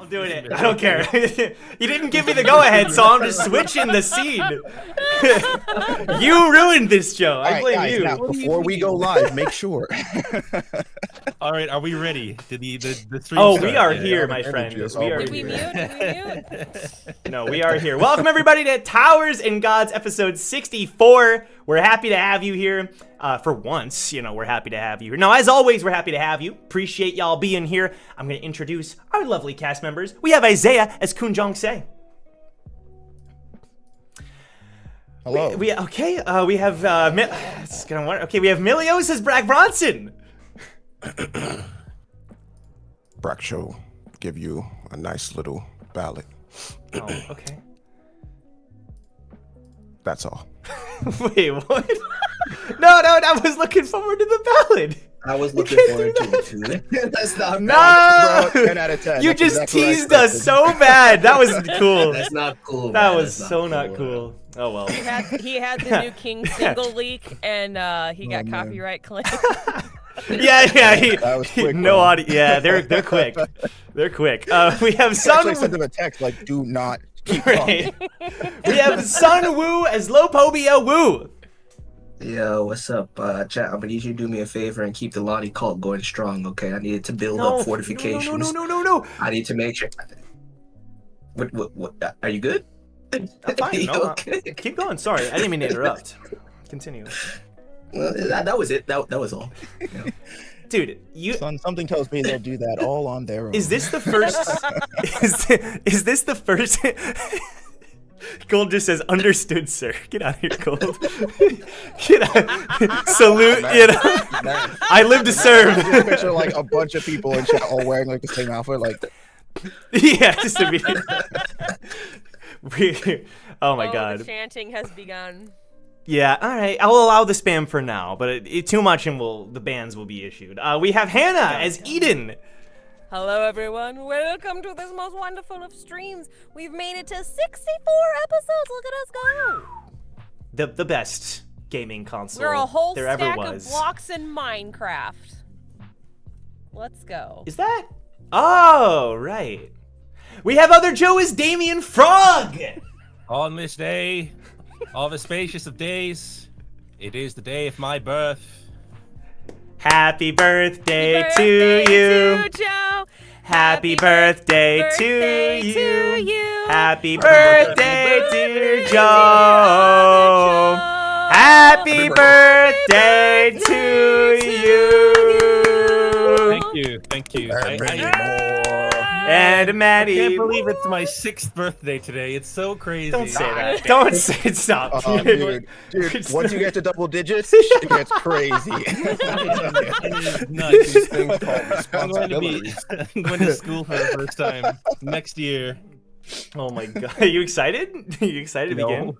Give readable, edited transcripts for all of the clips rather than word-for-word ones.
I'm doing it. I don't care. You didn't give me the go-ahead, so I'm just switching the scene. You ruined this, Joe. I blame guys, you. Now, before we go live, make sure. All right, are we ready? Did the stream Oh, start? we are Yeah. here, my friend. Energy is We are already Did we here. mute? Did we mute? No, we are here. Welcome, everybody, to Towers and Gods, episode 64. We're happy to have you here. For once, we're happy to have you here. Now, as always, we're happy to have you. Appreciate y'all being here. I'm going to introduce our lovely cast members. We have Isaiah as Kun Jong Se. Hello. We have we have Milios as Bragg Bronson. Brack Show give you a nice little ballad. Oh, okay. That's all. Wait, what? No, I was looking forward to the ballad. I was looking forward to it too. That's not No, Bro, 10 out of 10. you That's just exactly what I teased us expected. so bad. That was cool. That's not cool. That man. was That's so not cool. Oh well. He had the new King single leak, and he got man. copyright claim. Yeah. That was quick, No bro. audio. Yeah, they're quick. They're quick. We have I Sun. actually sent him a text like, do not keep Right. talking. We have Sun Woo as Lopobia Woo. Yo, what's up, chat? I'm gonna need you to do me a favor and keep the Lottie cult going strong, okay? I needed to build up fortifications. No. I need to make sure. What? Are you good? I'm fine. You No, okay? keep going. Sorry, I didn't mean to interrupt. Continue. Well, that was it. That was all. Yeah. Dude, you. Son, something tells me they'll do that all on their own. Is this the first? is this the first? Gold just says, "Understood, sir." Get out of here, Gold. Get out. Salute. I live to serve. I just picture like a bunch of people in chat all wearing like the same outfit, like Yeah, just to be. Oh my The God. chanting has begun. Yeah. All right. I'll allow the spam for now, but too much and the bans will be issued. We have Hannah as Eden. Hello, everyone. Welcome to this most wonderful of streams. We've made it to 64 episodes. Look at us go. The best gaming console We're a whole there ever stack was. of blocks in Minecraft. Let's go. Is that? Oh, right. We have other Joe as Damien Frog. On this day, all the spacious of days, it is the day of my birth. Happy birthday, Birthday to you. to Joe. Happy birthday, birthday to to you. you. Happy birthday, dear Joe. Happy birthday to you. Thank you. And I Maddie. can't believe it's my 6th birthday today. It's so crazy. Don't say that. Don't say it. Stop. dude, once you get to double digits, shit gets crazy. Nuts. These things called I'm responsibilities. going to school for the first time next year. Oh my God. Are you excited? Are you excited to begin?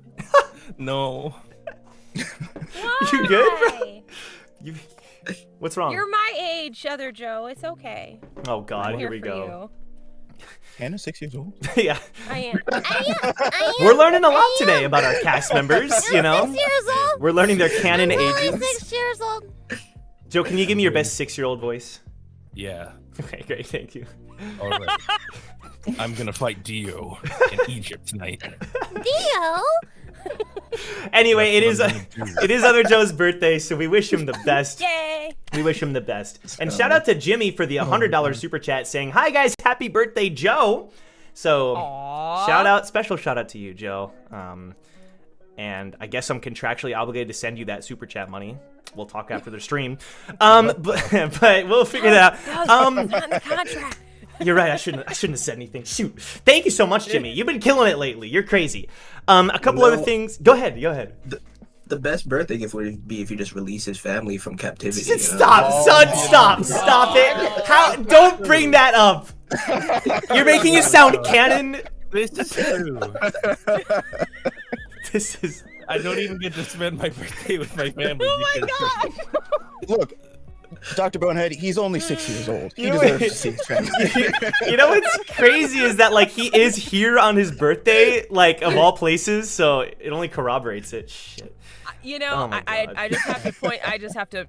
No. You good, bro? Why? What's wrong? You're my age, other Joe. It's okay. Oh God, I'm here here we for go. Hannah's 6 years old. Yeah. I am. I am. We're learning a lot today about our cast members, you know? 6 years old. We're learning their canon I'm only ages. 6 years old. Joe, can you give me your best 6-year-old voice? Yeah. Okay, great, thank you. All right. I'm gonna fight Dio in Egypt tonight. Dio. Anyway, it That's is what I'm gonna do. it is other Joe's birthday, so we wish him the best. Yay. We wish him the best. And shout out to Jimmy for the $100 super chat saying, "Hi guys, happy birthday, Joe." So Aww. special shout out to you, Joe. And I guess I'm contractually obligated to send you that super chat money. We'll talk after the stream. But we'll figure that That out. was not in the contract. You're right. I shouldn't have said anything. Shoot. Thank you so much, Jimmy. You've been killing it lately. You're crazy. A couple other things. Go ahead. The best birthday gift would be if you just release his family from captivity. you know? Stop, son. Stop it. How? Don't bring that up. You're making it sound canon. This is true. This is. I don't even get to spend my birthday with my family. Oh my because- God. Look, Dr. Bonehead, he's only 6 years old. He You know deserves what? to see his family. You know what's crazy is that like he is here on his birthday, like of all places, so it only corroborates it. Shit. You know, Oh my God. I just have to point. I just have to,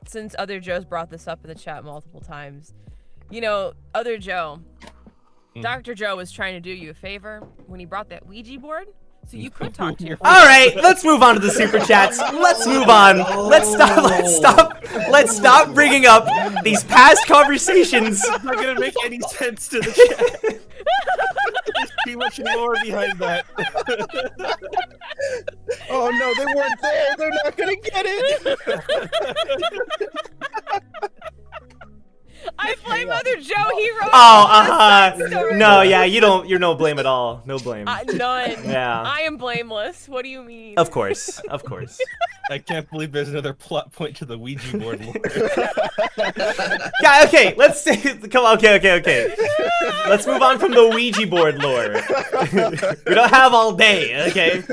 since other Joe's brought this up in the chat multiple times. Other Joe, Dr. Joe was trying to do you a favor when he brought that Ouija board, so you could talk to your All right, let's move on to the super chats. Let's move on. Let's stop bringing up these past conversations. It's not gonna make any sense to the chat. There's too much lore behind that. Oh no, they weren't there. They're not gonna get it. I blame Mother Joe. He wrote. No, yeah, you're no blame at all. No blame. None. Yeah. I am blameless. What do you mean? Of course. I can't believe there's another plot point to the Ouija board lore. Yeah, okay, come on, okay. Let's move on from the Ouija board lore. We don't have all day, okay?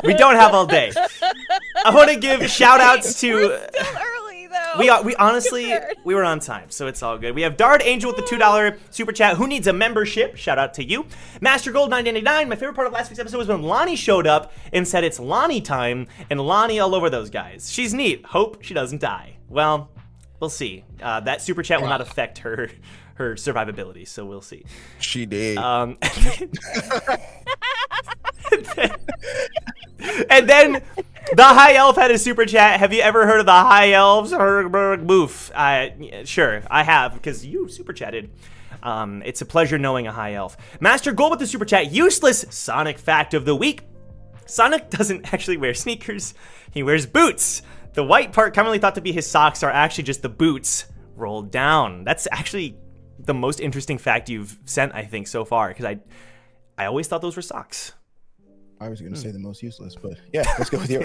We don't have all day. I want to give shout outs to... We're still early, though. We honestly, we were on time, so it's all good. We have Dard Angel with the $2 super chat. Who needs a membership? Shout out to you. Master Gold 999. My favorite part of last week's episode was when Lonnie showed up and said it's Lonnie time, and Lonnie all over those guys. She's neat. Hope she doesn't die. Well, we'll see. That super chat will not affect her survivability, so we'll see. She did. And then the High Elf had a super chat. Have you ever heard of the High Elves? Boof. Sure, I have, because you super chatted. It's a pleasure knowing a High Elf. Master Gold with the super chat. Useless Sonic fact of the week. Sonic doesn't actually wear sneakers. He wears boots. The white part commonly thought to be his socks are actually just the boots rolled down. That's actually the most interesting fact you've sent, I think, so far, because I always thought those were socks. I was going to say the most useless, but yeah, let's go with you.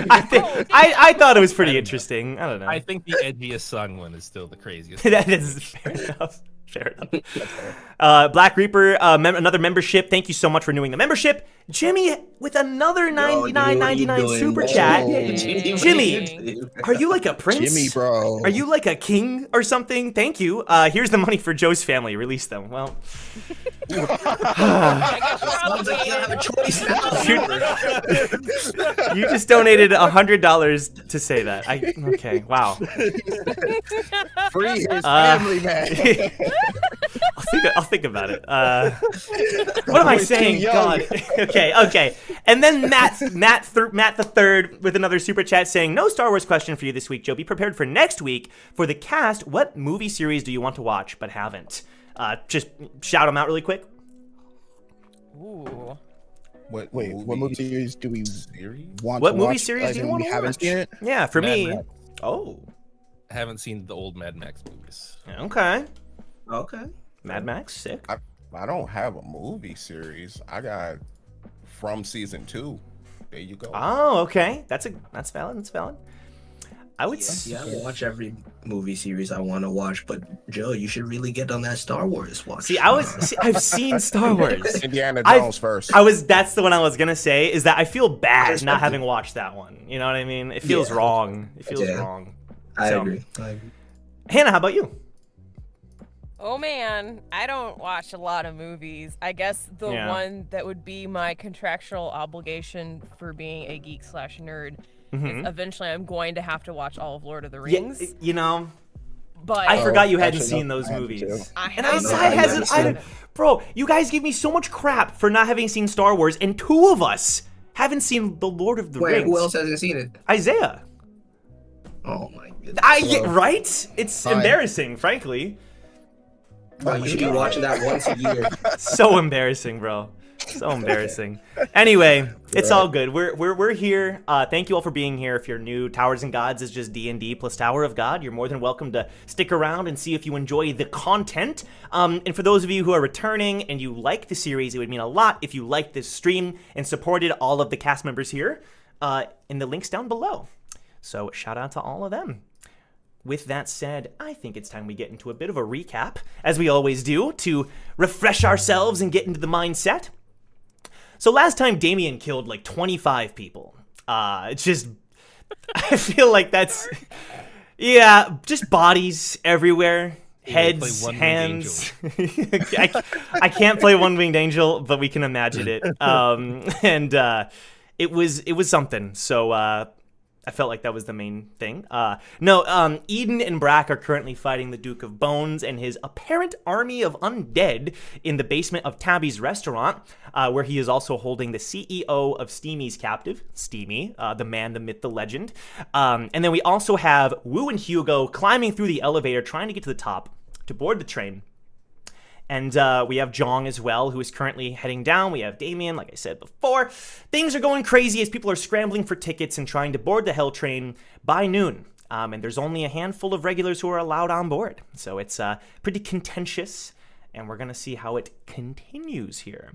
I thought it was pretty interesting. I don't know. I think the edgiest song one is still the craziest. That is fair enough. Fair enough. Black Reaper, another membership. Thank you so much for renewing the membership. Jimmy with another $99.99 super chat. Jimmy, are you like a prince? Jimmy, bro. Are you like a king or something? Thank you. Here's the money for Joe's family. Release them. Well. Sounds like you don't have a choice now. You just donated $100 to say that. Okay. Wow. Free his family, man. I'll think about it. What am I saying? God. Okay. And then Matt the third with another super chat saying, no Star Wars question for you this week, Joe. Be prepared for next week. For the cast, what movie series do you want to watch but haven't? Just shout them out really quick. Ooh. What movie series do we want What to movie watch? series do you want to watch? Haven't seen it? Yeah, for Mad me. Max. Oh. I haven't seen the old Mad Max movies. Okay. Okay. Mad Max, sick. I don't have a movie series. I got From Season 2. There you go. Oh, okay. That's valid. I would Yeah, I watch every movie series I want to watch, but Joe, you should really get on that Star Wars watch. I've seen Star Wars. Indiana Jones first. That's the one I was gonna say, is that I feel bad not having watched that one. You know what I mean? It feels wrong. It feels wrong. I agree. Hannah, how about you? Oh man, I don't watch a lot of movies. I guess the one that would be my contractual obligation for being a geek/nerd is eventually I'm going to have to watch all of Lord of the Rings. Yeah, you know, but I forgot you hadn't actually, seen no, those I haven't movies. too. And Isaiah hasn't. Bro, you guys give me so much crap for not having seen Star Wars, and two of us haven't seen the Lord of the Rings. Who else hasn't seen it? Isaiah. Oh my goodness. Right? It's embarrassing, frankly. Bro, you should be watching that once a year. So embarrassing, bro. So embarrassing. Anyway, it's all good. We're here. Thank you all for being here. If you're new, Towers and Gods is just D&D plus Tower of God. You're more than welcome to stick around and see if you enjoy the content. And for those of you who are returning and you like the series, it would mean a lot if you liked this stream and supported all of the cast members here in the links down below. So shout out to all of them. With that said, I think it's time we get into a bit of a recap, as we always do, to refresh ourselves and get into the mindset. So last time, Damien killed like 25 people. It's just, I feel like that's, just bodies everywhere, heads, hands. I can't play One Winged Angel, but we can imagine it. And it was something. So I felt like that was the main thing. No, Eden and Brack are currently fighting the Duke of Bones and his apparent army of undead in the basement of Tabby's restaurant, where he is also holding the CEO of Steamy's captive, Steamy, the man, the myth, the legend. And then we also have Wu and Hugo climbing through the elevator, trying to get to the top to board the train. And we have Jong as well, who is currently heading down. We have Damien, like I said before. Things are going crazy as people are scrambling for tickets and trying to board the Hell train by noon. And there's only a handful of regulars who are allowed on board. So it's pretty contentious, and we're going to see how it continues here.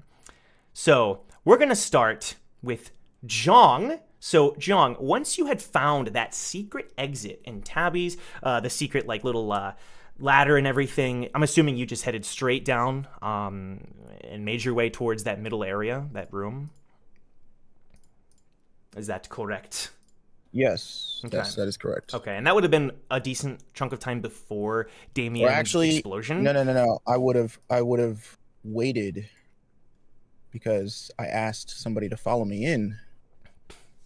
So we're going to start with Jong. So, Jong, once you had found that secret exit in Tabby's, the secret, like, little ladder and everything, I'm assuming you just headed straight down and made your way towards that middle area, that room. Is that correct? Yes. Okay. Yes, that is correct. Okay, and that would have been a decent chunk of time before Damien's explosion? No. I would have waited because I asked somebody to follow me in,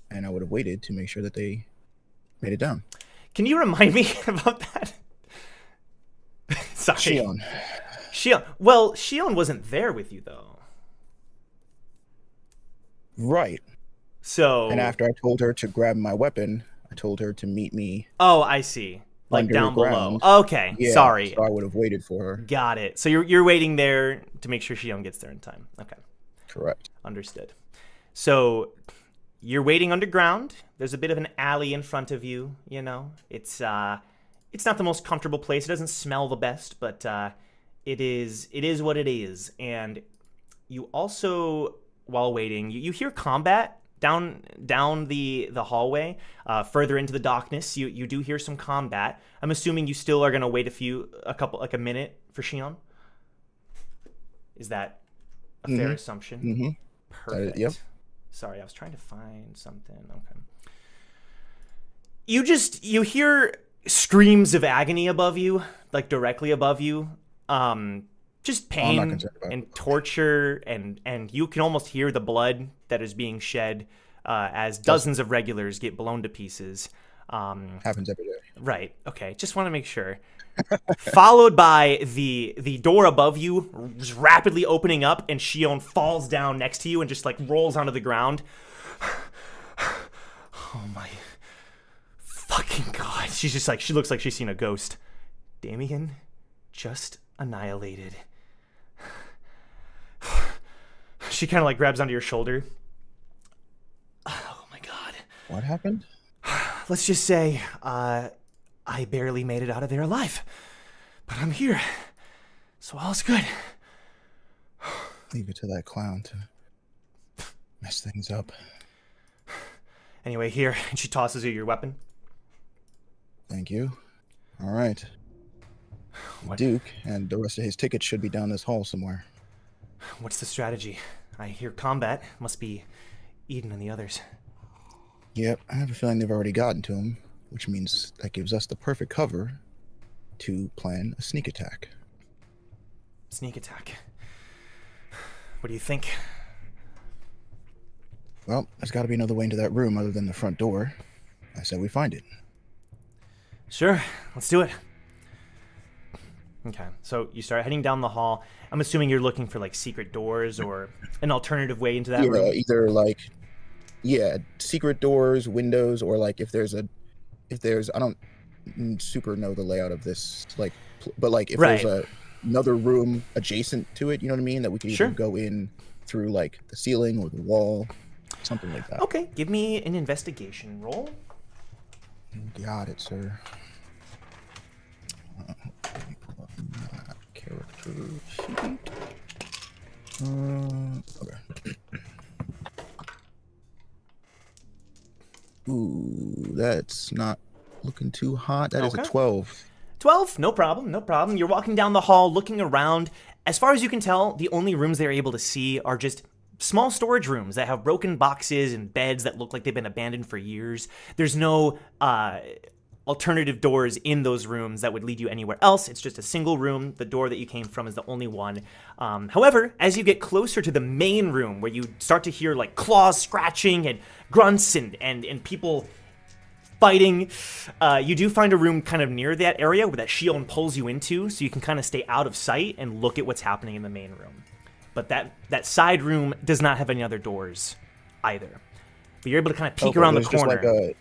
and I would have waited to make sure that they made it down. Can you remind me about that? Sorry. Shion. Well, Shion wasn't there with you, though. Right. So. And after I told her to grab my weapon, I told her to meet me. Oh, I see. Like down below. Okay. Yeah, sorry. So I would have waited for her. Got it. So you're waiting there to make sure Shion gets there in time. Okay. Correct. Understood. So you're waiting underground. There's a bit of an alley in front of you. You know, it's not the most comfortable place. It doesn't smell the best, but it is what it is. And you also, while waiting, you hear combat down the hallway, further into the darkness. You do hear some combat. I'm assuming you still are gonna wait a minute for Shion. Is that a fair assumption? Mm-hmm. Perfect. Yep. Sorry, I was trying to find something. Okay. You hear screams of agony above you, like directly above you. Just pain and torture, and you can almost hear the blood that is being shed as dozens of regulars get blown to pieces. Happens every day. Right. Okay. Just want to make sure. Followed by the door above you just rapidly opening up, and Shion falls down next to you and just like rolls onto the ground. Oh my fucking god. She's just like, she looks like she's seen a ghost. Damien just annihilated. She kind of like grabs onto your shoulder. Oh my god. What happened? Let's just say, I barely made it out of there alive. But I'm here. So all's good. Leave it to that clown to mess things up. Anyway, here. And she tosses you your weapon. Thank you. All right. What? Duke and the rest of his tickets should be down this hall somewhere. What's the strategy? I hear combat. Must be Eden and the others. Yep, I have a feeling they've already gotten to him, which means that gives us the perfect cover to plan a sneak attack. Sneak attack. What do you think? Well, there's got to be another way into that room other than the front door. I said we find it. Sure, let's do it. Okay, so you start heading down the hall. I'm assuming you're looking for like secret doors or an alternative way into that room. Either like, secret doors, windows, or like if there's I don't super know the layout of this, like, but like if there's another room adjacent to it, you know what I mean, that we could either go in through like the ceiling or the wall, something like that. Okay, give me an investigation roll. Got it, sir. Let me pull up my character sheet. Okay. Ooh, that's not looking too hot. That is a 12. 12? No problem. You're walking down the hall, looking around. As far as you can tell, the only rooms they're able to see are just small storage rooms that have broken boxes and beds that look like they've been abandoned for years. There's no alternative doors in those rooms that would lead you anywhere else. It's just a single room. The door that you came from is the only one. However, as you get closer to the main room, where you start to hear like claws scratching and grunts and people fighting. You do find a room kind of near that area where that shield pulls you into, so you can kind of stay out of sight and look at what's happening in the main room. But that side room does not have any other doors either. But you're able to kind of peek around the corner.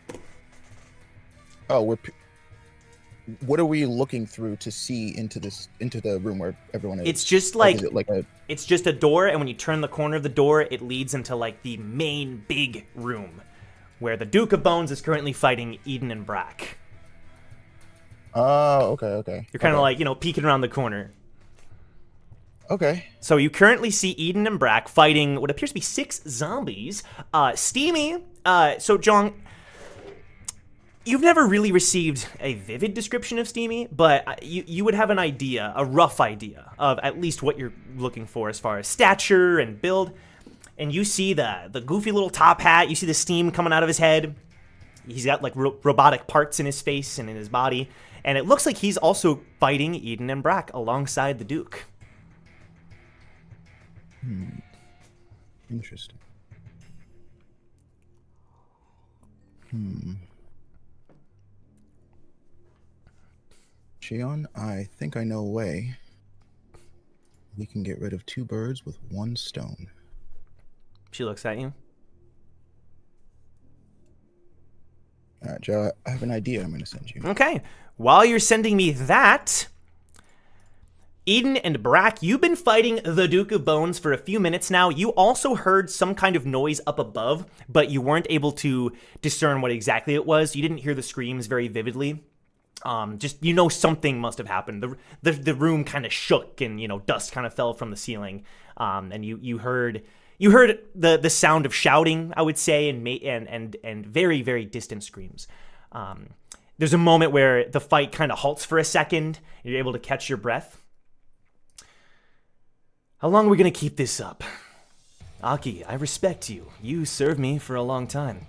What are we looking through to see into the room where everyone is? It's just it's just a door, and when you turn the corner of the door, it leads into like the main big room where the Duke of Bones is currently fighting Eden and Brack. Oh, okay. You're kind of like, peeking around the corner. Okay. So you currently see Eden and Brack fighting what appears to be 6 zombies. Steamy. So Jong, you've never really received a vivid description of Steamy, but you would have an idea, a rough idea of at least what you're looking for as far as stature and build. And you see the goofy little top hat. You see the steam coming out of his head. He's got like robotic parts in his face and in his body. And it looks like he's also fighting Eden and Brack alongside the Duke. Interesting. Shion, I think I know a way we can get rid of 2 birds with 1 stone. She looks at you. All right, Joe, I have an idea I'm going to send you. Okay. While you're sending me that, Eden and Brack, you've been fighting the Duke of Bones for a few minutes now. You also heard some kind of noise up above, but you weren't able to discern what exactly it was. You didn't hear the screams very vividly. Just, something must have happened. The room kind of shook and, dust kind of fell from the ceiling. And you heard the sound of shouting, I would say, and very, very distant screams. There's a moment where the fight kind of halts for a second. You're able to catch your breath. How long are we going to keep this up? Aki, I respect you. You served me for a long time.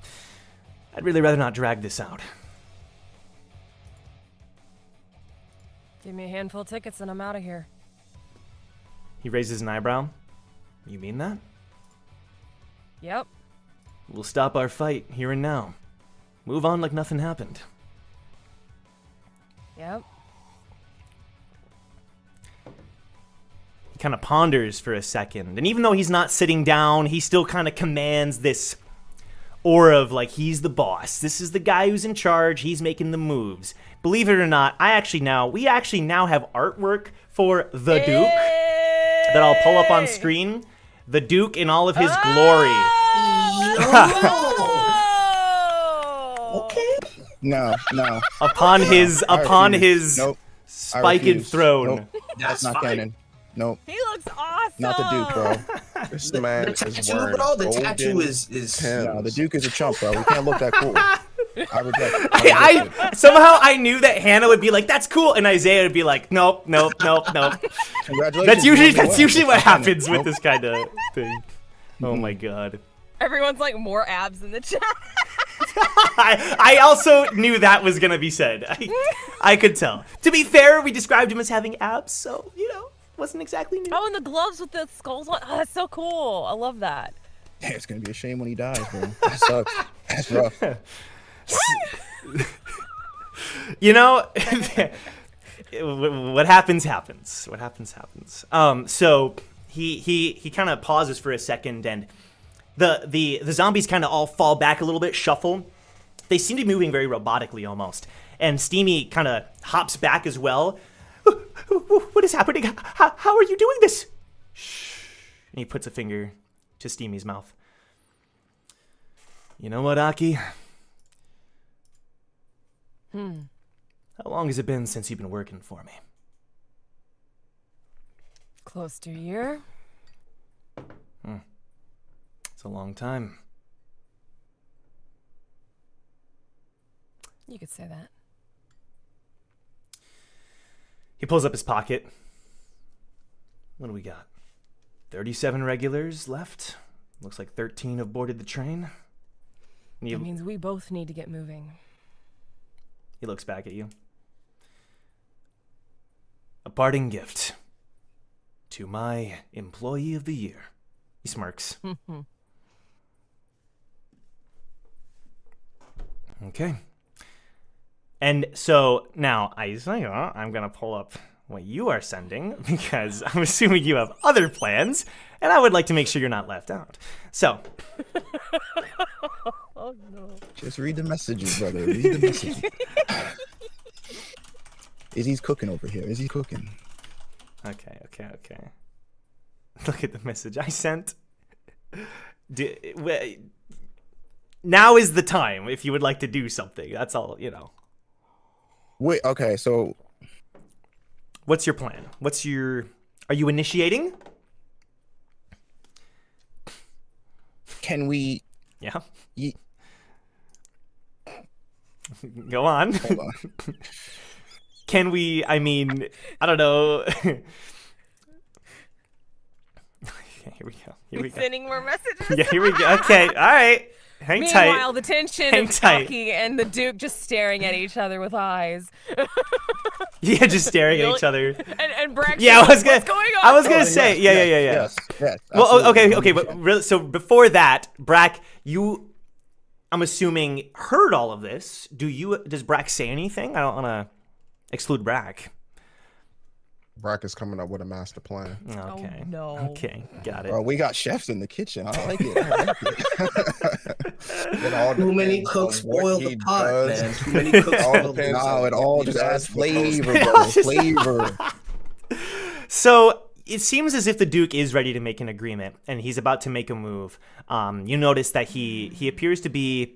I'd really rather not drag this out. Give me a handful of tickets and I'm out of here. He raises an eyebrow. You mean that? Yep. We'll stop our fight here and now. Move on like nothing happened. Yep. He kind of ponders for a second. And even though he's not sitting down, he still kind of commands this aura of like he's the boss. This is the guy who's in charge. He's making the moves. Believe it or not, we actually now have artwork for the Duke that I'll pull up on screen. The Duke in all of his glory. Okay. No. upon his Nope. spiked throne. Nope. That's not canon. Nope. He looks awesome. Not the Duke, bro. This man The is tattoo, wearing bro. The golden tattoo is. pins. No, the Duke is a chump, bro. We can't look that cool. I reject it. I somehow I knew that Hannah would be like, "That's cool," and Isaiah would be like, "Nope." Congratulations. That's usually what That's happens with Nope. this kind of thing. Oh my god. Everyone's like more abs in the chat. I also knew that was gonna be said. I could tell. To be fair, we described him as having abs, so wasn't exactly new. Oh, and the gloves with the skulls on. Oh, that's so cool. I love that. Yeah, it's gonna be a shame when he dies, bro. That sucks. That's rough. What happens. So he kind of pauses for a second, and the zombies kind of all fall back a little bit, shuffle. They seem to be moving very robotically almost. And Steamy kind of hops back as well. What is happening? How are you doing this? Shh. And he puts a finger to Steamy's mouth. You know what, Aki? How long has it been since you've been working for me? Close to a year. It's a long time. You could say that. He pulls up his pocket. What do we got? 37 regulars left. Looks like 13 have boarded the train. That means we both need to get moving. He looks back at you. A parting gift to my employee of the year. He smirks. Okay. And so now I'm going to pull up what you are sending because I'm assuming you have other plans, and I would like to make sure you're not left out. So. Oh, no. Just read the messages, brother. Read the messages. Izzy's cooking over here. Izzy's cooking. Okay. Look at the message I sent. Now is the time if you would like to do something. That's all, Wait, okay, so... What's your plan? Are you initiating? Can we... Yeah. Go on. Hold on. Can we, I don't know. Here we go. Sending more messages. Yeah, here we go. Okay, all right. Hang tight. Meanwhile, the tension of Taki and the Duke just staring at each other with eyes. Yeah, just staring at each other. And Brax. Yeah, what's going on? I was gonna say, yeah. Yes. Well, Absolutely. okay, but really, so before that, Brack, I'm assuming heard all of this. Does Brack say anything? I don't want to exclude Brack. Brack is coming up with a master plan. Okay. Oh, no. Okay, got it. Bro, we got chefs in the kitchen. I like it. It all Too many depends cooks on what spoil he the pot, does. man. Too many cooks All spoil the depends pot. No, on it all what he just adds does with those flavor, bro. Flavor. So it seems as if the Duke is ready to make an agreement, and he's about to make a move. You notice that he appears to be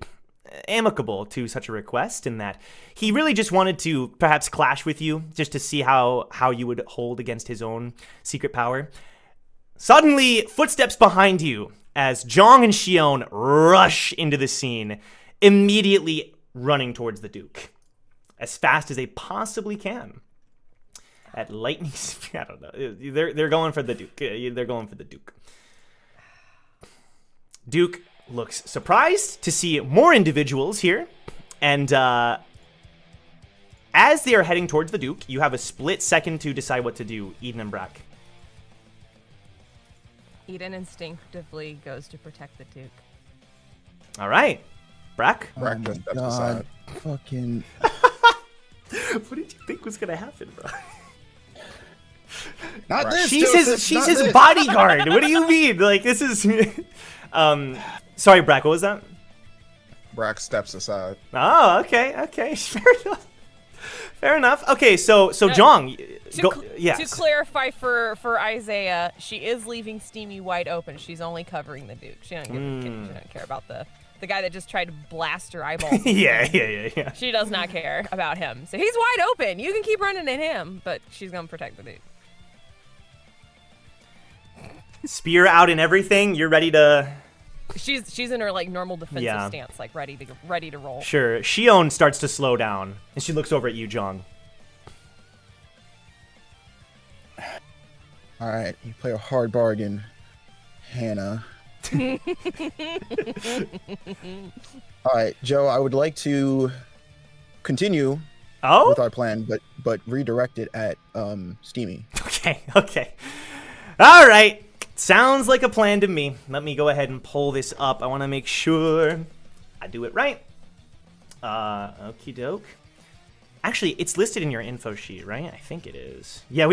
amicable to such a request, in that he really just wanted to perhaps clash with you, just to see how you would hold against his own secret power. Suddenly, footsteps behind you as Jong and Shion rush into the scene, immediately running towards the Duke as fast as they possibly can. At lightning speed, I don't know. They're going for the Duke. They're going for the Duke. Duke looks surprised to see more individuals here, and as they are heading towards the Duke, you have a split second to decide what to do, Eden and Brack. Eden instinctively goes to protect the Duke. All right, Brack. Brack just steps aside. Fucking... What did you think was gonna happen, bro? Not this, She's Joseph, his not this. bodyguard. What do you mean? Like, this is sorry, Brack, what was that? Brack steps aside. Oh, okay. Fair enough. Okay, so Jong, yes. To clarify for Isaiah, she is leaving Steamy wide open. She's only covering the Duke. She don't care about the guy that just tried to blast her eyeballs. Yeah. She does not care about him. So he's wide open. You can keep running at him, but she's gonna protect the Duke. Spear out and everything. You're ready to. She's in her like normal defensive stance, like ready to roll. Sure. Shion starts to slow down, and she looks over at you, Jong. All right, you play a hard bargain, Hannah. All right, Joe, I would like to continue with our plan, but redirect it at Steamy. Okay. All right. Sounds like a plan to me. Let me go ahead and pull this up. I want to make sure I do it right. Okie doke. Actually, it's listed in your info sheet, right? I think it is. Yeah,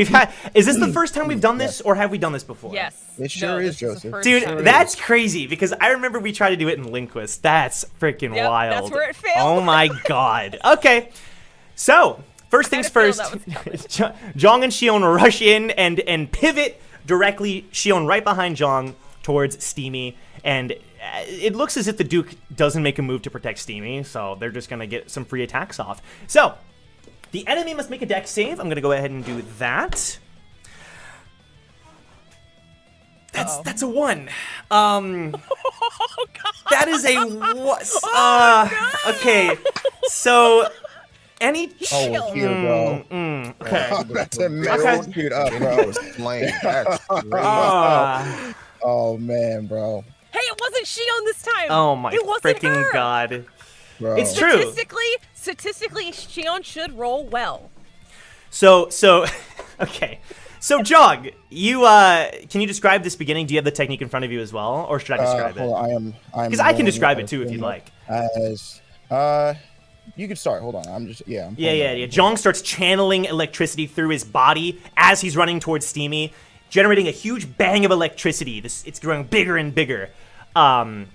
is this the first time we've done this, or have we done this before? Yes. It sure is, Joseph. Dude, that's crazy, because I remember we tried to do it in Linguist. That's freaking wild. That's where it failed. Oh my god. Okay. So, first things first, Jong and Shion rush in and pivot directly, Shion right behind Jong towards Steamy, and it looks as if the Duke doesn't make a move to protect Steamy, so they're just going to get some free attacks off. So, the enemy must make a dex save. I'm going to go ahead and do that. That's a 1. Oh, God. That is a okay. So any here, bro. okay. That's a mess. Dude up, bro. Slain. That's crazy. Oh man, bro. Hey, it wasn't Shion this time. Oh my it wasn't freaking her. god. Bro. It's true. Statistically, Shion should roll well. So okay. So Jog, you can you describe this beginning? Do you have the technique in front of you as well, or should I describe it? Hold on, I'm Because I can describe it too if you'd like. As You could start. Hold on. I'm just Yeah. Jong starts channeling electricity through his body as he's running towards Steamy, generating a huge bang of electricity. It's growing bigger and bigger. And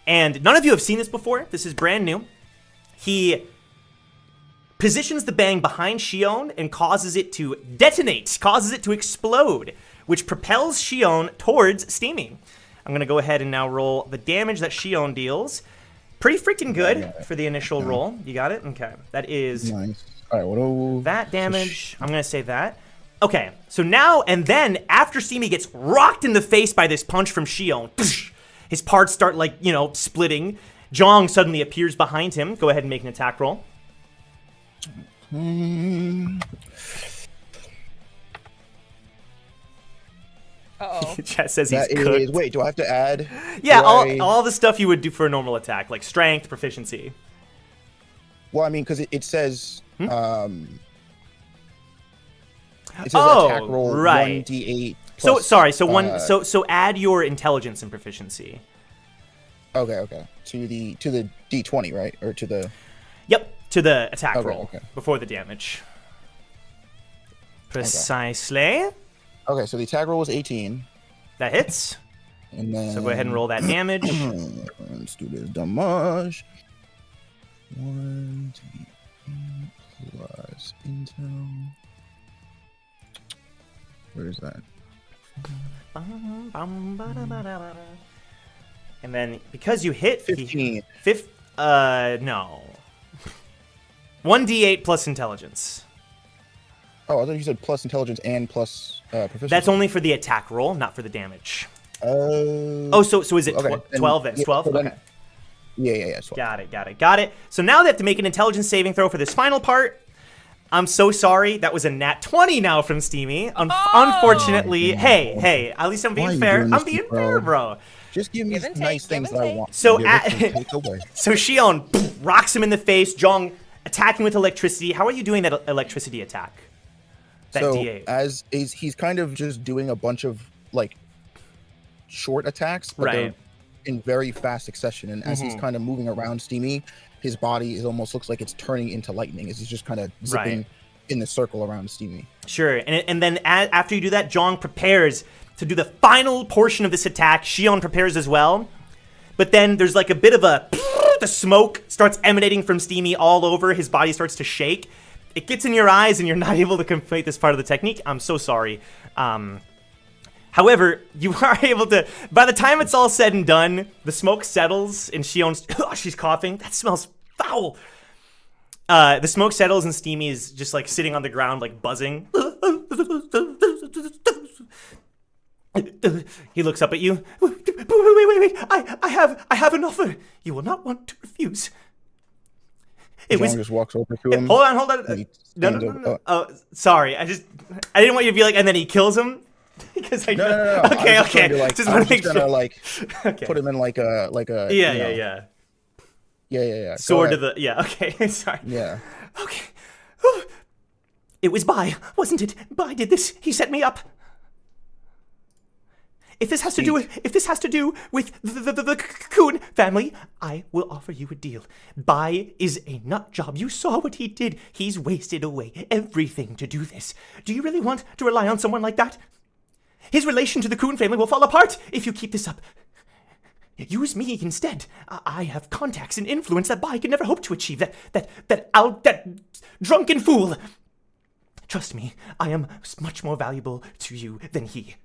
none of you have seen this before. This is brand new. He positions the bang behind Shion and causes it to detonate, causes it to explode, which propels Shion towards Steamy. I'm going to go ahead and now roll the damage that Shion deals. Pretty freaking good for the initial roll. You got it? Okay. That is nice. All right, that damage. I'm going to say that. Okay. So now and then, after Steamy gets rocked in the face by this punch from Shion, his parts start, like, you know, splitting. Jong suddenly appears behind him. Go ahead and make an attack roll. Uh-oh. Chat says he's cooked. Wait, do I have to add? Yeah, all the stuff you would do for a normal attack, like strength, proficiency. Well, I mean, because it says attack roll right. 1d8. So Plus, sorry, so add your intelligence and proficiency. Okay. To the d20, right? Or to the to the attack roll okay. before the damage. Precisely. Okay, so the attack roll was 18. That hits. And then So go ahead and roll that damage. let's do this damage. 1d8 plus intel. Where is that? And then because you hit 15. No. 1d8 plus intelligence. Oh, I thought you said plus intelligence and plus proficiency. That's only for the attack roll, not for the damage. Oh, so is it okay. 12 then? 12? So then, Okay. Yeah. 12. Got it. So now they have to make an intelligence saving throw for this final part. I'm so sorry. That was a nat 20 now from Steamy. Unfortunately, hey, at least I'm being fair. I'm being fair, bro. Just give me nice things that I want. So take away. So Shion rocks him in the face. Jong attacking with electricity. How are you doing that electricity attack? That so D8. he's kind of just doing a bunch of like short attacks, but they're in very fast succession. And as he's kind of moving around Steamy, his body almost looks like it's turning into lightning as he's just kind of zipping in the circle around Steamy. Sure, and then after you do that, Jong prepares to do the final portion of this attack. Shion prepares as well, but then there's like a bit of the smoke starts emanating from Steamy all over. His body starts to shake. It gets in your eyes and you're not able to complete this part of the technique. I'm so sorry. However, you are able to, by the time it's all said and done, the smoke settles and she's coughing. That smells foul. The smoke settles and Steamy is just like sitting on the ground, like buzzing. He looks up at you. Wait. I have an offer. You will not want to refuse. John just walks over to him. Hold on. No. Oh, sorry. I didn't want you to be like, and then he kills him. Because I know. No. Okay. Just gonna like put him in like a Yeah. Sword to the okay. Sorry. Yeah. Okay. It was Bai, wasn't it? Bai did this. He set me up. If this has to do with the Coon family, I will offer you a deal. Bai is a nut job. You saw what he did. He's wasted away everything to do this. Do you really want to rely on someone like that? His relation to the Coon family will fall apart if you keep this up. Use me instead. I have contacts and influence that Bai could never hope to achieve. That drunken fool. Trust me, I am much more valuable to you than he.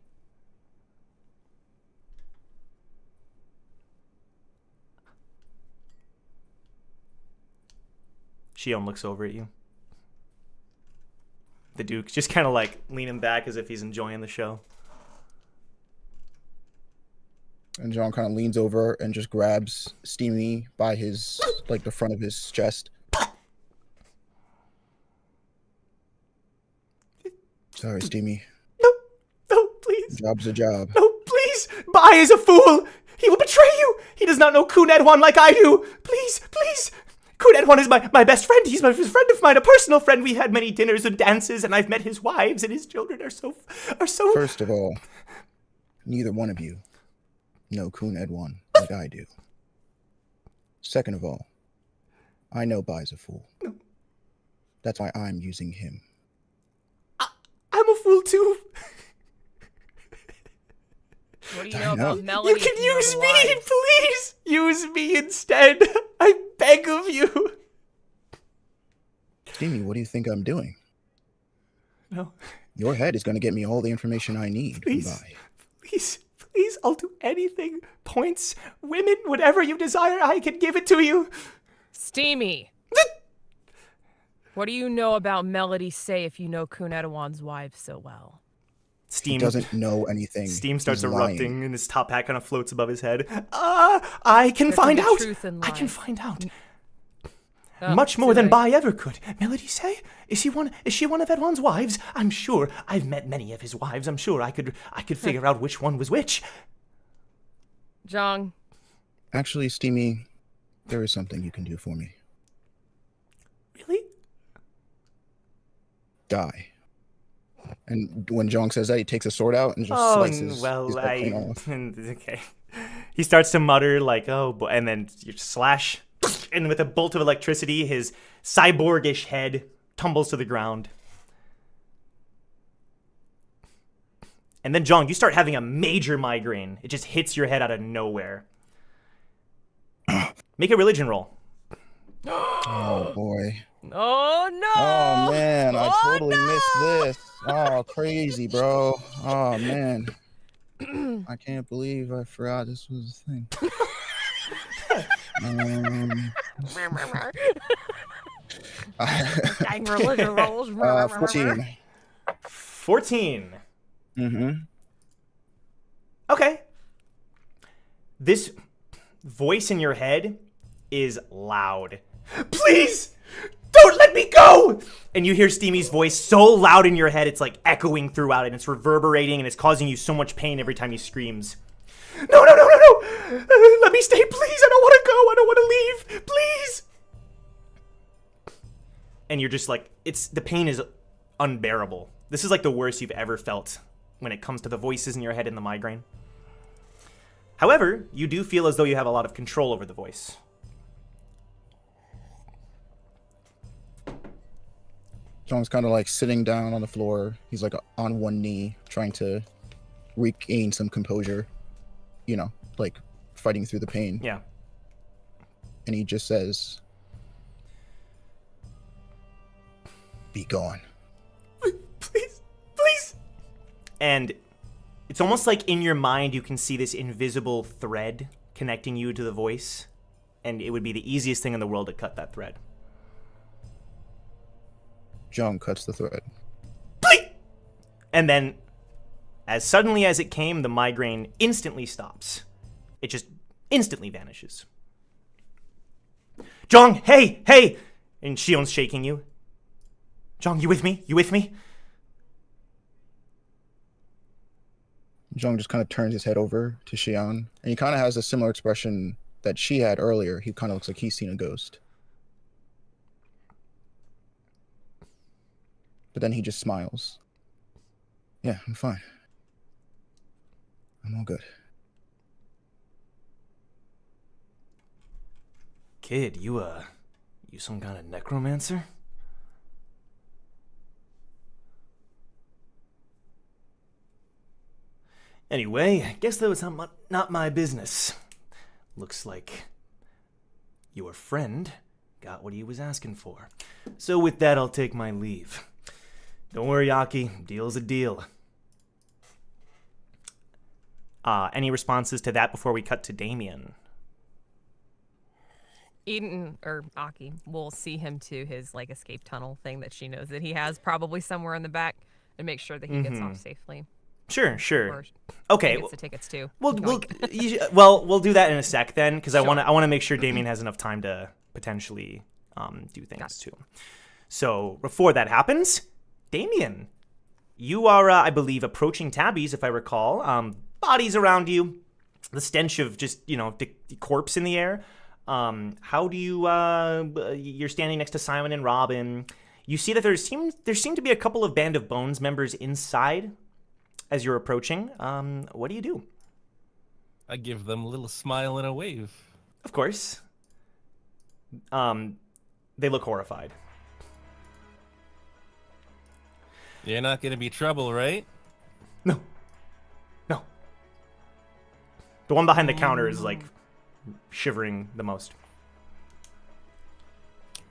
Shion looks over at you. The Duke's just kind of like leaning back as if he's enjoying the show. And John kind of leans over and just grabs Steamy by his, like, the front of his chest. Sorry, Steamy. No, please. Job's a job. No, please. Bai is a fool. He will betray you. He does not know Kun Edwan like I do. Please. Kun Edwan is my best friend. He's a friend of mine, a personal friend. We had many dinners and dances, and I've met his wives, and his children are so. First of all, neither one of you know Kun Edwan like I do. Second of all, I know Bai's a fool. No. That's why I'm using him. I'm a fool too. What do you know about Melody? You can use me, please. Use me instead. I beg of you. Steamy, what do you think I'm doing? No. Your head is going to get me all the information I need. Please, please, I'll do anything. Points, women, whatever you desire, I can give it to you. Steamy. What do you know about Melody Say if you know Kunetawan's wife so well? Steam he doesn't know anything. Steam starts He's erupting lying. and his top hat kind of floats above his head. I can find out. I can find out. Much more than Bai ever could. Melody Say? Is she one of Edwin's wives? I'm sure. I've met many of his wives. I'm sure I could figure out which one was which. Jong. Actually, Steamy, there is something you can do for me. Really? Die. And when Jong says that, he takes a sword out and just slices his head off. Okay. He starts to mutter like, oh boy, and then you slash, and with a bolt of electricity, his cyborgish head tumbles to the ground. And then, Jong, you start having a major migraine. It just hits your head out of nowhere. Make a religion roll. Oh, boy. Oh, no. Oh, man. I totally missed this. Oh, crazy, bro. Oh, man. I can't believe I forgot this was a thing. 14. 14. Mm-hmm. Okay. This voice in your head is loud. Please! Don't let me go! And you hear Steamy's voice so loud in your head, it's like echoing throughout it, and it's reverberating, and it's causing you so much pain every time he screams. No! Let me stay, please! I don't want to go! I don't want to leave! Please! And you're just like, the pain is unbearable. This is like the worst you've ever felt when it comes to the voices in your head and the migraine. However, you do feel as though you have a lot of control over the voice. John's kind of like sitting down on the floor. He's like on one knee, trying to regain some composure. You know, like fighting through the pain. Yeah. And he just says, "Be gone." Please. And it's almost like in your mind you can see this invisible thread connecting you to the voice, and it would be the easiest thing in the world to cut that thread. John cuts the thread. Bleep! And then, as suddenly as it came, the migraine instantly stops. It just instantly vanishes. Jong, hey! And Shion's shaking you. Jong, you with me? Jong just kind of turns his head over to Shion, and he kind of has a similar expression that she had earlier. He kind of looks like he's seen a ghost. But then he just smiles. Yeah, I'm fine. I'm all good. Kid, you some kind of necromancer? Anyway, I guess that was not my business. Looks like your friend got what he was asking for. So with that, I'll take my leave. Don't worry, Aki. Deal's a deal. Any responses to that before we cut to Damien? Eden, or Aki, will see him to his, like, escape tunnel thing that she knows that he has probably somewhere in the back and make sure that he gets off safely. Sure. Or Okay. gets the tickets too. We'll do that in a sec then, because I want to make sure Damien has enough time to potentially do things too. So before that happens, Damien, you are, I believe, approaching Tabby's, if I recall. Bodies around you, the stench of just, the corpse in the air. How do you, you're standing next to Simon and Robin. You see that there seem to be a couple of Band of Bones members inside as you're approaching. What do? I give them a little smile and a wave. Of course. They look horrified. You're not gonna be trouble, right? No. No. The one behind the counter is, like, shivering the most.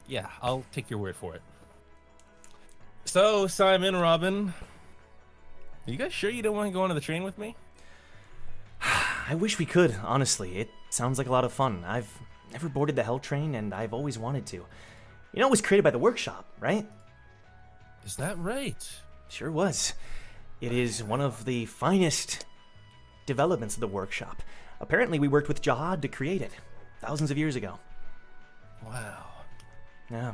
Yeah, I'll take your word for it. So, Simon, Robin, are you guys sure you don't want to go onto the train with me? I wish we could, honestly. It sounds like a lot of fun. I've never boarded the Hell train, and I've always wanted to. You know, it was created by the workshop, right? Is that right? Sure was. It is one of the finest developments of the workshop. Apparently, we worked with Jahad to create it, thousands of years ago. Wow. Yeah.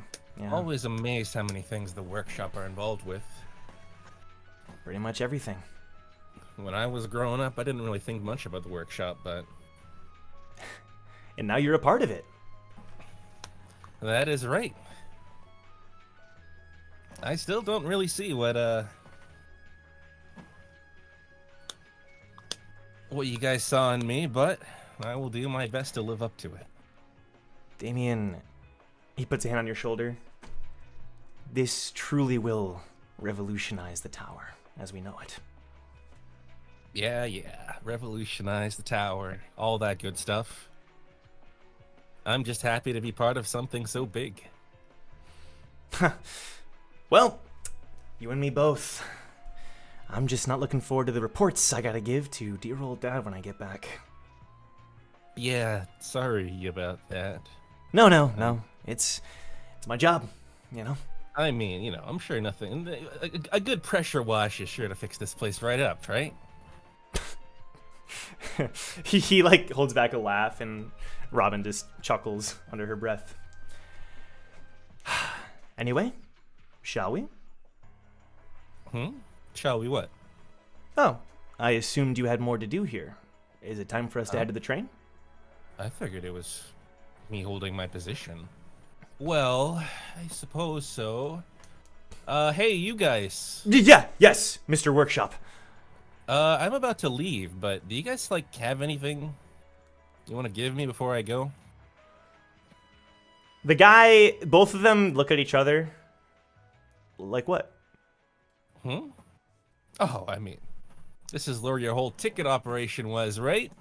Always amazed how many things the workshop are involved with. Pretty much everything. When I was growing up, I didn't really think much about the workshop, but... And now you're a part of it. That is right. I still don't really see what you guys saw in me, but I will do my best to live up to it. Damien, he puts a hand on your shoulder. This truly will revolutionize the tower as we know it. Yeah, revolutionize the tower, all that good stuff. I'm just happy to be part of something so big. Well, you and me both. I'm just not looking forward to the reports I gotta give to dear old Dad when I get back. Yeah, sorry about that. No. It's my job, you know? I mean, you know, I'm sure nothing... A good pressure wash is sure to fix this place right up, right? he like holds back a laugh, and Robin just chuckles under her breath. Anyway, shall we? Shall we what? Oh, I assumed you had more to do here. Is it time for us to head to the train? I figured it was me holding my position. Well, I suppose so. Hey, you guys. Yes, Mr. Workshop. I'm about to leave, but do you guys, like, have anything you want to give me before I go? The guy, both of them look at each other. Like what? Oh, I mean, this is where your whole ticket operation was, right?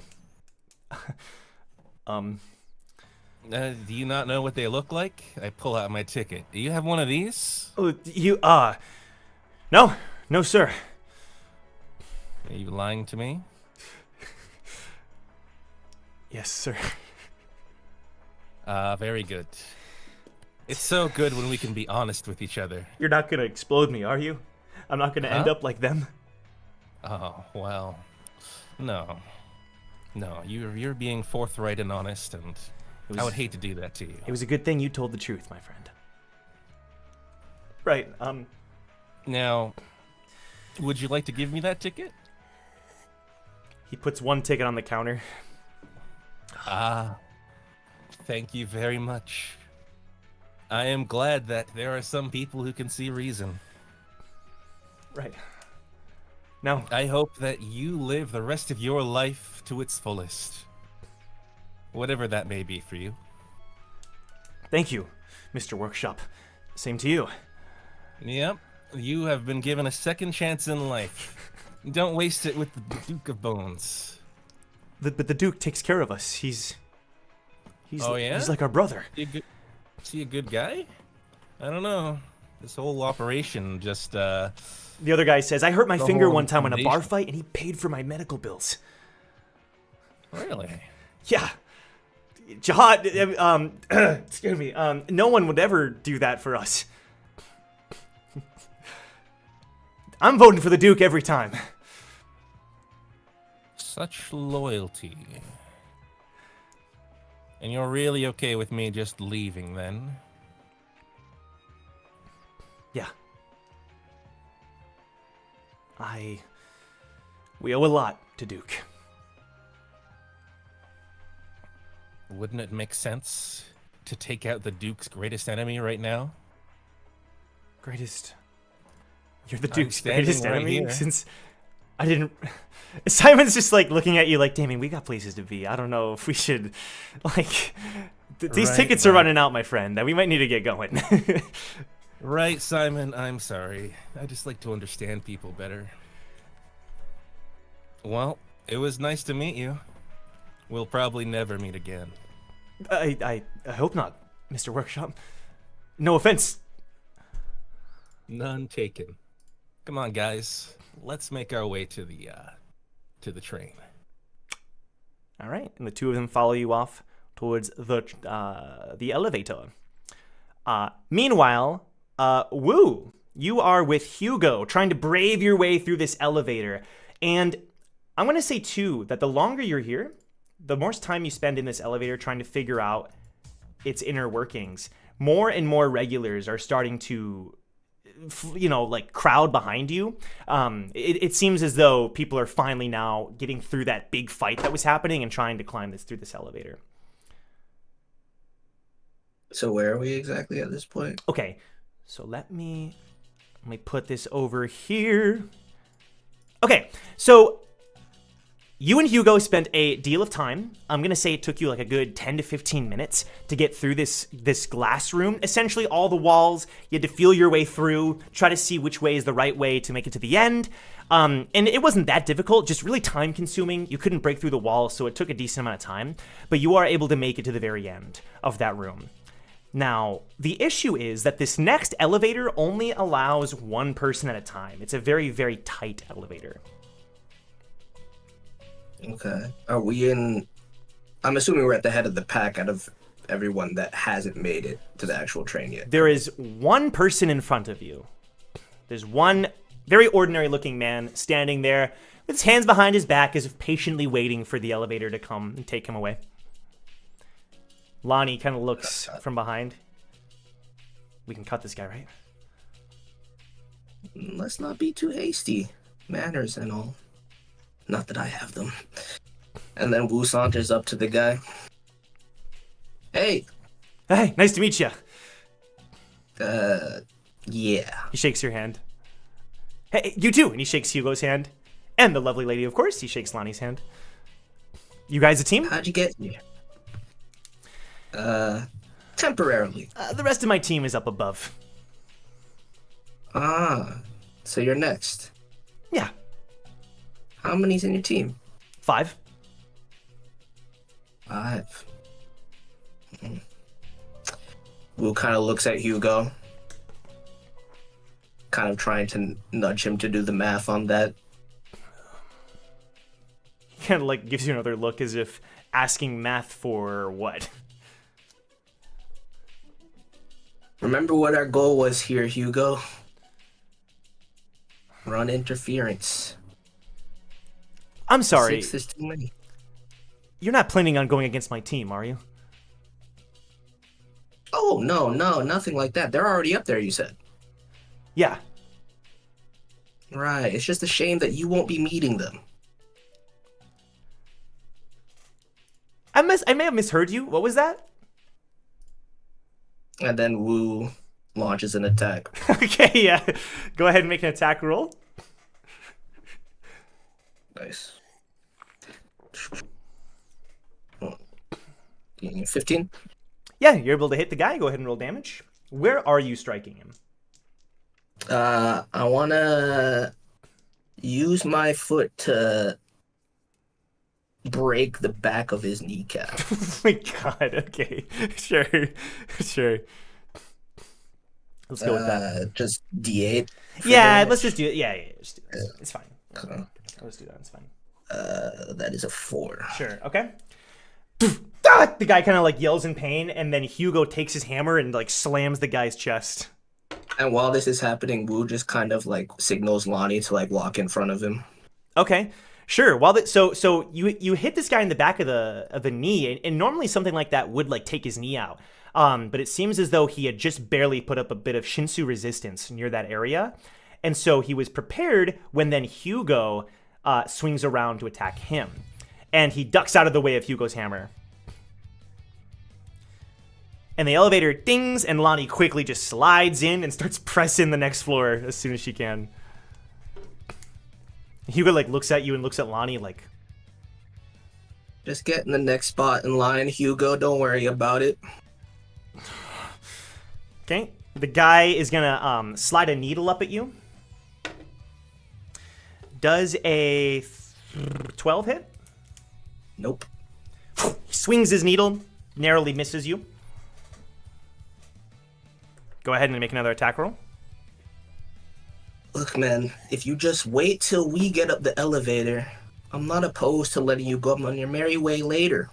Do you not know what they look like? I pull out my ticket. Do you have one of these? Oh, no, sir. Are you lying to me? Yes, sir. Very good. It's so good when we can be honest with each other. You're not gonna explode me, are you? I'm not gonna end up like them. Oh, well, no, you're being forthright and honest, and I would hate to do that to you. It was a good thing you told the truth, my friend. Right, Now, would you like to give me that ticket? He puts one ticket on the counter. Thank you very much. I am glad that there are some people who can see reason. Right. Now, I hope that you live the rest of your life to its fullest. Whatever that may be for you. Thank you, Mr. Workshop. Same to you. Yep, you have been given a second chance in life. Don't waste it with the Duke of Bones. But the Duke takes care of us. He's Oh, yeah? He's like our brother. Is he a good guy? I don't know. This whole operation just, The other guy says, I hurt my finger whole one time in a bar foundation. fight, and he paid for my medical bills. Really? Yeah. Jahad, excuse me, no one would ever do that for us. I'm voting for the Duke every time. Such loyalty. And you're really okay with me just leaving then? Yeah. We owe a lot to Duke. Wouldn't it make sense to take out the Duke's greatest enemy right now? You're the Duke's standing greatest right enemy here. since I didn't. Simon's just like looking at you like, Damien, we got places to be. I don't know if we should, like, these tickets are running out, my friend. We might need to get going. Right, Simon, I'm sorry. I just like to understand people better. Well, it was nice to meet you. We'll probably never meet again. I hope not, Mr. Workshop. No offense. None taken. Come on, guys. Let's make our way to the train. All right, and the two of them follow you off towards the elevator. Meanwhile, Wu, you are with Hugo, trying to brave your way through this elevator. And I'm going to say, too, that the longer you're here, the more time you spend in this elevator trying to figure out its inner workings, more and more regulars are starting to, like, crowd behind you. It seems as though people are finally now getting through that big fight that was happening and trying to climb through this elevator. So where are we exactly at this point? Okay, so let me put this over here. Okay, so you and Hugo spent a deal of time. I'm going to say it took you like a good 10 to 15 minutes to get through this glass room. Essentially, all the walls, you had to feel your way through, try to see which way is the right way to make it to the end. And it wasn't that difficult, just really time consuming. You couldn't break through the walls, so it took a decent amount of time. But you are able to make it to the very end of that room. Now, the issue is that this next elevator only allows one person at a time. It's a very, very tight elevator. Okay. Are we in... I'm assuming we're at the head of the pack out of everyone that hasn't made it to the actual train yet. There is one person in front of you. There's one very ordinary looking man standing there with his hands behind his back as if patiently waiting for the elevator to come and take him away. Lonnie kind of looks from behind. We can cut this guy, right? Let's not be too hasty. Manners and all. Not that I have them. And then Wu saunters up to the guy. Hey, nice to meet you. Yeah. He shakes your hand. Hey, you too. And he shakes Hugo's hand. And the lovely lady, of course. He shakes Lonnie's hand. You guys a team? How'd you get here? Temporarily. The rest of my team is up above. So you're next. Yeah. How many's in your team? 5. 5. Wu kind of looks at Hugo. Kind of trying to nudge him to do the math on that. He kind of like gives you another look as if asking math for what? Remember what our goal was here, Hugo? Run interference. I'm sorry. 6 is too many. You're not planning on going against my team, are you? Oh, no, nothing like that. They're already up there, you said. Yeah. Right. It's just a shame that you won't be meeting them. I may have misheard you. What was that? And then Wu launches an attack. Okay, yeah. Go ahead and make an attack roll. Nice. 15? Yeah, you're able to hit the guy. Go ahead and roll damage. Where are you striking him? I want to use my foot to break the back of his kneecap. Oh my god, okay. Sure. Let's go with that. Just D8? Yeah, let's just do it. Yeah, just do it. It's fine. Okay. Let's do that. It's fine. That is a 4. Sure, okay. The guy kind of like yells in pain, and then Hugo takes his hammer and like slams the guy's chest. And while this is happening, Wu just kind of like signals Lonnie to like walk in front of him. Okay, sure. So you hit this guy in the back of the knee, and normally something like that would like take his knee out. But it seems as though he had just barely put up a bit of Shinsu resistance near that area, and so he was prepared when then Hugo swings around to attack him, and he ducks out of the way of Hugo's hammer. And the elevator dings, and Lonnie quickly just slides in and starts pressing the next floor as soon as she can. Hugo like looks at you and looks at Lonnie like, Just get in the next spot in line, Hugo. Don't worry about it. okay. The guy is gonna slide a needle up at you. Does a 12 hit? Nope. He swings his needle, narrowly misses you. Go ahead and make another attack roll. Look, man, if you just wait till we get up the elevator, I'm not opposed to letting you go on your merry way later.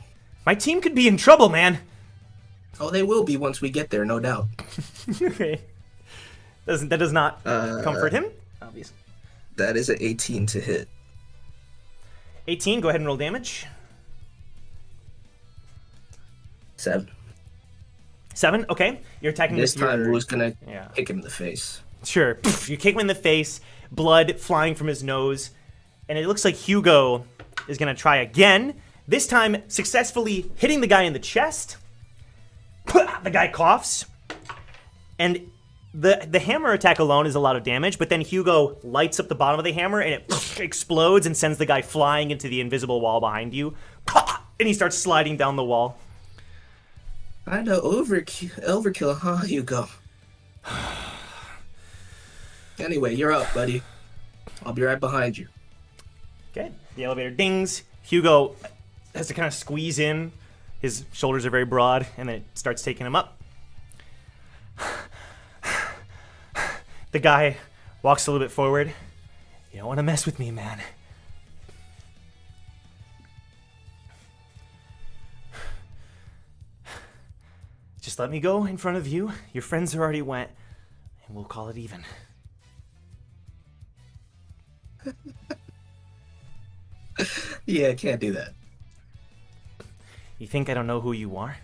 My team could be in trouble, man. Oh, they will be once we get there, no doubt. Okay. That does not comfort him, obviously. That is an 18 to hit. 18, go ahead and roll damage. 7. 7, okay. You're attacking This with your... time, Wu's gonna Yeah. kick him in the face. Sure. You kick him in the face, blood flying from his nose, and it looks like Hugo is going to try again, this time successfully hitting the guy in the chest. The guy coughs, and the hammer attack alone is a lot of damage, but then Hugo lights up the bottom of the hammer, and it explodes and sends the guy flying into the invisible wall behind you, and he starts sliding down the wall. I know, overkill, huh, Hugo? Anyway, you're up, buddy. I'll be right behind you. Okay, the elevator dings. Hugo has to kind of squeeze in. His shoulders are very broad, and then it starts taking him up. The guy walks a little bit forward. You don't want to mess with me, man. Just let me go in front of you. Your friends are already went, and we'll call it even. Yeah, can't do that. You think I don't know who you are?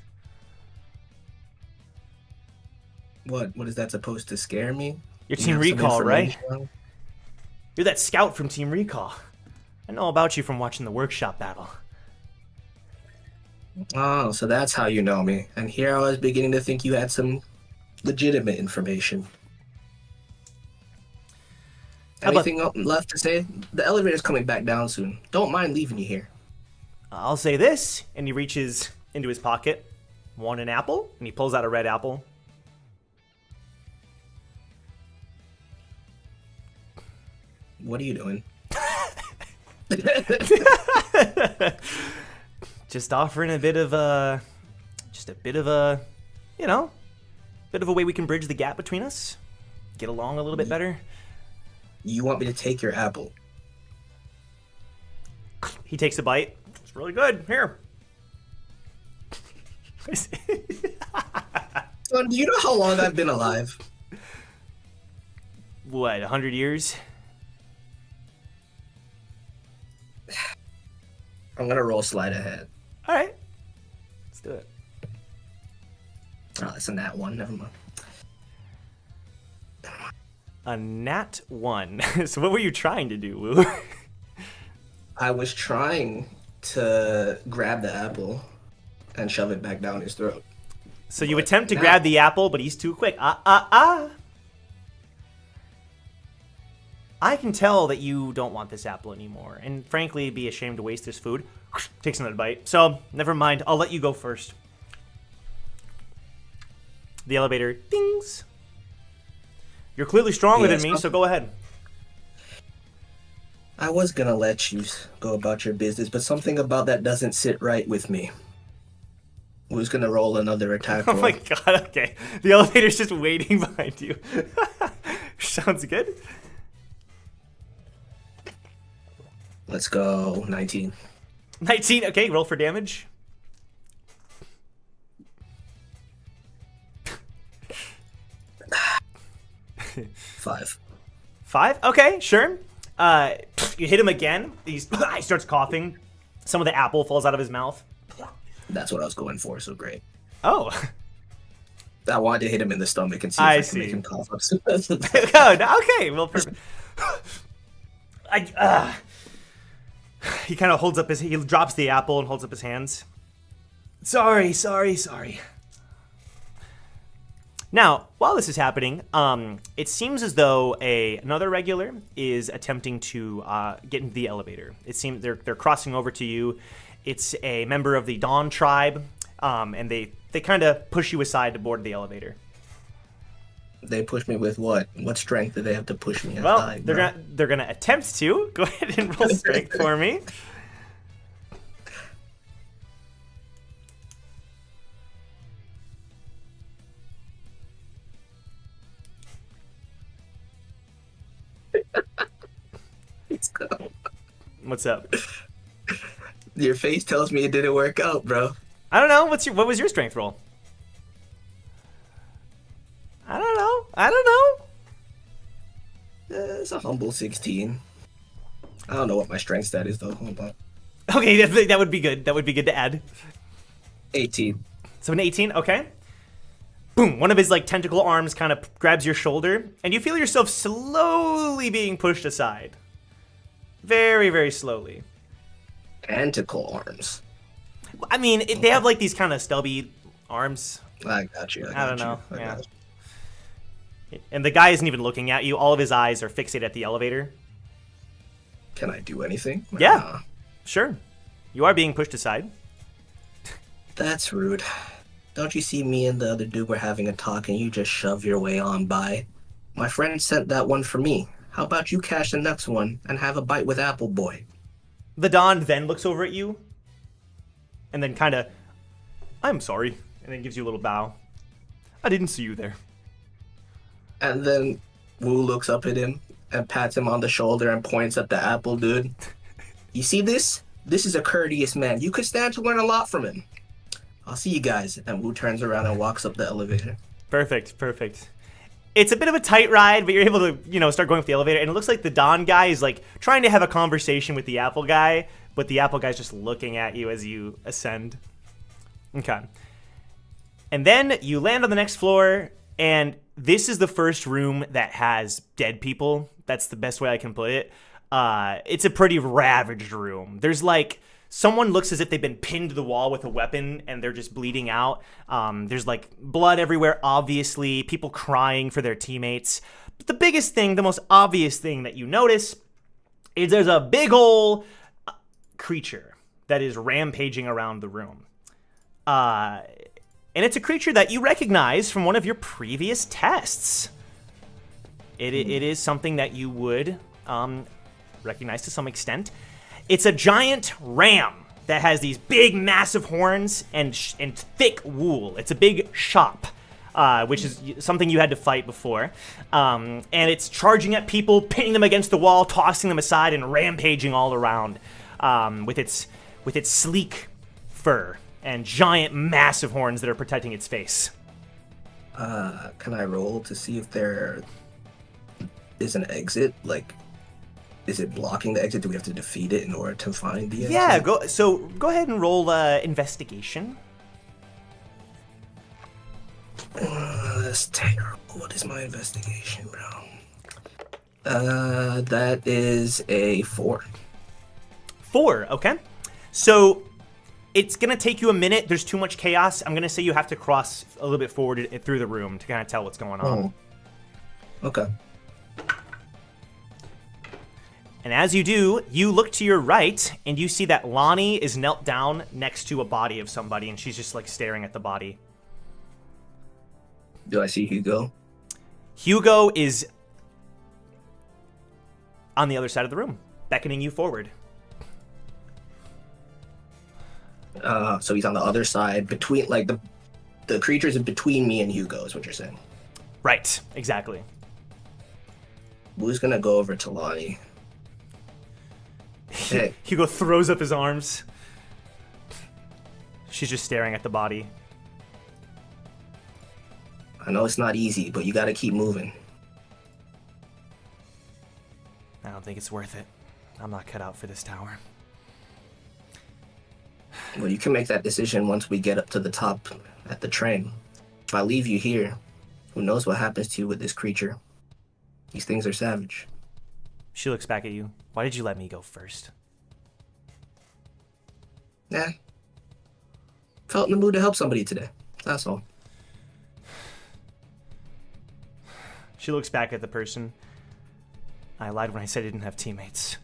What is that supposed to scare me? You're You Team have some Recall, right? information? You're that scout from Team Recall. I know about you from watching the workshop battle. Oh, so that's how you know me. And here I was beginning to think you had some legitimate information. How about- Anything left to say? The elevator's coming back down soon. Don't mind leaving you here. I'll say this, and he reaches into his pocket. Want an apple? And he pulls out a red apple. What are you doing? Just offering a bit of a, you know, bit of a way we can bridge the gap between us. Get along a little bit better. You want me to take your apple? He takes a bite. It's really good. Here. Son, do you know how long I've been alive? What, 100 years? I'm gonna roll slide ahead. All right. Let's do it. Oh, that's a nat 1. Never mind. A nat 1. So what were you trying to do, Wu? I was trying to grab the apple and shove it back down his throat. So you attempt to grab the apple, but he's too quick. I can tell that you don't want this apple anymore, and frankly, be ashamed to waste this food. Takes another bite. So, never mind. I'll let you go first. The elevator dings. You're clearly stronger than me, so go ahead. I was gonna let you go about your business, but something about that doesn't sit right with me. Who's gonna roll another attack roll? Oh my god, okay. The elevator's just waiting behind you. Sounds good. Let's go, 19. 19, okay, roll for damage. Five. 5? Okay, sure. You hit him again. He starts coughing. Some of the apple falls out of his mouth. That's what I was going for, so great. Oh. I wanted to hit him in the stomach and see if I I, see. can make him cough up. Okay, well, perfect. He kind of holds up he drops the apple and holds up his hands. Sorry. Now, while this is happening, it seems as though another regular is attempting to get into the elevator. It seems they're crossing over to you. It's a member of the Dawn tribe, and they kind of push you aside to board the elevator. They push me with what? What strength do they have to push me Well, aside? they're gonna attempt to. Go ahead and roll strength for me. What's up? Your face tells me it didn't work out, bro. I don't know. What was your strength roll? I don't know. It's a humble 16. I don't know what my strength stat is though. Hold on. Okay, that would be good. That would be good to add. 18. So an 18, okay. Boom, one of his like tentacle arms kind of grabs your shoulder, and you feel yourself slowly being pushed aside. Very, very slowly. Tentacle arms. I mean, they have like these kind of stubby arms. I got you. I don't know. Yeah. And the guy isn't even looking at you. All of his eyes are fixated at the elevator. Can I do anything? Yeah, sure. You are being pushed aside. That's rude. Don't you see me and the other dude were having a talk and you just shove your way on by? My friend sent that one for me. How about you cash the next one and have a bite with Apple Boy? The Don then looks over at you and then kind of, I'm sorry, and then gives you a little bow. I didn't see you there. And then Wu looks up at him and pats him on the shoulder and points at the Apple dude. You see this? This is a courteous man. You could stand to learn a lot from him. I'll see you guys. And Wu turns around and walks up the elevator. Perfect. It's a bit of a tight ride, but you're able to, start going up the elevator. And it looks like the Don guy is like trying to have a conversation with the Apple guy, but the Apple guy's just looking at you as you ascend. Okay. And then you land on the next floor, and this is the first room that has dead people. That's the best way I can put it. It's a pretty ravaged room. There's like, someone looks as if they've been pinned to the wall with a weapon and they're just bleeding out. There's like blood everywhere, obviously, people crying for their teammates. But the biggest thing, the most obvious thing that you notice is there's a big ol' creature that is rampaging around the room. And it's a creature that you recognize from one of your previous tests. It is something that you would recognize to some extent. It's a giant ram that has these big, massive horns and thick wool. It's a big shop, which is something you had to fight before. And it's charging at people, pinning them against the wall, tossing them aside, and rampaging all around with its sleek fur and giant, massive horns that are protecting its face. Can I roll to see if there is an exit? Like, is it blocking the exit? Do we have to defeat it in order to find the exit? Yeah, go ahead and roll investigation. That's terrible. What is my investigation, bro? That is a 4. 4, okay. So it's gonna take you a minute. There's too much chaos. I'm gonna say you have to cross a little bit forward through the room to kind of tell what's going on. Oh. Okay. And as you do, you look to your right, and you see that Lonnie is knelt down next to a body of somebody, and she's just, like, staring at the body. Do I see Hugo? Hugo is on the other side of the room, beckoning you forward. So he's on the other side, between, like, the creatures in between me and Hugo, is what you're saying? Right, exactly. Who's gonna go over to Lonnie? Hey. Hugo throws up his arms. She's just staring at the body. I know it's not easy, but you gotta keep moving. I don't think it's worth it. I'm not cut out for this tower. Well, you can make that decision once we get up to the top at the train. If I leave you here, who knows what happens to you with this creature? These things are savage. She looks back at you. Why did you let me go first? Nah. Felt in the mood to help somebody today. That's all. She looks back at the person. I lied when I said I didn't have teammates.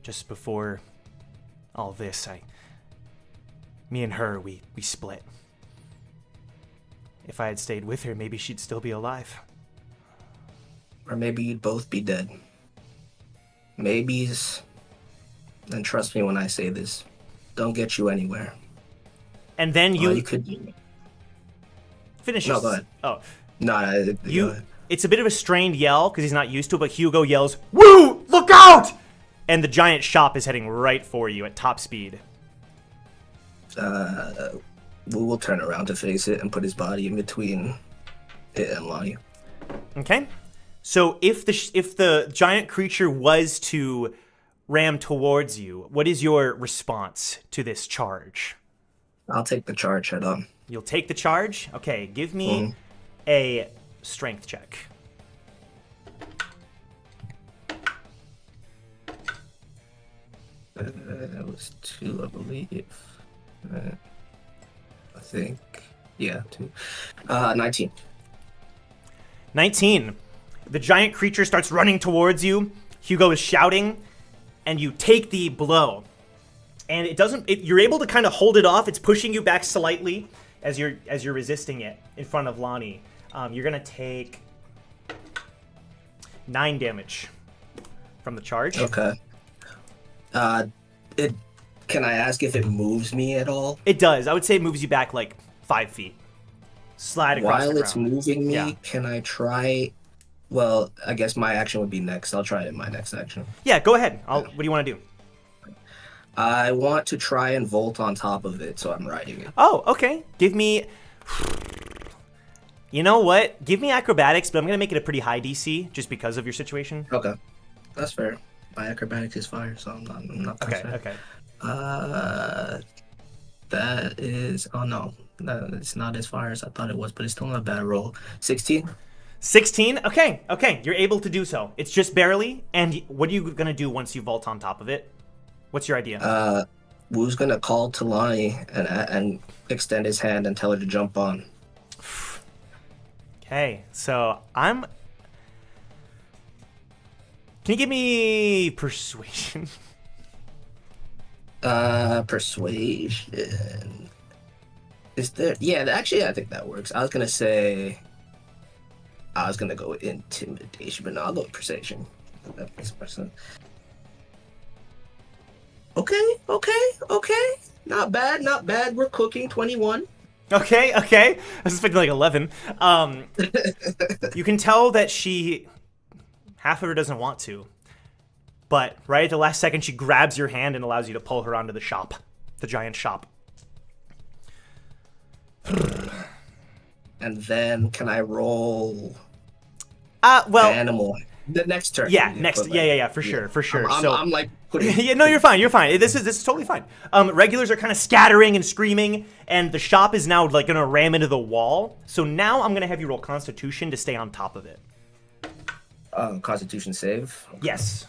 Just before all this, me and her, we split. If I had stayed with her, maybe she'd still be alive. Or maybe you'd both be dead. Maybes, and trust me when I say this, don't get you anywhere. And then you could finish. No, go ahead. Oh, no, you. It's a bit of a strained yell because he's not used to it. But Hugo yells, "Woo! Look out!" And the giant shop is heading right for you at top speed. We will turn around to face it and put his body in between it and Lonnie. Okay. So if the giant creature was to ram towards you, what is your response to this charge? I'll take the charge head on. You'll take the charge? Okay, give me a strength check. That was 2, I believe. I think. Yeah, 2. 19. 19. The giant creature starts running towards you. Hugo is shouting, and you take the blow. And you're able to kind of hold it off. It's pushing you back slightly as you're resisting it in front of Lonnie. You're gonna take 9 damage from the charge. Okay. Can I ask if it moves me at all? It does. I would say it moves you back like 5 feet. Slide across the ground. While it's moving me, Yeah. Can I try? Well, I guess my action would be next. I'll try it in my next action. Yeah, go ahead. What do you want to do? I want to try and vault on top of it, so I'm riding it. Oh, okay. Give me... You know what? Give me acrobatics, but I'm going to make it a pretty high DC just because of your situation. Okay. That's fair. My acrobatics is fire, so I'm not Okay, okay. That is... Oh, no. It's not as fire as I thought it was, but it's still not a bad roll. 16? 16? Okay, okay. You're able to do so. It's just barely. And what are you going to do once you vault on top of it? What's your idea? Wu's going to call to Lonnie and extend his hand and tell her to jump on. Okay, so Can you give me persuasion? Persuasion. Is there? Yeah, actually, I think that works. I was gonna go with intimidation, but no, I'll go with persuasion. That makes more sense. Okay. Not bad. We're cooking. 21. Okay. I was expecting like 11. You can tell that half of her doesn't want to. But right at the last second, she grabs your hand and allows you to pull her onto the shop. The giant shop. And then can I roll animal? The next turn. Yeah, for sure. I'm like putting... Yeah, no, you're fine. This is totally fine. Regulars are kind of scattering and screaming, and the shop is now like gonna ram into the wall. So now I'm gonna have you roll Constitution to stay on top of it. Constitution save. Okay. Yes.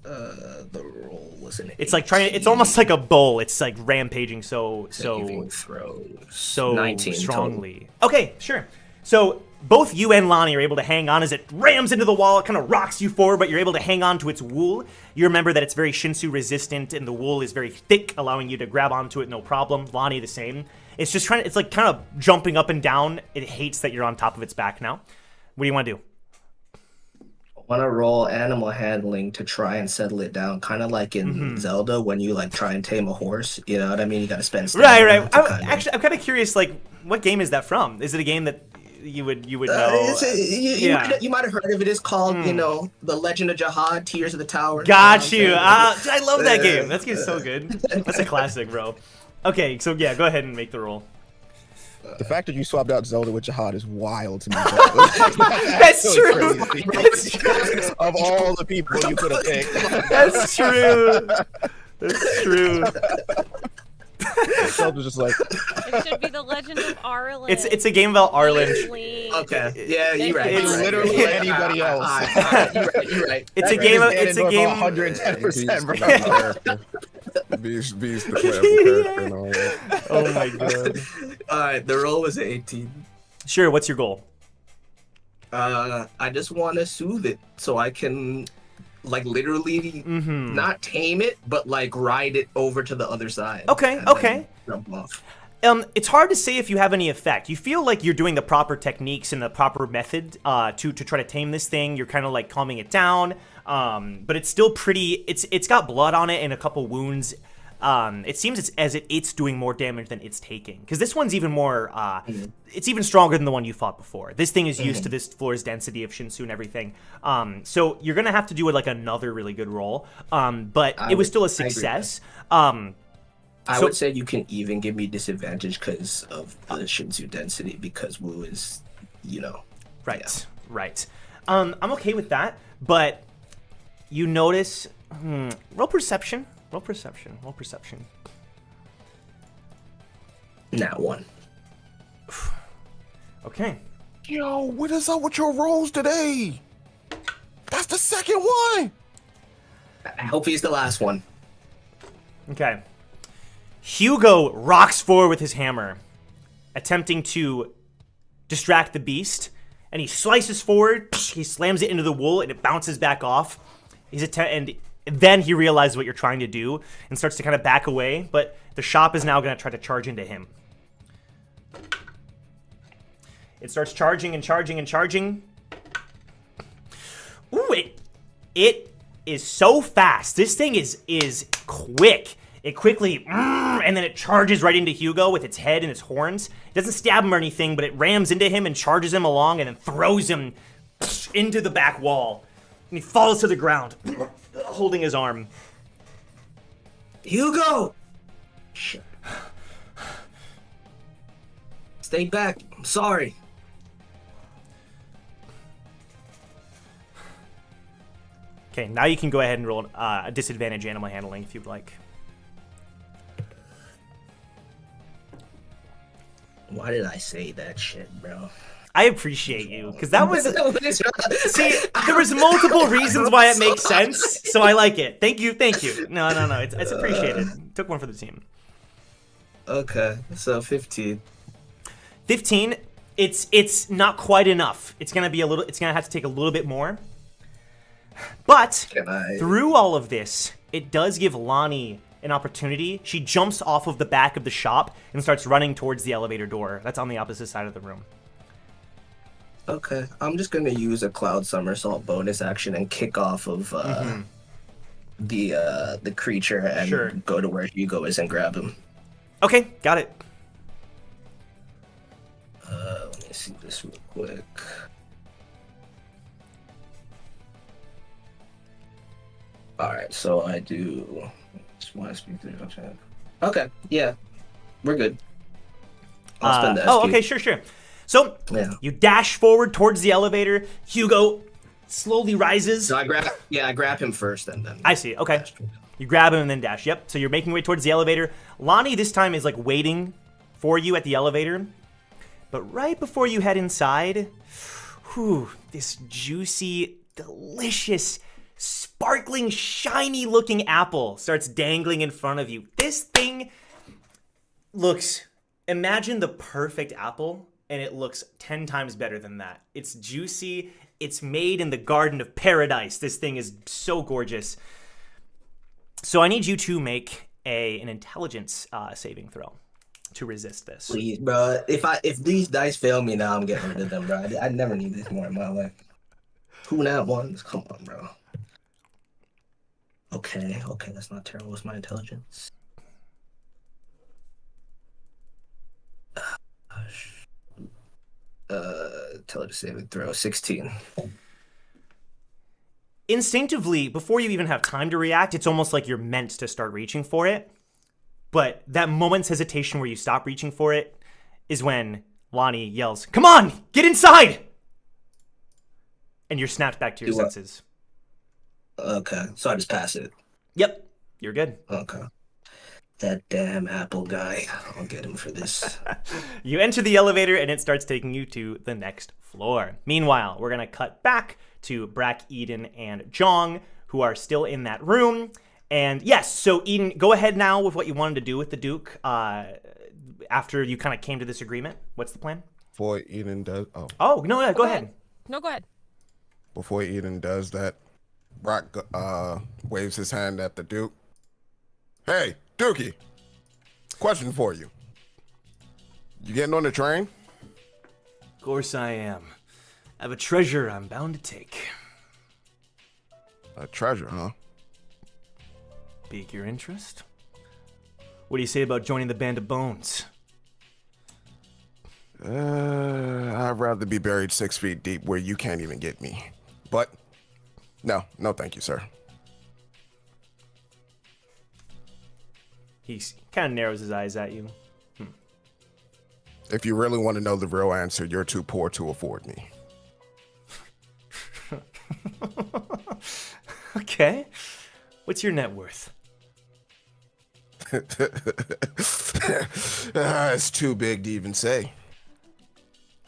The roll was an 18. It's like it's almost like a bull. It's like rampaging so throws 19 strongly. Total. Okay, sure. So both you and Lonnie are able to hang on as it rams into the wall. It kind of rocks you forward, but you're able to hang on to its wool. You remember that it's very Shinsu resistant, and the wool is very thick, allowing you to grab onto it no problem. Lonnie the same. It's just it's like kind of jumping up and down. It hates that you're on top of its back now. What do you want to do? I want to roll animal handling to try and settle it down, kind of like in Zelda when you like try and tame a horse. You know what I mean? You got to spend right. I'm kind of curious. Like, what game is that from? Is it a game that you would know? You might have heard of it. It's called The Legend of Jahad: Tears of the Tower. Got you. I love that game. That game's so good. That's a classic, bro. Okay, so yeah, go ahead and make the roll. The fact that you swapped out Zelda with Jahad is wild to me. That's true. That's true. Of all the people you could have picked. That's true. Zelda's just like... It should be The Legend of Arlen. It's a game about Arlen. Okay. Yeah, you're right. It's literally anybody else. You're right. It's a game. 110%, bro. Beast the playable character and all that. Oh my god. Alright, the roll was 18. Sure, what's your goal? I just want to soothe it so I can, like, literally not tame it, but like ride it over to the other side. Okay, and okay. then jump off. It's hard to say if you have any effect. You feel like you're doing the proper techniques and the proper method to try to tame this thing. You're kind of like calming it down, but it's still pretty. It's got blood on it and a couple wounds. It seems it's doing more damage than it's taking, because this one's even more. It's even stronger than the one you fought before. This thing is used to this floor's density of Shinsu and everything. So you're gonna have to do like another really good roll. But it was still a success. I would say you can even give me disadvantage because of the Shinsu density, because Wu is, Right, right. I'm okay with that, but you notice. Roll perception. Roll perception. Roll perception. Nat 1. Okay. Yo, what is up with your rolls today? That's the second one. I hope he's the last one. Okay. Hugo rocks forward with his hammer, attempting to distract the beast, and he slices forward. He slams it into the wool, and it bounces back off. And then he realizes what you're trying to do and starts to kind of back away, but the shop is now going to try to charge into him. It starts charging and charging and charging. Ooh, it is so fast. This thing is quick. It quickly, and then it charges right into Hugo with its head and its horns. It doesn't stab him or anything, but it rams into him and charges him along and then throws him into the back wall. And he falls to the ground, holding his arm. Hugo! Shit. Stay back. I'm sorry. Okay, now you can go ahead and roll a disadvantage animal handling if you'd like. Why did I say that shit, bro? I appreciate you, because that was... See, there was multiple reasons why it makes sense, so I like it. Thank you, thank you. No, it's appreciated. Took one for the team. Okay, so 15. 15, it's not quite enough. It's gonna have to take a little bit more. But through all of this, it does give Lonnie an opportunity. She jumps off of the back of the shop and starts running towards the elevator door. That's on the opposite side of the room. Okay, I'm just gonna use a cloud somersault bonus action and kick off of the creature and go to where Hugo is and grab him. Okay, got it. Let me see this real quick. Alright, so I do... Okay, yeah. We're good. I'll spend the SP. Okay, sure. So, you dash forward towards the elevator. Hugo slowly rises. So I grab him first and then... I see, okay. You grab him and then dash. Yep, so you're making your way towards the elevator. Lonnie this time is like waiting for you at the elevator. But right before you head inside, this juicy, delicious, sparkling, shiny looking apple starts dangling in front of you. This thing looks, imagine the perfect apple, and it looks 10 times better than that. It's juicy. It's made in the Garden of Paradise. This thing is so gorgeous. So I need you to make an intelligence saving throw to resist this. Please, bro. If these dice fail me now, I'm getting rid of them, bro. I never need this more in my life. 2 nat ones? Come on, bro. Okay, that's not terrible. What's my intelligence? Intelligence saving throw, 16. Instinctively, before you even have time to react, it's almost like you're meant to start reaching for it. But that moment's hesitation where you stop reaching for it is when Lonnie yells, "Come on, get inside!" And you're snapped back to your senses. Okay, so I just pass it. Yep, you're good. Okay. That damn apple guy. I'll get him for this. You enter the elevator and it starts taking you to the next floor. Meanwhile, we're going to cut back to Brack, Eden, and Jong, who are still in that room. And yes, so Eden, go ahead now with what you wanted to do with the Duke after you kind of came to this agreement. What's the plan? For Eden does... Oh, no, go ahead. No, go ahead. Before Eden does that, Brock waves his hand at the Duke. Hey, Dookie. Question for you. You getting on the train? Of course I am. I have a treasure I'm bound to take. A treasure, huh? Pique your interest? What do you say about joining the Band of Bones? I'd rather be buried 6 feet deep where you can't even get me. But, no thank you, sir. He kind of narrows his eyes at you. If you really want to know the real answer, you're too poor to afford me. Okay. What's your net worth? It's too big to even say.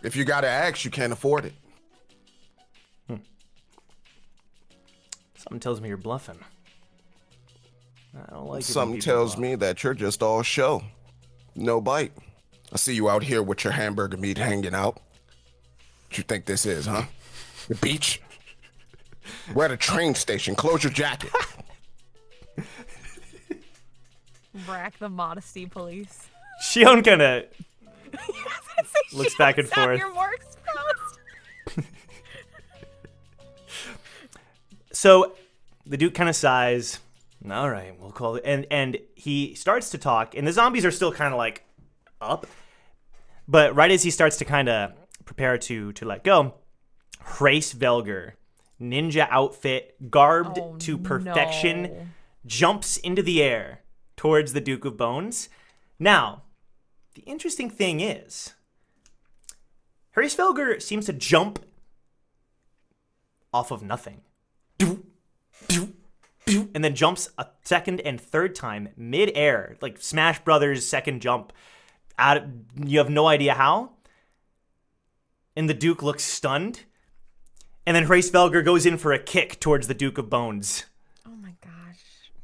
If you gotta ask, you can't afford it. Something tells me you're bluffing. I don't like it. Something tells me that you're just all show. No bite. I see you out here with your hamburger meat hanging out. What you think this is, huh? The beach? We're at a train station. Close your jacket. Brack the modesty police. Shion kind of looks back and forth. You're more exposed. So the Duke kind of sighs. All right, we'll call it. And he starts to talk, and the zombies are still kind of like up. But right as he starts to kind of prepare to let go, Hrace Velger, ninja outfit, garbed to perfection, no. jumps into the air towards the Duke of Bones. Now, the interesting thing is, Hrace Velger seems to jump off of nothing. And then jumps a second and third time mid-air, like Smash Brothers second jump. You have no idea how. And the Duke looks stunned. And then Hrace Velger goes in for a kick towards the Duke of Bones. Oh my gosh.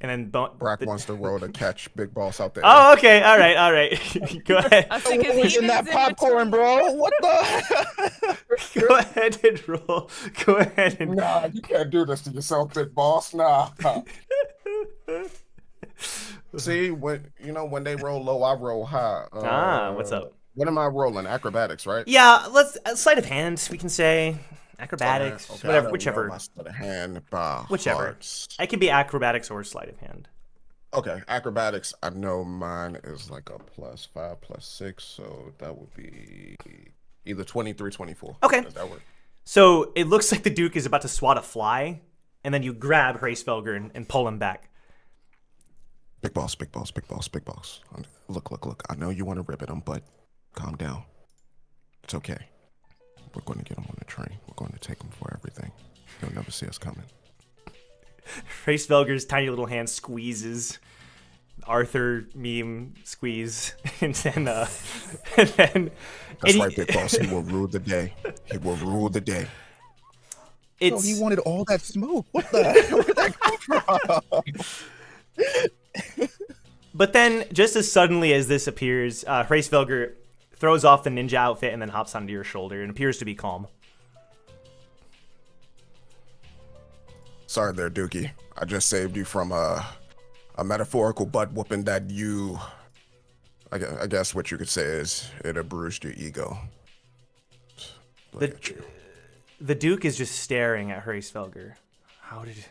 And then Brock wants to roll to catch Big Boss out there. Oh, okay. All right. Go ahead. I was thinking What's in that popcorn, bro? What the? Go ahead and roll. Go ahead and... Nah, you can't do this to yourself, Big Boss. Nah. See, when they roll low, I roll high. What's up? What am I rolling? Acrobatics, right? Yeah, let's sleight of hand. We can say acrobatics, Okay, whatever, whichever. My sleight of hand by Whichever. hearts. It can be acrobatics or sleight of hand. Okay, acrobatics. I know mine is like a +5, +6, so that would be either 23, 24. Okay. Does that work? So it looks like the Duke is about to swat a fly, and then you grab Hrace Velger and pull him back. Big boss. Look. I know you want to rip at him, but calm down. It's okay. We're going to get him on the train. We're going to take him for everything. He'll never see us coming. Hrace Velger's tiny little hand squeezes. Arthur meme squeeze. And then... That's right, Big Boss. He will rule the day. He will rule the day. Oh, he wanted all that smoke. What the hell? Where'd that come from? But then, just as suddenly as this appears, Hrace Velger throws off the ninja outfit and then hops onto your shoulder and appears to be calm. Sorry there, Dookie. I just saved you from a metaphorical butt whooping that you... I guess what you could say is it bruised your ego. Look at you. The Duke is just staring at Hrace Velger. How did...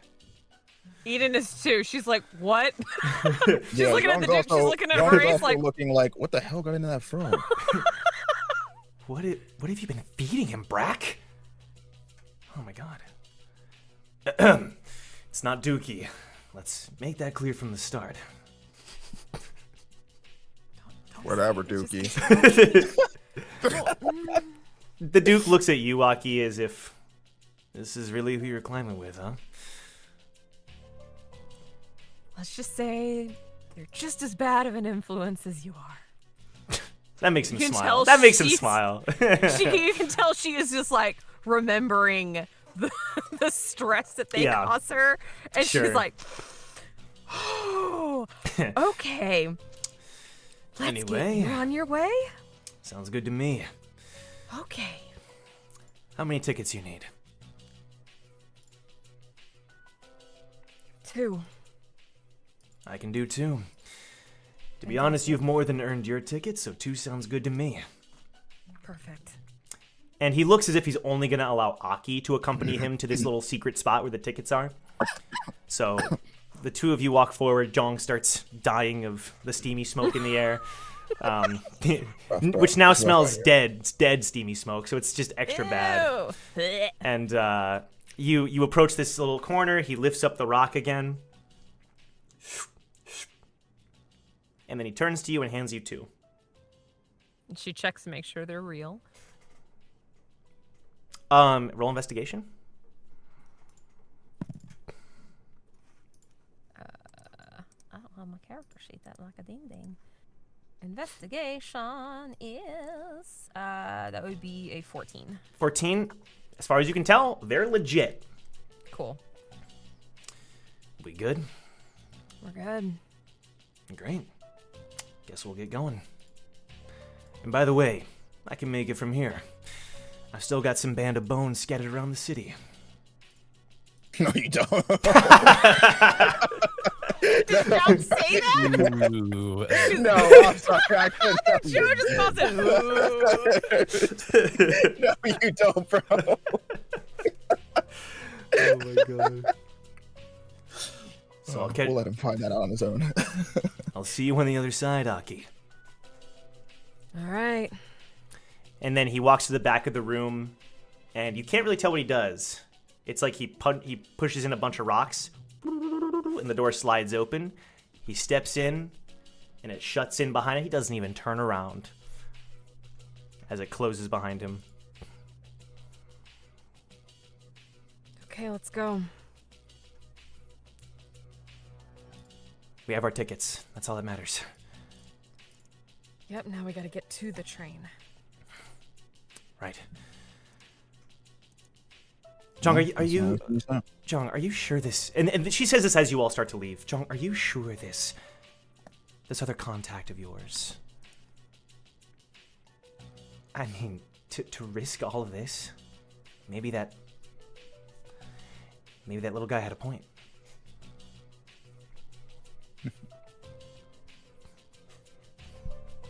Eden is too. She's like, what? She's Yeah, looking at the Young's Duke. also- She's looking at Young's Hrace also like, looking like, what the hell got into that frog? What have you been feeding him, Brack? Oh my god. It's not Dookie. Let's make that clear from the start. Whatever, Dookie. The Duke looks at you, Aki, as if this is really who you're climbing with, huh? let's just say they're just as bad of an influence as you are. That makes him You can smile. tell That makes him she's- smile. You can tell she is just like remembering the stress that they Yeah. cause her. And Sure. she's like, oh, okay. Let's Anyway. get you on your way. Sounds good to me. Okay. How many tickets you need? 2. I can do 2. To be honest, you've more than earned your ticket, so 2 sounds good to me. Perfect. And he looks as if he's only going to allow Aki to accompany him to this little secret spot where the tickets are. So the 2 of you walk forward. Jong starts dying of the steamy smoke in the air, which now smells dead. It's dead steamy smoke, so it's just extra bad. And you approach this little corner. He lifts up the rock again. And then he turns to you and hands you 2. She checks to make sure they're real. Roll investigation. I don't have my character sheet that like a ding ding. Investigation is that would be a 14. 14. As far as you can tell, they're legit. Cool. We good? We're good. Great. Guess we'll get going. And by the way, I can make it from here. I've still got some band of bones scattered around the city. No, you don't. Did John say that? Ooh, No, I'm sorry. I couldn't tell you. Joe just calls it. No, you don't, bro. Oh my god. So We'll let him find that out on his own. I'll see you on the other side, Aki. All right. And then he walks to the back of the room, and you can't really tell what he does. It's like he pushes in a bunch of rocks, and the door slides open. He steps in, and it shuts in behind him. He doesn't even turn around as it closes behind him. Okay, let's go. We have our tickets. That's all that matters. Yep, now we gotta get to the train. Right. Jong, are you Jong, are you sure this? And she says this as you all start to leave. Jong, are you sure this other contact of yours? I mean, to risk all of this, maybe that little guy had a point.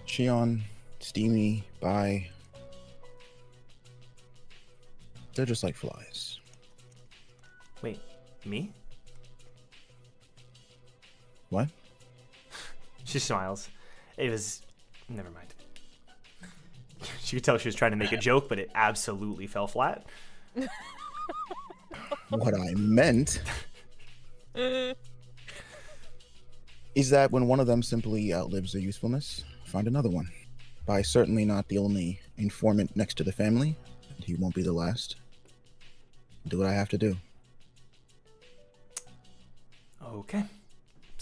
Shion, Steamy, Bai. They're just like flies. Wait, me? What? She smiles. It was... Never mind. She could tell she was trying to make a joke, but it absolutely fell flat. What I meant is that when one of them simply outlives their usefulness, find another one. Bai's certainly not the only informant next to the family, and he won't be the last. Do what I have to do. Okay.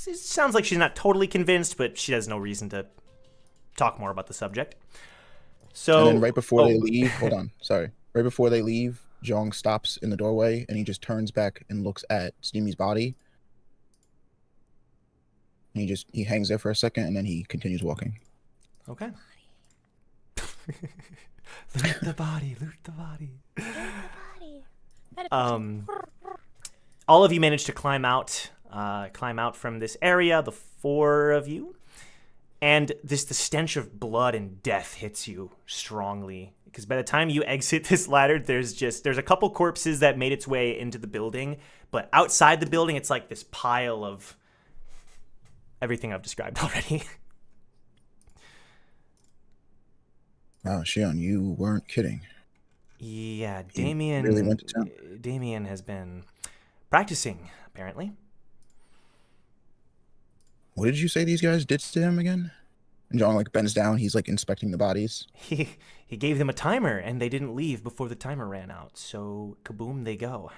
It sounds like she's not totally convinced, but she has no reason to talk more about the subject. So, and then right before they leave, hold on, sorry. Right before they leave, Jong stops in the doorway and he just turns back and looks at Steamy's body. And he hangs there for a second and then he continues walking. Okay. Loot the body, loot the body. All of you managed to climb out from this area, the 4 of you, and the stench of blood and death hits you strongly. Because by the time you exit this ladder, there's a couple corpses that made its way into the building, but outside the building, it's like this pile of everything I've described already. Wow, Shion, you weren't kidding. Yeah, Damien really went to town. Damien has been practicing, apparently. What did you say these guys did to him again? And John bends down, he's inspecting the bodies. He gave them a timer and they didn't leave before the timer ran out. So kaboom, they go.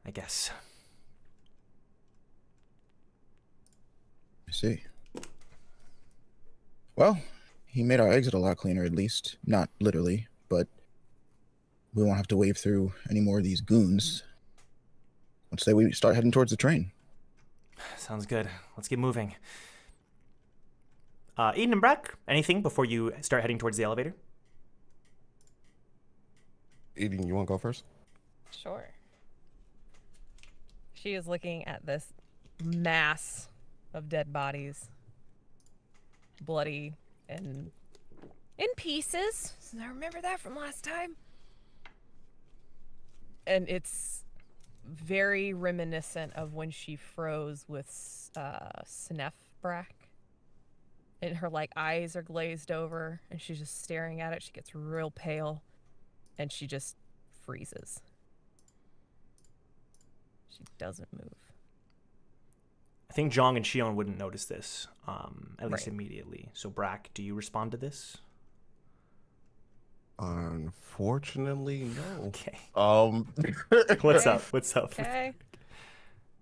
I guess. I see. Well, he made our exit a lot cleaner, at least. Not literally, but we won't have to wade through any more of these goons. Let's say we start heading towards the train. Sounds good. Let's get moving. Eden and Brack, anything before you start heading towards the elevator? Eden, you want to go first? Sure. She is looking at this mass of dead bodies, bloody and in pieces. I remember that from last time. And it's very reminiscent of when she froze with Snefbrak. And her like eyes are glazed over and she's just staring at it. She gets real pale and she just freezes. She doesn't move. I think Zhang and Xion wouldn't notice this, at least Right. immediately. So Brack, do you respond to this? Unfortunately, no. Okay. What's What's up? Okay.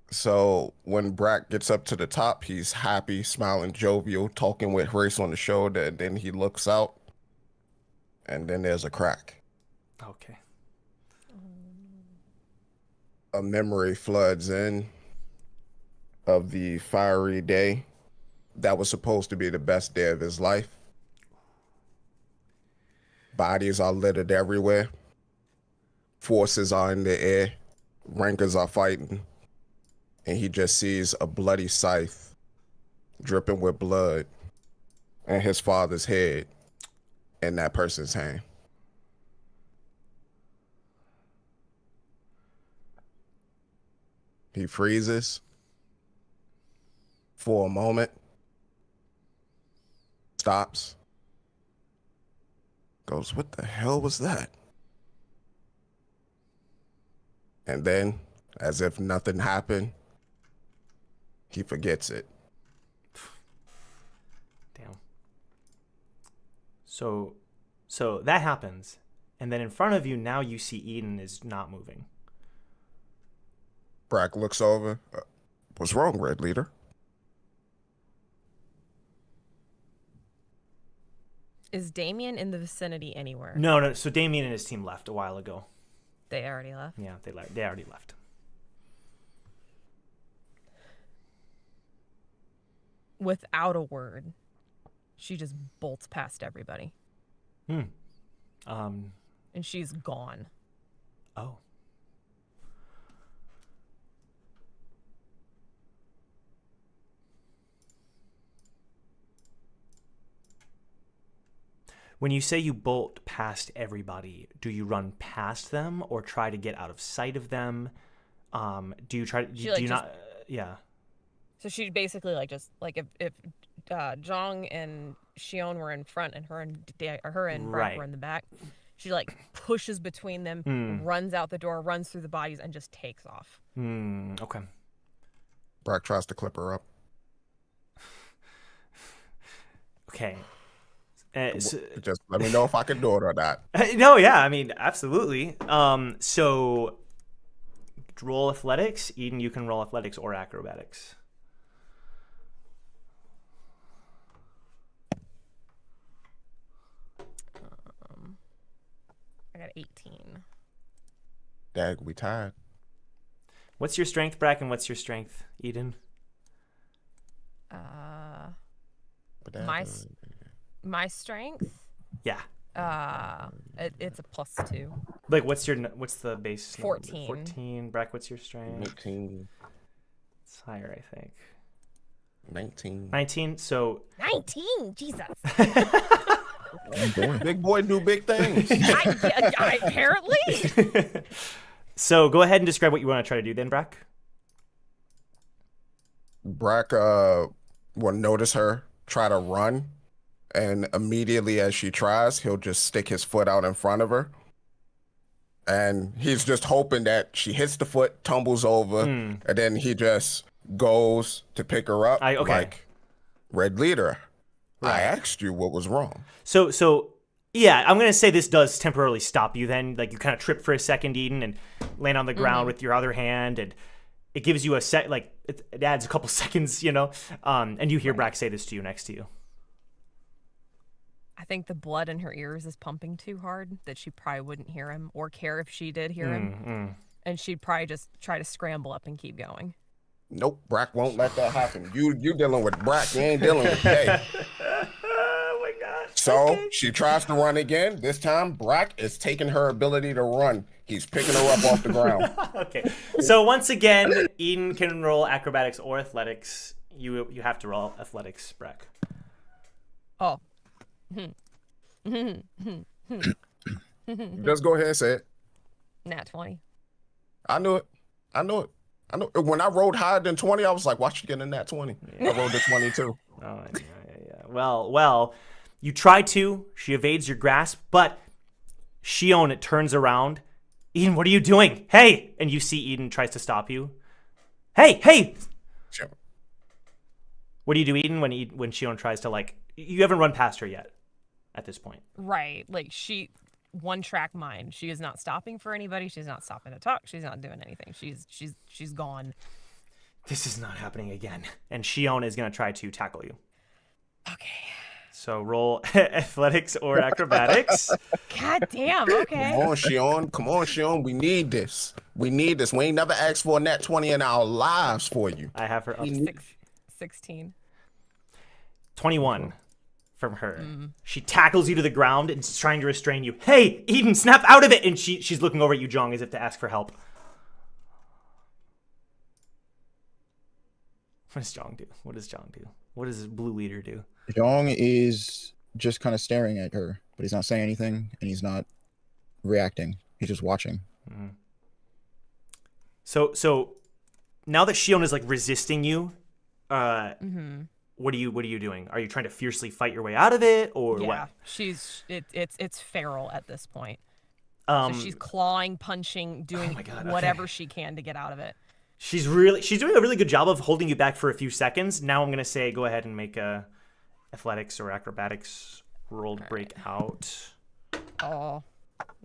So when Brack gets up to the top, he's happy, smiling, jovial, talking with Grace on the shoulder, and then he looks out, and then there's a crack. Okay. A memory floods in of the fiery day that was supposed to be the best day of his life. Bodies are littered everywhere. Forces are in the air. Rankers are fighting. And he just sees a bloody scythe dripping with blood and his father's head in that person's hand. He freezes for a moment, stops, goes, "What the hell was that?" And then, as if nothing happened, he forgets it. Damn. So that happens, and then in front of you now you see Eden is not moving. Brack looks over. What's wrong, Red Leader? Is Damien in the vicinity anywhere? No. So Damien and his team left a while ago. They already left? Yeah, they already left. Without a word, she just bolts past everybody. And she's gone. Oh. When you say you bolt past everybody, do you run past them or try to get out of sight of them? Do you try? Do you not? Yeah. So she basically like just like if Zhang and Xion were in front and her and Brack were in the back, she like pushes between them, runs out the door, runs through the bodies, and just takes off. Okay. Brack tries to clip her up. Okay. Just let me know if I can do it or not. No, yeah, I mean, absolutely. So roll athletics. Eden, you can roll athletics or acrobatics. I got 18. Dag, we tied. What's your strength, Brack, and what's your strength, Eden? My strength? Yeah. It's a +2. Like, what's the base? 14. 14. Brack, what's your strength? 19. It's higher, I think. 19. 19. So 19? Jesus. Big boy do big things. I apparently. So go ahead and describe what you want to try to do then, Brack. Brack will notice her try to run, and immediately as she tries, he'll just stick his foot out in front of her. And he's just hoping that she hits the foot, tumbles over, and then he just goes to pick her up. Like, Red Leader, I asked you what was wrong. So yeah, I'm going to say this does temporarily stop you then. Like, you kind of trip for a second, Eden, and land on the ground with your other hand, and it gives you a set, like, it adds a couple seconds, you know? And you hear Brack say this to you next to you. I think the blood in her ears is pumping too hard that she probably wouldn't hear him or care if she did hear him. And she'd probably just try to scramble up and keep going. Nope, Brack won't let that happen. You dealing with Brack, you ain't dealing with Day. Oh my God. So she tries to run again. This time, Brack is taking her ability to run. He's picking her up off the ground. Okay. So once again, Eden can roll acrobatics or athletics. You have to roll athletics, Brack. Oh. Just go ahead and say it. Nat 20. I knew it. When I rolled higher than 20, I was like, watch you get in that 20. I rolled a 22. Oh, yeah. Well, you try to. She evades your grasp, but Shion, it turns around. Eden, what are you doing? Hey! And you see Eden tries to stop you. Hey! Sure. What do you do, Eden, when Shion tries to, like... You haven't run past her yet at this point. Right. Like, one track mind. She is not stopping for anybody. She's not stopping to talk. She's not doing anything. She's gone. This is not happening again. And Shion is going to try to tackle you. Okay. So roll athletics or acrobatics. God damn, okay. Come on, Shion. We need this. We ain't never asked for a nat 20 in our lives for you. I have her up. 16. 21 from her. She tackles you to the ground and is trying to restrain you. Hey, Eden, snap out of it! And she's looking over at you, Jong, as if to ask for help. What does Jong do? What does Blue Leader do? Jong is just kind of staring at her, but he's not saying anything, and he's not reacting. He's just watching. Mm-hmm. So now that Shion is like resisting you, what are you doing? Are you trying to fiercely fight your way out of it, or what? Yeah, it's feral at this point. So she's clawing, punching, doing whatever she can to get out of it. She's doing a really good job of holding you back for a few seconds. Now I'm gonna say go ahead and make a athletics or acrobatics roll to break out. Oh,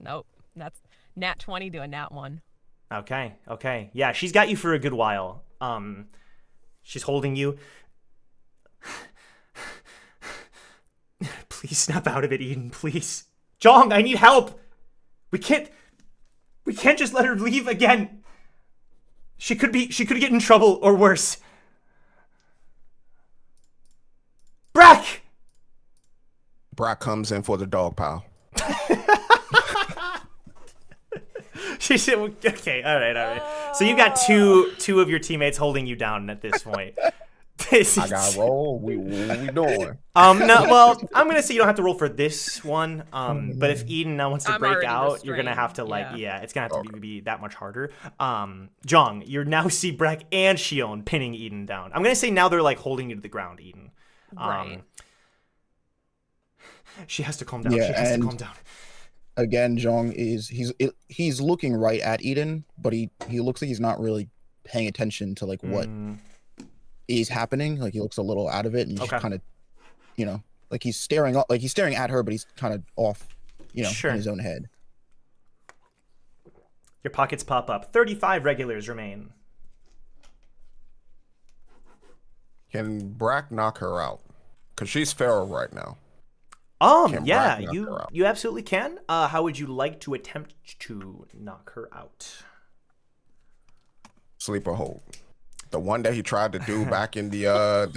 nope. That's nat 20 to a nat 1. Okay. Yeah, she's got you for a good while. She's holding you. Please snap out of it, Eden, please. Jong, I need help. We can't just let her leave again. She could get in trouble or worse. Brack comes in for the dog pile. She said, okay, all right. So you got two of your teammates holding you down at this point. I got roll. What we doing? No, well, I'm gonna say you don't have to roll for this one. But if Eden now wants to break out, you're gonna have to it's gonna have to be that much harder. Jong, you now see Brack and Shion pinning Eden down. I'm gonna say now they're like holding you to the ground, Eden. Right. She has to calm down. Yeah, she has to calm down. Again, Jong he's looking right at Eden, but he looks like he's not really paying attention to like what is happening. Like he looks a little out of it and just kind of, like he's staring at her, but he's kind of off, in his own head. Your pockets pop up. 35 regulars remain. Can Brack knock her out? Because she's feral right now. Yeah, you absolutely can. How would you like to attempt to knock her out? Sleeper hold. The one that he tried to do back in the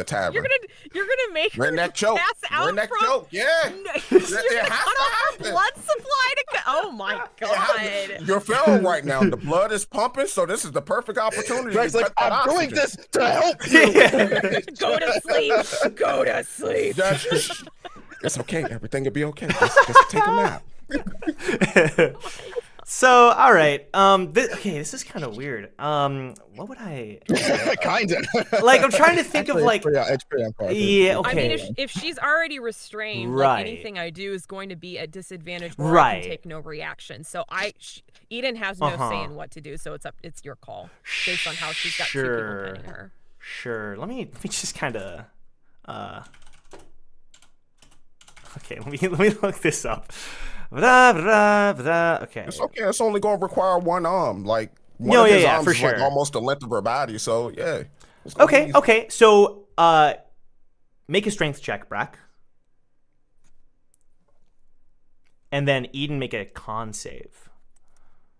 tavern. You're gonna make her redneck choke. pass out Redneck from... choke. Yeah. You're gonna cut off her blood supply to. Oh my god. You're feral right now. The blood is pumping, so this is the perfect opportunity. Greg's like, I'm doing this to help you. Go to sleep. Go to sleep. It's okay. Everything will be okay. Just take a nap. So, all right. This is kind of weird. What would I? Kind of. Like, I'm trying to think of like. It's pretty unfair. Yeah. Okay. I mean, if she's already restrained, like anything I do is going to be at disadvantage, or I can take no reaction. So Eden has no say in what to do. So it's your call based on how she's got two people pinning her. Sure. Let me just kind of. Okay. Let me look this up. Okay. It's okay. It's only going to require one arm. Like, one of his arms for sure. Like almost the length of her body. So, yeah. Okay. So, make a strength check, Brack. And then Eden, make a con save.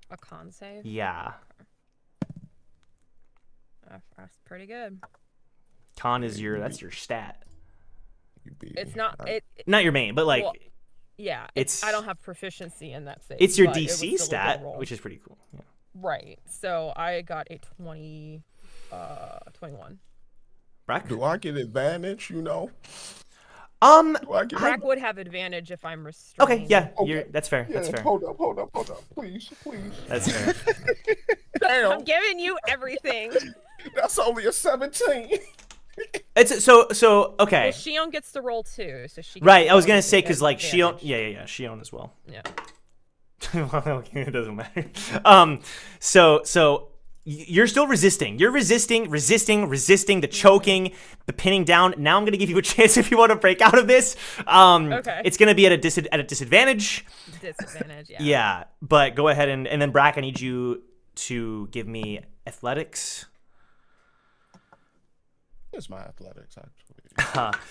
A con save? Yeah. That's pretty good. Con is that's your stat. You beat It's me. not Not your main, but like well, yeah. I don't have proficiency in that phase. it's your but it was DC still a good stat, roll. which is pretty cool. Yeah. Right. So I got a 21. Brack? Do I get advantage? You know. Do I get? Brack would have advantage if I'm restrained. Okay, yeah, Okay. that's fair. Yeah, That's fair. hold up, please. That's fair. Damn, I'm giving you everything. that's only a 17. It's so okay. Well, Shion gets to roll too, so she. Right, gets I was to gonna roll say with because like Shion, advantage. yeah, Shion as well. Yeah. Well, okay, it doesn't matter. So you're still resisting. You're resisting the choking, the pinning down. Now I'm gonna give you a chance if you want to break out of this. Okay. It's gonna be at a disadvantage. Disadvantage. Yeah. Yeah, but go ahead and then Brack, I need you to give me athletics. It's my athletics actually.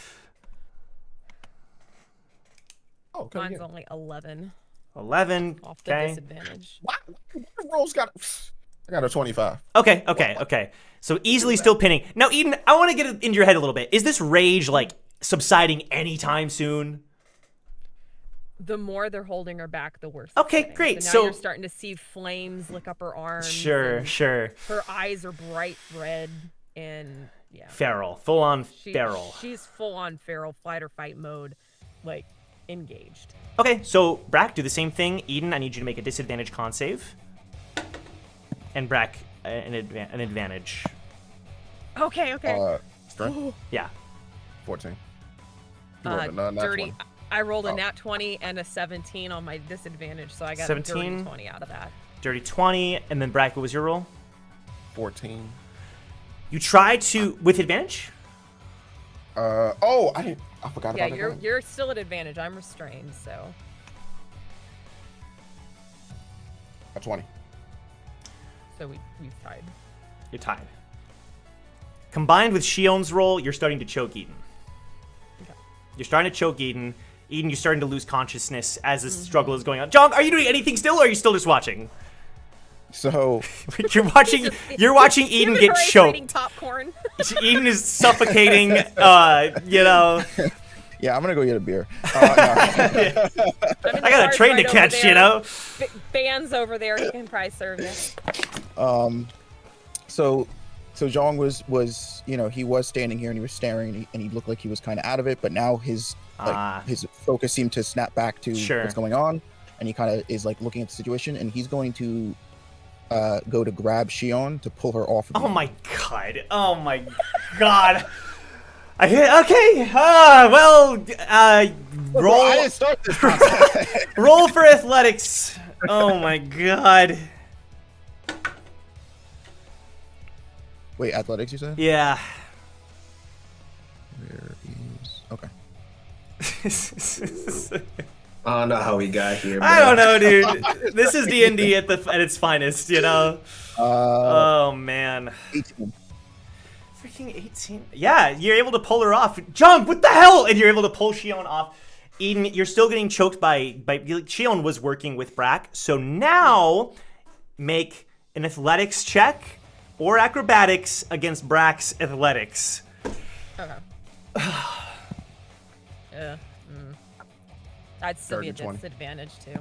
Oh, okay. Mine's Yeah. only 11 11. off the Okay. disadvantage. What rolls got? I got a 25. Okay. So easily still pinning. Now, Eden, I want to get it into your head a little bit. Is this rage like subsiding anytime soon? The more they're holding her back, the worse. it's Okay, getting. great. So now So- you're starting to see flames lick up her arms. Sure. and Her eyes are bright red, and yeah. Feral, full on She- feral. She's full on feral fight or fight mode, like engaged. Okay, so Brack, do the same thing. Eden, I need you to make a disadvantage con save. And Brack, an advantage. Okay. Strength Yeah. 14. You rolled a nat Dirty. 20. I rolled a Oh. nat 20 and a 17 on my disadvantage, so I got a 17? dirty 20 out of that. Dirty 20. And then Brack, what was your roll? 14. You try to, with advantage? Oh, I forgot Yeah, about it. you're still at advantage. I'm restrained, so. A 20. So we've tied. You're tied. Combined with Shion's roll, you're starting to choke Eden. Okay. You're starting to choke Eden. Eden, you're starting to lose consciousness as this struggle is going on. John, are you doing anything still, or are you still just watching? So You're watching Eden get Inventory's choked. eating popcorn. Eden is suffocating. You know, yeah, I'm gonna go get a beer. I got a train to catch. You know. Ban's over there. He can probably serve you. So Zhong was he was standing here and he was staring and he looked like he was kind of out of it, but now his his focus seemed to snap back to what's going on, and he kind of is like looking at the situation, and he's going to go to grab Shion to pull her off of Oh him. my god. Okay. Well. Roll. I didn't start this contest. Roll for athletics. Oh my god. Wait, athletics you said? Yeah. Where is okay. I don't know how we got here. I don't know, dude. This is D&D at its finest, you know. Oh man. 18. Freaking 18. Yeah, you're able to pull her off. Jump! What the hell? And you're able to pull Shion off. Eden, you're still getting choked by Shion was working with Brack. So now make an athletics check or acrobatics against Brack's athletics. Okay. Yeah. I'd still be at 30, 20. disadvantage too.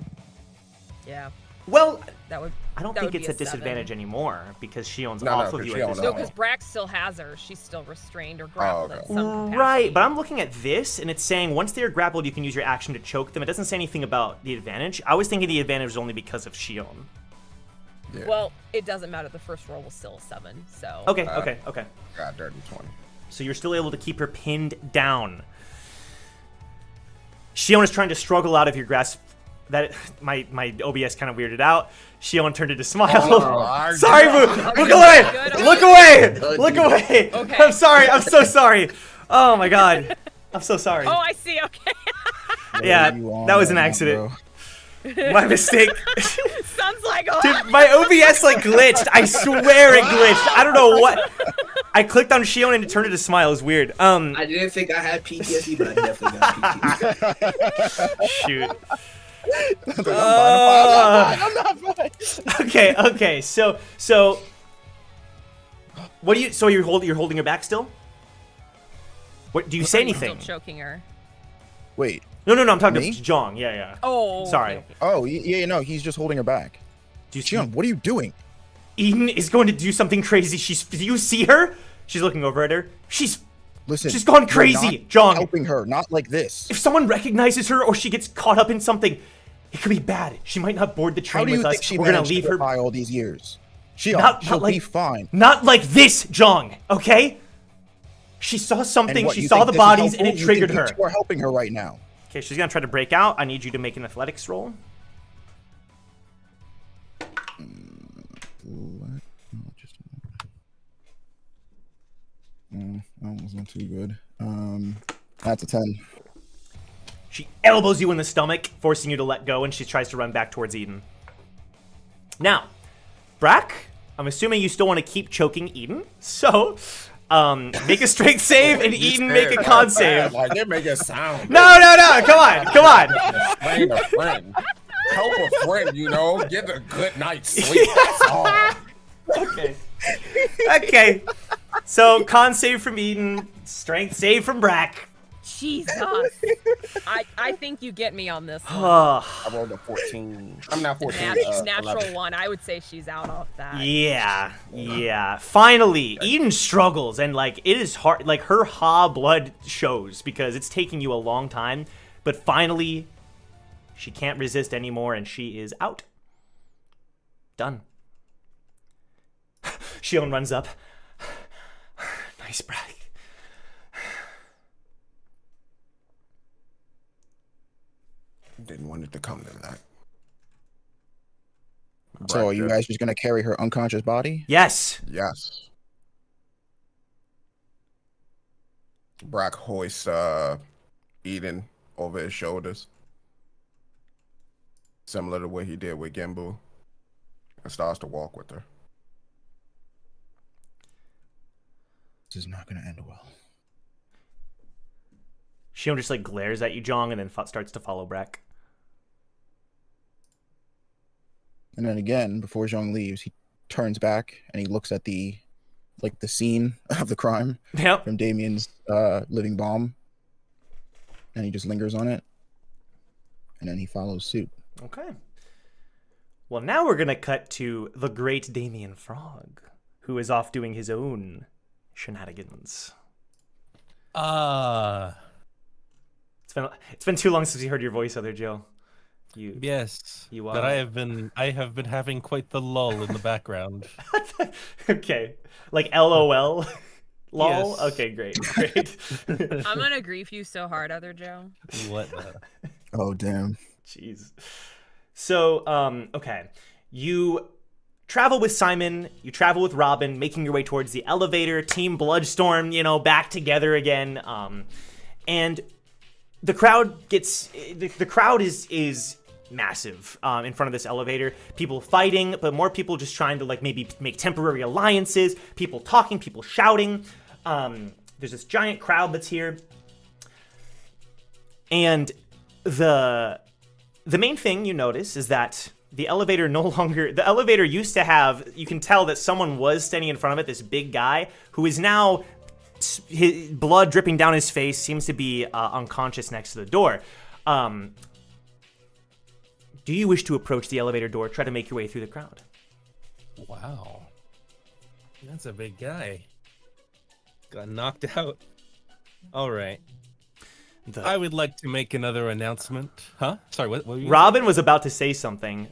Yeah. Well, That would. I don't that think would it's be a a 7. disadvantage anymore because Shion's No, off no, of you 'cause at Shion this is No, off. point. because Brack still has her. She's still restrained or grappled okay. at some capacity. Right, but I'm looking at this, and it's saying once they're grappled, you can use your action to choke them. It doesn't say anything about the advantage. I was thinking the advantage was only because of Shion. Yeah. Well, it doesn't matter. The first roll was still a 7, so. Okay. Got dirty 20. So you're still able to keep her pinned down. Shion is trying to struggle out of your grasp. That my OBS kind of weirded out. Shion turned into smile. Oh, Sorry, Boo. Look away. Look away. Look away. Okay. I'm sorry. I'm so sorry. Oh my god. I'm so sorry. Oh, I see. Okay. Yeah, What are you on that was an right now, accident. bro? My mistake. Sounds like. Oh. Dude, my OBS like glitched. I swear it glitched. I don't know what. I clicked on Shion and it turned into smile. It was weird. I didn't think I had PTSD, but I definitely got PTSD. Shoot. I'm not fine. Okay. So what do you? So you're holding her back still? What do you Or say are you still anything? choking her. Wait. No, I'm talking Me? to Jong. Yeah. Oh. Sorry. okay. Oh, yeah, no, he's just holding her back. Do you see? Jiyoung, what are you doing? Eden is going to do something crazy. Do you see her? She's looking over at her. Listen, She's gone you're crazy, not Jong. helping her, not like this. If someone recognizes her or she gets caught up in something, it could be bad. She might not board the How train do you with think us. she We're gonna managed leave to her. get by all these years? She'll like, be fine. Not like this, Jong. Okay? She saw And something. what, She you saw think the this is bodies and helpful? it You triggered think her. you two are helping her right now. Okay, she's gonna try to break out. I need you to make an athletics roll. What? Oh, just that was not too good. That's a 10. She elbows you in the stomach, forcing you to let go, and she tries to run back towards Eden. Now, Brack, I'm assuming you still want to keep choking Eden, so make a strength save and Eden make a con save. Like they make it sound. No, come on. Train a friend. Help a friend, you know. Get a good night's sleep. That's all. Okay. So con save from Eden, strength save from Brack. Jesus. I think you get me on this one. Oh, I rolled a 14. I'm not 14. Natural 11. one. I would say she's out off that. yeah. Finally, Eden struggles, and like it is hard. Like her blood shows because it's taking you a long time, but finally, she can't resist anymore, and she is out. Done. Shion runs up. Nice, Brack. Didn't want it to come to that. So are you guys just gonna carry her unconscious body? Yes. Yes. Brack hoists Eden over his shoulders. Similar to what he did with Genbu. And starts to walk with her. This is not gonna end well. Shion just like glares at you, Jong, and then starts to follow Brack. And then again, before Zhong leaves, he turns back and he looks at the scene of the crime Yep. from Damien's living bomb, and he just lingers on it, and then he follows suit. Okay. Well, now we're gonna cut to the great Damien Frog, who is off doing his own shenanigans. It's been too long since we heard your voice, other Joe. Yes. You But I have been having quite the lull in the background. Okay. Like LOL? Lol? Yes. Okay, great. I'm gonna grief you so hard, other Joe. What the? Oh damn! Jeez. So, okay. You travel with Simon, you travel with Robin, making your way towards the elevator, Team Bloodstorm, back together again. And the crowd is massive in front of this elevator. People fighting, but more people just trying to like maybe make temporary alliances, people talking, people shouting. There's this giant crowd that's here. And the main thing you notice is that the elevator used to have, you can tell that someone was standing in front of it, this big guy, who is now, his blood dripping down his face, seems to be unconscious next to the door. Do you wish to approach the elevator door, try to make your way through the crowd? Wow. That's a big guy. Got knocked out. All right. I would like to make another announcement. Huh? Sorry, what were you Robin was about to say something.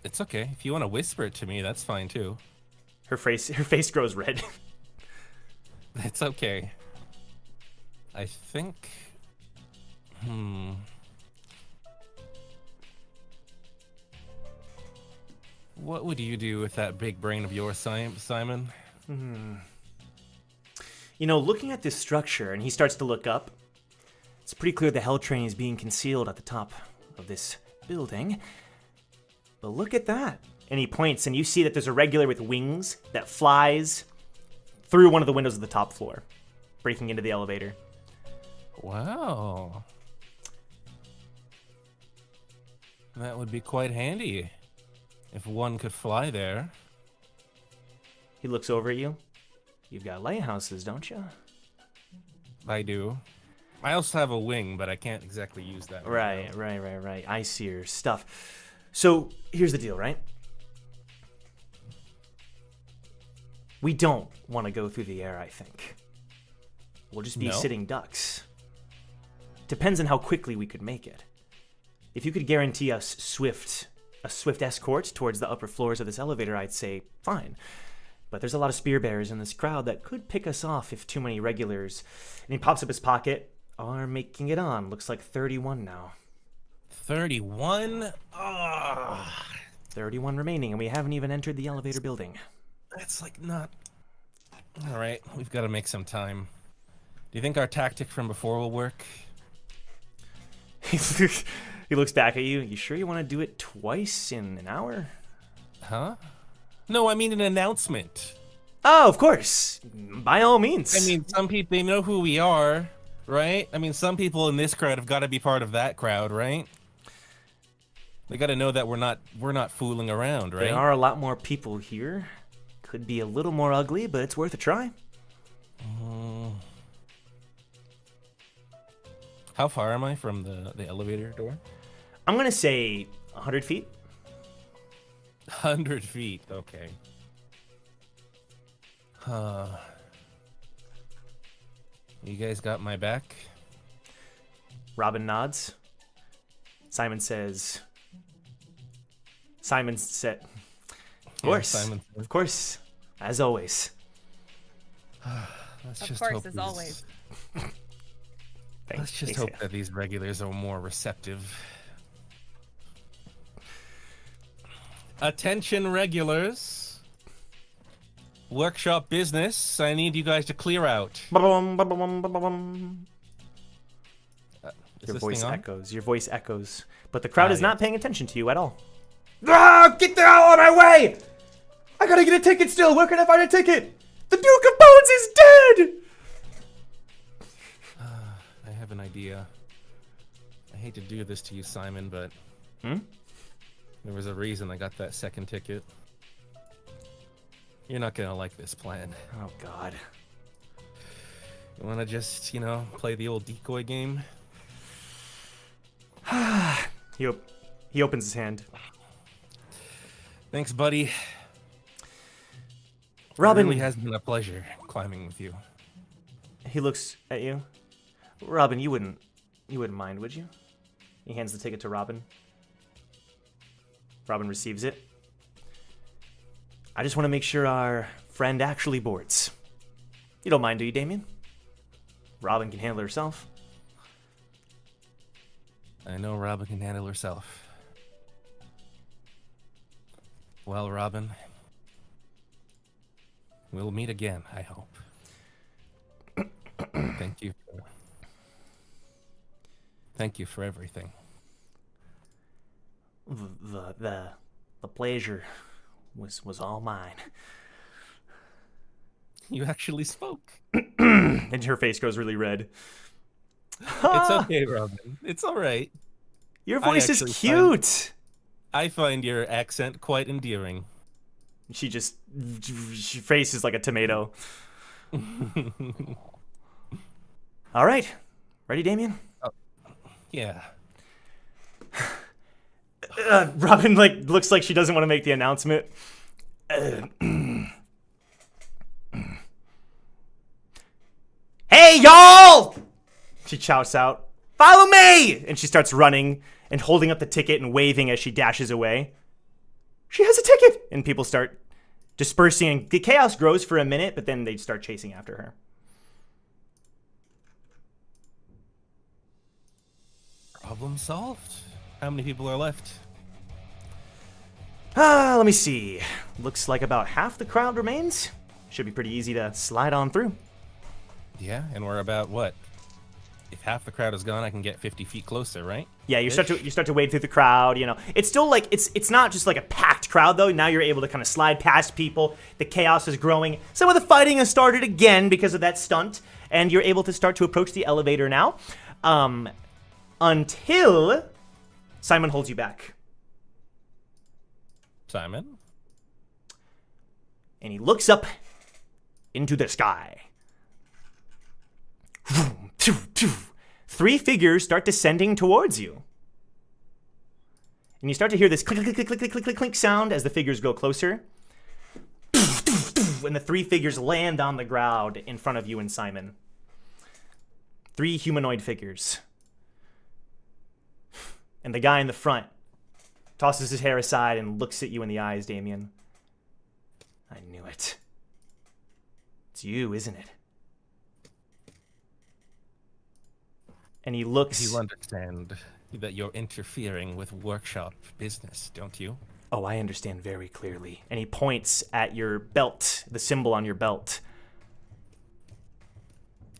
It's okay. If you want to whisper it to me, that's fine too. Her face grows red. It's okay. I think... What would you do with that big brain of yours, Simon? Looking at this structure, and he starts to look up, it's pretty clear the Hell Train is being concealed at the top of this building. But look at that. And he points, and you see that there's a regular with wings that flies through one of the windows of the top floor, breaking into the elevator. Wow. That would be quite handy if one could fly there. He looks over at you. You've got lighthouses, don't you? I do. I also have a wing, but I can't exactly use that. Right. I see your stuff. So here's the deal, right? We don't want to go through the air, I think. We'll just be sitting ducks. Depends on how quickly we could make it. If you could guarantee us a swift escort towards the upper floors of this elevator, I'd say fine. But there's a lot of spear bearers in this crowd that could pick us off if too many regulars, and he pops up his pocket, are making it on. Looks like 31 now. 31? Ah. 31 remaining, and we haven't even entered the elevator building. That's like not... Alright, we've got to make some time. Do you think our tactic from before will work? He looks back at you. You sure you want to do it twice in an hour? Huh? No, I mean an announcement. Oh, of course. By all means. I mean, some people, they know who we are, right? I mean, some people in this crowd have got to be part of that crowd, right? They got to know that we're not fooling around, right? There are a lot more people here. Could be a little more ugly, but it's worth a try. How far am I from the elevator door? I'm going to say 100 feet. 100 feet, okay. You guys got my back? Robin nods. Simon said, of course, Yeah, Simon. Of course, as always. Let's Of just course, hope as these- always. Let's just hope that these regulars are more receptive. Attention, regulars. Workshop business. I need you guys to clear out. Your voice echoes. Your voice echoes. But the crowd is not paying attention to you at all. Ah, get the hell out of my way! I gotta get a ticket still. Where can I find a ticket? The Duke of Bones is dead! I have an idea. I hate to do this to you, Simon, but there was a reason I got that second ticket. You're not gonna like this plan. Oh, God. You wanna just, play the old decoy game? He opens his hand. Thanks, buddy. Robin, It really has been a pleasure climbing with you. he looks at you. Robin, you wouldn't mind, would you? He hands the ticket to Robin. Robin receives it. I just want to make sure our friend actually boards. You don't mind, do you, Damien? Robin can handle herself. I know Robin can handle herself. Well, Robin, we'll meet again, I hope. Thank you. Thank you for everything. The pleasure was all mine. You actually spoke. And her face goes really red. It's okay, Robin. It's all right. Your voice is actually cute. I find your accent quite endearing. She face is like a tomato. All right. Ready, Damien? Yeah. Robin looks like she doesn't want to make the announcement. Hey, y'all! She shouts out, "Follow me!" And she starts running and holding up the ticket and waving as she dashes away. She has a ticket! And people start dispersing, and the chaos grows for a minute, but then they start chasing after her. Problem solved. How many people are left? Let me see. Looks like about half the crowd remains. Should be pretty easy to slide on through. Yeah, and we're about what? If half the crowd is gone, I can get 50 feet closer, right? Yeah, you start to wade through the crowd. It's still like it's not just like a packed crowd though. Now you're able to kind of slide past people. The chaos is growing. Some of the fighting has started again because of that stunt, and you're able to start to approach the elevator now. Until Simon holds you back. Simon? And he looks up into the sky. 3 figures start descending towards you. And you start to hear this click, click, click, click, click, click, click, click sound as the figures go closer. When the 3 figures land on the ground in front of you and Simon. 3 humanoid figures. And the guy in the front tosses his hair aside and looks at you in the eyes, Damien. I knew it. It's you, isn't it? And he looks... You understand that you're interfering with workshop business, don't you? Oh, I understand very clearly. And he points at your belt, the symbol on your belt.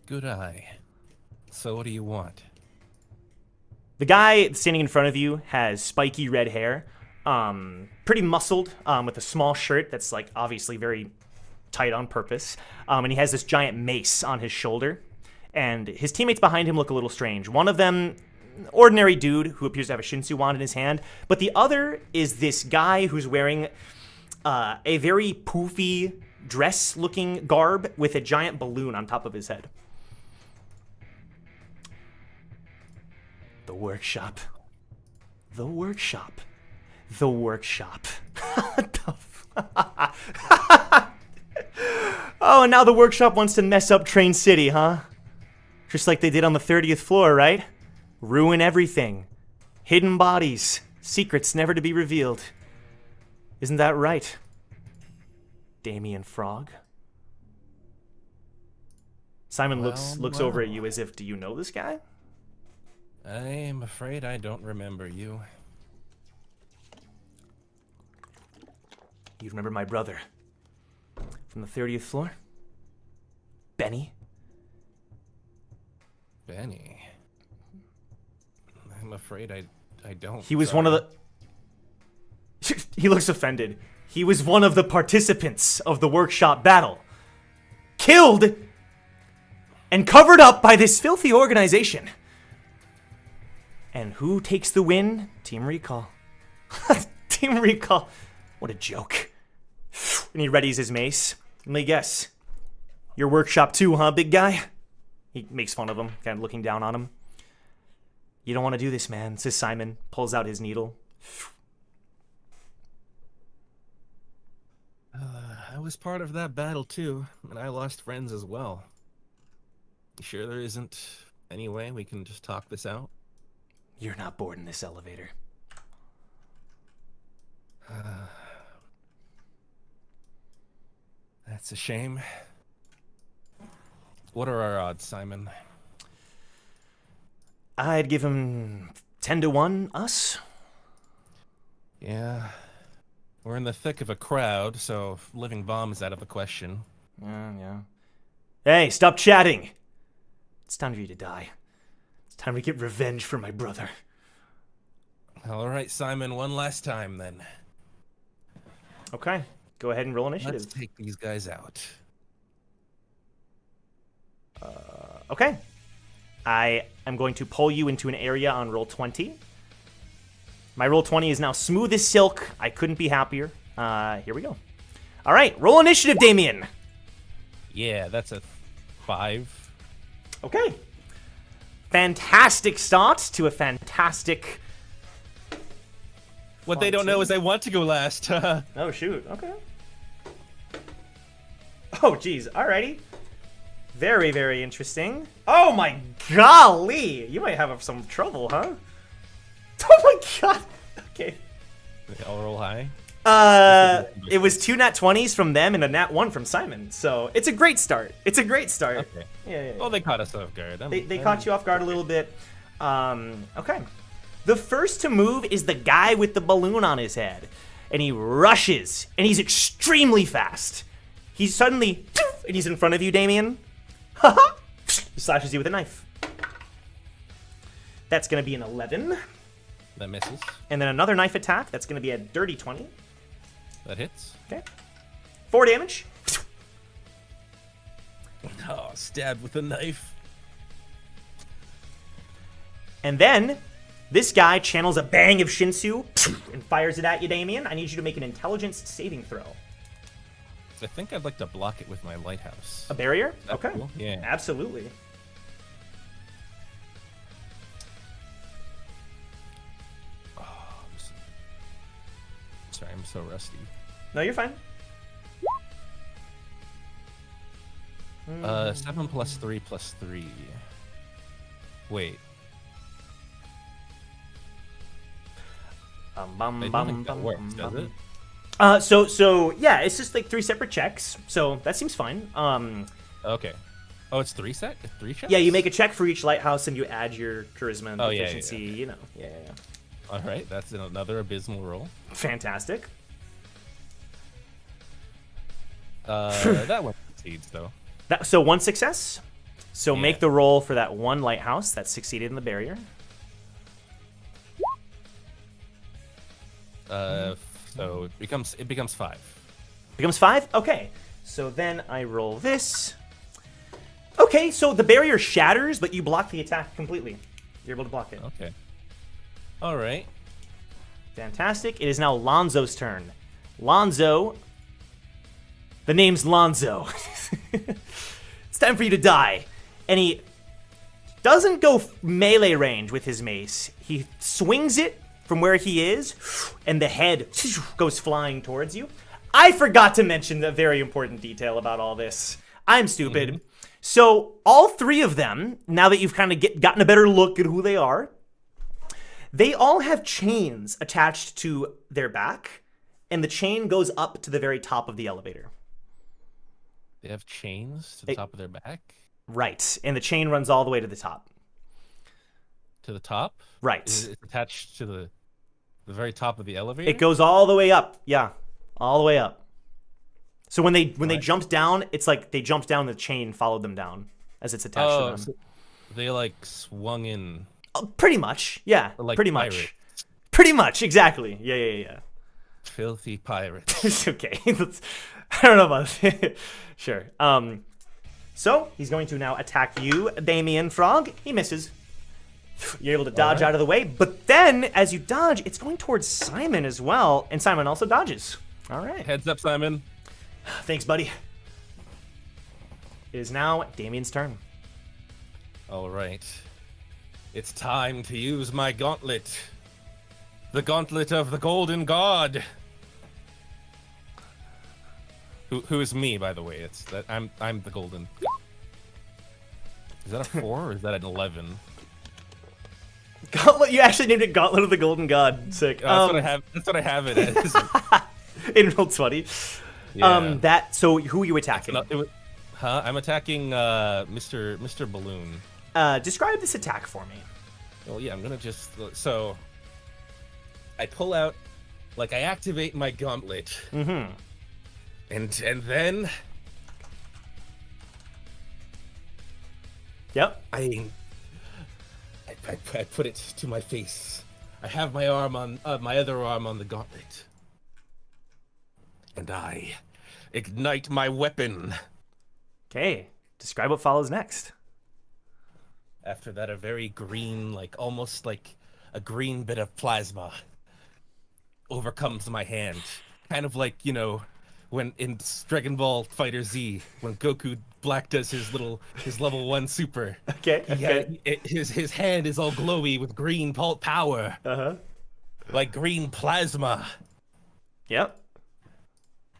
Good eye. So what do you want? The guy standing in front of you has spiky red hair, pretty muscled, with a small shirt that's like obviously very tight on purpose. And he has this giant mace on his shoulder. And his teammates behind him look a little strange. One of them, ordinary dude who appears to have a Shinsu wand in his hand, but the other is this guy who's wearing a very poofy dress-looking garb with a giant balloon on top of his head. The workshop. The workshop. The workshop. What the Oh, and now the workshop wants to mess up Train City, huh? Just like they did on the 30th floor, right? Ruin everything. Hidden bodies. Secrets never to be revealed. Isn't that right? Damien Frog? Simon looks over at you as if, do you know this guy? I'm afraid I don't remember you. You remember my brother from the 30th floor? Benny? Benny? I'm afraid I don't. He was one of the... He looks offended. He was one of the participants of the workshop battle. Killed and covered up by this filthy organization. And who takes the win? Team Recall. Team Recall. What a joke. And he readies his mace. Let me guess. Your workshop too, huh, big guy? He makes fun of him, kind of looking down on him. You don't want to do this, man, says Simon. Pulls out his needle. I was part of that battle too, and I lost friends as well. You sure there isn't any way we can just talk this out? You're not boarding this elevator. That's a shame. What are our odds, Simon? I'd give him 10-1, us. Yeah. We're in the thick of a crowd, so living bomb is out of the question. Yeah. Hey, stop chatting. It's time for you to die. It's time to get revenge for my brother. All right, Simon, one last time then. Okay, go ahead and roll initiative. Let's take these guys out. Okay. I am going to pull you into an area on roll 20. My roll 20 is now smooth as silk. I couldn't be happier. Here we go. All right, roll initiative, Damien. Yeah, that's a 5. Okay. Fantastic start to a fantastic... What they don't know is I want to go last. Oh, shoot. Okay. Oh, geez. Alrighty. Very, very interesting. Oh, my golly. You might have some trouble, huh? Oh, my God. Okay. I'll roll high. It was 2 nat 20s from them and a nat 1 from Simon. So it's a great start. It's a great start. Okay. Yeah. Well, they caught us off guard. They caught you off guard a little bit. Okay. The first to move is the guy with the balloon on his head. And he rushes. And he's extremely fast. He's suddenly... And he's in front of you, Damien. Haha! He slashes you with a knife. That's going to be an 11. That misses. And then another knife attack. That's going to be a dirty 20. That hits. Okay. 4 damage. Oh, stabbed with a knife. And then This guy channels a bang of Shinsu and fires it at you, Damien. I need you to make an intelligence saving throw. I think I'd like to block it with my lighthouse. A barrier? Okay. Cool? Yeah. Absolutely. Sorry, I'm so rusty. No, you're fine. 7 plus 3 plus 3. Wait. I don't think that works, does it? So yeah, it's just like 3 separate checks. So that seems fine. Okay. Oh, it's 3 checks? Yeah, you make a check for each lighthouse and you add your charisma and Oh, yeah, proficiency, yeah. you know. Yeah. All right, that's another abysmal roll. Fantastic. That one succeeds, though. So 1 success. So Yeah. make the roll for that 1 lighthouse that succeeded in the barrier. So it becomes 5. Becomes 5? Okay. So then I roll this. Okay, so the barrier shatters, but you block the attack completely. You're able to block it. Okay. All right. Fantastic. It is now Lonzo's turn. Lonzo. The name's Lonzo. It's time for you to die. And he doesn't go melee range with his mace. He swings it from where he is, and the head goes flying towards you. I forgot to mention a very important detail about all this. I'm stupid. Mm-hmm. So all 3 of them, now that you've kind of gotten a better look at who they are, they all have chains attached to their back, and the chain goes up to the very top of the elevator. They have chains to the top of their back? Right, and the chain runs all the way to the top. To the top? Right. Is it attached to the very top of the elevator? It goes all the way up. Yeah, all the way up. So when they jumped down, it's like they jumped down, the chain followed them down as it's attached to them. So they like swung in. Pretty much, yeah. Like pretty pirates. much. Pretty much, exactly. Yeah. Filthy pirates. It's okay. I don't know about it. Sure. So he's going to now attack you, Damien Frog. He misses. You're able to dodge out of the way, but then as you dodge, it's going towards Simon as well, and Simon also dodges. All right. Heads up, Simon. Thanks, buddy. It is now Damien's turn. All right. It's time to use my gauntlet. The gauntlet of the Golden God. Who is me, by the way? It's that I'm the Golden. Is that a 4 or is that an 11? Gauntlet. You actually named it Gauntlet of the Golden God. Sick. That's what I have it as. In Roll20. Yeah. So who are you attacking? I'm attacking Mr. Balloon. Describe this attack for me. Well, yeah, I'm gonna just so I pull out, like I activate my gauntlet. Mm-hmm. And then Yep. I put it to my face. I have my arm on my other arm on the gauntlet, and I ignite my weapon. Okay. Describe what follows next. After that, a very green, like almost like a green bit of plasma overcomes my hand, kind of like, you know, when in Dragon Ball Fighter Z, when Goku Black does his level 1 super. Okay. His hand is all glowy with green power. Uh-huh. Like green plasma. Yep.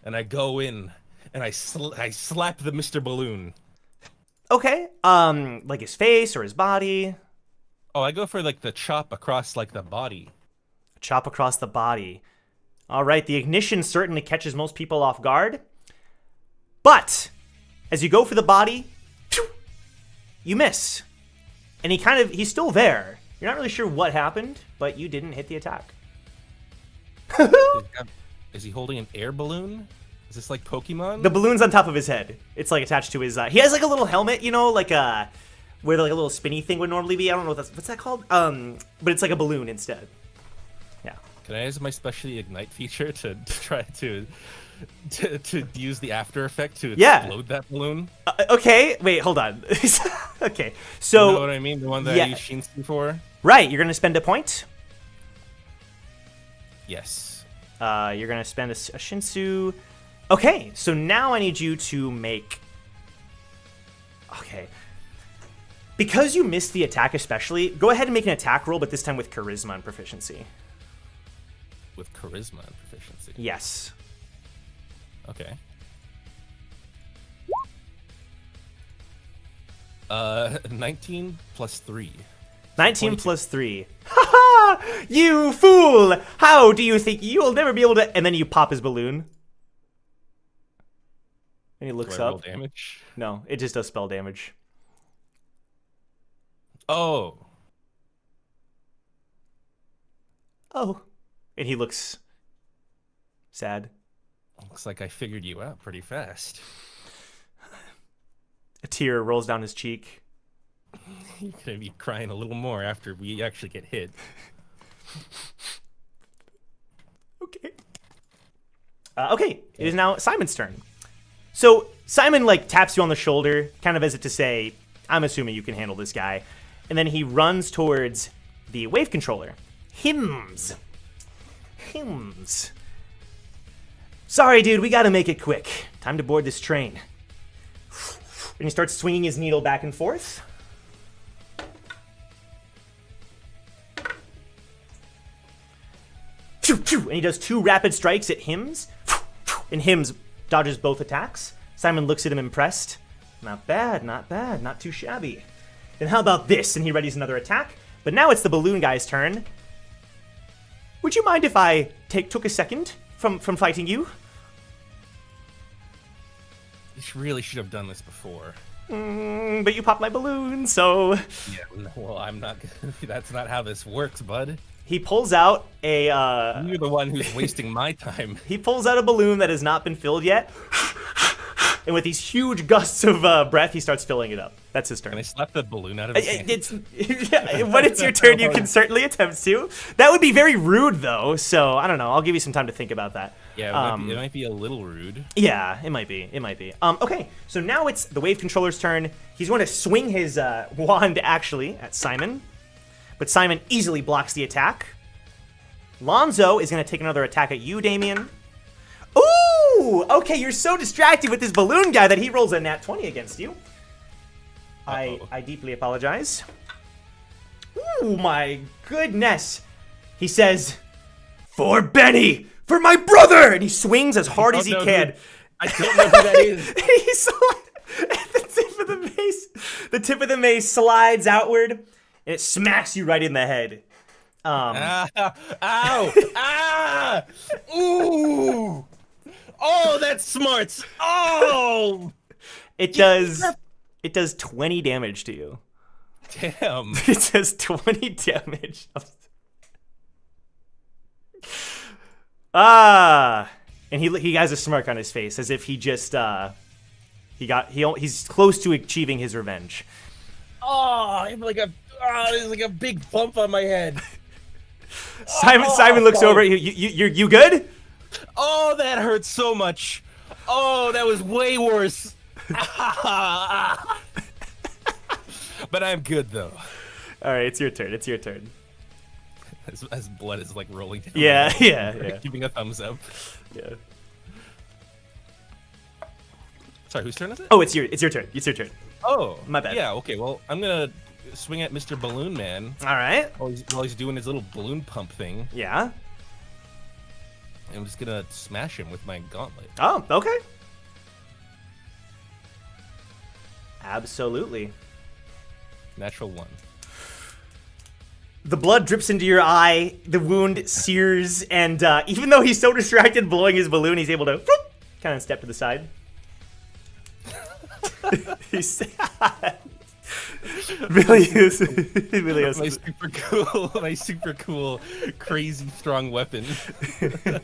And I go in and I slap the Mr. Balloon. Okay. Like his face or his body. Oh, I go for like the chop across like the body. Chop across the body. All right, the ignition certainly catches most people off guard. But as you go for the body, you miss. And he's still there. You're not really sure what happened, but you didn't hit the attack. Is he holding an air balloon? Is this like Pokemon? The balloon's on top of his head. It's like attached to his he has like a little helmet, you know, like where like a little spinny thing would normally be. I don't know what's that called? But it's like a balloon instead. Yeah. Can I use my specialty ignite feature to try to use the after effect to explode that balloon? Okay, wait, hold on. Okay, so you know what I mean? The one that I used Shinsu for? Right, you're going to spend a point. Yes. You're going to spend a Shinsu. Okay, so now I need you to make... Okay. Because you missed the attack especially, go ahead and make an attack roll, but this time with Charisma and Proficiency. With Charisma and Proficiency? Yes. Okay. 19 plus 3. 19 plus 3. Ha! You fool! How do you think you'll never be able to... And then you pop his balloon. And he looks Do I roll up. damage? No, it just does spell damage. Oh. Oh. And he looks sad. Looks like I figured you out pretty fast. A tear rolls down his cheek. You're gonna be crying a little more after we actually get hit. Okay. Okay, it is now Simon's turn. So Simon like taps you on the shoulder, kind of as if to say, I'm assuming you can handle this guy. And then he runs towards the wave controller. Hymns. Sorry, dude, we gotta make it quick. Time to board this train. And he starts swinging his needle back and forth. And he does 2 rapid strikes at Hymns. And Hymns dodges both attacks. Simon looks at him impressed. Not bad, not too shabby. Then how about this? And he readies another attack. But now it's the balloon guy's turn. Would you mind if I took a second from fighting you? You really should have done this before. But you popped my balloon, so... Yeah, well, I'm not... That's not how this works, bud. He pulls out a... You're the one who's wasting my time. He pulls out a balloon that has not been filled yet. And with these huge gusts of breath, he starts filling it up. That's his turn. Can I slap the balloon out of his hand? When it's your turn, you can certainly attempt to. That would be very rude, though. So, I don't know. I'll give you some time to think about that. Yeah, it might be a little rude. Yeah, it might be. Okay, so now it's the wave controller's turn. He's going to swing his wand, actually, at Simon. But Simon easily blocks the attack. Lonzo is going to take another attack at you, Damien. Ooh! Okay, you're so distracted with this balloon guy that he rolls a nat 20 against you. I deeply apologize. Ooh, my goodness. He says, "For Benny! For my brother!" And he swings as hard as he can. I don't know who that is. The tip of the mace slides outward, and it smacks you right in the head. Ow! Ah! Ooh! Oh, that's smarts! Oh! It does 20 damage to you. Damn. It does 20 damage. And he has a smirk on his face as if he just he's close to achieving his revenge. Oh, there's like a big bump on my head. Simon looks over at you. You good? Oh, that hurts so much. Oh, that was way worse. But I'm good though. All right, it's your turn. As blood is like rolling down. Yeah. Giving a thumbs up. Yeah. Sorry, whose turn is it? Oh, it's your turn. Oh, my bad. Yeah. Okay. Well, I'm gonna swing at Mr. Balloon Man. All right. While he's doing his little balloon pump thing. Yeah. I'm just gonna smash him with my gauntlet. Oh, okay. Absolutely. Natural 1. The blood drips into your eye, the wound sears, and even though he's so distracted blowing his balloon, he's able to kind of step to the side. He's really is. My super cool, crazy strong weapon.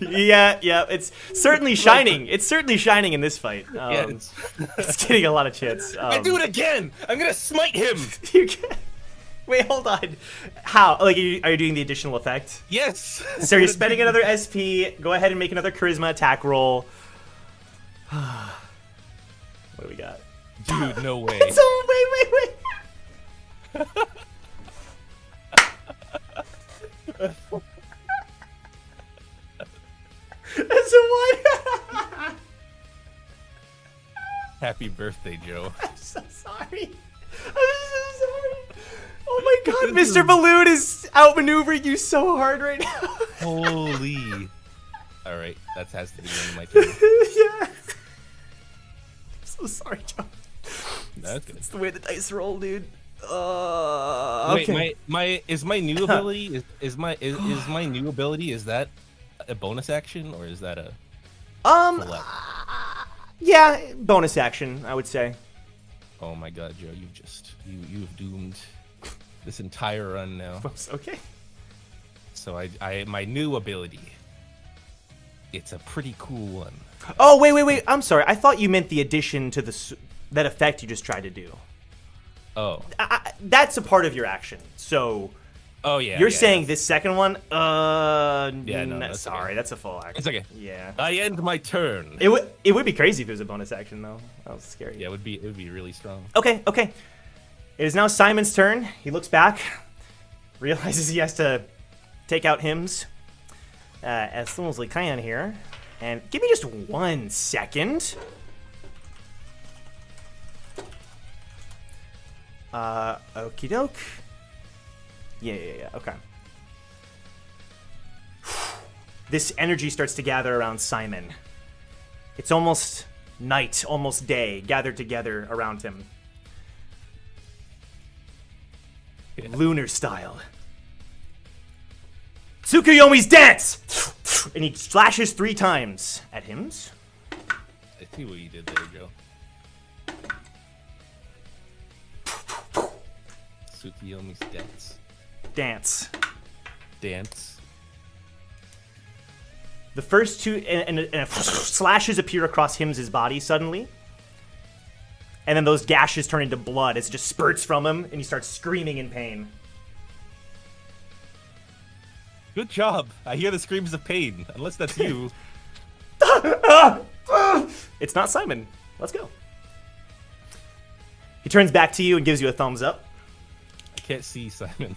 yeah, it's certainly shining. It's certainly shining in this fight. It's getting a lot of chits. I do it again. I'm gonna smite him. You can. Wait, hold on. How? Like, are you doing the additional effect? Yes. So you're spending another SP. Go ahead and make another charisma attack roll. What do we got? Dude, no way. Wait. That's a 1. Happy birthday, Joe. I'm so sorry. I'm so sorry. Oh my god, Mr. Balloon is outmaneuvering you so hard right now. Holy. All right, that has to be the end of my turn. Yeah. I'm so sorry, John. That's good. It's the way the dice roll, dude. Okay. Wait, is my new ability is my new ability, is that a bonus action or is that a select? Yeah, bonus action, I would say. Oh my god, Joe, you've doomed this entire run now. Okay. So I my new ability. It's a pretty cool one. Oh, wait. I'm sorry. I thought you meant the addition to that effect you just tried to do. Oh. That's a part of your action. So Oh yeah. You're saying this second one? Yeah, no, that's sorry, okay. that's a full action. It's okay. Yeah. I end my turn. It would be crazy if it was a bonus action though. That was scary. Yeah, it would be really strong. Okay. It is now Simon's turn. He looks back, realizes he has to take out hymns as soon as he can here. And give me just 1 second. Okie doke. Yeah, okay. This energy starts to gather around Simon. It's almost night, almost day, gathered together around him. Yeah. Lunar style. Tsukuyomi's dance! And he slashes 3 times at him. I see what you did there, Joe. Tsukuyomi's dance. The first 2 and slashes appear across Hims' body suddenly. And then those gashes turn into blood as it just spurts from him and he starts screaming in pain. Good job. I hear the screams of pain. Unless that's you. It's not Simon. Let's go. He turns back to you and gives you a thumbs up. I can't see Simon.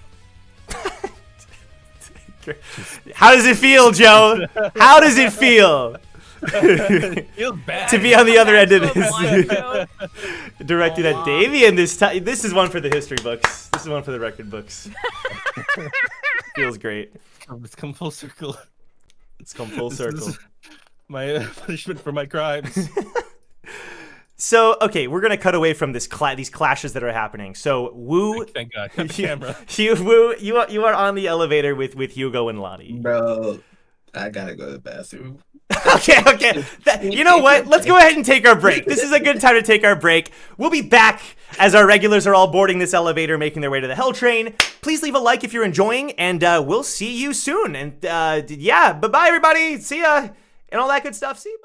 How does it feel, Joe? How does it feel? It feels bad. To be on the other end of this. Directed at Damien this time. This is one for the history books. This is one for the record books. Feels great. It's come full circle. It's come full circle. This is my punishment for my crimes. So, okay, we're gonna cut away from these clashes that are happening. So, Wu, thank God, got the camera. Wu, you are on the elevator with Hugo and Lottie. Bro, I gotta go to the bathroom. Okay. You know what? Let's go ahead and take our break. This is a good time to take our break. We'll be back as our regulars are all boarding this elevator, making their way to the Hell Train. Please leave a like if you're enjoying, and we'll see you soon. And yeah, bye-bye, everybody. See ya, and all that good stuff. See you.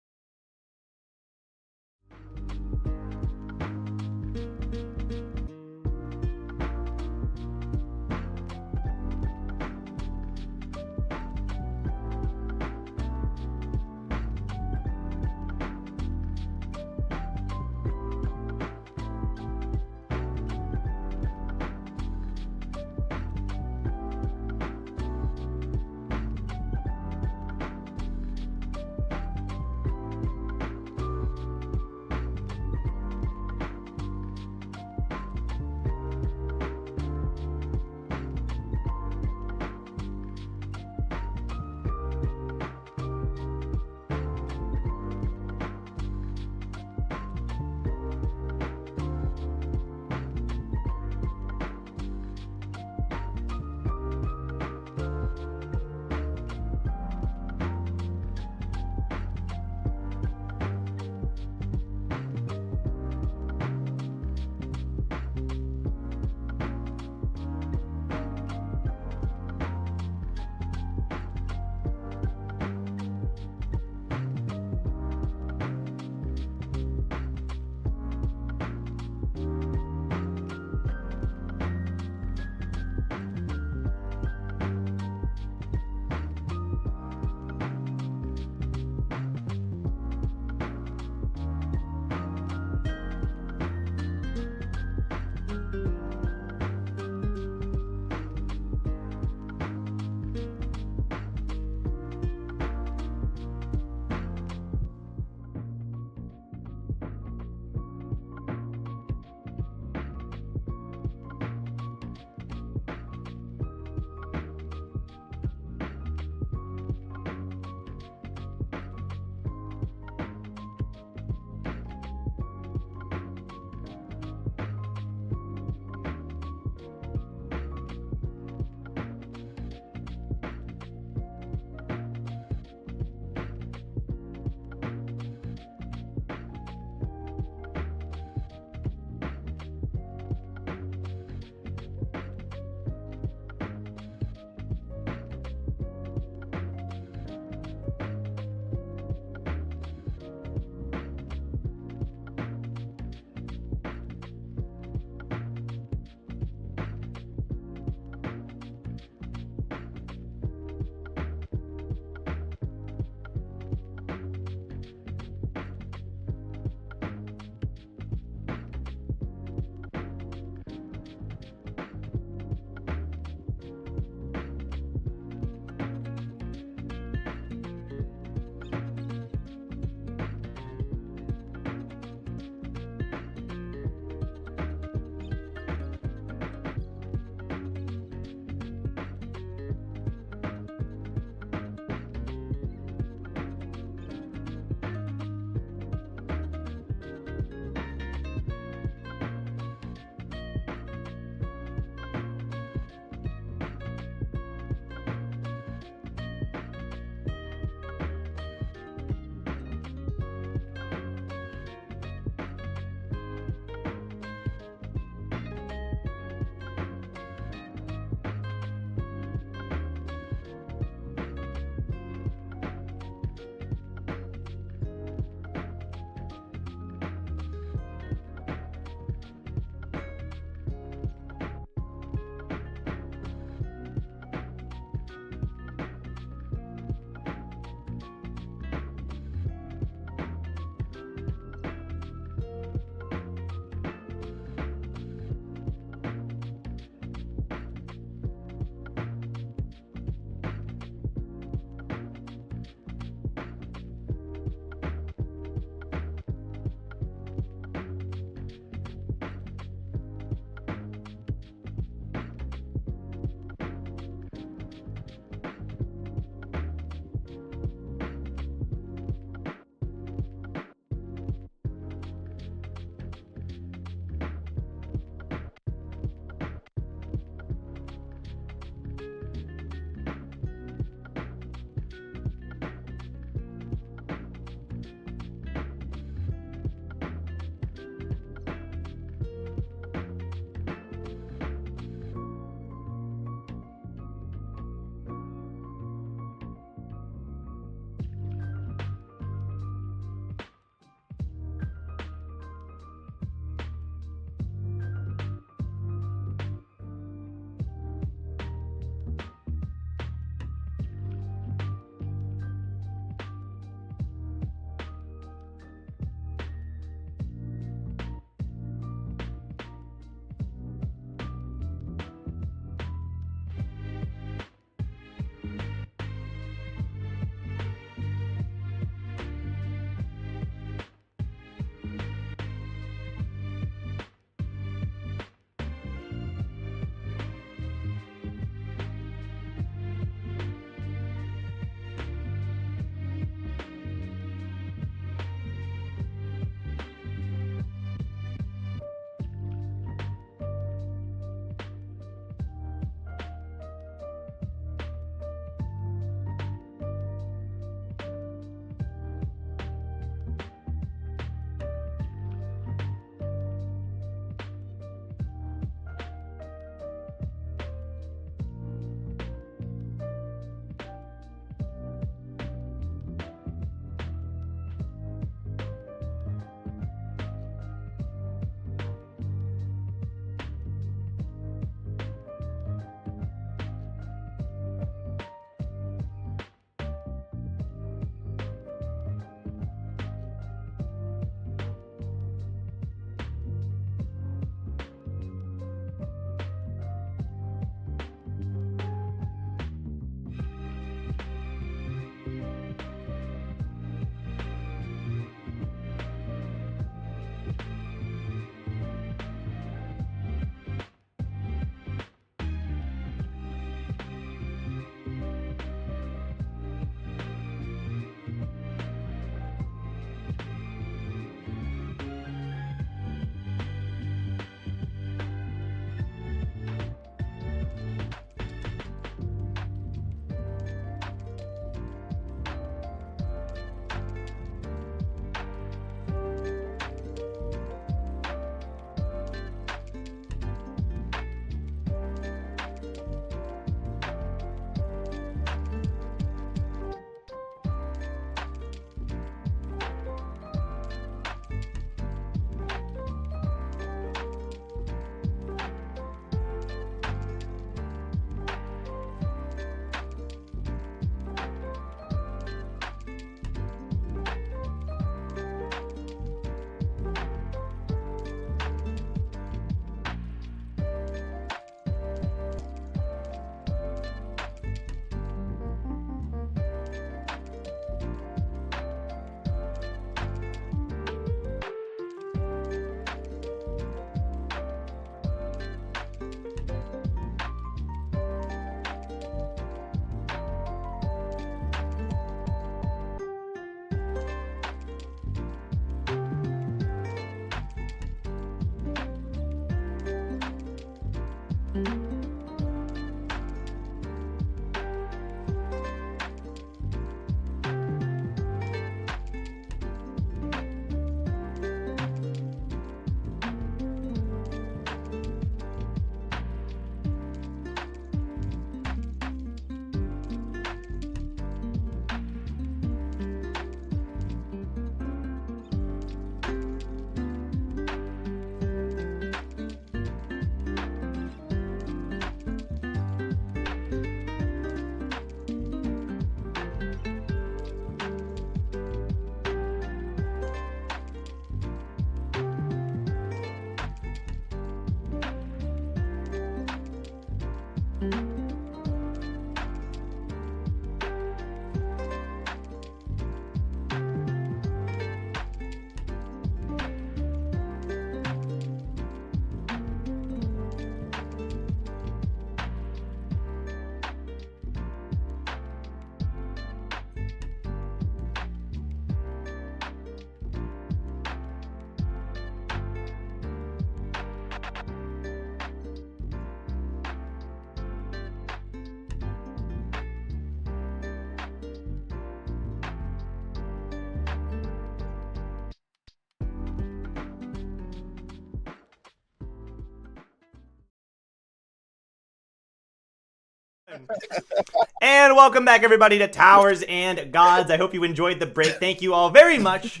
And welcome back, everybody, to Towers and Gods. I hope you enjoyed the break. Thank you all very much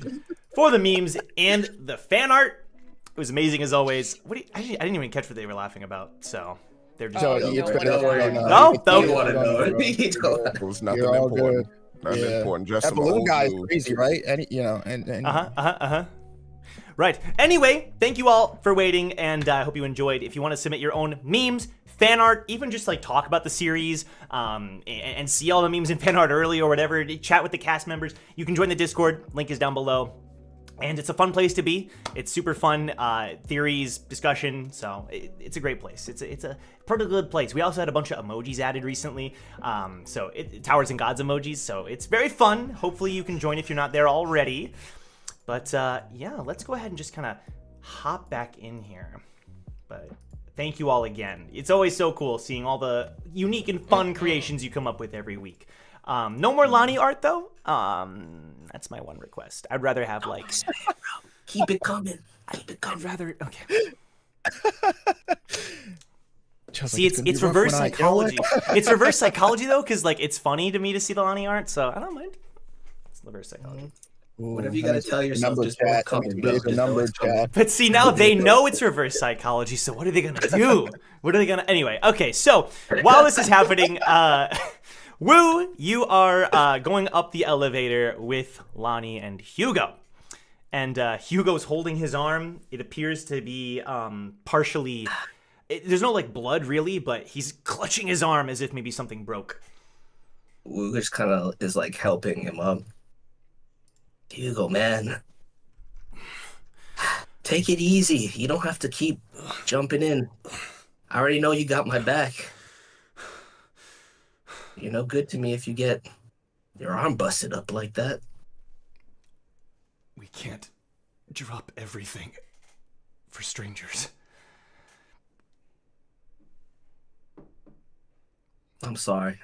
for the memes and the fan art. It was amazing as always. I didn't even catch what they were laughing about, so they're just. No, You it's don't better. worry. No, You don't want to know. You don't- It was nothing You're all important. good. Nothing important. Just That some balloon old guy is news. crazy, right? And Right. Anyway, thank you all for waiting, and I hope you enjoyed. If you want to submit your own memes, fan art, even just like talk about the series, and see all the memes and fan art early or whatever, chat with the cast members, you can join the Discord. Link is down below. And it's a fun place to be. It's super fun, theories, discussion. So it's a great place. It's a pretty good place. We also had a bunch of emojis added recently. So Towers and Gods emojis. So it's very fun. Hopefully you can join if you're not there already. But yeah, let's go ahead and just kind of hop back in here. But thank you all again. It's always so cool seeing all the unique and fun creations you come up with every week. No more Lonnie art though. That's my one request. I'd rather have like. Keep it coming. Keep it coming. I'd rather. Okay. Just See, like, it's gonna be rough reverse when I- psychology. It's reverse psychology though, because like it's funny to me to see the Lonnie art, so I don't mind. It's reverse psychology. Ooh, Whatever you that gotta means tell yourself, number just chat, won't come that in, means bro. raise the Just know number it's coming. chat. But see, now they know it's reverse psychology, so what are they gonna do? What are they gonna? Anyway, okay. So while this is happening, Woo, you are going up the elevator with Lonnie and Hugo. And Hugo's holding his arm. It appears to be partially... there's no, like, blood, really, but he's clutching his arm as if maybe something broke. Wu just kind of is like helping him up. Hugo, man. Take it easy. You don't have to keep jumping in. I already know you got my back. You're no good to me if you get your arm busted up like that. We can't drop everything for strangers. I'm sorry.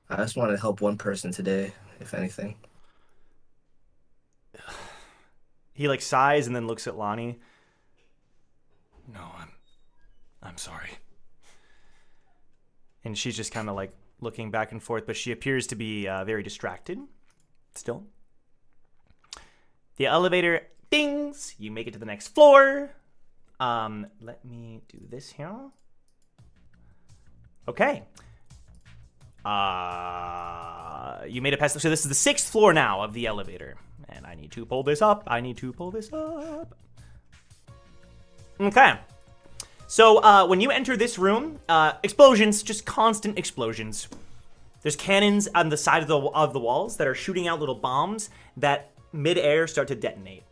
I just wanted to help one person today, if anything. He, like, sighs and then looks at Lonnie. No, I'm sorry. And she's just kind of, like, looking back and forth, but she appears to be very distracted still. The elevator dings. You make it to the next floor. Let me do this here. Okay. You made it past. So this is the 6th floor now of the elevator. And I need to pull this up. Okay. So when you enter this room, explosions, just constant explosions. There's cannons on the side of the walls that are shooting out little bombs that mid-air start to detonate.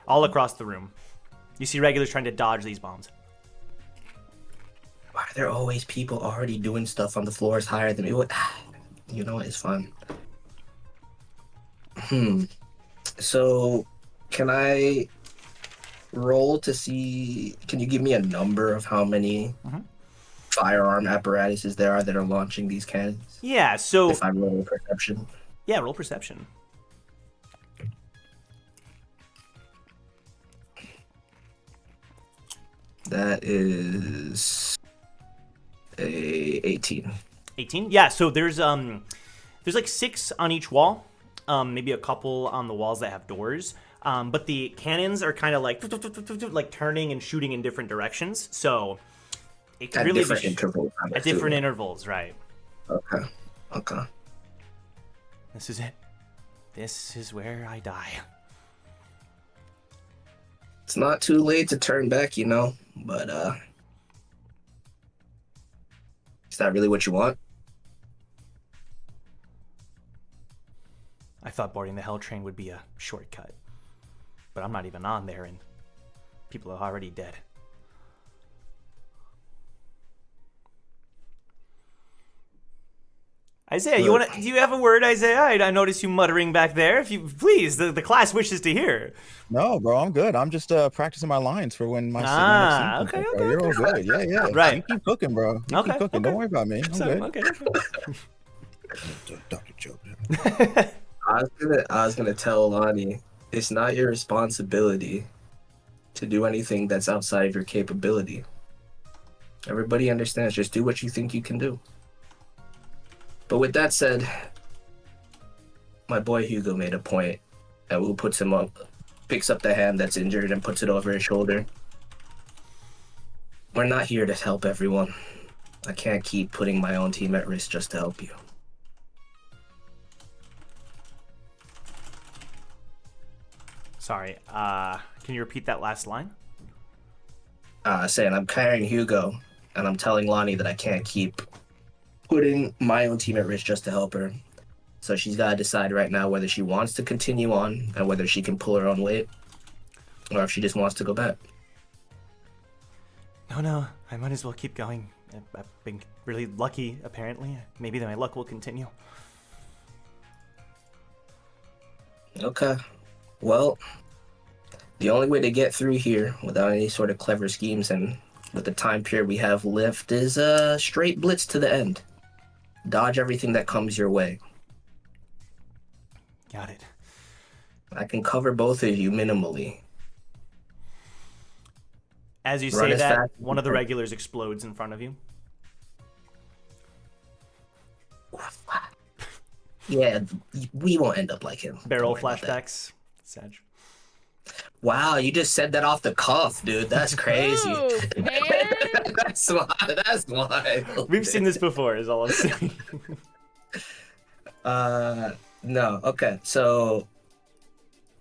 All across the room. You see regulars trying to dodge these bombs. Why are there always people already doing stuff on the floors higher than me? What? You know what? It's fun. So, can I roll to see? Can you give me a number of how many firearm apparatuses there are that are launching these cannons? Yeah, so... If I roll perception. Yeah, roll perception. That is a 18. 18? Yeah, so there's like 6 on each wall. Maybe a couple on the walls that have doors. But the cannons are kind of like turning and shooting in different directions. So it can At really different be intervals. at different intervals, right? Okay. This is it. This is where I die. It's not too late to turn back, you know, but is that really what you want? I thought boarding the Hell train would be a shortcut. But I'm not even on there and people are already dead. Isaiah, do you have a word, Isaiah? I noticed you muttering back there. If you please, the class wishes to hear. No, bro, I'm good. I'm just practicing my lines for when my next scene comes up, bro. You're all good. Yeah. Right. You keep cooking, bro. You keep cooking. Don't worry about me. I'm good. Okay. Dr. Joe. I was gonna tell Lonnie, it's not your responsibility to do anything that's outside of your capability. Everybody understands. Just do what you think you can do. But with that said, my boy Hugo made a point, and Wu puts him up, picks up the hand that's injured and puts it over his shoulder. We're not here to help everyone. I can't keep putting my own team at risk just to help you. Sorry, can you repeat that last line? Saying I'm carrying Hugo, and I'm telling Lonnie that I can't keep putting my own team at risk just to help her. So she's got to decide right now whether she wants to continue on and whether she can pull her own weight, or if she just wants to go back. No, I might as well keep going. I've been really lucky, apparently. Maybe my luck will continue. Okay. Well, the only way to get through here without any sort of clever schemes and with the time period we have left is a straight blitz to the end. Dodge everything that comes your way. Got it. I can cover both of you minimally. As you Run say as that, fast one of the regulars explodes in front of you. Yeah, we won't end up like him. Barrel Don't worry about that. flashbacks. Sag. Wow, you just said that off the cuff, dude. That's crazy. Ooh, man. That's wild. That's wild. We've seen this before, is all I'm saying. No. Okay. So,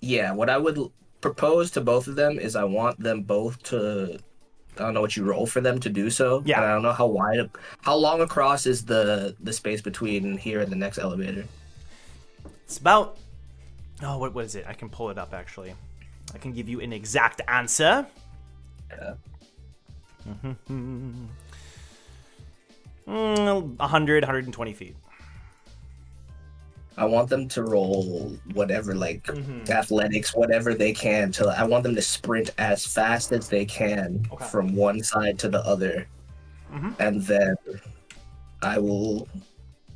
yeah, what I would propose to both of them is I want them both to. I don't know what you roll for them to do so. Yeah. And I don't know how long across is the space between here and the next elevator. It's about... Oh, what is it? I can pull it up, actually. I can give you an exact answer. Yeah. 100, 120 feet. I want them to roll whatever, like athletics, whatever they can. I want them to sprint as fast as they can from one side to the other, and then I will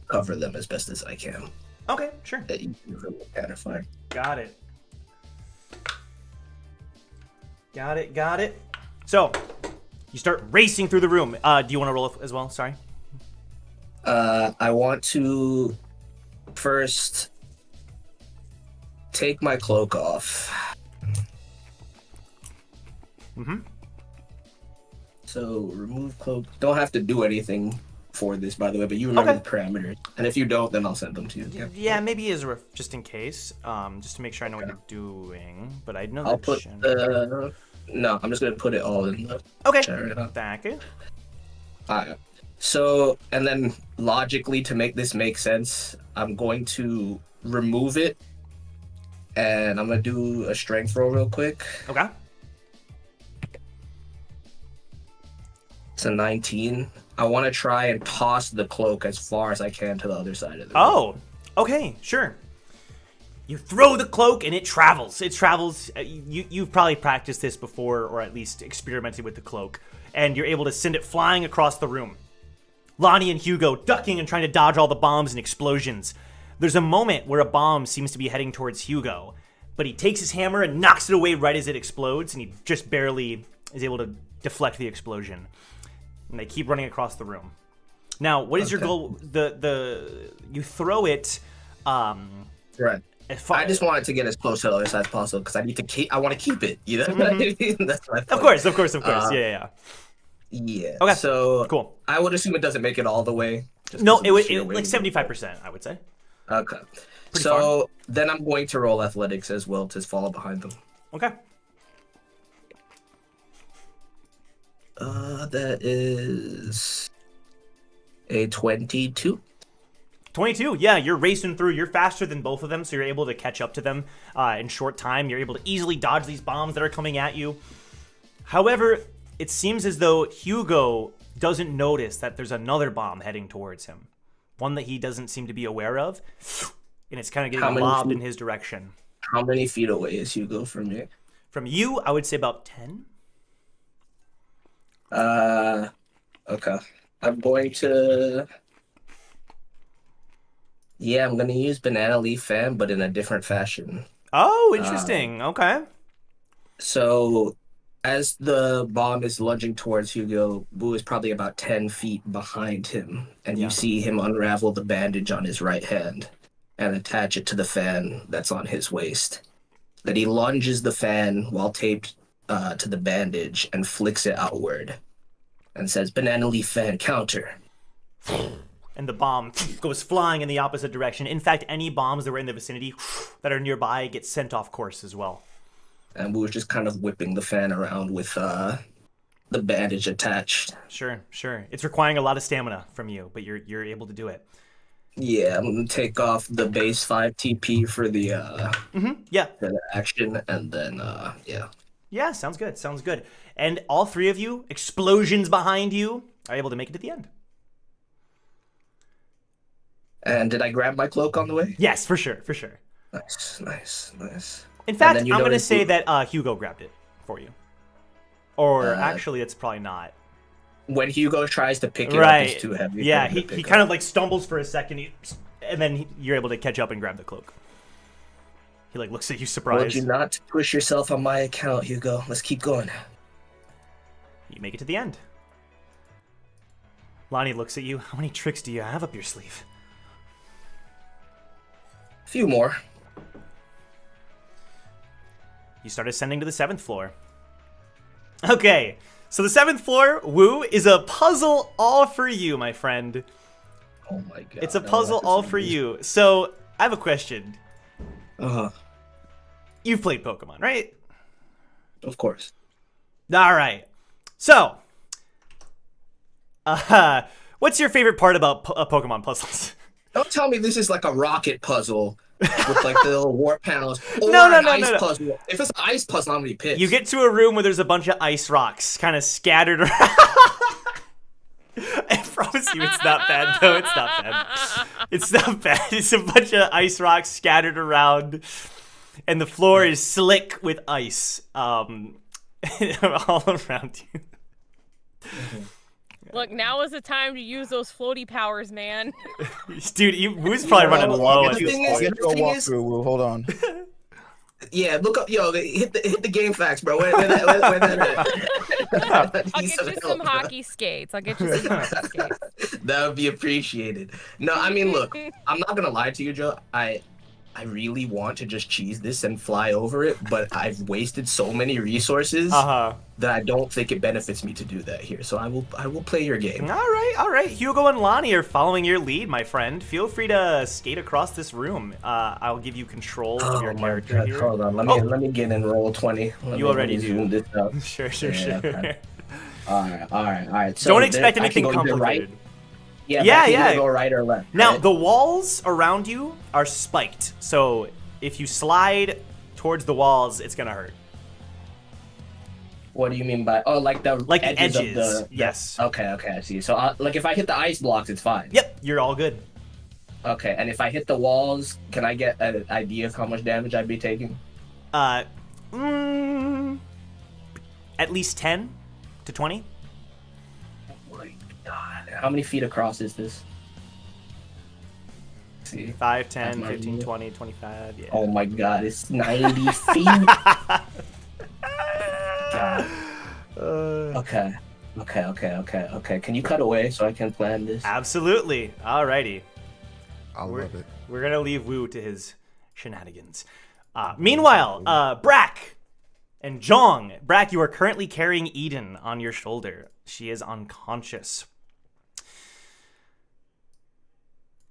cover them as best as I can. Okay, sure. That you can really kind of fire. Got it. Got it. So, you start racing through the room. Do you want to roll as well? Sorry. I want to first take my cloak off. So remove cloak. Don't have to do anything for this, by the way, but you remember the parameters. And if you don't, then I'll send them to you. Yeah, maybe as a just in case, just to make sure I know what you're doing. But I know I'll that. put. No, I'm just gonna put it all in the. Okay. Chariot. Thank you. Alright. So, and then logically, to make this make sense, I'm going to remove it, and I'm gonna do a strength roll real quick. Okay. It's a 19. I want to try and toss the cloak as far as I can to the other side of the room. Oh, okay, sure. You throw the cloak and it travels. It travels. You've probably practiced this before, or at least experimented with the cloak, and you're able to send it flying across the room. Lonnie and Hugo ducking and trying to dodge all the bombs and explosions. There's a moment where a bomb seems to be heading towards Hugo, but he takes his hammer and knocks it away right as it explodes, and he just barely is able to deflect the explosion. And they keep running across the room. Now, what is your goal? You throw it. Right. I just want it to get as close to the other side as possible because I need to keep. I want to keep it. You know. That's my point. Of course. Yeah. Yeah. Okay. So cool. I would assume it doesn't make it all the way. No, it would like 75%. I would say. Okay. Pretty so far. then I'm going to roll athletics as well to follow behind them. Okay. That is a 22. 22, yeah, you're racing through. You're faster than both of them, so you're able to catch up to them in short time. You're able to easily dodge these bombs that are coming at you. However, it seems as though Hugo doesn't notice that there's another bomb heading towards him. One that he doesn't seem to be aware of, and it's kind of getting lobbed in his direction. How many feet away is Hugo from me? From you, I would say about 10. Okay. I'm going to... Yeah, I'm going to use Banana Leaf Fan, but in a different fashion. Oh, interesting. Okay. So, As the bomb is lunging towards Hugo, Boo is probably about 10 feet behind him, and you see him unravel the bandage on his right hand and attach it to the fan that's on his waist. Then he lunges the fan while taped to the bandage and flicks it outward and says, "Banana leaf fan counter." And the bomb goes flying in the opposite direction. In fact, any bombs that were in the vicinity that are nearby get sent off course as well. And Boo is just kind of whipping the fan around with the bandage attached. Sure. It's requiring a lot of stamina from you, but you're able to do it. Yeah, I'm gonna take off the base 5 TP for the for the action, and then Yeah, sounds good. And all three of you, explosions behind you, are able to make it to the end. And did I grab my cloak on the way? Yes, for sure. Nice. In fact, I'm going to say that Hugo grabbed it for you. Or actually, it's probably not. When Hugo tries to pick it up, it's too heavy. Yeah, he kind of like stumbles for a second, and then you're able to catch up and grab the cloak. He like looks at you surprised. Told you not to push yourself on my account, Hugo. Let's keep going. You make it to the end. Lonnie looks at you. How many tricks do you have up your sleeve? A few more. You start ascending to the 7th floor. Okay, so the 7th floor, Woo, is a puzzle all for you, my friend. Oh my god. It's a puzzle all for you. So, I have a question. You've played Pokemon, right? Of course. All right. So, what's your favorite part about Pokemon puzzles? Don't tell me this is like a rocket puzzle with like the little warp panels. Or No. ice puzzle. If it's an ice puzzle, I'm gonna be pissed. You get to a room where there's a bunch of ice rocks kind of scattered around. I promise you it's not bad, though. It's not bad. It's not bad. It's a bunch of ice rocks scattered around, and the floor is slick with ice all around you. Look, now is the time to use those floaty powers, man. Dude, Woo's probably running low at this point. Get to a walkthrough. We'll hold on. Yeah, look up, hit the game facts, bro. Where that I'll get you some hockey skates. That would be appreciated. No, I mean, look, I'm not gonna lie to you, Joe. I really want to just cheese this and fly over it, but I've wasted so many resources that I don't think it benefits me to do that here. So I will play your game. All right. Hugo and Lonnie are following your lead, my friend. Feel free to skate across this room. I'll give you control of your character here. Hold on, let me get in roll 20. You already do. Zoom this out. Sure. Okay. All right. So don't expect anything complicated. Right? Yeah. Go right or left. Now, right? the walls around you are spiked, so if you slide towards the walls, it's gonna hurt. What do you mean by like the edges of the? Yes. Okay, I see. So like if I hit the ice blocks, it's fine. Yep, you're all good. Okay, and if I hit the walls, can I get an idea of how much damage I'd be taking? At least 10 to 20. God, how many feet across is this? Let's see. 5, 10, 15, 20, 25, yeah. Oh my god, it's 90 feet. God. Okay. Can you cut away so I can plan this? Absolutely. Alrighty. I love it. We're gonna leave Wu to his shenanigans. Meanwhile, Brack and Jong. Brack, you are currently carrying Eden on your shoulder. She is unconscious.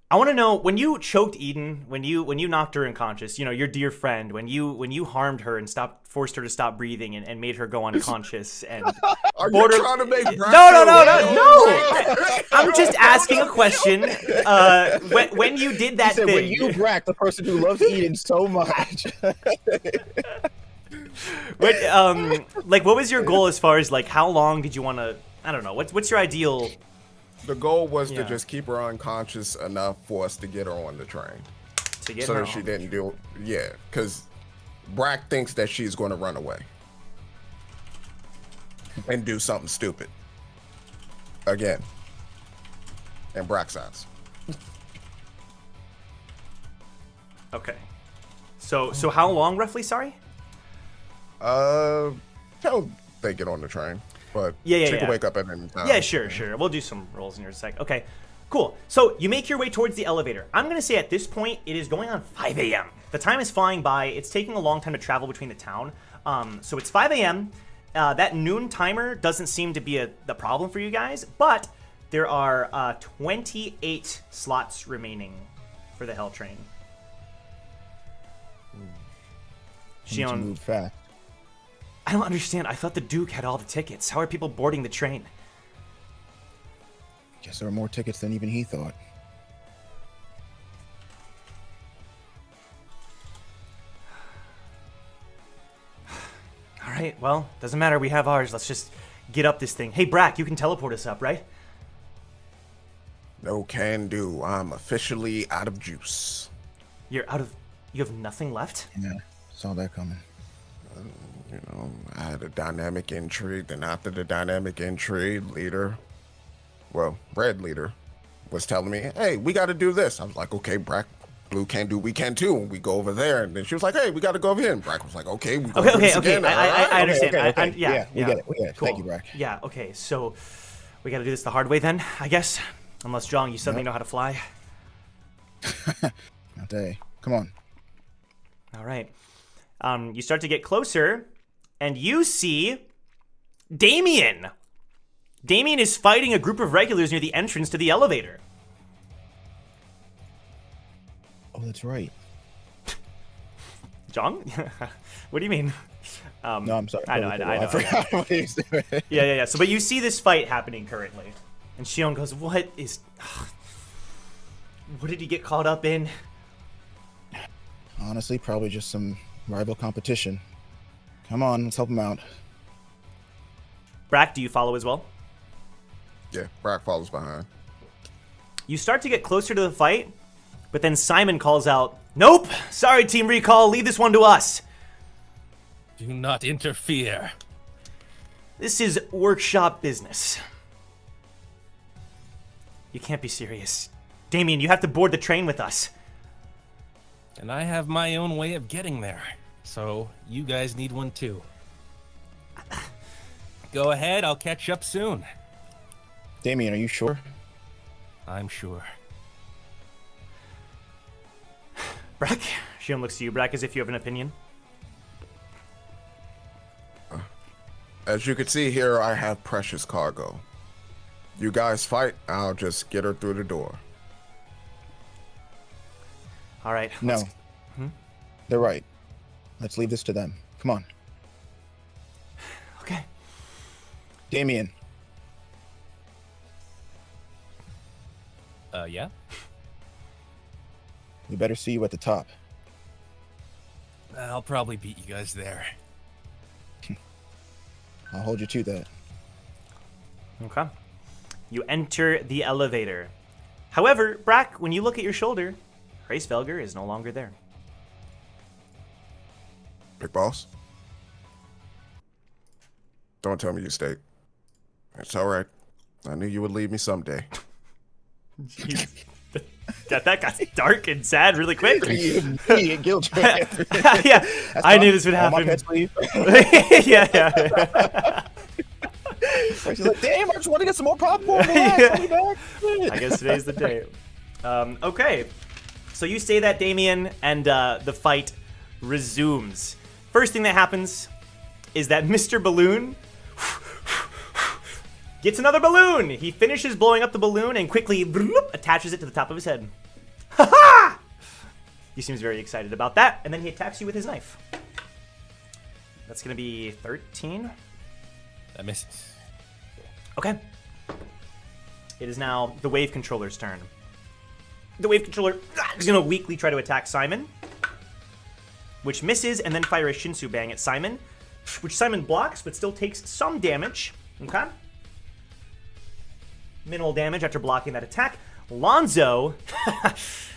I want to know, when you choked Eden, when you knocked her unconscious, your dear friend, when you harmed her and forced her to stop breathing and made her go unconscious and Are you trying to make Brack No. I'm just asking a question. When you did that thing, when you Brack, the person who loves Eden so much. what was your goal as far as like how long did you want to? I don't know. What's your ideal? The goal was to just keep her unconscious enough for us to get her on the train. To get so her that she didn't do. Yeah, because Brack thinks that she's going to run away and do something stupid again. In Brack's eyes. Okay. So how long roughly? Sorry. they get on the train. But Yeah, she yeah. can wake up at any time. Yeah, sure. We'll do some rolls in your sec. Okay, cool. So you make your way towards the elevator. I'm going to say at this point, it is going on 5 a.m. The time is flying by. It's taking a long time to travel between the town. So it's 5 a.m. That noon timer doesn't seem to be the problem for you guys, but there are 28 slots remaining for the Hell Train. Need to move fast. I don't understand. I thought the Duke had all the tickets. How are people boarding the train? Guess there are more tickets than even he thought. All right, well, doesn't matter. We have ours. Let's just get up this thing. Hey, Brack, you can teleport us up, right? No can do. I'm officially out of juice. You're out of... You have nothing left? Yeah, saw that coming. You know, I had a dynamic entry. Then after the dynamic entry, red leader, was telling me, hey, we got to do this. I was like, okay, Brack, blue can do, we can too. And we go over there. And then she was like, hey, we got to go over here. And Brack was like, okay, we go over this again. I understand. Okay. Yeah, we get it. Cool. Thank you, Brack. Yeah, okay, so we got to do this the hard way then, I guess? Unless, John, you suddenly know how to fly. Not day. Come on. All right. You start to get closer, and you see Damien. Damien is fighting a group of regulars near the entrance to the elevator. Oh, that's right. John? What do you mean? No, I'm sorry. I know. I forgot what he was doing. Yeah. So, but you see this fight happening currently. And Shion goes, what did he get caught up in? Honestly, probably just some rival competition. Come on, let's help him out. Brack, do you follow as well? Yeah, Brack follows behind. You start to get closer to the fight, but then Simon calls out, nope, sorry, Team Recall, leave this one to us. Do not interfere. This is workshop business. You can't be serious. Damien, you have to board the train with us. And I have my own way of getting there. So you guys need one too. Go ahead, I'll catch up soon. Damien, are you sure? I'm sure. Brack? Shion looks to you, Brack, as if you have an opinion. As you can see here, I have precious cargo. You guys fight, I'll just get her through the door. All right. No. They're right. Let's leave this to them. Come on. Okay. Damien. Yeah? We better see you at the top. I'll probably beat you guys there. I'll hold you to that. Okay. You enter the elevator. However, Brack, when you look at your shoulder, Hraesvelgr is no longer there. Big boss? Don't tell me you stayed. It's all right. I knew you would leave me someday. That got dark and sad really quick. Immediate guilt trip. Yeah, I knew this would happen. Yeah. She's like, damn, I just want to get some more popcorn. Relax, I'll be back. I guess today's the day. Okay, so you say that, Damien, and the fight resumes. First thing that happens is that Mr. Balloon gets another balloon. He finishes blowing up the balloon and quickly attaches it to the top of his head. Ha-ha! He seems very excited about that, and then he attacks you with his knife. That's going to be 13. That misses. Okay. It is now the Wave Controller's turn. The Wave Controller is going to weakly try to attack Simon, which misses, and then fire a Shinsu Bang at Simon, which Simon blocks, but still takes some damage. Okay? Minimal damage after blocking that attack. Lonzo,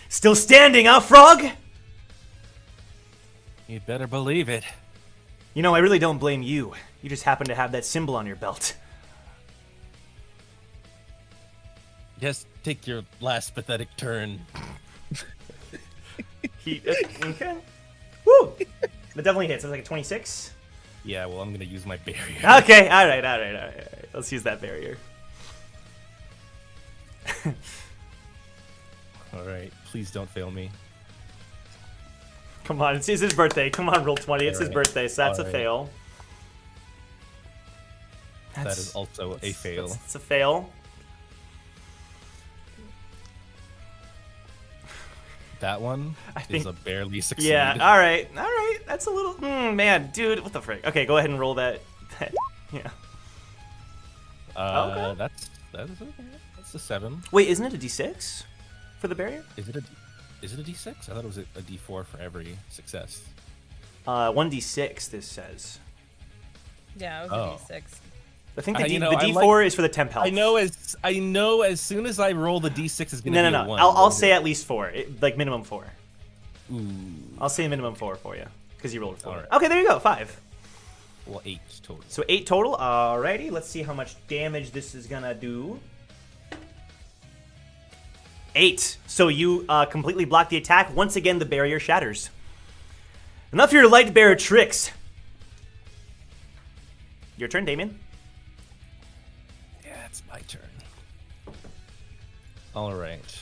still standing, huh, Frog? You'd better believe it. You know, I really don't blame you. You just happen to have that symbol on your belt. Just take your last pathetic turn. Okay. Woo! That definitely hits. It's like a 26. Yeah, well, I'm gonna use my barrier. Okay, all right. Let's use that barrier. All right, please don't fail me. Come on, it's his birthday. Come on, roll 20. It's his Alright. birthday, so that's a Alright. fail. That is also a fail. It's a fail. That one think- is a barely succeed. Yeah, all right. That's a little, man, dude, what the frick? Okay, go ahead and roll that. Yeah. Okay. That is okay. That's a 7. Wait, isn't it a D6 for the barrier? Is it a D6? I thought it was a D4 for every success. 1D6. This says. Yeah, it was Oh. a D6. I think the I D4 is for the temp health. I know as soon as I roll the D6 is gonna be No. a 1. I'll say at least 4, like minimum 4. Ooh. I'll say minimum 4 for you because you rolled a 4. Alright. Okay, there you go. 5. Well, 8 total. So 8 total. Alrighty, let's see how much damage this is gonna do. 8. So you completely block the attack. Once again, the barrier shatters. Enough of your light bearer tricks. Your turn, Damien. Yeah, it's my turn. All right.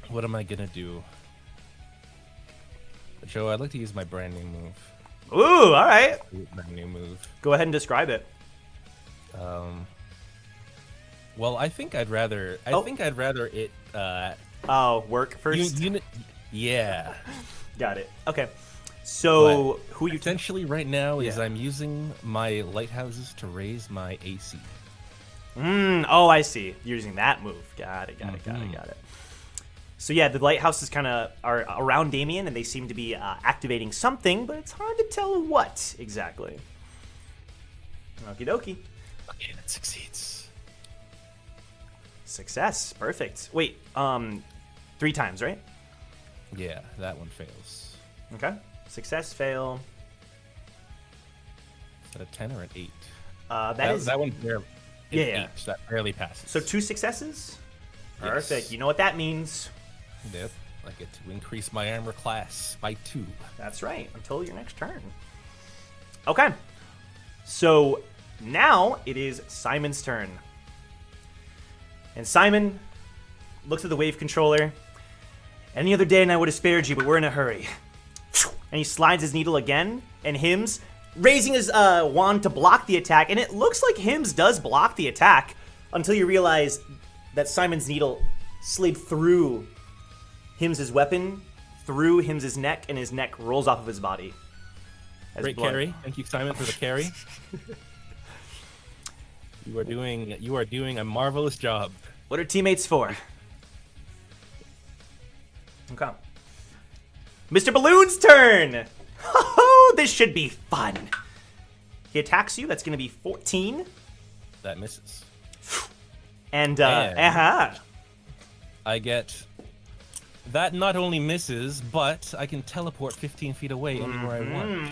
What am I gonna do? Joe, I'd like to use my brand new move. Ooh, all right. Brand new move. Go ahead and describe it. Well, I think I'd rather. I think I'd rather it. Work first. Yeah. Got it. Okay. So who you? Essentially, right now is Yeah. I'm using my lighthouses to raise my AC. Oh, I see. You're using that move. Got it. So yeah, the lighthouses kind of are around Damien, and they seem to be activating something, but it's hard to tell what exactly. Okie dokie. Okay, that succeeds. Success. Perfect. Wait, 3 times, right? Yeah, that one fails. Okay. Success, fail. Is that a 10 or an 8? That one barely. Yeah. 8, that barely passes. So 2 successes. Yes. Perfect. You know what that means. Yep. I get to increase my armor class by 2. That's right. Until your next turn. Okay. So now it is Simon's turn. And Simon looks at the wave controller. Any other day and I would have spared you, but we're in a hurry. And he slides his needle again and Hims, raising his wand to block the attack. And it looks like Hims does block the attack until you realize that Simon's needle slid through Hims' weapon, through Hims' neck, and his neck rolls off of his body. As Great blood- carry. Thank you, Simon, for the carry. You are doing a marvelous job. What are teammates for? Okay. Mr. Balloon's turn! Oh, this should be fun. He attacks you. That's going to be 14. That misses. And, I get... That not only misses, but I can teleport 15 feet away anywhere I want.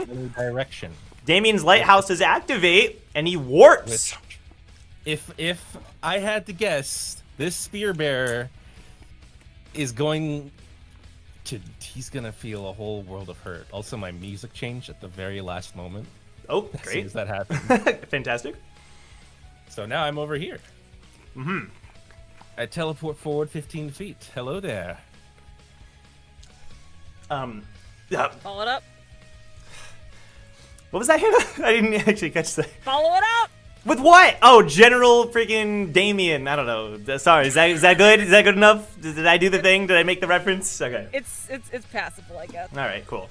Any direction. Damien's lighthouses activate, and he warps. If I had to guess, this spear bearer is going to... He's going to feel a whole world of hurt. Also, my music changed at the very last moment. Oh, As soon great. as that happened. Fantastic. So now I'm over here. I teleport forward 15 feet. Hello there. Follow it up. What was that, Hannah? I didn't actually catch that. Follow it up. With what? Oh, General freaking Damien. I don't know. Sorry, is that good? Is that good enough? Did I do the thing? Did I make the reference? Okay. It's passable, I guess. All right, cool.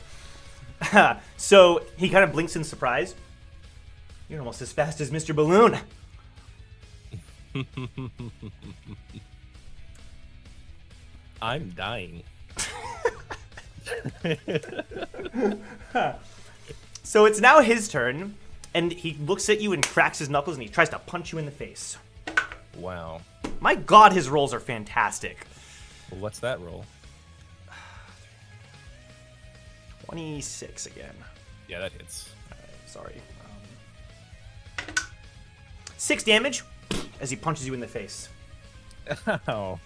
So he kind of blinks in surprise. You're almost as fast as Mr. Balloon. I'm dying. So it's now his turn, and he looks at you and cracks his knuckles, and he tries to punch you in the face. Wow. My God, his rolls are fantastic. Well, what's that roll? 26 again. Yeah, that hits. Sorry. 6 damage as he punches you in the face. Oh.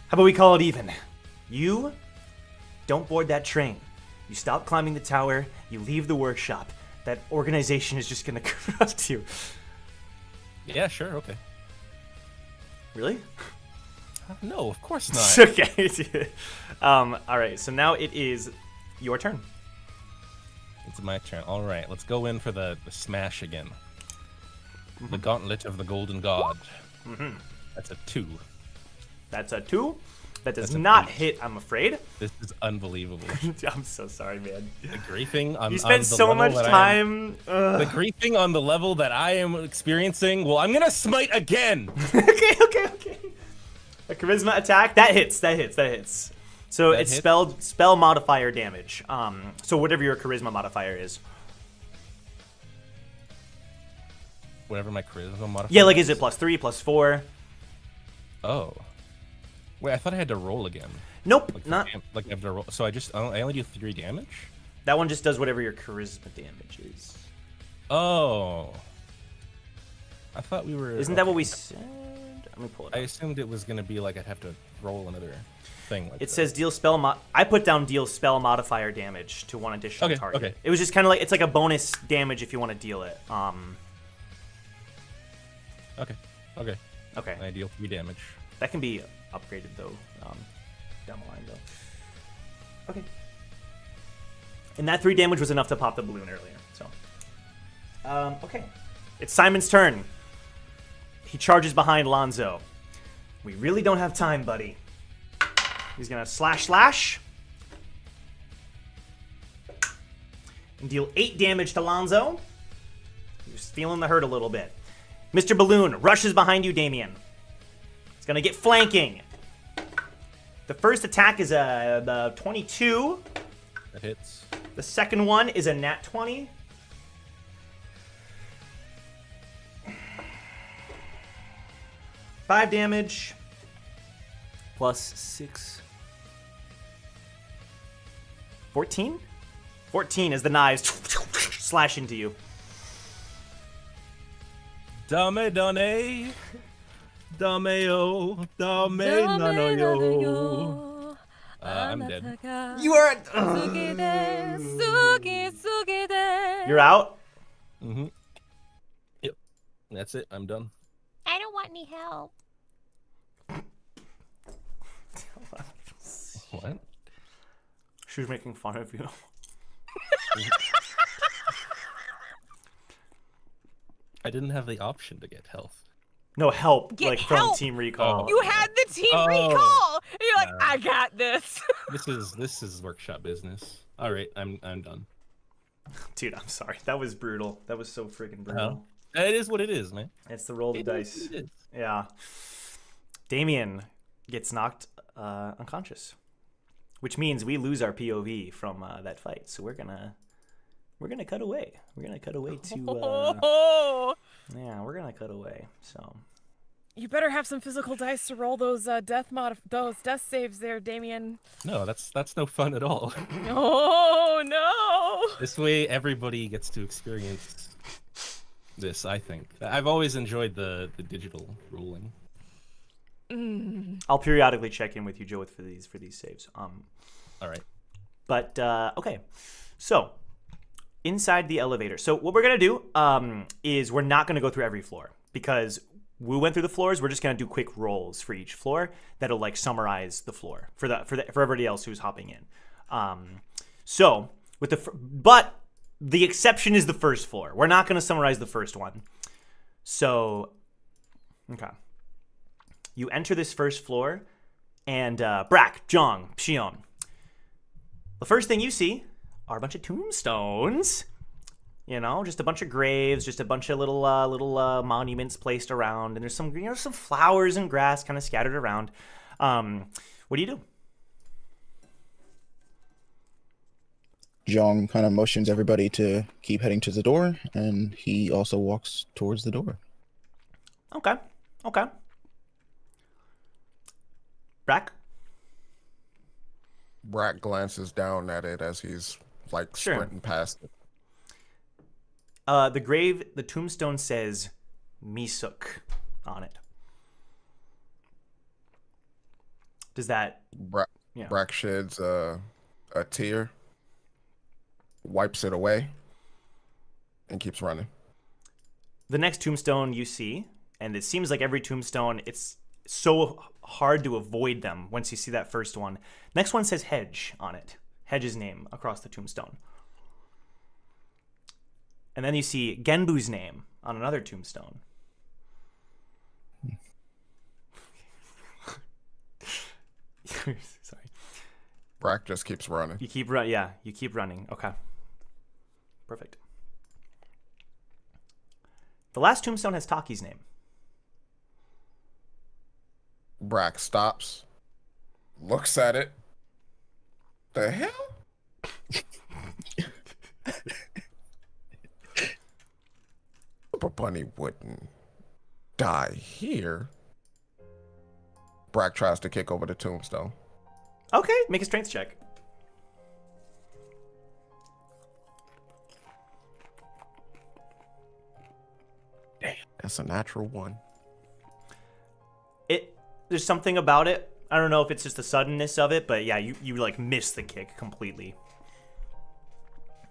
How about we call it even? You don't board that train. You stop climbing the tower. You leave the workshop. That organization is just gonna corrupt you. Yeah, sure, okay. Really? No, of course not. Okay. All right. So now it is your turn. It's my turn. All right, let's go in for the smash again. The Gauntlet of the Golden God. That's a 2. That's a 2. That does That's a not beat. hit, I'm afraid. This is unbelievable. I'm so sorry, man. The griefing on You spent the so level much that time. the griefing on the level that I am experiencing. Well, I'm gonna smite again. Okay. A charisma attack that hits. So That it's hits? spell modifier damage. So whatever your charisma modifier is. Whatever my charisma modifier. Yeah, like is it +3, +4? Oh. Wait, I thought I had to roll again. Nope, Like, for not. like I have to roll. So I only do 3 damage. That one just does whatever your charisma damage is. Oh. I thought we were. Isn't that what we said? Let me pull it I up. assumed it was gonna be like I'd have to roll another thing. Like It that. says deal spell I put down deal spell modifier damage to one additional Okay, target. okay. It was just kind of like it's like a bonus damage if you want to deal it. Okay. Okay. I deal 3 damage. That can be upgraded though, down the line though. Okay. And that 3 damage was enough to pop the balloon earlier. So, okay. It's Simon's turn. He charges behind Lonzo. We really don't have time, buddy. He's gonna slash. And deal 8 damage to Lonzo. He's feeling the hurt a little bit. Mr. Balloon rushes behind you, Damien. He's gonna get flanking. The first attack is a 22. That hits. The second one is a nat 20. Five damage. Plus 6. 14? 14 as the knives slash into you. Dame dame. Dameo. Dame no yo. I'm dead. You are. You're out? Mm-hmm. Yep. That's it. I'm done. I don't want any help. What? She was making fun of you. I didn't have the option to get health. No, help. Get like from help. Team Recall. Oh. You had the team Oh. recall. And you're like, I got this. This is workshop business. All right, I'm done. Dude, I'm sorry. That was brutal. That was so freaking brutal. It is what it is, man. It's the roll of the It is dice. what it is. Yeah. Damien gets knocked unconscious, which means we lose our POV from that fight. So we're gonna cut away. We're gonna cut away to Oh, yeah. We're gonna cut away. So you better have some physical dice to roll those death saves there, Damien. No, that's no fun at all. Oh no! This way, everybody gets to experience this. I think I've always enjoyed the digital rolling. I'll periodically check in with you, Joe, for these saves. All right. But okay, so inside the elevator. So what we're gonna do is we're not gonna go through every floor because we went through the floors. We're just gonna do quick rolls for each floor that'll like summarize the floor for everybody else who's hopping in. So with but the exception is the first floor. We're not gonna summarize the first one. So okay, you enter this first floor, and Brack, Jong, Xion. The first thing you see are a bunch of tombstones. You know, just a bunch of graves, just a bunch of little monuments placed around, and there's some flowers and grass kind of scattered around. What do you do? Jong kind of motions everybody to keep heading to the door, and he also walks towards the door. Okay. Brack? Brack glances down at it as he's like Sure. sprinting past it. The tombstone says Misuk on it. Does that? Brack sheds a tear, wipes it away, and keeps running. The next tombstone you see, and it seems like every tombstone, it's so hard to avoid them once you see that first one. Next one says Hedge on it. Hedge's name across the tombstone. And then you see Genbu's name on another tombstone. Sorry. Brack just keeps running. You keep running. Yeah, you keep running. Okay. Perfect. The last tombstone has Taki's name. Brack stops, looks at it. The hell? Super Bunny wouldn't die here. Brack tries to kick over the tombstone. Okay, make a strength check. Damn, that's a natural one. There's something about it. I don't know if it's just the suddenness of it, but yeah, you like miss the kick completely.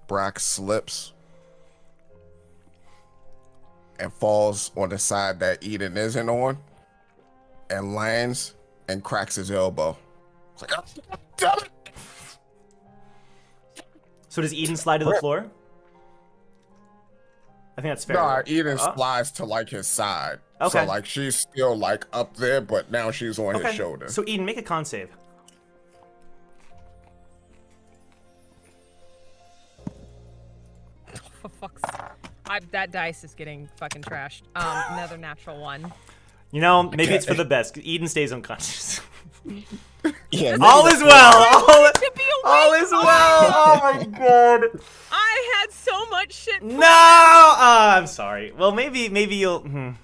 Brack slips and falls on the side that Eden isn't on and lands and cracks his elbow. It's like, oh, damn it. So does Eden slide to the floor? I think that's fair. No, Eden slides to like his side. Okay. So like she's still like up there, but now she's on his shoulder. So Eden, make a con save. For fuck's that dice is getting fucking trashed. Another natural one. You know, maybe it's for the best. 'Cause Eden stays unconscious. Yeah. All is well. All is well. Oh my god. I had so much shit. No. I'm sorry. Well, maybe you'll.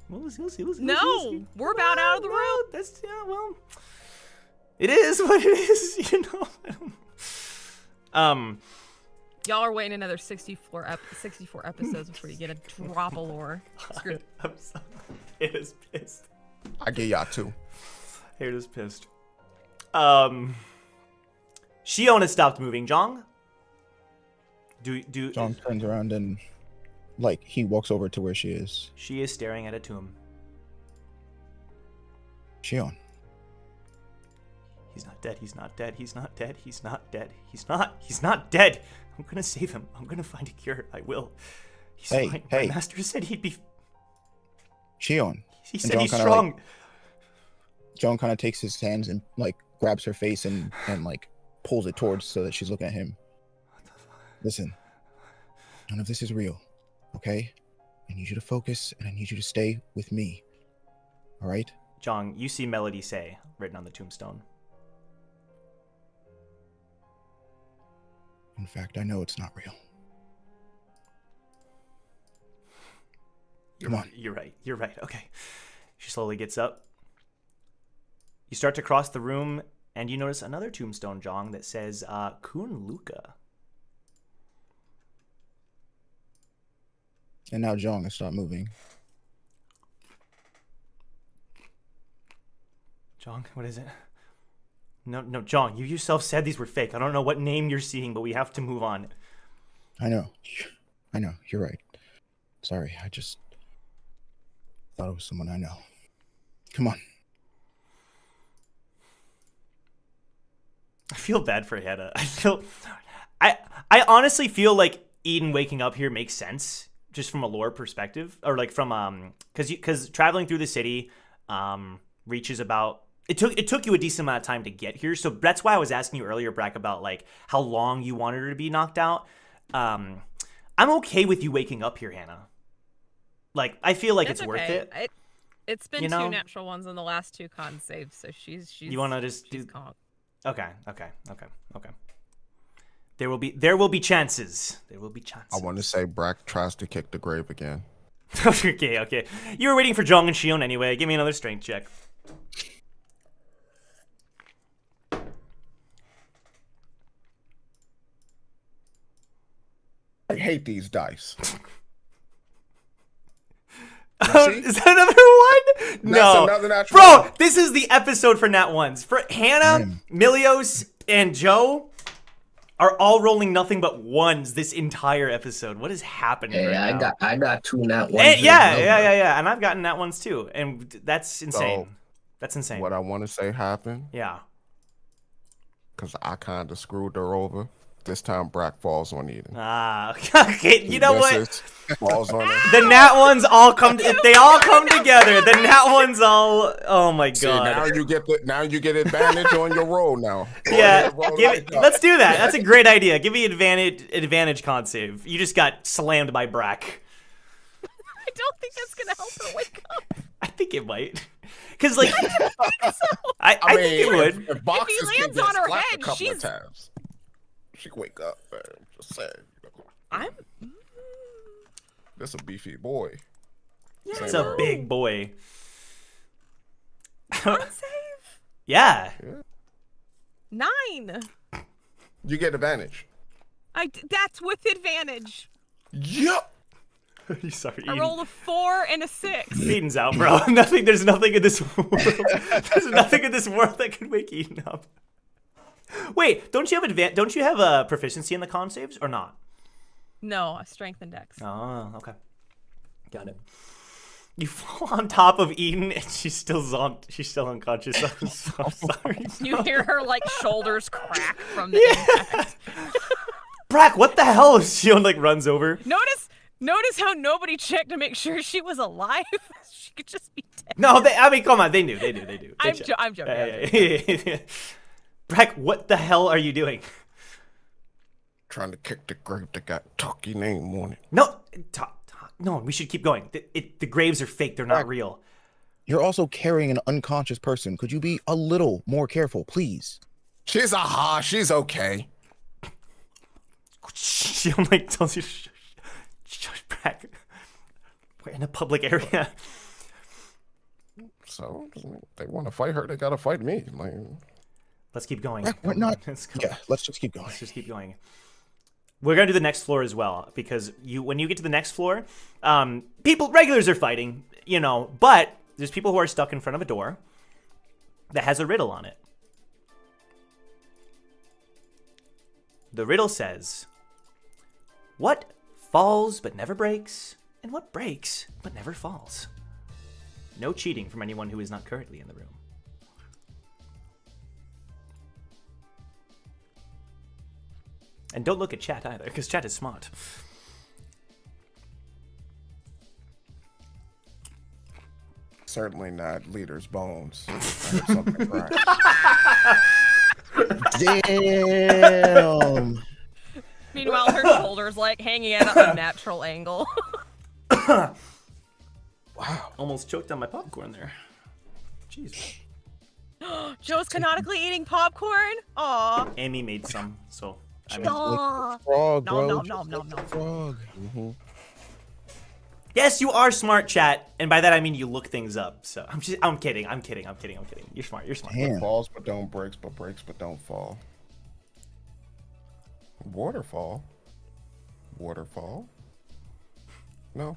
We'll see. No, we're about out of the room. That's well. It is what it is. You know. Y'all are waiting another 64 episodes before you get a drop of lore. Screw. I'm sorry. It is pissed. I get y'all too. It is pissed. Shion has stopped moving. Jong? John turns around and like he walks over to where she is. She is staring at a tomb. Shion. He's not dead. He's not dead. He's not dead. He's not dead. He's not dead. I'm gonna save him. I'm gonna find a cure. I will. He's fine. My master said he'd be. Shion. He said he's strong. John kind of takes his hands and like grabs her face and like pulls it towards so that she's looking at him. Listen, none of this is real, okay? I need you to focus and I need you to stay with me. All right? Jong, you see Melody say written on the tombstone. In fact, I know it's not real. Come on. You're right. Okay. She slowly gets up. You start to cross the room, and you notice another tombstone, Jong, that says Kun Luka. And now Jong has stopped moving. Jong, what is it? No, Jong, you yourself said these were fake. I don't know what name you're seeing, but we have to move on. I know. You're right. Sorry, I just thought it was someone I know. Come on. I feel bad for Hannah. I honestly feel like Eden waking up here makes sense just from a lore perspective, or like from because traveling through the city reaches about it took you a decent amount of time to get here, so that's why I was asking you earlier, Brack, about like how long you wanted her to be knocked out. I'm okay with you waking up here, Hannah. Like I feel like it's worth it. It's been two natural ones in the last two con saves, so she's. You want to just do? Conk. Okay. There will be chances. There will be chances. I want to say Brack tries to kick the grave again. Okay. You were waiting for Jong and Shion anyway. Give me another strength check. I hate these dice. Is that another one? No, another natural bro, one. this is the episode for nat ones. For Hannah, Milios, and Joe are all rolling nothing but ones this entire episode. What is happening Hey, right now? I got 2 nat ones. And yeah. And I've gotten nat ones too, and that's insane. So, That's insane. What I want to say happened, Yeah. because I kind of screwed her over. This time, Brack falls on Eden. Ah, okay. You know what? Misses, falls on her. The nat ones all come. They all come together. The nat ones all. Oh my See, god. now you get advantage on your roll now. Yeah, Roll give like it, that. let's do that. That's a great idea. Give me advantage con save. You just got slammed by Brack. I don't think that's gonna help her wake up. I think it might. Cause like, I I mean, think it would. If boxes If he lands can get on her slapped head, a couple she's- of times, she can wake up. Man. I'm just saying. I'm. That's a beefy boy. It's a big boy. Con save Yeah. 9. You get advantage. That's with advantage. Yep. Sorry. I rolled a 4 and a 6. Eden's out, bro. There's nothing in this world. There's nothing in this world that could wake Eden up. Wait, don't you have a proficiency in the con saves or not? No, a strength and dex. Oh, okay. Got it. You fall on top of Eden and she's still unconscious. I'm so sorry. You hear her like shoulders crack from the impact. Brack, what the hell? She like runs over. Notice how nobody checked to make sure she was alive. She could just be dead. No, come on, they knew. They I'm checked. joking. Yeah. Brack, what the hell are you doing? Trying to kick the grave that got Tucky name on it. No, no, we should keep going. The graves are fake. They're not real. You're also carrying an unconscious person. Could you be a little more careful, please? She's she's okay. She like tells you, shush, Brack. We're in a public area. So they want to fight her, they gotta fight me. Like, Let's keep going. We're not. Let's go. Yeah, let's just keep going. Let's just keep going. We're gonna do the next floor as well because when you get to the next floor, regulars are fighting, but there's people who are stuck in front of a door that has a riddle on it. The riddle says, "What falls but never breaks, and what breaks but never falls?" No cheating from anyone who is not currently in the room. And don't look at chat either, because chat is smart. certainly not leader's bones. I heard something crack. Damn. Meanwhile, her shoulders like hanging at a unnatural angle. Wow. Almost choked on my popcorn there. Jeez. Joe's canonically eating popcorn. Aw. Amy made some, so I mean, Aw. Frog, Nom, bro. nom, Just nom, nom, like the nom. Frog. Mm-hmm. yes, you are smart, chat, and by that I mean you look things up. So I'm kidding. You're smart. Damn. Falls but don't breaks but don't fall. Waterfall. No.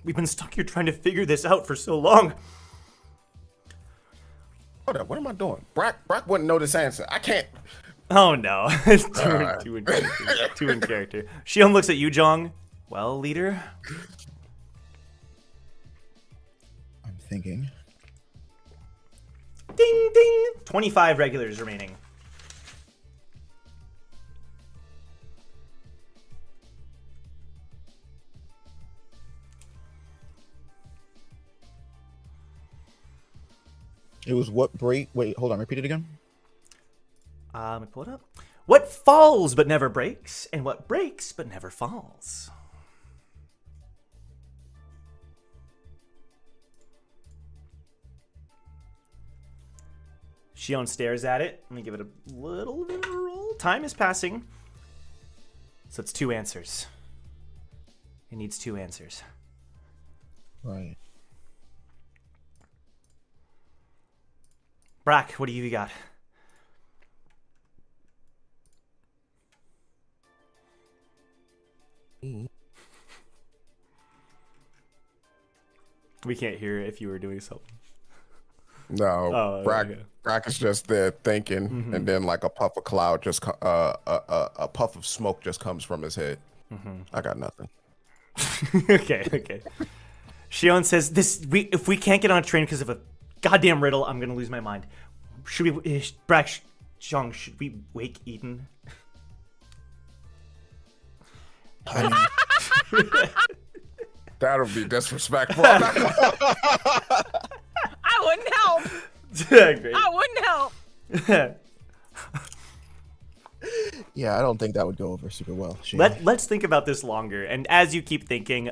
We've been stuck here trying to figure this out for so long. Hold up, what am I doing? Brack wouldn't know this answer. I can't. Oh no. Too in character. Too in character. Shion looks at you, Jong. Well, leader. I'm thinking. Ding ding. 25 regulars remaining. It was what break? Wait, hold on. Repeat it again. Let me pull it up. What falls but never breaks, and what breaks but never falls? Shion stares at it. Let me give it a little bit of a roll. Time is passing. So it's 2 answers. It needs 2 answers. Right. Brack, what do you got? We can't hear it if you were doing something. No, Brack is just there thinking, Mm-hmm. and then like a puff of cloud just a puff of smoke just comes from his head. Mm-hmm. I got nothing. Okay. Shion says if we can't get on a train because of a goddamn riddle, I'm gonna lose my mind. Should we, Brack, Xiong, should we wake Eden? That would be disrespectful. I wouldn't help. Great. I wouldn't help. Yeah, I don't think that would go over super well. Shane. Let's think about this longer. And as you keep thinking,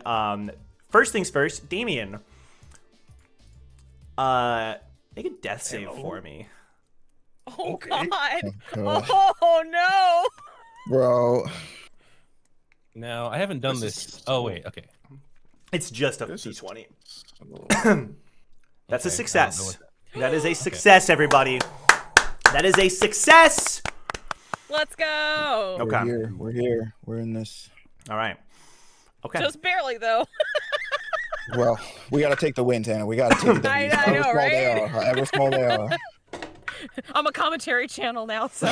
first things first, Damien, make a death save for me. Oh Okay. God. Oh, Oh no. bro. No, I haven't done this. Oh wait, okay. It's just a This is- d20. That's Okay, a I'll go success. with That is a success, everybody. That is a success. Let's go. Okay. We're here. We're in this. All right. Okay. Just barely though. Well, we got to take the wins, Anna. We got to take the I W's. know, However small they right? are. However small they are. I'm a commentary channel now, so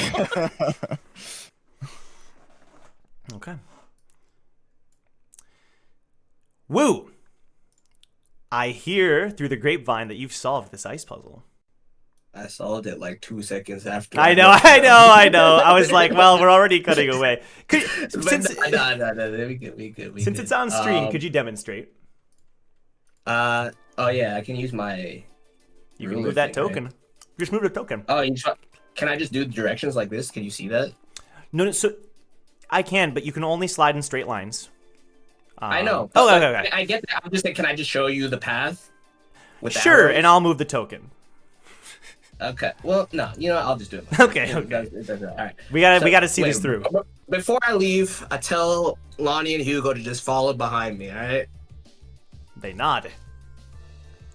Okay. Woo! I hear through the grapevine that you've solved this ice puzzle. I solved it like 2 seconds after. I know. I was like, well, we're already cutting away. Since No, we good. it's on stream, could you demonstrate? Oh yeah, I can use my. You can ruler move that thing, right? token. Just move the token. Oh, can I just do the directions like this? Can you see that? No, so I can, but you can only slide in straight lines. I know. Oh, but, okay. I get that. I'm just saying, can I just show you the path? With the Sure, arrows? and I'll move the token. Okay. Well, no. You know, what, I'll just do it. Okay. All right. We gotta see this wait, through. Before I leave, I tell Lonnie and Hugo to just follow behind me. All right. They nod.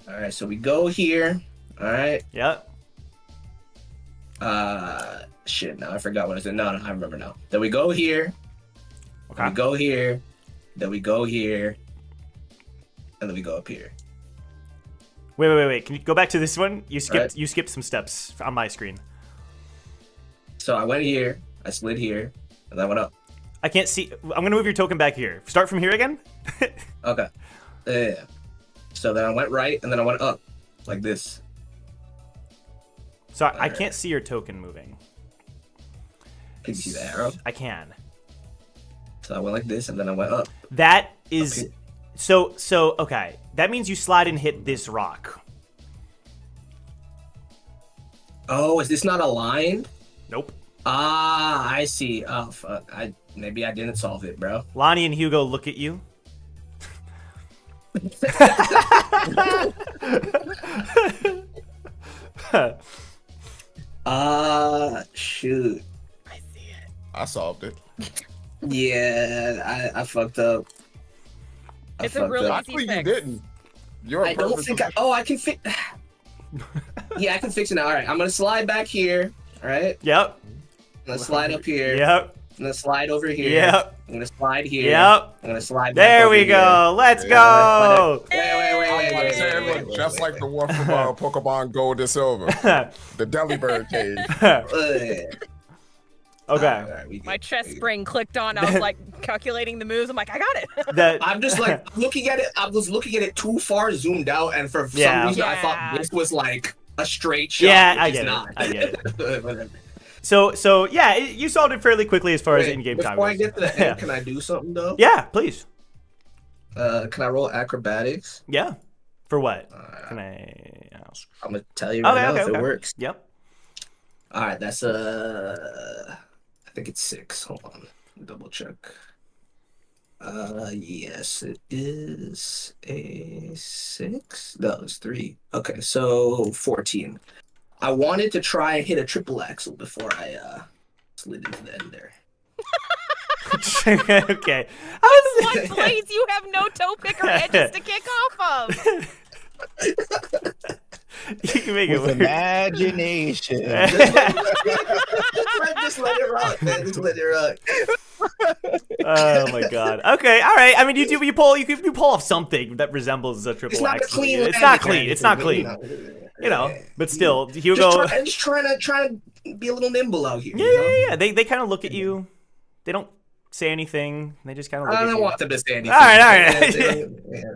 All right. So we go here. All right. Yep. Shit. Now I forgot what I said. No, I remember now. Then we go here. Okay. Then we go here. Then we go here. And then we go up here. Wait. Can you go back to this one? You skipped. Right. You skipped some steps on my screen. So I went here. I slid here, and then I went up. I can't see. I'm gonna move your token back here. Start from here again. Okay. Yeah. So then I went right, and then I went up, like this. So I can't see your token moving. Can you see the arrow? I can. So I went like this, and then I went up. That is. Okay. So okay. That means you slide and hit this rock. Oh, is this not aligned? Nope. Ah, I see. Oh, fuck. Maybe I didn't solve it, bro. Lonnie and Hugo look at you. Shoot. I solved it. Yeah, I fucked up. It's a really I easy thought you fix. didn't. You're I don't think I can fix. Yeah, I can fix it now. All right, I'm gonna slide back here. All right, Yep. I'm gonna slide up here. Yep. I'm gonna slide over here. Yep. I'm gonna slide here. Yep. I'm gonna slide. Back There over we here. go. Let's Yeah, go. Wait. Just like the one from Pokemon Gold and Silver, the Delibird cave. Okay. All right, we good. My chest spring clicked on. I was like calculating the moves. I'm like, I got it. That I'm just like looking at it. I was looking at it too far zoomed out, and for Yeah. some reason I thought Yeah. this was like a straight shot. Yeah, which I is get it. not. I get it. Whatever. So yeah, you solved it fairly quickly as far as Wait, in-game time before I goes. get to the end, Yeah. can I do something though? Yeah, please. Can I roll acrobatics? Yeah. For what? Can I ask? I'm gonna tell you right now if okay. it works. Yep. All right, that's I think it's 6. Hold on, double check. Yes, it is a 6. No, it's 3. Okay, so 14. I wanted to try and hit a triple axle before I slid into the end there. Okay. How is What plays you have no toe pick or edges to kick off of? You can make it With work. imagination. Just let it rock, man. Just let it rock. Oh my god. Okay, all right. I mean, you pull off something that resembles a triple It's not X. a clean. It's not landing or clean. It's not anything, clean. You know, but still, Hugo. Just trying to be a little nimble out here. Yeah, you know? yeah. They kind of look at you. They don't say anything. They just kind of look I at don't you. want them to say anything. All right. They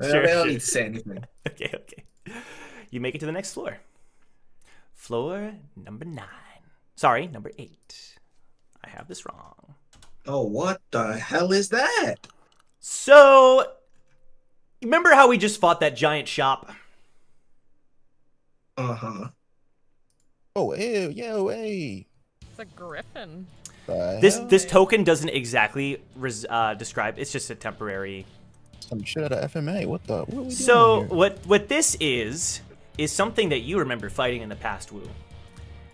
Sure. don't need to say anything. Okay. You make it to the next floor. Floor number 9. Sorry, number 8. I have this wrong. Oh, what the hell is that? So, remember how we just fought that giant shop? Uh-huh. Oh, ew, yo, hey. It's a griffin. This token doesn't exactly describe. It's just a temporary. Some shit out of FMA. What are we doing So here? what this is something that you remember fighting in the past, Wu.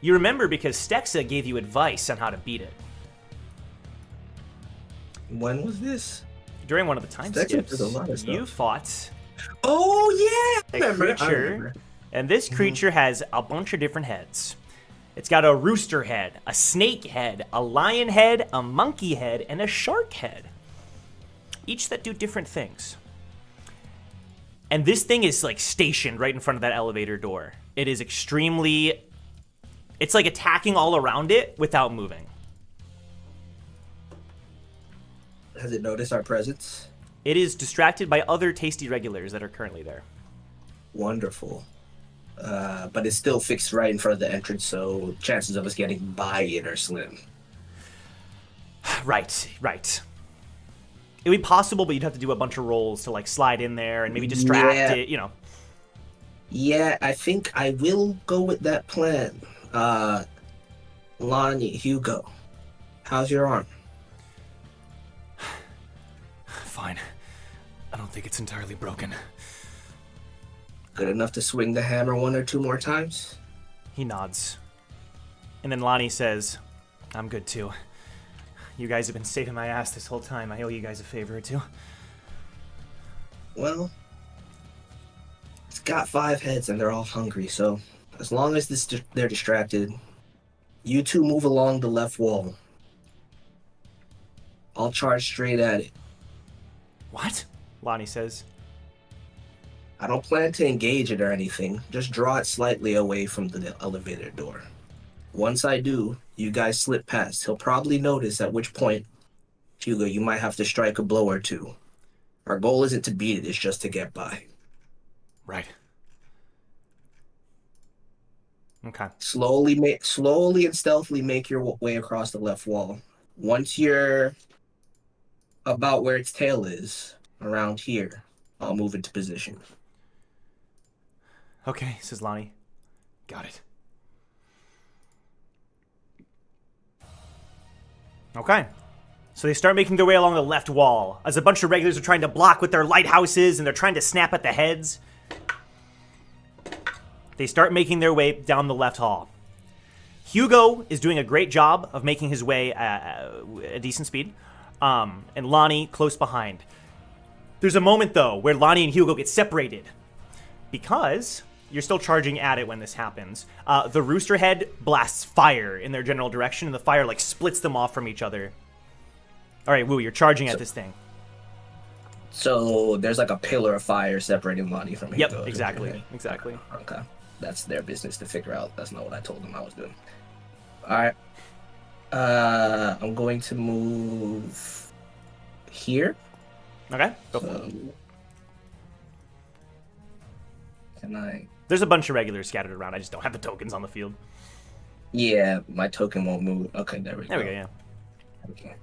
You remember because Stexa gave you advice on how to beat it When was this? during one of the time Stexa skips. did a lot of stuff. You fought Oh, yeah. a I remember. creature, and this creature has a bunch of different heads. It's got a rooster head, a snake head, a lion head, a monkey head, and a shark head. Each that do different things. And this thing is like stationed right in front of that elevator door. It is extremely... It's like attacking all around it without moving. Has it noticed our presence? It is distracted by other tasty regulars that are currently there. Wonderful. But it's still fixed right in front of the entrance, so chances of us getting by it are slim. Right. It would be possible, but you'd have to do a bunch of rolls to like slide in there and maybe distract it, you know. Yeah, I think I will go with that plan. Lonnie, Hugo, how's your arm? Fine. I don't think it's entirely broken. Good enough to swing the hammer 1 or 2 more times? He nods. And then Lonnie says, I'm good too. You guys have been saving my ass this whole time. I owe you guys a favor or two. Well, it's got 5 heads and they're all hungry, so as long as they're distracted, you 2 move along the left wall. I'll charge straight at it. What? Lonnie says. I don't plan to engage it or anything. Just draw it slightly away from the elevator door. Once I do, you guys slip past. He'll probably notice at which point, Hugo, you might have to strike a blow or 2. Our goal isn't to beat it, it's just to get by. Right. Okay. Slowly and stealthily make your way across the left wall. Once you're about where its tail is, around here, I'll move into position. Okay, says Lonnie. Got it. Okay. So they start making their way along the left wall as a bunch of regulars are trying to block with their lighthouses and they're trying to snap at the heads. They start making their way down the left hall. Hugo is doing a great job of making his way at a decent speed, and Lonnie close behind. There's a moment, though, where Lonnie and Hugo get separated because you're still charging at it when this happens. The rooster head blasts fire in their general direction, and the fire, like, splits them off from each other. All right, Wu, you're charging at this thing. So there's like a pillar of fire separating Lonnie from Hugo. Yep, exactly. Okay. That's their business to figure out. That's not what I told them I was doing. Alright. I'm going to move here. Okay, go for it. So, can I... There's a bunch of regulars scattered around. I just don't have the tokens on the field. Yeah, my token won't move. Okay, there we go. There we go, yeah. Okay.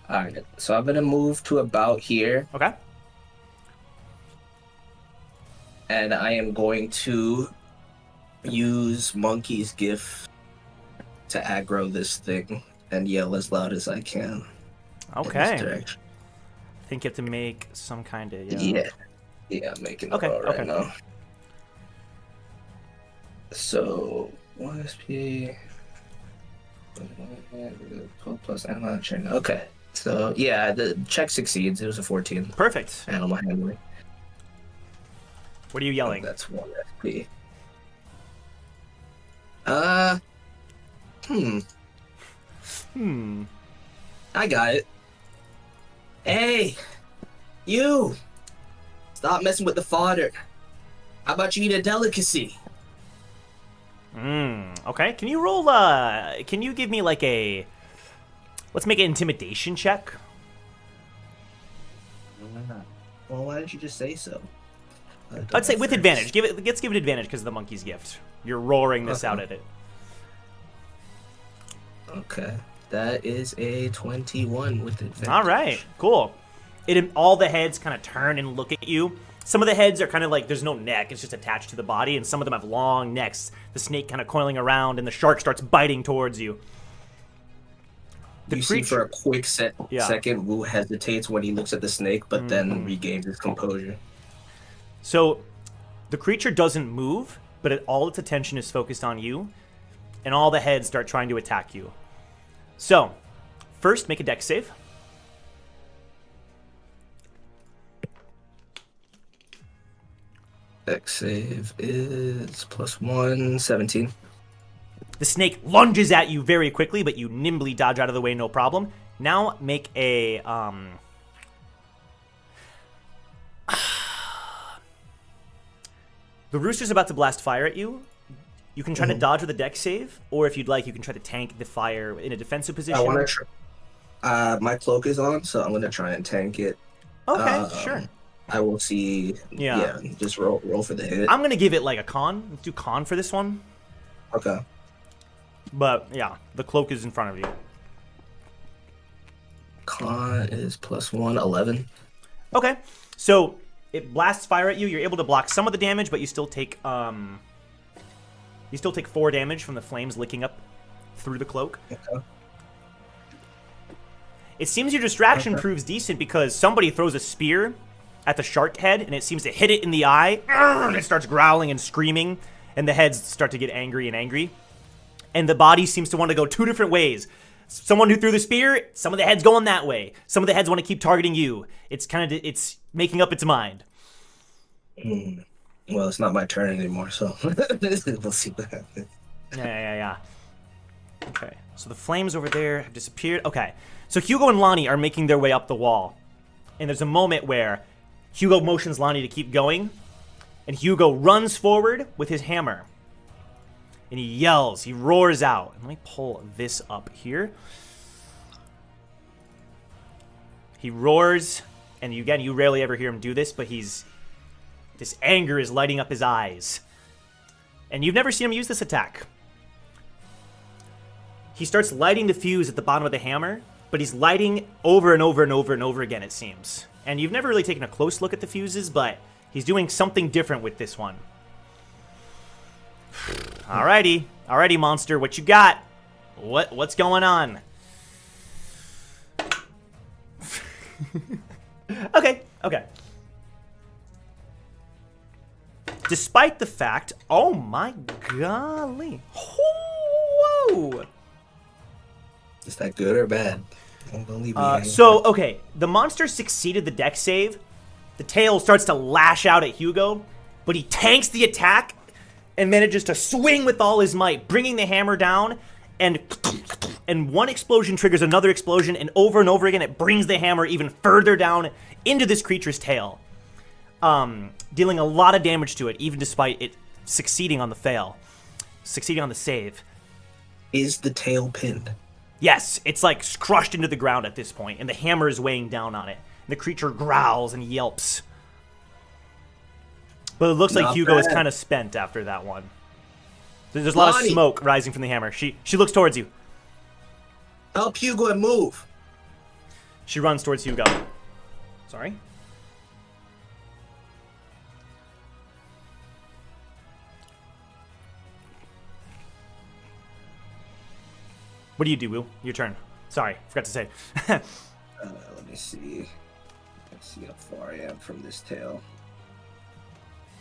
Alright, so I'm gonna move to about here. Okay. And I am going to use Monkey's Gift to aggro this thing and yell as loud as I can. Okay. In this direction. I think you have to make some kind of... Yeah, I'm making the roll right now. So, 1 SP... 12 plus animal chain. Okay. So, yeah, the check succeeds. It was a 14. Perfect. Animal handling. What are you yelling? That's 1 SP. I got it. Hey, you! Stop messing with the fodder. How about you eat a delicacy? Okay. Can you roll, can you give me like a... Let's make an intimidation check. Well, why didn't you just say so? I'd say with advantage. Let's give it advantage because of the monkey's gift. You're roaring this out at it. Okay. That is a 21 with advantage. All right. Cool. All the heads kind of turn and look at you. Some of the heads are kind of like, there's no neck. It's just attached to the body. And some of them have long necks. The snake kind of coiling around and the shark starts biting towards you. You see for a quick second, Wu hesitates when he looks at the snake, but then regains his composure. So the creature doesn't move, but all its attention is focused on you. And all the heads start trying to attack you. So, first, make a dex save. Dex save is +1, 17. The snake lunges at you very quickly, but you nimbly dodge out of the way, no problem. Now make a... The rooster's about to blast fire at you. You can try to dodge with a dex save, or if you'd like, you can try to tank the fire in a defensive position. I want to try. My cloak is on, so I'm going to try and tank it. Okay, sure. I will see. Yeah, just roll for the hit. I'm going to give it like a con. Let's do con for this one. Okay. But, yeah, the cloak is in front of you. Con is +1, 11. Okay, so it blasts fire at you. You're able to block some of the damage, but you still take 4 damage from the flames licking up through the cloak. Okay. It seems your distraction proves decent because somebody throws a spear at the shark head, and it seems to hit it in the eye. And it starts growling and screaming, and the heads start to get angry and angry. And the body seems to want to go 2 different ways. Someone who threw the spear, some of the heads going that way. Some of the heads want to keep targeting you. It's it's making up its mind. Well, it's not my turn anymore, so we'll see what happens. Yeah. Okay, so the flames over there have disappeared. Okay, so Hugo and Lonnie are making their way up the wall. And there's a moment where Hugo motions Lonnie to keep going. And Hugo runs forward with his hammer. And he yells, he roars out. And let me pull this up here. He roars, and again, you rarely ever hear him do this, but this anger is lighting up his eyes. And you've never seen him use this attack. He starts lighting the fuse at the bottom of the hammer, but he's lighting over and over and over and over again, it seems. And you've never really taken a close look at the fuses, but he's doing something different with this one. Alrighty, monster, what you got? What's going on? Okay. Despite the fact, oh my golly. Whoa! Is that good or bad? Don't leave me So, okay, the monster succeeded the dex save. The tail starts to lash out at Hugo, but he tanks the attack and manages to swing with all his might, bringing the hammer down, and one explosion triggers another explosion, and over again it brings the hammer even further down into this creature's tail, dealing a lot of damage to it, even despite it succeeding on the save. Is the tail pinned? Yes, it's like crushed into the ground at this point, and the hammer is weighing down on it. And the creature growls and yelps. But it looks like Hugo is kind of spent after that one. There's a lot of smoke rising from the hammer. She looks towards you. Help Hugo and move. She runs towards Hugo. Sorry? What do you do, Will? Your turn. Sorry, forgot to say. Let me see. Let's see how far I am from this tail.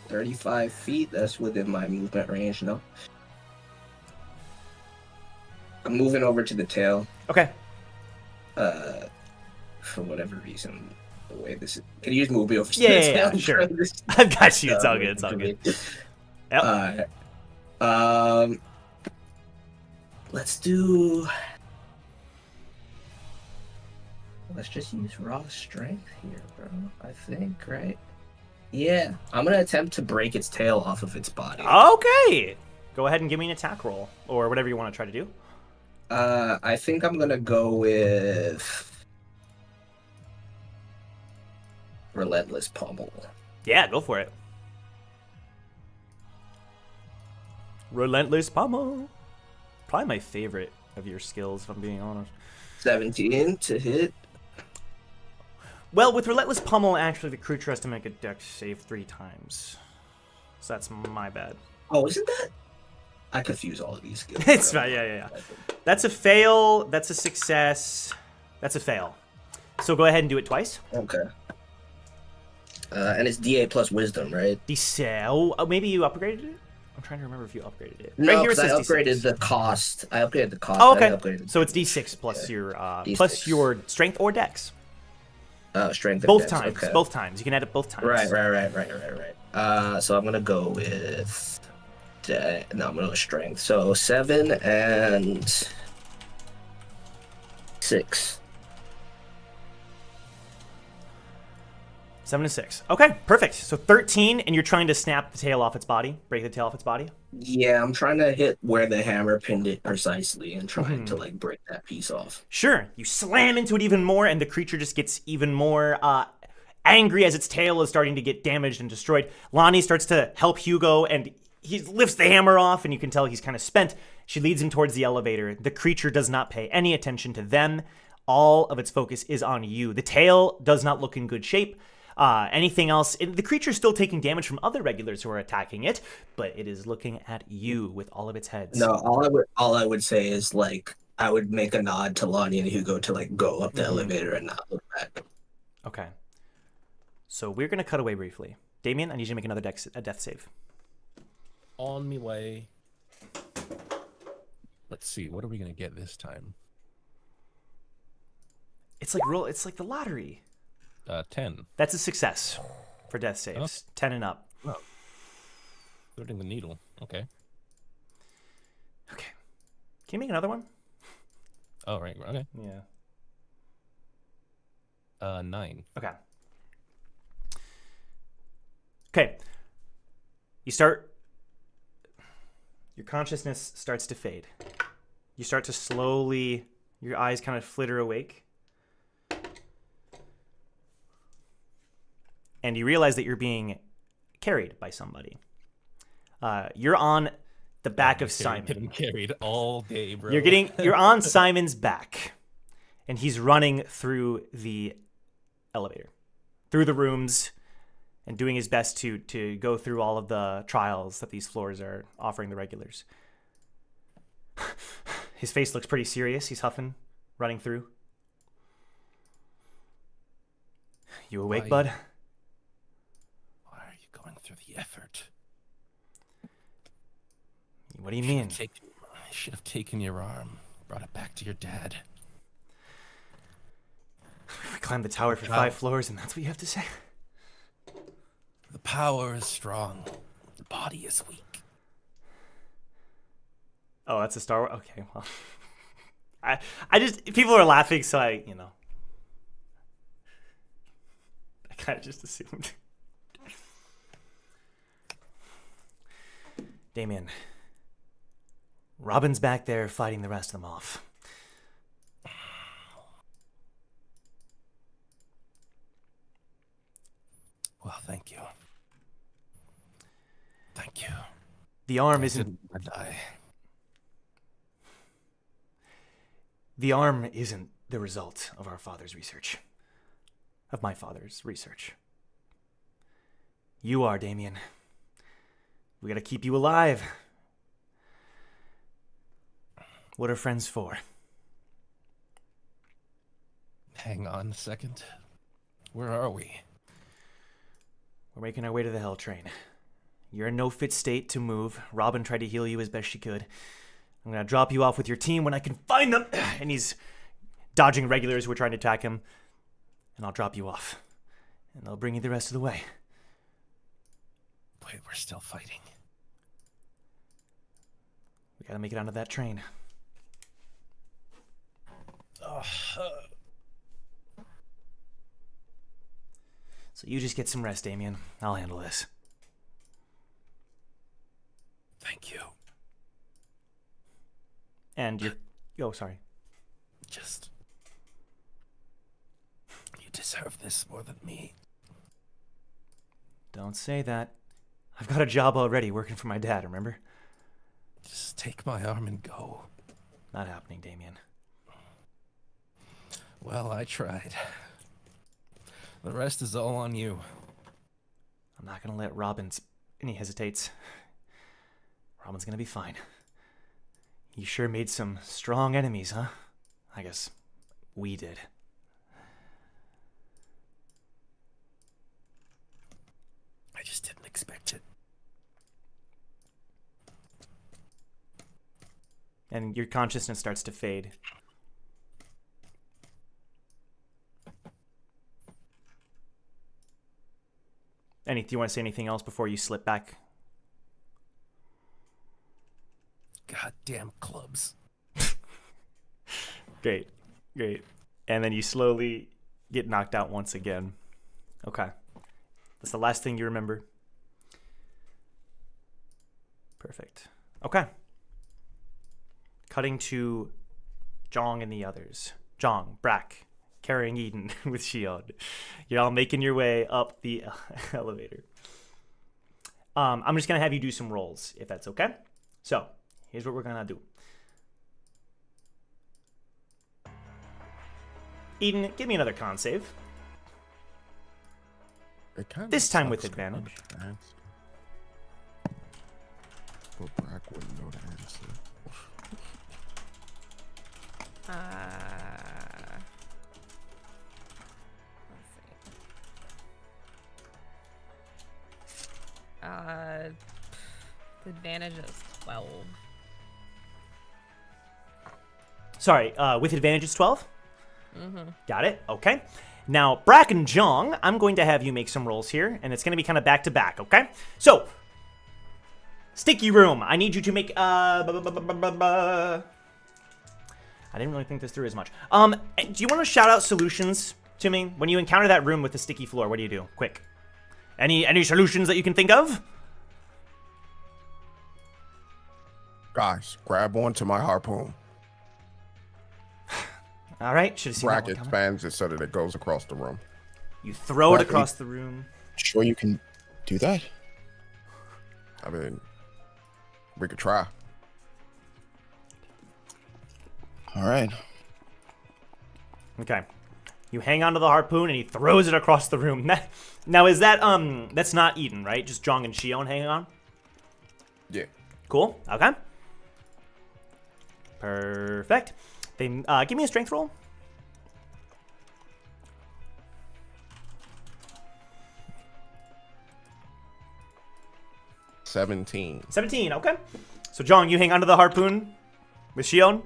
35 feet. That's within my movement range, no? I'm moving over to the tail. Okay. For whatever reason, the way this is... Can you just move me over to the tail? tail? Yeah, sure. I've got you. It's all good. It's all good. Yep. Let's do. Let's just use raw strength here, bro. I think, right? Yeah, I'm gonna attempt to break its tail off of its body. Okay. Go ahead and give me an attack roll or whatever you want to try to do. I think I'm gonna go with Relentless Pummel. Yeah, go for it. Relentless Pummel. Probably my favorite of your skills, if I'm being honest. 17 to hit. Well, with Relentless Pummel, actually, the creature has to make a dex save 3 times. So that's my bad. Oh, isn't that? I confuse all of these skills. It's fine, yeah. That's a fail, that's a success, that's a fail. So go ahead and do it twice. Okay. And it's D8 plus wisdom, right? Oh, maybe you upgraded it? I'm trying to remember if you upgraded it. No, right here it because I says upgraded D6. the cost. I upgraded the cost. Oh, okay. I upgraded So it's D6 plus Okay. your D6. plus your strength or dex. Strength. and Both dex, times. Okay. Both times. You can add it both times. Right. So I'm gonna go with. No, I'm gonna go strength. So 7 and 6. 7 and 6. Okay, perfect. So 13, and you're trying to snap the tail off its body, break the tail off its body. Yeah, I'm trying to hit where the hammer pinned it precisely and trying to like break that piece off. Sure. You slam into it even more, and the creature just gets even more angry as its tail is starting to get damaged and destroyed. Lonnie starts to help Hugo, and he lifts the hammer off, and you can tell he's kind of spent. She leads him towards the elevator. The creature does not pay any attention to them. All of its focus is on you. The tail does not look in good shape. Anything else, the creature's still taking damage from other regulars who are attacking it, but it is looking at you with all of its heads. No, all I would say is like I would make a nod to Lonnie and Hugo to like go up the elevator and not look back. Okay. So we're gonna cut away briefly. Damien, I need you to make another death save. On me way. Let's see, what are we gonna get this time? It's like the lottery. 10. That's a success for death saves. 10 and up. Oh. Threading the needle. Okay. Okay. Can you make another one? Oh, right. Okay. Yeah. 9. Okay. Okay. Your consciousness starts to fade. You start to slowly, your eyes kind of flitter awake. And you realize that you're being carried by somebody. You're on the back of Simon. Getting carried all day, bro. You're on Simon's back, and he's running through the elevator, through the rooms, and doing his best to go through all of the trials that these floors are offering the regulars. His face looks pretty serious. He's huffing, running through. You awake, bud? Going through the effort. What do you mean? I should have taken your arm, brought it back to your dad. We climbed the tower for 5 floors, and that's what you have to say? The power is strong. The body is weak. Oh, that's a Star Wars? Okay, well. I just, people are laughing, so I kind of just assumed. Damien, Robin's back there fighting the rest of them off. Well, thank you. Thank you. The arm I isn't... didn't die. The arm isn't the result of our father's research. Of my father's research. You are, Damien. We gotta keep you alive. What are friends for? Hang on a second. Where are we? We're making our way to the Hell Train. You're in no fit state to move. Robin tried to heal you as best she could. I'm gonna drop you off with your team when I can find them. And he's dodging regulars who are trying to attack him. And I'll drop you off. And they'll bring you the rest of the way. Wait, we're still fighting. We gotta make it onto that train. So you just get some rest, Damien. I'll handle this. Thank you. And you're... Oh, sorry. Just... You deserve this more than me. Don't say that. I've got a job already working for my dad, remember? Just take my arm and go. Not happening, Damien. Well, I tried. The rest is all on you. I'm not gonna let Robin... And he hesitates. Robin's gonna be fine. You sure made some strong enemies, huh? I guess we did. I just didn't expect it. And your consciousness starts to fade. Do you want to say anything else before you slip back? Goddamn clubs. Great. And then you slowly get knocked out once again. Okay. That's the last thing you remember. Perfect. Okay. Cutting to Jong and the others. Jong, Brack, carrying Eden with Shion. You're all making your way up the elevator. I'm just going to have you do some rolls, if that's okay. So, here's what we're going to do. Eden, give me another con save. This time with advantage. But Brack wouldn't know the answer. Let's see. The advantage is 12. Sorry, with advantage it's 12? Mm-hmm. Got it. Okay. Now, Brack and Jong, I'm going to have you make some rolls here, and it's going to be kind of back to back, okay? So, Sticky Room, I need you to make, I didn't really think this through as much. Do you want to shout out solutions to me? When you encounter that room with the sticky floor, what do you do? Quick. Any solutions that you can think of? Guys, grab onto my harpoon. All right, should have seen Brack that one coming. expands it so that it goes across the room. You throw it across the room. Sure you can do that? I mean, we could try. All right. Okay. You hang onto the harpoon and he throws it across the room. Now is that that's not Eden, right? Just Jong and Shion hanging on? Yeah. Cool. Okay. Perfect. Then give me a strength roll. $17. 17, okay. So Jong, you hang onto the harpoon with Shion?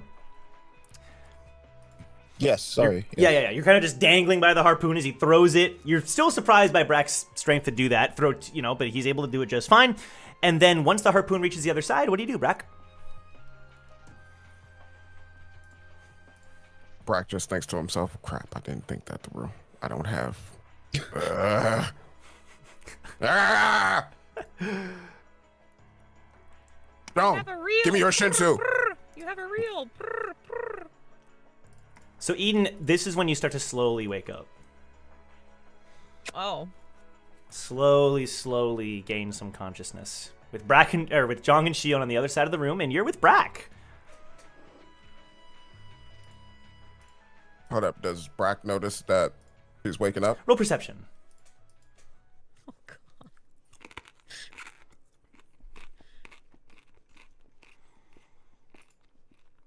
Yes, sorry. Yeah. You're kind of just dangling by the harpoon as he throws it. You're still surprised by Brack's strength to do that, but he's able to do it just fine. And then once the harpoon reaches the other side, what do you do, Brack? Brack just thinks to himself, crap, I didn't think that through. I don't have... No, give me your Shinsu. You have a reel. So Eden, this is when you start to slowly wake up. Oh. Slowly gain some consciousness. With with Jong and Shion on the other side of the room, and you're with Brack. Hold up, does Brack notice that he's waking up? Roll perception. Oh, God.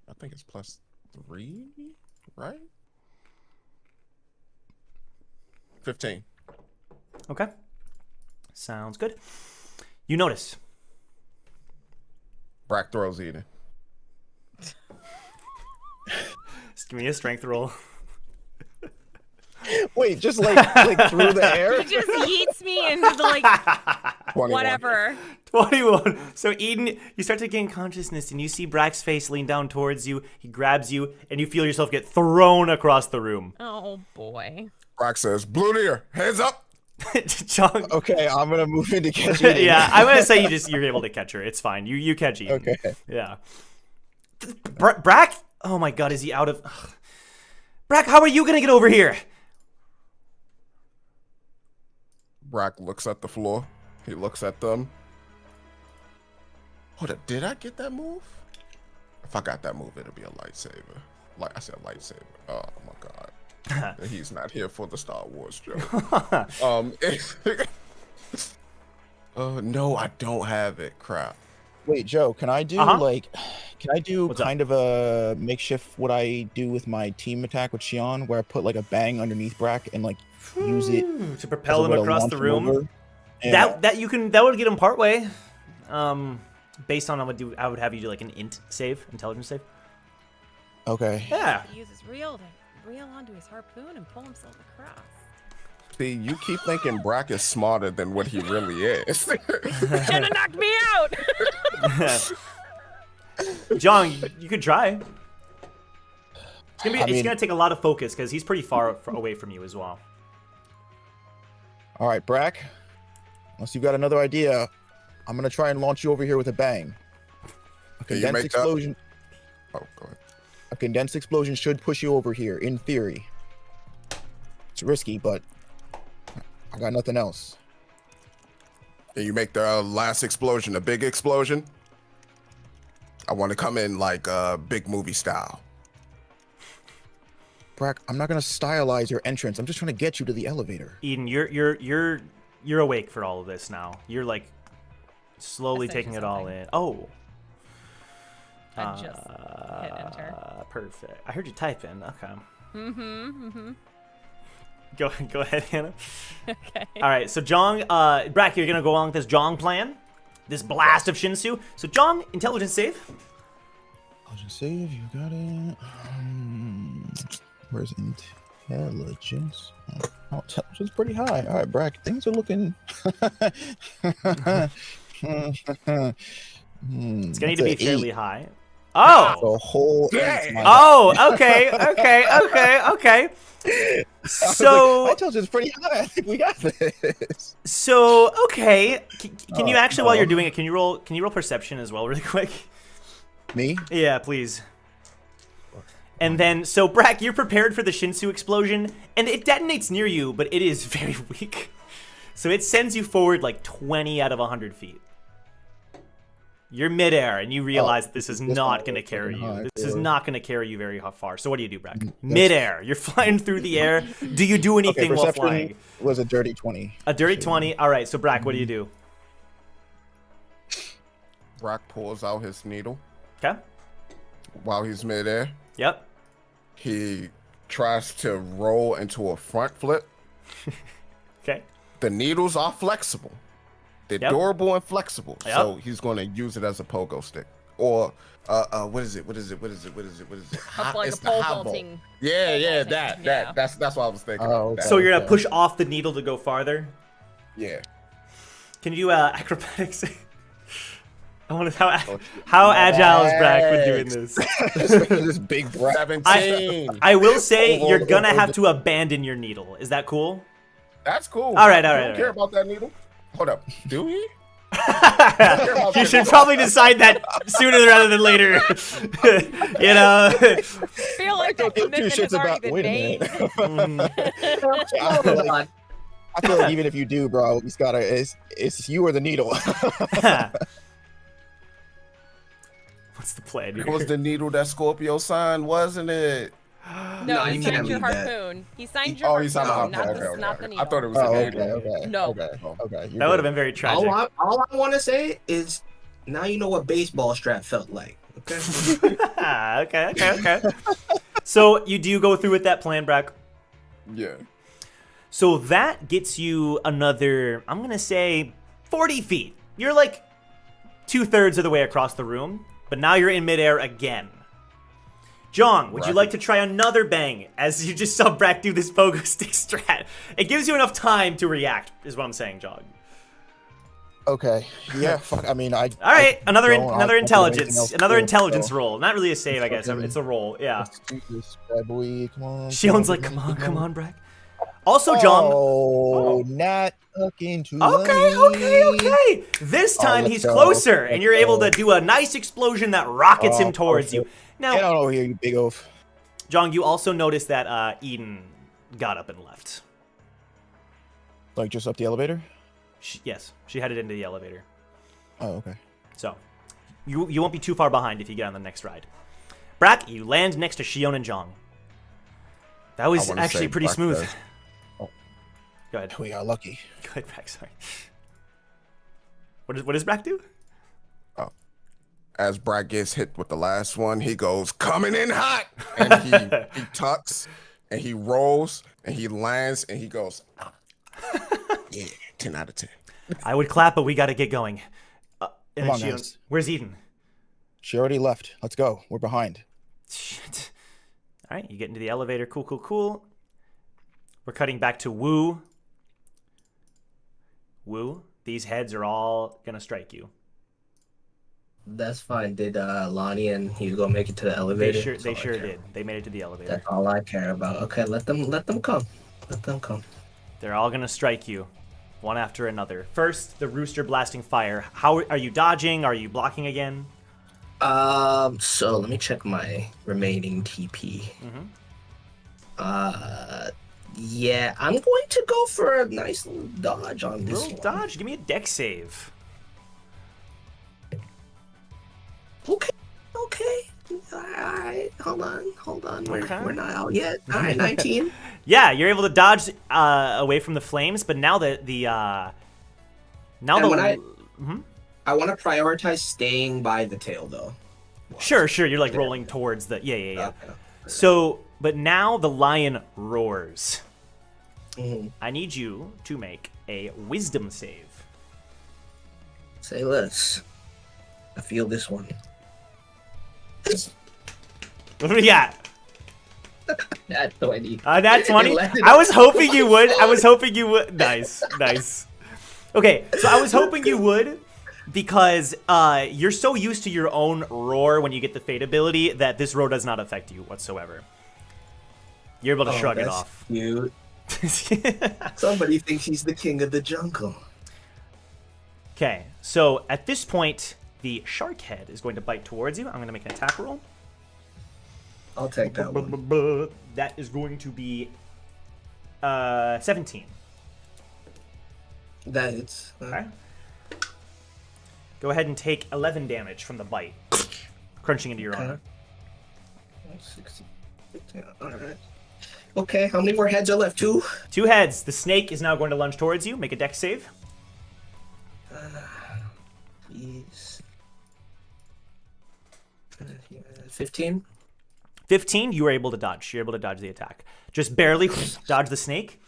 I think it's +3, right? 15. Okay. Sounds good. You notice. Brack throws Eden. Just give me a strength roll. Wait, just like through the air? He just yeets me into the Whatever. 21. So Eden, you start to gain consciousness and you see Brack's face lean down towards you. He grabs you and you feel yourself get thrown across the room. Oh boy. Brack says, "Blue deer, hands up." John. Okay, I'm gonna move into catch Eden. Yeah, I'm gonna say you're able to catch her. It's fine. You catch Eden. Okay. Yeah. Brack? Oh my god, is he out of... Ugh. Brack, how are you gonna get over here? Brack looks at the floor. He looks at them. Hold up, did I get that move? If I got that move, it'll be a lightsaber. Like I said, lightsaber. Oh my god. He's not here for the Star Wars joke. No, I don't have it. Crap. Wait, Joe, can I do kind of a makeshift what I do with my team attack with Xion, where I put like a bang underneath Brack and like use it to propel him across the room? Yeah. That would get him part way. Based on I would have you do like an intelligence save. Okay. Yeah. He uses reel to reel onto his harpoon and pull himself across. See, you keep thinking Brack is smarter than what he really is. Should have knocked me out. John, you could try. It's gonna take a lot of focus because he's pretty far away from you as well. All right, Brack. Unless you've got another idea, I'm gonna try and launch you over here with a bang. A condensed explosion. Oh, go ahead. A condensed explosion should push you over here, in theory. It's risky, but I got nothing else. Can you make the last explosion a big explosion? I want to come in like big movie style. Brack, I'm not gonna stylize your entrance. I'm just trying to get you to the elevator. Eden, you're awake for all of this now. You're like slowly taking it all in. Oh. I just hit enter. Perfect. I heard you type in. Okay. Mm-hmm. Go ahead, Hannah. Okay. All right, so Jong, Brack, you're gonna go along with this Jong plan, this blast of Shinsu. So Jong, intelligence save. Intelligence save, you got it. Where's intelligence? Oh, intelligence pretty high. All right, Brack, things are looking. It's gonna need to be fairly high. Oh. The whole. Oh. Okay. So intelligence is pretty high. I think we got this. So okay, can you actually, while you're doing it, can you roll perception as well, really quick? Me? Yeah, please. And then, so Brack, you're prepared for the Shinsu explosion, and it detonates near you, but it is very weak. So it sends you forward like 20 out of 100 feet. You're midair, and you realize this is not going to carry you. This is not going to carry you very far. So what do you do, Brack? Midair. You're flying through the air. Do you do anything while flying? Was a dirty 20. A dirty 20. All right. So Brack, what do you do? Brack pulls out his needle. Okay. While he's midair. Yep. He tries to roll into a front flip. Okay. The needles are flexible. They're durable and flexible. So he's going to use it as a pogo stick. Or what is it? It's like a pole vaulting. Yeah, that's what I was thinking. Oh, okay. So you're gonna push off the needle to go farther? Yeah. Can you do acrobatics? I wonder how agile is Brack with doing this? This big Brack. 17. I will say you're gonna have to abandon your needle. Is that cool? That's cool. All right. I don't care about that needle. Hold up. Do we? You should probably decide that sooner rather than later. You know. I feel like that commitment has already been made. I feel like even if you do, bro, it's you or the needle. What's the plan? It was the needle that Scorpio signed, wasn't it? No, he you signed can't your leave that. harpoon. He signed your harpoon, he signed the harpoon. not the needle. I thought it was the needle. Okay. No. Okay. That would have been very tragic. All I want to say is, now you know what baseball strap felt like. Okay. Okay. So you do go through with that plan, Brack? Yeah. So that gets you another, I'm gonna say, 40 feet. You're like 2/3 of the way across the room, but now you're in midair again. Jong, would you like to try another bang as you just saw Brack do this pogo stick strat? It gives you enough time to react, is what I'm saying, Jong. Okay. Yeah. Fuck. I mean, All right, another don't- I don't do anything intelligence, else another to it, intelligence so- roll. Not really a save, I guess. fucking- It's a roll. Yeah. Let's do this, bad boy. Come on. Shion's like, come on, Brack. Also, Jong. Oh, not fucking too Okay. This time let's he's go. closer, and Let's you're able to go. do a nice explosion that rockets him towards you. Get Now, on over here, you big oaf. Jong, you also notice that Eden got up and left. Like just up the elevator? Yes, she headed into the elevator. Oh, okay. So, you won't be too far behind if you get on the next ride. Brack, you land next to Shion and Jong. That was wanna actually say pretty Brack smooth. does. Go ahead. We got lucky. Go ahead, Brack. Sorry. What does Brack do? As Brad gets hit with the last one, he goes, coming in hot. And he tucks and he rolls and he lands and he goes, ah. Yeah, 10 out of 10. I would clap, but we got to get going. And Come then on, Shion, guys. where's Eden? She already left. Let's go. We're behind. Shit. All right, you get into the elevator. Cool. We're cutting back to Wu. Wu, these heads are all going to strike you. That's fine. Did Lonnie and Hugo make it to the elevator? They sure did. They made it to the elevator. That's all I care about. Okay, let them come. Let them come. They're all going to strike you, one after another. First, the rooster blasting fire. How are you dodging? Are you blocking again? So let me check my remaining TP. Yeah, I'm going to go for a nice little dodge on this Little one. dodge. Give me a deck save. Okay. Alright, hold on. Okay. We're not out yet. Alright, 19. Yeah, you're able to dodge away from the flames, but now that And when I want to prioritize staying by the tail, though. Sure. You're like rolling towards the yeah. Okay. So, but now the lion roars. Mhm. I need you to make a wisdom save. Say less. I feel this one. What do we got? That's 20. That's 20. It landed I was on hoping you would. 24. Nice. Okay, so I was hoping you would because you're so used to your own roar when you get the fate ability that this roar does not affect you whatsoever. You're able to shrug it that's off. Cute. Somebody thinks he's the king of the jungle. Okay, so at this point, the shark head is going to bite towards you. I'm going to make an attack roll. I'll take that one. That is going to be 17. That it's. Okay. Go ahead and take 11 damage from the bite, crunching into your armor. 60. Alright. Okay, how many more heads are left? 2? 2 heads. The snake is now going to lunge towards you. Make a dex save. Jeez. 15? 15, you are able to dodge. You're able to dodge the attack. Just barely dodge the snake.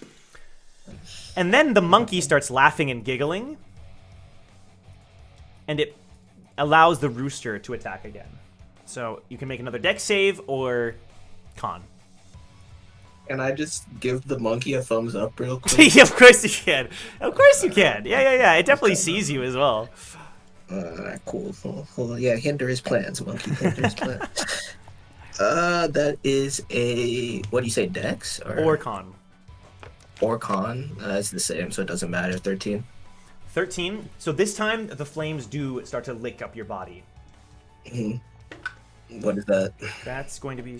And then the monkey starts laughing and giggling. And it allows the rooster to attack again. So you can make another dex save or con. Can I just give the monkey a thumbs up real quick? Of course you can. Of course you can. Yeah. It definitely sees you as well. Cool. Yeah, hinder his plans, monkey. Hinder his plans. That is a, what do you say, dex? Or con. Or con. It's the same, so it doesn't matter. 13. 13. So this time, the flames do start to lick up your body. What is that? That's going to be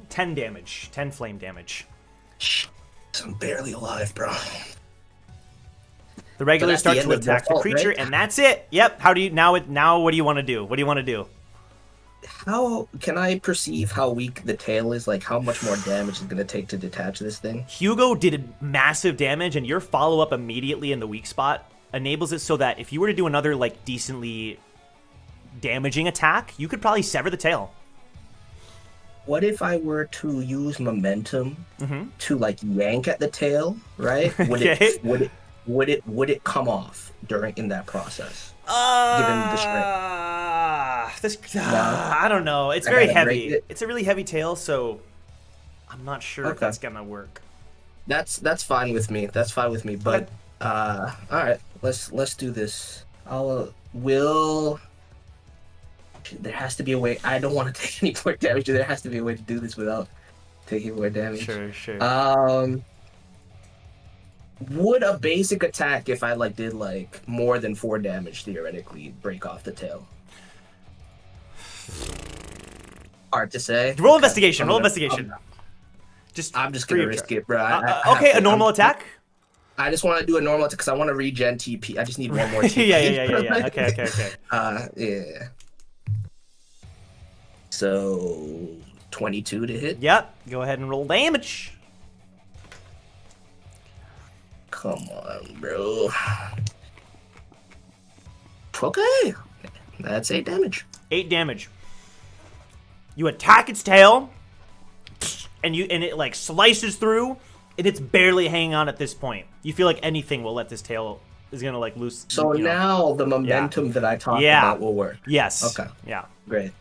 10 damage. 10 flame damage. I'm barely alive, bro. The regulars But start that's the to end of their attack the fault, creature, right? and that's it. Yep. How do you now? What do you want to do? What do you want to do? How can I perceive how weak the tail is? Like, how much more damage is going to take to detach this thing? Hugo did massive damage, and your follow-up immediately in the weak spot enables it so that if you were to do another, like, decently damaging attack, you could probably sever the tail. What if I were to use momentum to, like, yank at the tail, right? Would Okay. would it come off in that process? Given the strength. I don't know. It's I very gotta break heavy. it. It's a really heavy tail, so I'm not sure if Okay. that's gonna work. That's fine with me. That's fine with me. But all right, let's do this. There has to be a way. I don't want to take any more damage. There has to be a way to do this without taking more damage. Sure. Would a basic attack, if I did more than 4 damage, theoretically break off the tail? Hard to say. Roll investigation. Roll investigation. I'm just gonna risk it, bro. Okay, a normal attack. I just want to do a normal attack because I want to regen TP. I just need one more TP. Yeah. Okay. Yeah. So 22 to hit. Yep. Go ahead and roll damage. Come on, bro. Okay. That's 8 damage. 8 damage. You attack its tail, and it slices through, and it's barely hanging on at this point. You feel like anything will let this tail is gonna loose. So now the momentum that I talked about will work. Yes. Okay. Yeah. Great.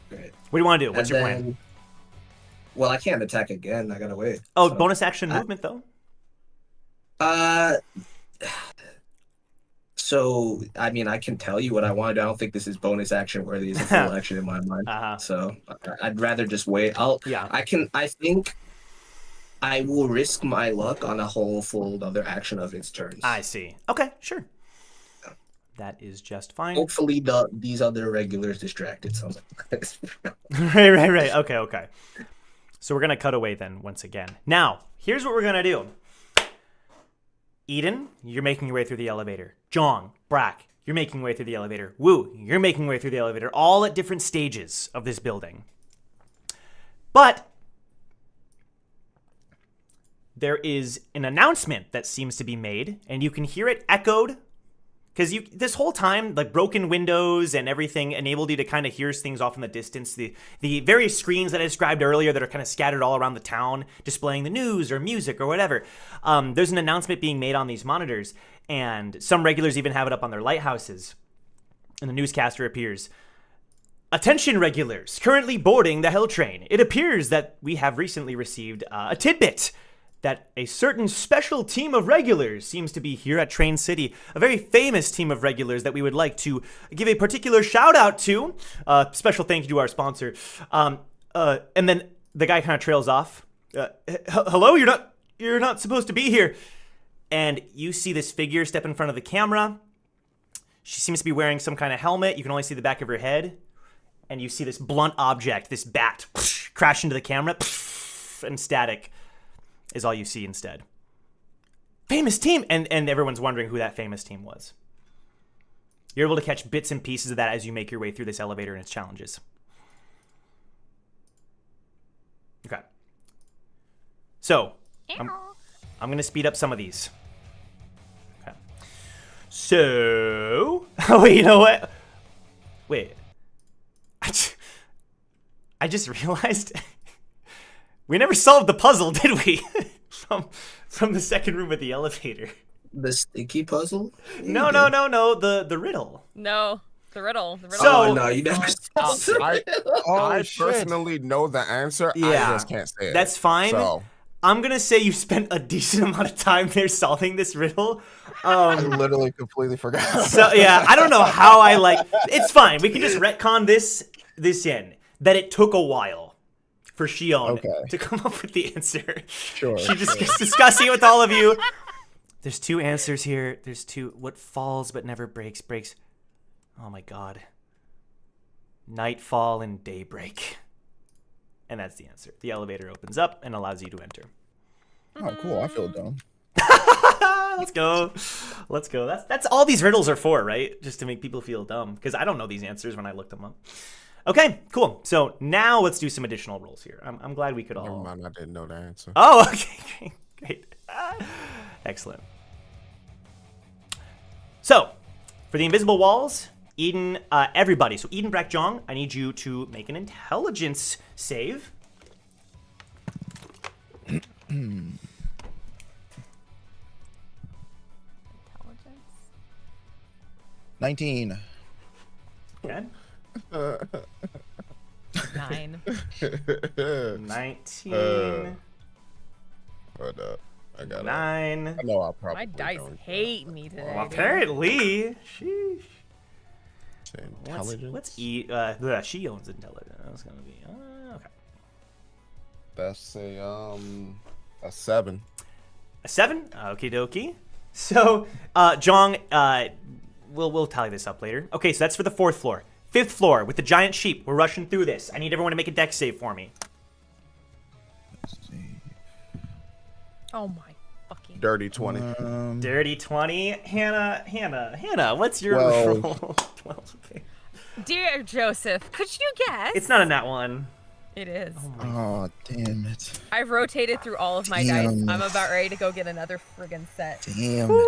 What do you want to do? What's your plan? Well, I can't attack again. I gotta wait. Oh, so bonus action movement though. So I mean, I can tell you what I want to do. I don't think this is bonus action worthy. It's a full action in my mind. So I'd rather just wait. I think I will risk my luck on a whole full other action of its turns. I see. Okay, sure. That is just fine. Hopefully these other regulars distracted. Sounds like Right. Okay. So we're gonna cut away then once again. Now, here's what we're gonna do. Eden, you're making your way through the elevator. Jong, Brack, you're making your way through the elevator. Woo, you're making your way through the elevator. All at different stages of this building. But there is an announcement that seems to be made, and you can hear it echoed. Because this whole time, broken windows and everything enabled you to kind of hear things off in the distance. The various screens that I described earlier that are kind of scattered all around the town, displaying the news or music or whatever. There's an announcement being made on these monitors, and some regulars even have it up on their lighthouses. And the newscaster appears. Attention regulars, currently boarding the Hell Train. It appears that we have recently received a tidbit that a certain special team of regulars seems to be here at Train City. A very famous team of regulars that we would like to give a particular shout out to. Special thank you to our sponsor. And then the guy kind of trails off. Hello, you're not supposed to be here. And you see this figure step in front of the camera. She seems to be wearing some kind of helmet. You can only see the back of her head. And you see this blunt object, this bat, crash into the camera, and static is all you see instead. Famous team! And everyone's wondering who that famous team was. You're able to catch bits and pieces of that as you make your way through this elevator and its challenges. Okay. So, I'm going to speed up some of these. Okay. So... Oh, wait, you know what? Wait. I just realized... We never solved the puzzle, did we? from the second room of the elevator. The sticky puzzle? No. The riddle. No, the riddle. So, no, you never solved the riddle. I personally know the answer. Yeah, I just can't say it. That's fine. So. I'm going to say you spent a decent amount of time there solving this riddle. I literally completely forgot. So, yeah, I don't know how it's fine. We can just retcon this in. That it took a while for Shion to come up with the answer. Sure. She just keeps discussing it with all of you. There's 2 answers here. There's 2. What falls but never breaks. Oh my god. Nightfall and daybreak. And that's the answer. The elevator opens up and allows you to enter. Oh, cool. I feel dumb. Let's go. That's all these riddles are for, right? Just to make people feel dumb. Because I don't know these answers when I looked them up. Okay, cool. So now let's do some additional rolls here. I'm glad we could all... Never mind, I didn't know the answer. Oh, okay. Great. Excellent. So, for the invisible walls, Eden, everybody. So Eden, Brack, Jong, I need you to make an intelligence save. 19. Okay. 9. 19. Hold up. I got 9. I know I'll probably. My dice hate me today. Well, dude. apparently. Sheesh. Intelligence. Let's eat. She owns intelligence. That's gonna be. Okay. That's a 7. A 7. Okie dokie. So, Jong, we'll tally this up later. Okay, so that's for the 4th floor. 5th floor with the giant sheep. We're rushing through this. I need everyone to make a deck save for me. Let's see. Oh my fucking. Dirty 20. Dirty 20. Hannah, what's your 12. roll? 12. Okay. Dear Joseph, could you guess? It's not a nat 1. It is. Oh, damn it. I've rotated through all of my dice. I'm about ready to go get another friggin' set. Damn it, bro.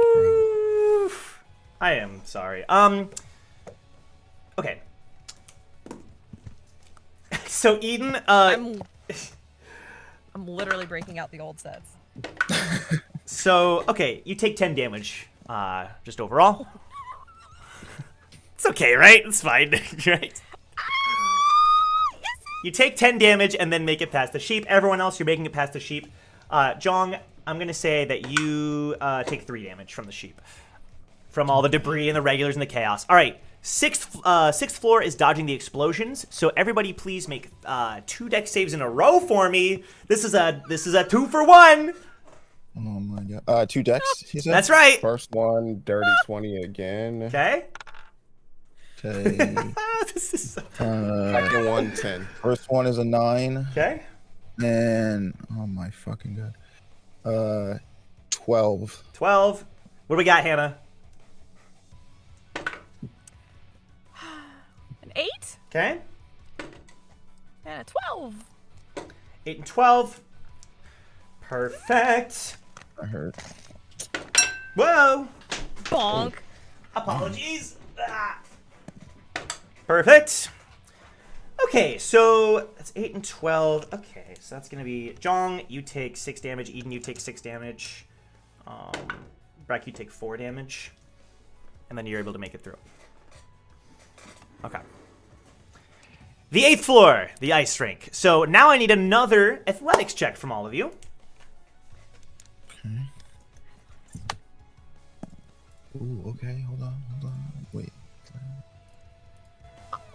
Oof. I am sorry. Okay. So Eden, I'm literally breaking out the old sets. so okay, you take 10 damage, just overall. It's okay, right? It's fine, right? You take 10 damage and then make it past the sheep. Everyone else, you're making it past the sheep. Jong, I'm gonna say that you take 3 damage from the sheep, from all the debris and the regulars and the chaos. All right, sixth floor is dodging the explosions. So everybody, please make 2 deck saves in a row for me. This is a 2 for 1. Oh my god. 2 decks, he said? That's right. First one, dirty 20 again. Okay. Okay. This is so... Second one, 10. First one is a 9. Okay. And oh my fucking god. 12. 12. What do we got, Hannah? An 8 Okay. and a 12. 8 and 12. Perfect. I heard. Whoa. Bonk. Apologies. Ah. Perfect. Okay, so that's 8 and 12. Okay, so that's gonna be Jong, you take 6 damage. Eden, you take 6 damage. Brack, you take 4 damage. And then you're able to make it through. Okay. The 8th floor, the ice rink. So now I need another athletics check from all of you. Okay. Ooh, okay, hold on. Wait.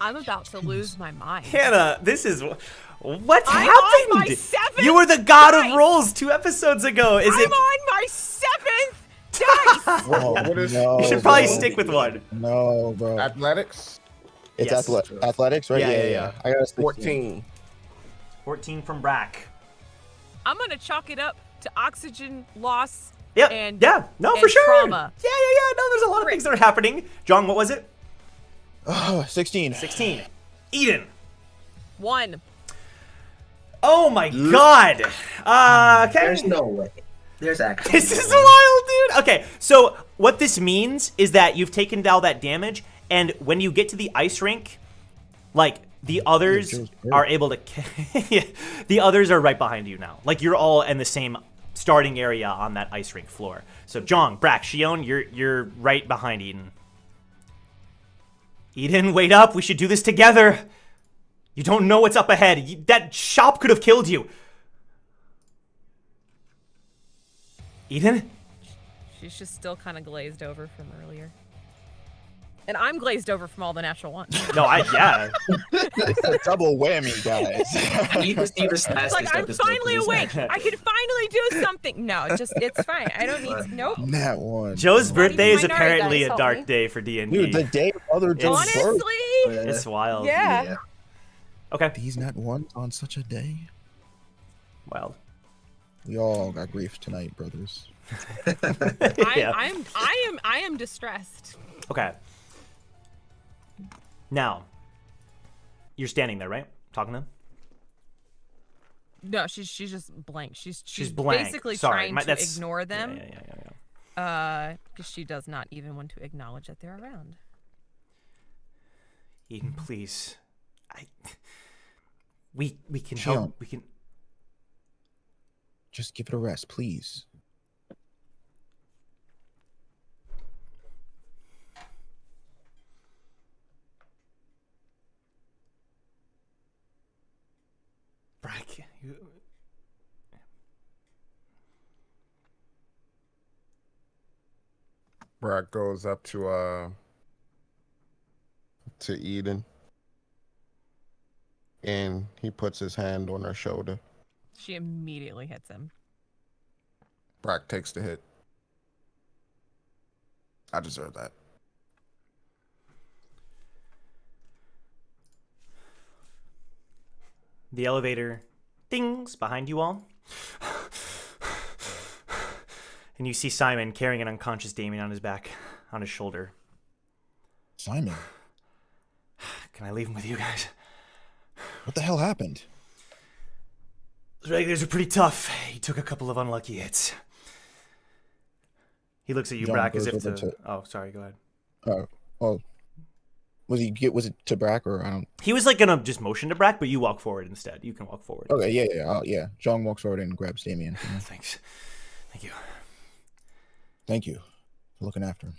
I'm about to lose my mind. Hannah, this is what's I'm happened. on my 7th You were the god dice. of rolls 2 episodes ago. Is I'm it? on my 7th dice. Oh, What is no, You should probably bro. stick with one. No, bro. athletics? It's Yes. athletics, right? Yeah. I got a 14. 14 from Brack. I'm gonna chalk it up to oxygen loss. Yep. And yeah. No, and for sure. trauma. Yeah. No, there's a lot of things that are happening. John, what was it? 16. 16. Eden. 1. Oh my God. Okay. There's no way. There's actually. This is wild, dude. Okay, so what this means is that you've taken all that damage, and when you get to the ice rink, like the others are able to. The others are right behind you now. Like you're all in the same starting area on that ice rink floor. So Jong, Brack, Shion, you're right behind Eden. Eden, wait up. We should do this together. You don't know what's up ahead. That shop could have killed you. Eden? She's just still kind of glazed over from earlier. And I'm glazed over from all the natural ones. No, yeah. It's a double whammy, guys. It's like, I'm finally awake. I can finally do something. No, it's fine. I don't need, nope. That one. Joe's birthday is minority apparently guys, a help dark me. day for D&D. Dude, the day other Joe's Honestly, birth. It's wild. yeah. Okay. These not ones on such a day. Well. We all got grief tonight, brothers. Yeah. I am distressed. Okay. Now, you're standing there, right? Talking to them? No, she's just blank. She's blank. basically Sorry, trying to that's- ignore them. Yeah. Because she does not even want to acknowledge that they're around. Eden, please. We can Shion. help. We can. Just give it a rest, please. Brack, Brack goes up to Eden, and he puts his hand on her shoulder. She immediately hits him. Brack takes the hit. I deserve that. The elevator dings behind you all. And you see Simon carrying an unconscious Damien on his back, on his shoulder. Simon? Can I leave him with you guys? What the hell happened? Those regulars are pretty tough. He took a couple of unlucky hits. He looks at you, John Brack, as if goes to... over Oh, sorry, go ahead. Well, was it to Brack or I don't? He was like gonna just motion to Brack, but you walk forward instead. You can walk forward. Okay, yeah. John walks forward and grabs Damien. Thanks. Thank you. Thank you for looking after him.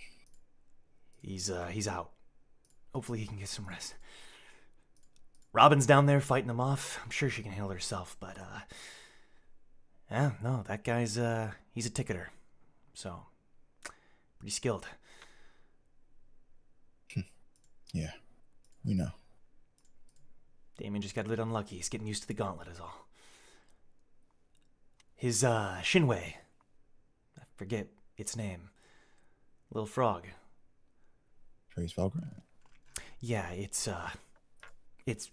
He's out. Hopefully he can get some rest. Robin's down there fighting them off. I'm sure she can handle herself, but yeah, no, that guy's he's a ticketer. So pretty skilled. Yeah, we know. Damien just got a little unlucky. He's getting used to the gauntlet is all. His Shinwei, I forget its name. Little frog. Trace Valkyrie? Yeah, it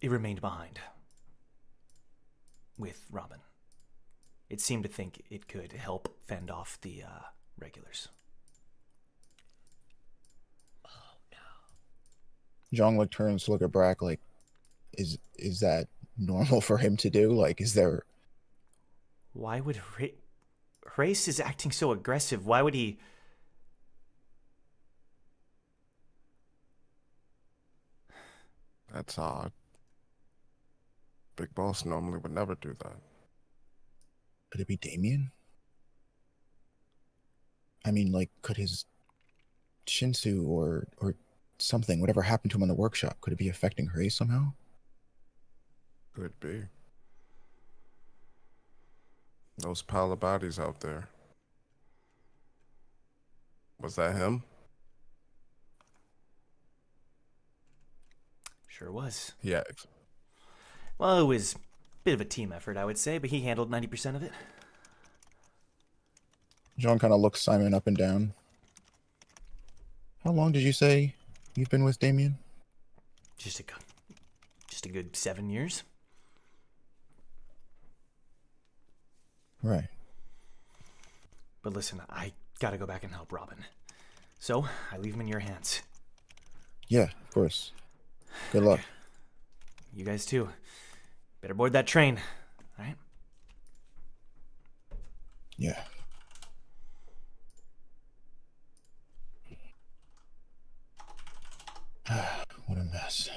remained behind with Robin. It seemed to think it could help fend off the regulars. Oh no. John like turns to look at Brack like, is that normal for him to do? Like, is there? Why would Race is acting so aggressive? Why would he? That's odd. Big Boss normally would never do that. Could it be Damien? I mean, like, could his Shinsu or something, whatever happened to him in the workshop, could it be affecting Grace somehow? Could be. Those pile of bodies out there. Was that him? Sure was. Yeah. Well, it was a bit of a team effort, I would say, but he handled 90% of it. John kind of looks Simon up and down. How long did you say you've been with Damien? Just a good 7 years. Right. But listen, I gotta go back and help Robin. So, I leave him in your hands. Yeah, of course. Good luck. You guys too. Better board that train, all right? Yeah. What a mess.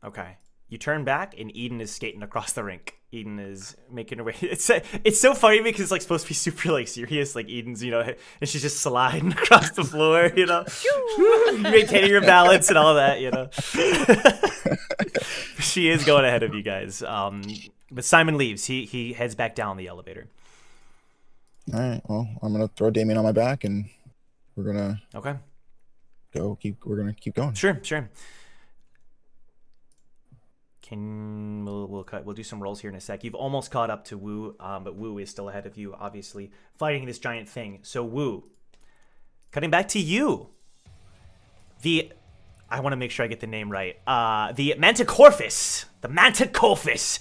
Okay. You turn back, and Eden is skating across the rink. Eden is making her way. It's so funny because it's like supposed to be super like serious, like Eden's, and she's just sliding across the floor, maintaining her balance and all that, She is going ahead of you guys. But Simon leaves. He heads back down the elevator. All right. Well, I'm gonna throw Damien on my back, and we're gonna We're gonna keep going. Sure. We'll do some rolls here in a sec. You've almost caught up to Wu, but Wu is still ahead of you, obviously, fighting this giant thing. So Wu, cutting back to you. I want to make sure I get the name right. The Manticorphus. The Manticorphus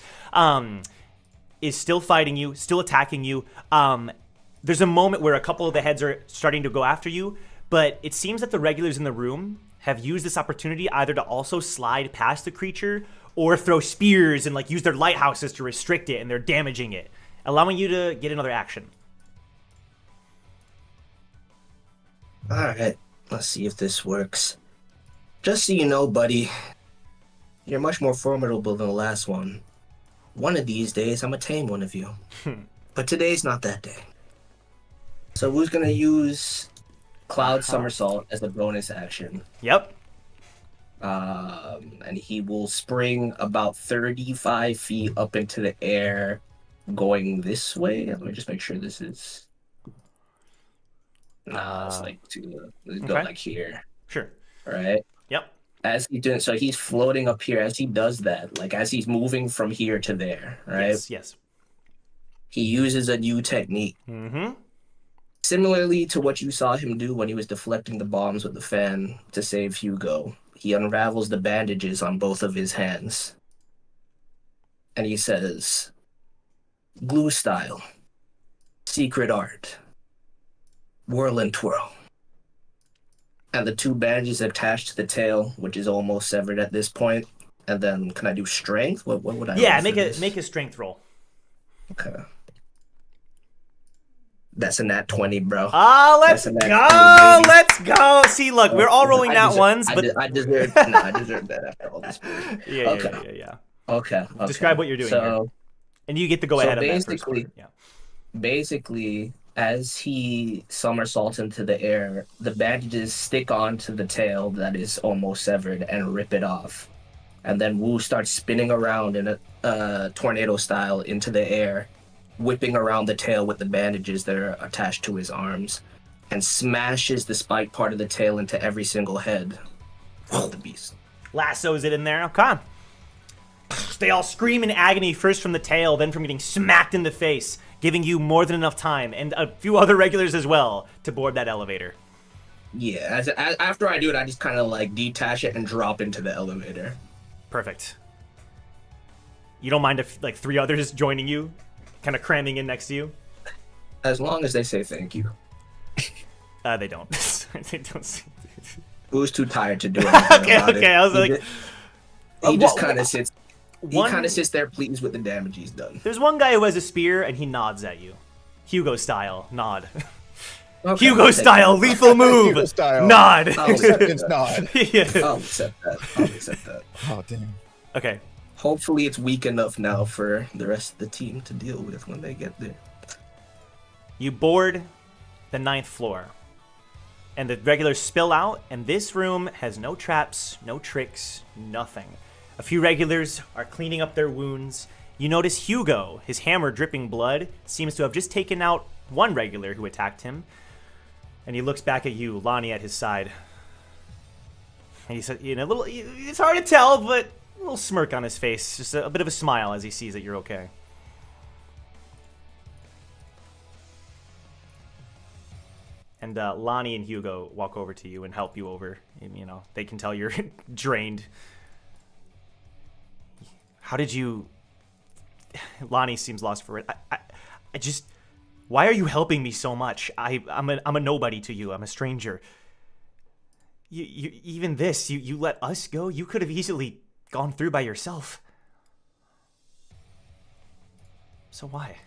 is still fighting you, still attacking you. There's a moment where a couple of the heads are starting to go after you, but it seems that the regulars in the room have used this opportunity either to also slide past the creature or throw spears and use their lighthouses to restrict it, and they're damaging it, allowing you to get another action. All right, let's see if this works. Just so you know, buddy, you're much more formidable than the last one. One of these days, I'm gonna tame one of you. But today's not that day. So who's gonna use Cloud Somersault as a bonus action? Yep. And he will spring about 35 feet up into the air, going this way. Let me just make sure this is Nah, it's like to go okay. like here. Sure. Right? Yep. As he's doing so, he's floating up here as he does that, like as he's moving from here to there, right? Yes. He uses a new technique. Mm-hmm. Similarly to what you saw him do when he was deflecting the bombs with the fan to save Hugo, he unravels the bandages on both of his hands. And he says, glue style, secret art, whirl and twirl. And the 2 bandages attached to the tail, which is almost severed at this point. And then, can I do strength? What would I? Yeah, make a strength roll. Okay. That's a nat 20, bro. Oh, let's go! Let's go! See, look, we're all rolling nat ones, but I deserve that after all this. Yeah. Okay. Describe what you're doing here. And you get to go ahead of that first part. Yeah. Basically, as he somersaults into the air, the bandages stick onto the tail that is almost severed and rip it off. And then Wu starts spinning around in a tornado style into the air, whipping around the tail with the bandages that are attached to his arms, and smashes the spike part of the tail into every single head of the beast. Lassos it in there. Okay. They all scream in agony, first from the tail, then from getting smacked in the face, giving you more than enough time, and a few other regulars as well, to board that elevator. Yeah, after I do it, I just kind of like detach it and drop into the elevator. Perfect. You don't mind if like 3 others joining you, kind of cramming in next to you? As long as they say thank you. They don't. They don't see. Who's too tired to do anything about it. I was like... He just kind of sits... He kind of sits there pleased with the damage he's done. There's one guy who has a spear, and he nods at you. Hugo style, nod. Okay, Hugo style, lethal move. Hugo style. Nod. Acceptance nod. Yeah. I'll accept that. Oh, damn. Okay. Hopefully it's weak enough now for the rest of the team to deal with when they get there. You board the 9th floor, and the regulars spill out, and this room has no traps, no tricks, nothing. A few regulars are cleaning up their wounds. You notice Hugo, his hammer dripping blood, seems to have just taken out one regular who attacked him. And he looks back at you, Lonnie at his side. And he said, it's hard to tell, but a little smirk on his face. Just a bit of a smile as he sees that you're okay. And Lonnie and Hugo walk over to you and help you over. And, they can tell you're drained. How did you... Lonnie seems lost for it. I just... Why are you helping me so much? I'm a nobody to you. I'm a stranger. You even this, you let us go? You could have easily gone through by yourself. So why?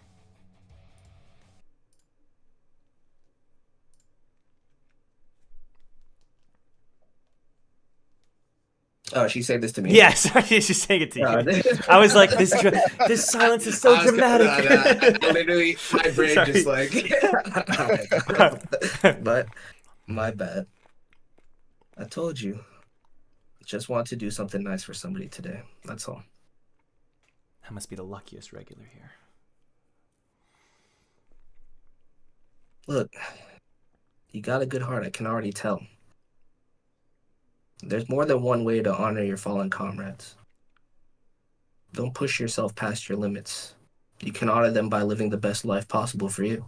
Oh, she said this to me. Yes, she's saying it to you. I was like, this silence is so dramatic. I literally, my brain Sorry. just like... But, my bad. I told you. Just want to do something nice for somebody today. That's all. I must be the luckiest regular here. Look, you got a good heart, I can already tell. There's more than one way to honor your fallen comrades. Don't push yourself past your limits. You can honor them by living the best life possible for you.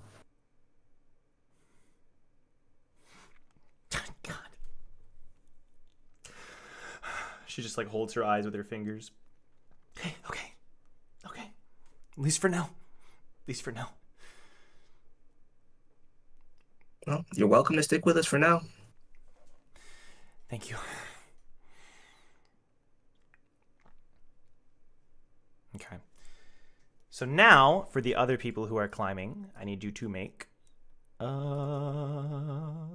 God. She just like holds her eyes with her fingers. Okay. At least for now. Well, you're welcome to stick with us for now. Thank you. Okay. So now, for the other people who are climbing, I need you to make...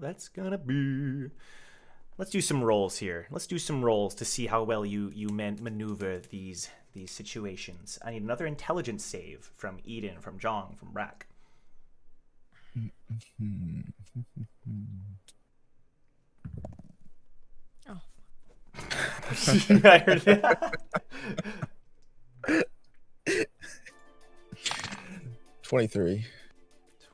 that's gonna be... Let's do some rolls here. Let's do some rolls to see how well you maneuver these situations. I need another intelligence save from Eden, from Jong, from Rack. Oh. I heard that. 23.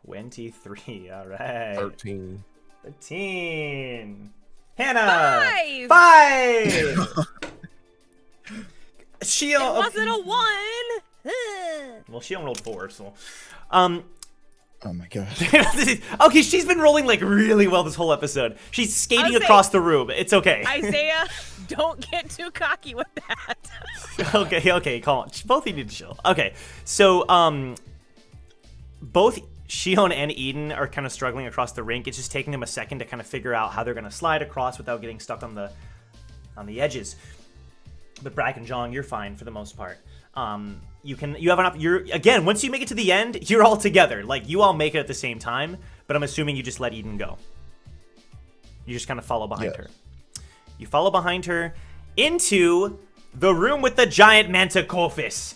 23, all right. 13. 13. Hannah. 5. 5. She It wasn't a 1. Well, she only rolled 4, so. Oh my god. Okay, she's been rolling like really well this whole episode. She's skating across the room. It's okay. Isaiah, don't get too cocky with that. Okay, calm. Both of you need to chill. Okay, so both Shion and Eden are kind of struggling across the rink. It's just taking them a second to kind of figure out how they're gonna slide across without getting stuck on the edges. But Brack and Jong, you're fine for the most part. You have enough. Again, once you make it to the end, you're all together. Like, you all make it at the same time, but I'm assuming you just let Eden go. You just kind of follow behind her. You follow behind her into the room with the giant manticophis.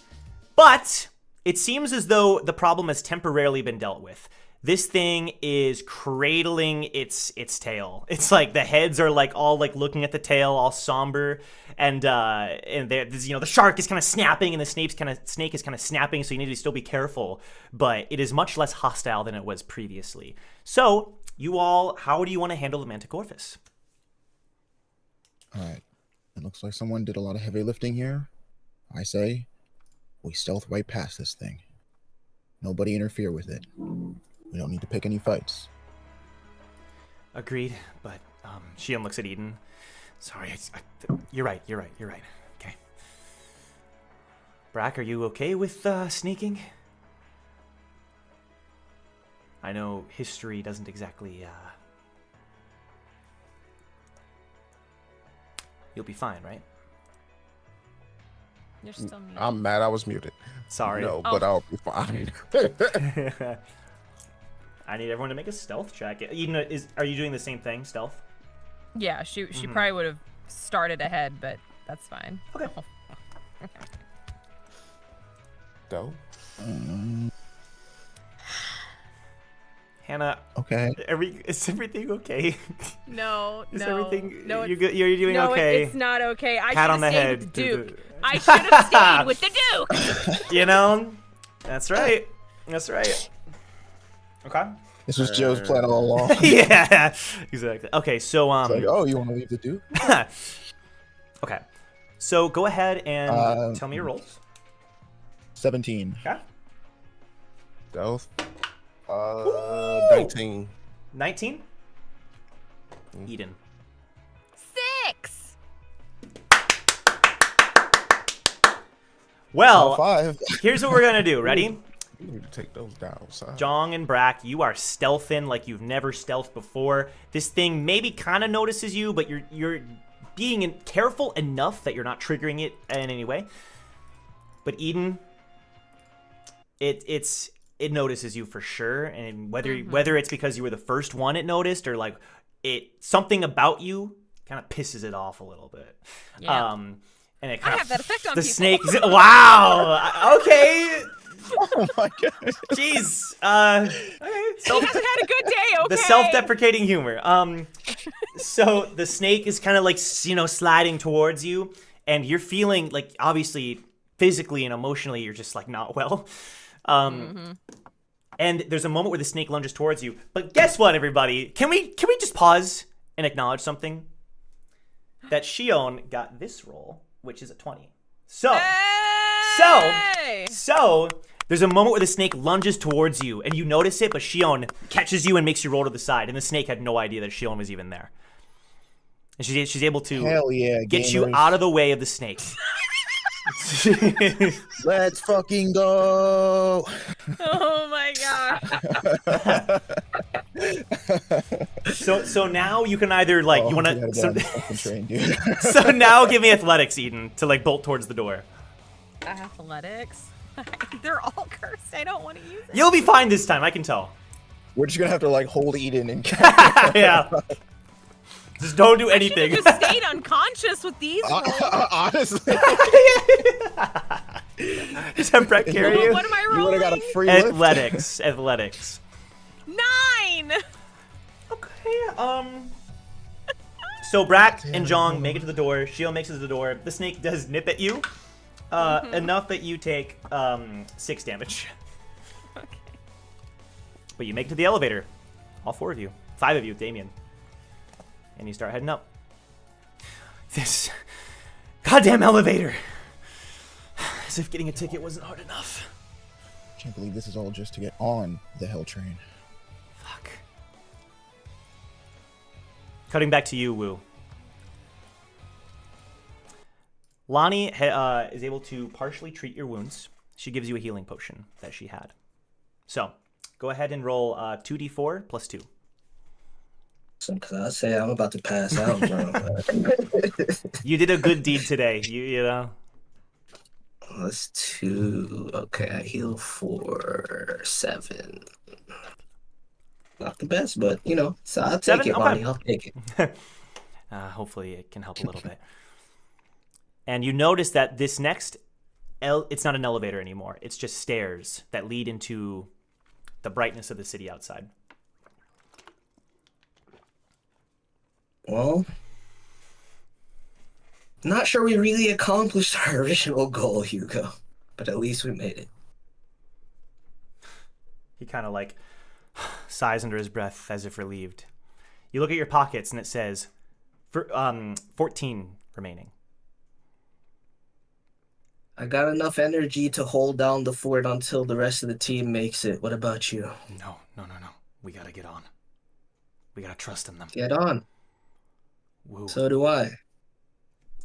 But it seems as though the problem has temporarily been dealt with. This thing is cradling its tail. It's like the heads are like all like looking at the tail, all somber, and the shark is kind of snapping, and the snake is kind of snapping. So you need to still be careful, but it is much less hostile than it was previously. So you all, how do you want to handle the manticophis? All right. It looks like someone did a lot of heavy lifting here. I say, we stealth right past this thing. Nobody interfere with it. We don't need to pick any fights. Agreed, but Shion looks at Eden. Sorry, you're right. Okay. Brack, are you okay with sneaking? I know history doesn't exactly... You'll be fine, right? You're still muted. I'm mad I was muted. Sorry. No, but I'll be fine. I need everyone to make a stealth check. Eden, are you doing the same thing, stealth? Yeah, she probably would have started ahead, but that's fine. Okay. Dope. Hannah. Okay. Is everything okay? No, Is no. everything? No, You're doing no, okay. it's not okay. I Pat should on the have stayed head. with the Duke. I should have stayed with the Duke. You know, that's right. That's right. Okay. This was Joe's plan all along. Yeah, exactly. Okay, so It's like, oh, you want to leave the Duke? okay, so go ahead and tell me your rolls. 17. Okay. Stealth. 19. 19. Eden. 6. Well, 5. here's what we're gonna do. Ready? You need to take those down. Son. Jong and Brack, you are stealthing like you've never stealthed before. This thing maybe kind of notices you, but you're being careful enough that you're not triggering it in any way. But Eden, it notices you for sure, and whether it's because you were the first one it noticed, or like something about you kind of pisses it off a little bit. Yeah. And it I kind have that effect on the people. snake. Wow. Okay. Oh my god. Jeez. He hasn't had a good day, okay? The self-deprecating humor. So the snake is kind of like, sliding towards you, and you're feeling like, obviously, physically and emotionally, you're just like not well. And there's a moment where the snake lunges towards you. But guess what, everybody? Can we just pause and acknowledge something? That Shion got this roll, which is a 20. So there's a moment where the snake lunges towards you, and you notice it, but Shion catches you and makes you roll to the side, and the snake had no idea that Shion was even there. And she's able to get you out of the way of the snake. Let's fucking go. Oh my god. So now you can either you want to train, dude. So now give me athletics, Eden, to bolt towards the door. Athletics? They're all cursed. I don't want to use it. You'll be fine this time, I can tell. We're just gonna have to hold Eden and Yeah. Just don't do anything. I just stayed unconscious with these rolls. Honestly. Just have Brett carry you. What am I rolling? You would have got a free lift. Athletics. 9. Okay. So Brack and Jong make it to the door. Shio makes it to the door. The snake does nip at you, enough that you take 6 damage. Okay. But you make it to the elevator. All 4 of you. 5 of you, Damien. And you start heading up. This goddamn elevator. As if getting a ticket wasn't hard enough. Can't believe this is all just to get on the hell train. Fuck. Cutting back to you, Wu. Lonnie is able to partially treat your wounds. She gives you a healing potion that she had. So, go ahead and roll 2d4 plus 2. Because I say I'm about to pass out, bro. You did a good deed today. You know. That's 2. Okay, I heal for 7. Not the best, but you know, so I'll take 7? it, Bonnie. I'll take it. Hopefully, it can help a little bit. And you notice that this next, it's not an elevator anymore. It's just stairs that lead into the brightness of the city outside. Well, not sure we really accomplished our original goal, Hugo, but at least we made it. He kind of like sighs under his breath as if relieved. You look at your pockets and it says 14 remaining. I got enough energy to hold down the fort until the rest of the team makes it. What about you? No. We gotta get on. We gotta trust in them. Get on. Woo. So do I.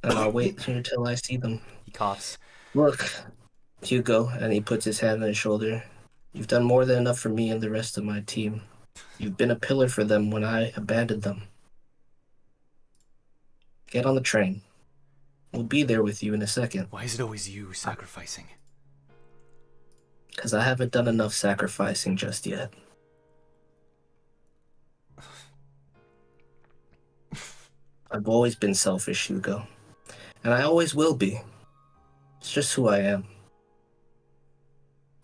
And I'll wait here till I see them. He coughs. Look, Hugo, and he puts his hand on his shoulder. You've done more than enough for me and the rest of my team. You've been a pillar for them when I abandoned them. Get on the train. We'll be there with you in a second. Why is it always you sacrificing? Because I haven't done enough sacrificing just yet. I've always been selfish, Hugo. And I always will be. It's just who I am.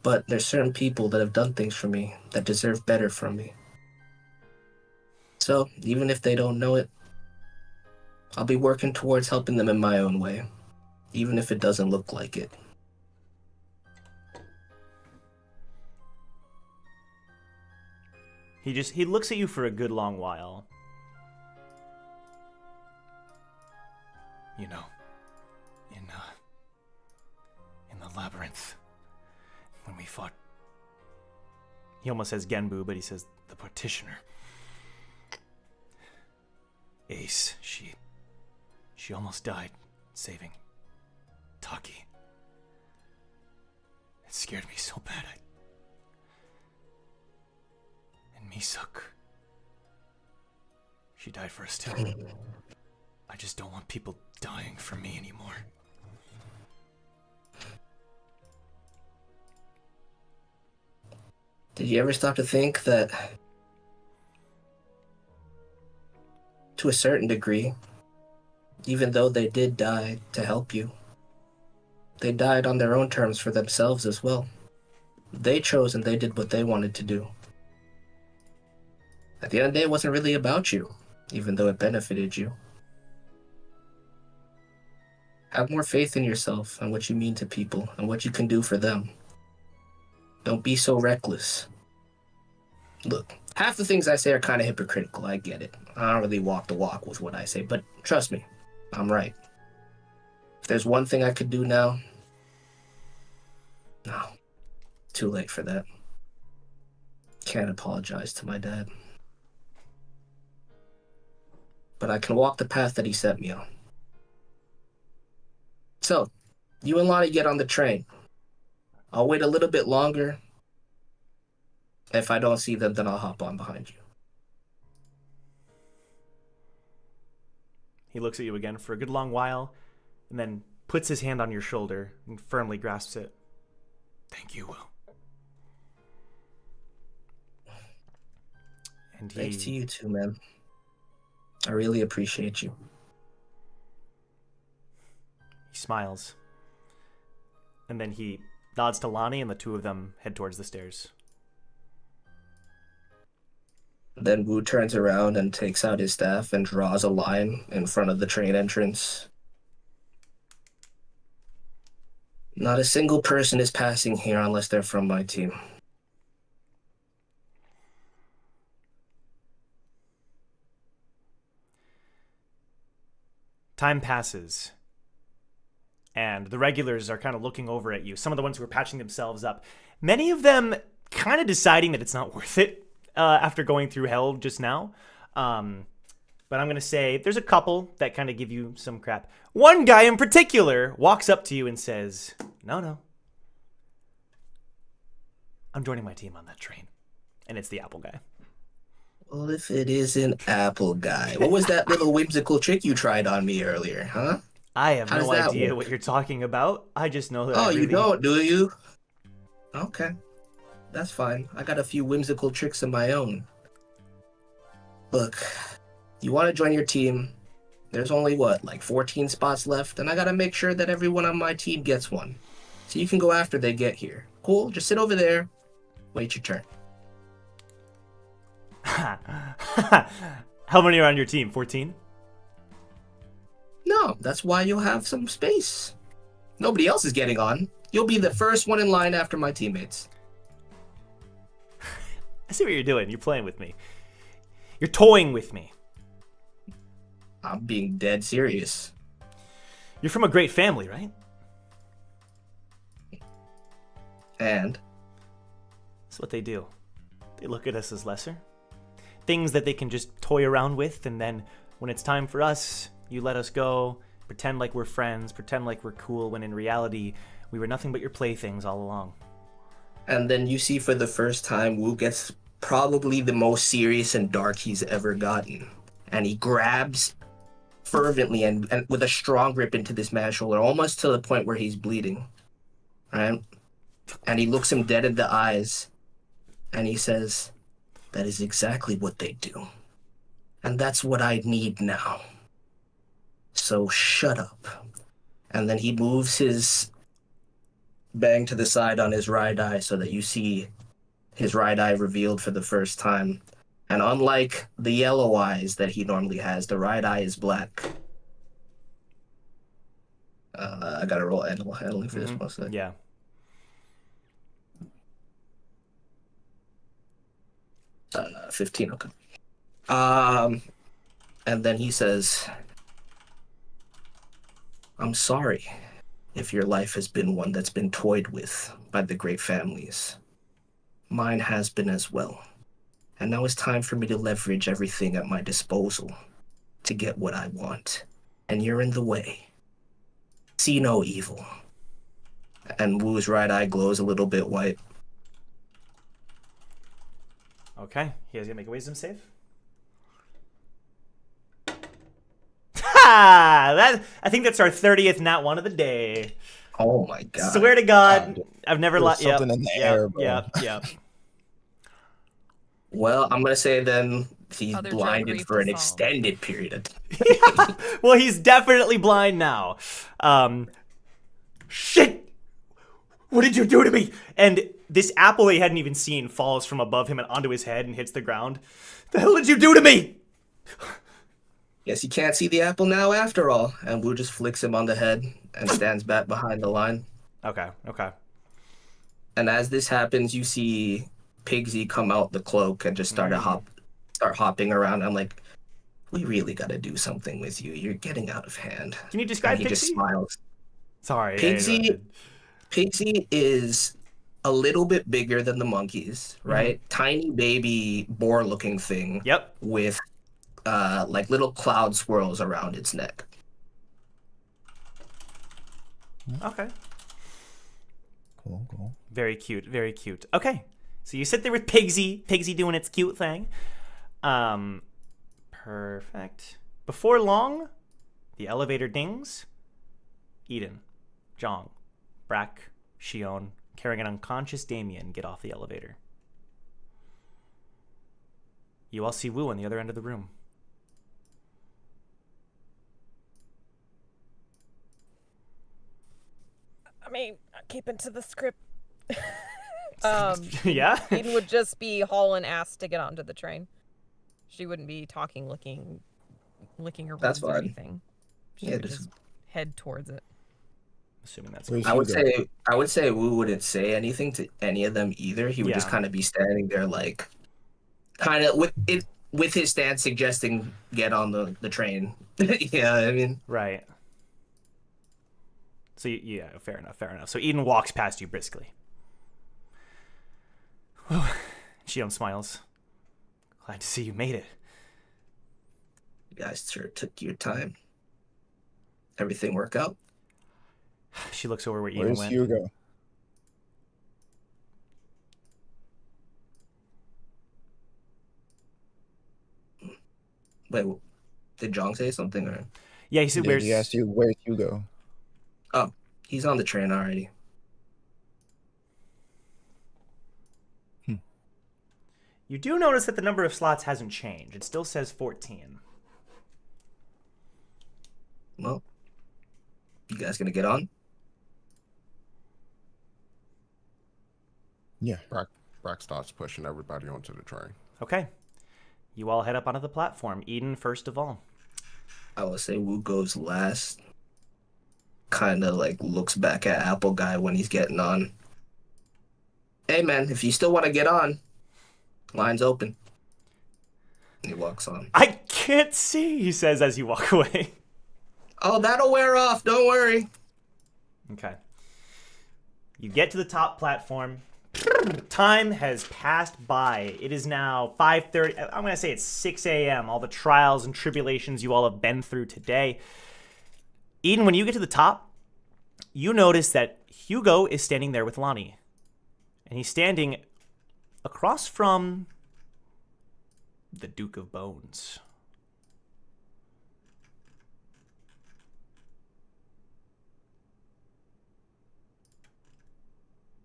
But there's certain people that have done things for me that deserve better from me. So, even if they don't know it, I'll be working towards helping them in my own way, even if it doesn't look like it. He looks at you for a good long while. You know, in the labyrinth, when we fought, he almost says Genbu, but he says the partitioner. Ace, she almost died saving Taki. It scared me so bad. And Misuk, she died for us too. I just don't want people dying for me anymore. Did you ever stop to think that, to a certain degree, even though they did die to help you, they died on their own terms for themselves as well. They chose and they did what they wanted to do. At the end of the day, it wasn't really about you, even though it benefited you. Have more faith in yourself and what you mean to people and what you can do for them. Don't be so reckless. Look, half the things I say are kind of hypocritical, I get it. I don't really walk the walk with what I say, but trust me, I'm right. If there's one thing I could do now, no, too late for that. Can't apologize to my dad. But I can walk the path that he set me on. So, you and Lonnie get on the train. I'll wait a little bit longer. If I don't see them, then I'll hop on behind you. He looks at you again for a good long while, and then puts his hand on your shoulder and firmly grasps it. Thank you, Will. And Thanks to you too, man. I really appreciate you. He smiles. And then he nods to Lonnie, and the two of them head towards the stairs. Then Wu turns around and takes out his staff and draws a line in front of the train entrance. Not a single person is passing here unless they're from my team. Time passes. And the regulars are kind of looking over at you. Some of the ones who are patching themselves up. Many of them kind of deciding that it's not worth it after going through hell just now. But I'm going to say there's a couple that kind of give you some crap. One guy in particular walks up to you and says, no. I'm joining my team on that train. And it's the Apple guy. Well, if it isn't Apple guy, what was that little whimsical trick you tried on me earlier, huh? I have How no does that idea work? what you're talking about. I just know that. Oh, I you really... don't, do you? Okay. That's fine. I got a few whimsical tricks of my own. Look, you want to join your team. There's only, like 14 spots left, and I got to make sure that everyone on my team gets one. So you can go after they get here. Cool? Just sit over there. Wait your turn. How many are on your team? 14? No, that's why you'll have some space. Nobody else is getting on. You'll be the first one in line after my teammates. I see what you're doing. You're playing with me. You're toying with me. I'm being dead serious. You're from a great family, right? And? That's what they do. They look at us as lesser. Things that they can just toy around with, and then when it's time for us, you let us go, pretend like we're friends, pretend like we're cool, when in reality, we were nothing but your playthings all along. And then you see for the first time, Wu gets probably the most serious and dark he's ever gotten. And he grabs fervently and with a strong grip into this man's shoulder, almost to the point where he's bleeding. Right? And he looks him dead in the eyes, and he says, "That is exactly what they do. And that's what I need now. So shut up." And then he moves his bang to the side on his right eye so that you see his right eye revealed for the first time. And unlike the yellow eyes that he normally has, the right eye is black. I gotta roll animal handling for this one second. Yeah. Uh, 15, okay. And then he says, "I'm sorry if your life has been one that's been toyed with by the great families. Mine has been as well. And now it's time for me to leverage everything at my disposal to get what I want. And you're in the way. See no evil." And Wu's right eye glows a little bit white. Okay, he has to make a wisdom save. Ha! I think that's our 30th nat one of the day. Oh my god. Swear to God, I've never There's Yep, something in the air, bro. Yep. Well, I'm gonna say then he's Other Joe blinded grief for an to solve. extended period of time. Well, he's definitely blind now. Shit! What did you do to me? And this apple he hadn't even seen falls from above him and onto his head and hits the ground. The hell did you do to me? Guess you can't see the apple now after all. And Wu just flicks him on the head and stands back behind the line. Okay. And as this happens, you see Pigsy come out the cloak and just start hopping around. I'm like, we really got to do something with you. You're getting out of hand. Can you describe And he just Pixie? smiles. Sorry. Pigsy is a little bit bigger than the monkeys, right? Tiny baby boar-looking thing. Yep. With like little cloud swirls around its neck. Okay. Cool. Very cute. Okay. So you sit there with Pigsy doing its cute thing. Perfect. Before long, the elevator dings. Eden, Jong, Brack, Shion, carrying an unconscious Damien, get off the elevator. You all see Wu on the other end of the room. I mean, keeping to the script. Yeah? Eden would just be hauling ass to get onto the train. She wouldn't be talking, licking her That's boobs or fine. anything. She Yeah, would just head towards it. Assuming that's Where's I Hugo? would say Wu wouldn't say anything to any of them either. He would just Yeah. kind of be standing there like kind of with it with his stance suggesting get on the train. Yeah, I mean. Right. So, yeah, fair enough. So Eden walks past you briskly. Shion smiles. Glad to see you made it. You guys sure took your time. Everything work out? She looks over where Eden Where's went. Hugo? Wait, did Jong say something? Or? Yeah, he said, He asked you, where's Hugo? Oh, he's on the train already. You do notice that the number of slots hasn't changed. It still says 14. Well, you guys gonna get on? Yeah. Brack starts pushing everybody onto the train. Okay. You all head up onto the platform. Eden first of all. I would say Wu goes last. Kind of like looks back at Apple Guy when he's getting on. Hey man, if you still want to get on, line's open. And he walks on. I can't see, he says as you walk away. Oh, that'll wear off. Don't worry. Okay. You get to the top platform. Time has passed by. It is now 5:30. I'm going to say it's 6 a.m. All the trials and tribulations you all have been through today. Eden, when you get to the top, you notice that Hugo is standing there with Lonnie. And he's standing across from the Duke of Bones.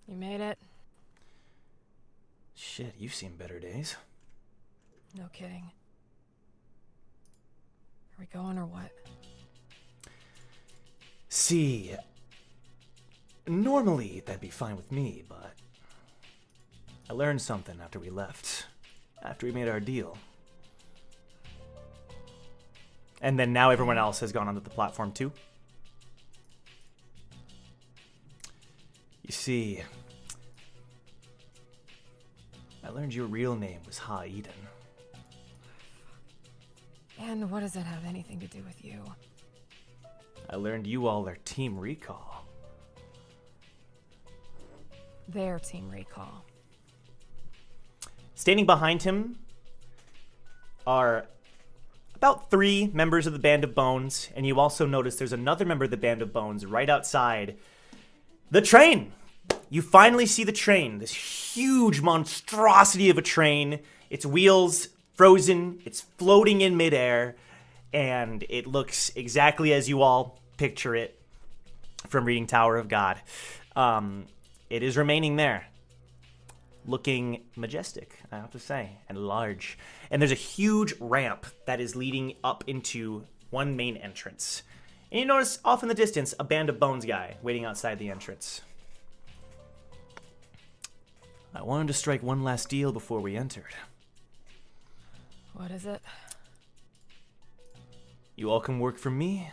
You made it. Shit, you've seen better days. No kidding. Are we going or what? See, normally that'd be fine with me, but I learned something after we left, after we made our deal. And then now everyone else has gone onto the platform too. You see, I learned your real name was Ha Eden. And what does that have anything to do with you? I learned you all are Team Recall. Their team recall. Standing behind him are about 3 members of the Band of Bones, and you also notice there's another member of the Band of Bones right outside the train. You finally see the train, this huge monstrosity of a train. Its wheels frozen, it's floating in midair, and it looks exactly as you all picture it from reading Tower of God. It is remaining there, looking majestic, I have to say, and large. And there's a huge ramp that is leading up into one main entrance. And you notice off in the distance a Band of Bones guy waiting outside the entrance. I wanted to strike one last deal before we entered. What is it? You all can work for me.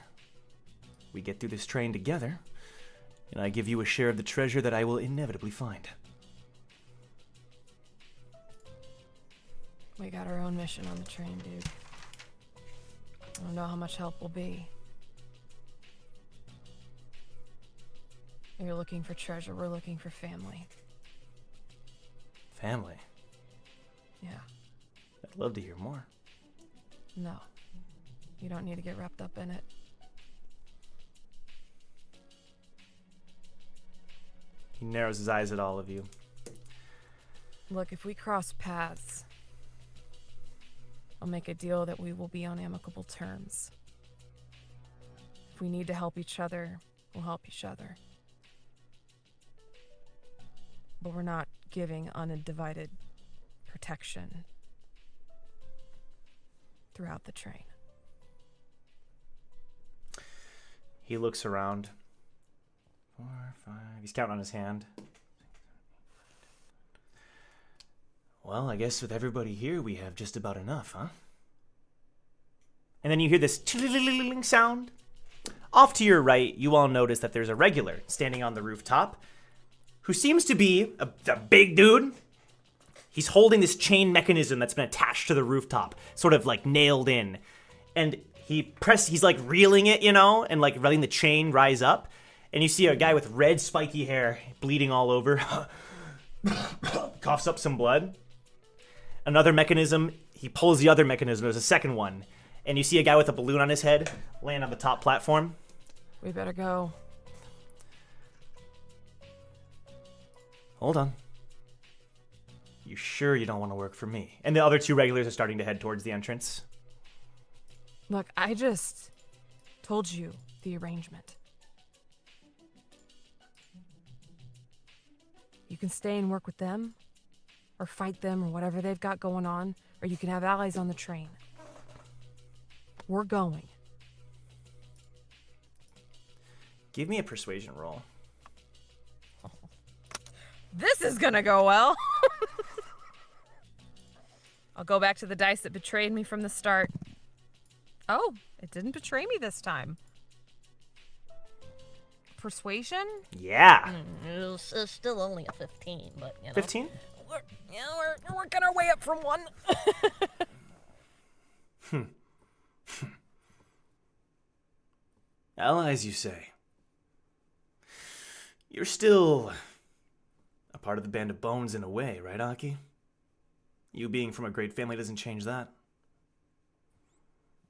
We get through this train together, and I give you a share of the treasure that I will inevitably find. We got our own mission on the train, dude. I don't know how much help will be. You're looking for treasure, we're looking for family. Family? Yeah. I'd love to hear more. No. You don't need to get wrapped up in it. He narrows his eyes at all of you. Look, if we cross paths, I'll make a deal that we will be on amicable terms. If we need to help each other, we'll help each other. But we're not giving undivided protection throughout the train. He looks around. 4, 5. He's counting on his hand. Well, I guess with everybody here, we have just about enough, huh? And then you hear this chilling sound. Off to your right, you all notice that there's a regular standing on the rooftop who seems to be a big dude. He's holding this chain mechanism that's been attached to the rooftop, sort of like nailed in. And he's like reeling it, and like letting the chain rise up. And you see a guy with red spiky hair bleeding all over. Coughs up some blood. Another mechanism, he pulls the other mechanism. There's a second one. And you see a guy with a balloon on his head laying on the top platform. We better go. Hold on. You sure you don't want to work for me? And the other 2 regulars are starting to head towards the entrance. Look, I just told you the arrangement. You can stay and work with them, or fight them, or whatever they've got going on, or you can have allies on the train. We're going. Give me a persuasion roll. This is gonna go well. I'll go back to the dice that betrayed me from the start. Oh, it didn't betray me this time. Persuasion? Yeah. It's still only a 15, but 15? We're working our way up from 1. Allies, you say? You're still a part of the Band of Bones in a way, right, Aki? You being from a great family doesn't change that.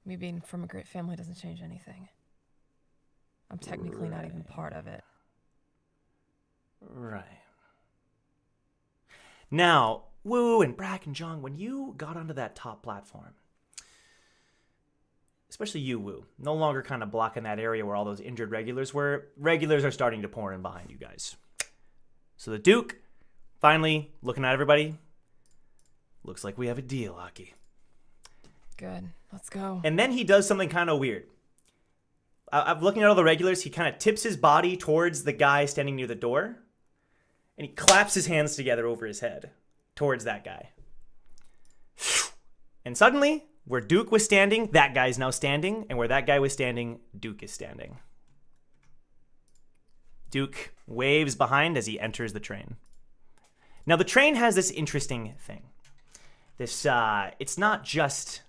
Me being from a great family doesn't change anything. I'm technically not even part of it. Right. Now, Wu and Brack and Jong, when you got onto that top platform, especially you, Wu, no longer kind of blocking that area where all those injured regulars were, regulars are starting to pour in behind you guys. So the Duke, finally, looking at everybody, looks like we have a deal, Aki. Good. Let's go. And then he does something kind of weird. I'm looking at all the regulars. He kind of tips his body towards the guy standing near the door. And he claps his hands together over his head towards that guy. And suddenly, where Duke was standing, that guy's now standing. And where that guy was standing, Duke is standing. Duke waves behind as he enters the train. Now, the train has this interesting thing. It's not just...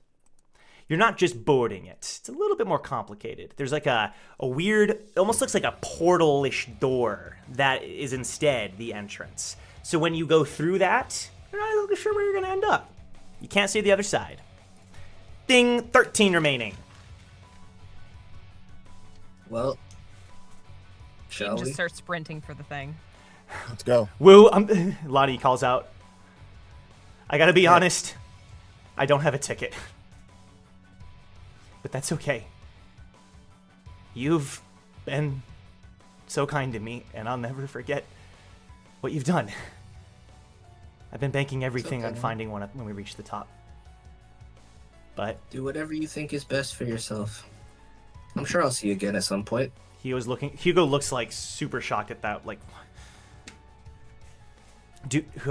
You're not just boarding it. It's a little bit more complicated. There's like a weird, it almost looks like a portal-ish door that is instead the entrance. So when you go through that, you're not really sure where you're going to end up. You can't see the other side. Ding, 13 remaining. Well, shall we? Just start sprinting for the thing. Let's go. Woo, Lottie calls out. I gotta be honest, I don't have a ticket. But that's okay. You've been so kind to me, and I'll never forget what you've done. I've been banking everything on finding one when we reach the top. But do whatever you think is best for yourself. I'm sure I'll see you again at some point. Hugo looks like super shocked at that. Like,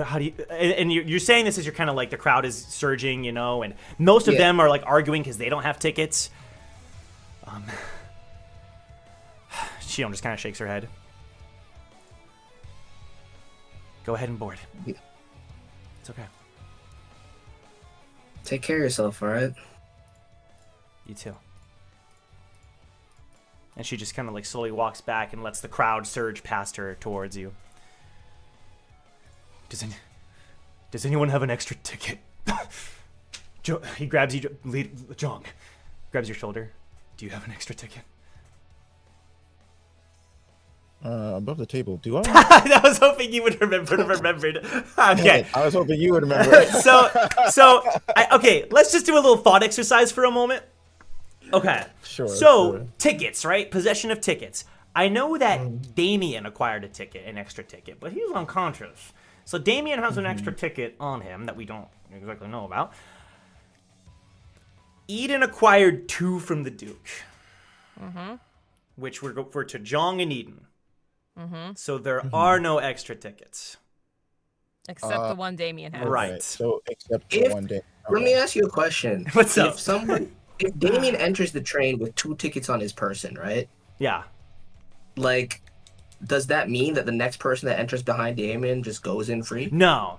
how do you? And you're saying this as you're kind of like the crowd is surging, and most of them are like arguing because they don't have tickets. Shion just kind of shakes her head. Go ahead and board. Yeah. It's okay. Take care of yourself, all right? You too. And she just kind of like slowly walks back and lets the crowd surge past her towards you. Does anyone have an extra ticket? He grabs you, Jong, grabs your shoulder. Do you have an extra ticket? Above the table. Do I? I was hoping you would remembered. Okay. I was hoping you would remember. Okay, let's just do a little thought exercise for a moment. Okay. Sure. Tickets, right? Possession of tickets. I know that Damien acquired an extra ticket, but he's unconscious. So Damien has an extra ticket on him that we don't exactly know about. Eden acquired 2 from the Duke, which were to Jong and Eden. So there are no extra tickets. Except the one Damien has. Right. So except the one day. Let me ask you a question. What's up? If Damien enters the train with 2 tickets on his person, right? Yeah. Like, does that mean that the next person that enters behind Damien just goes in free? No.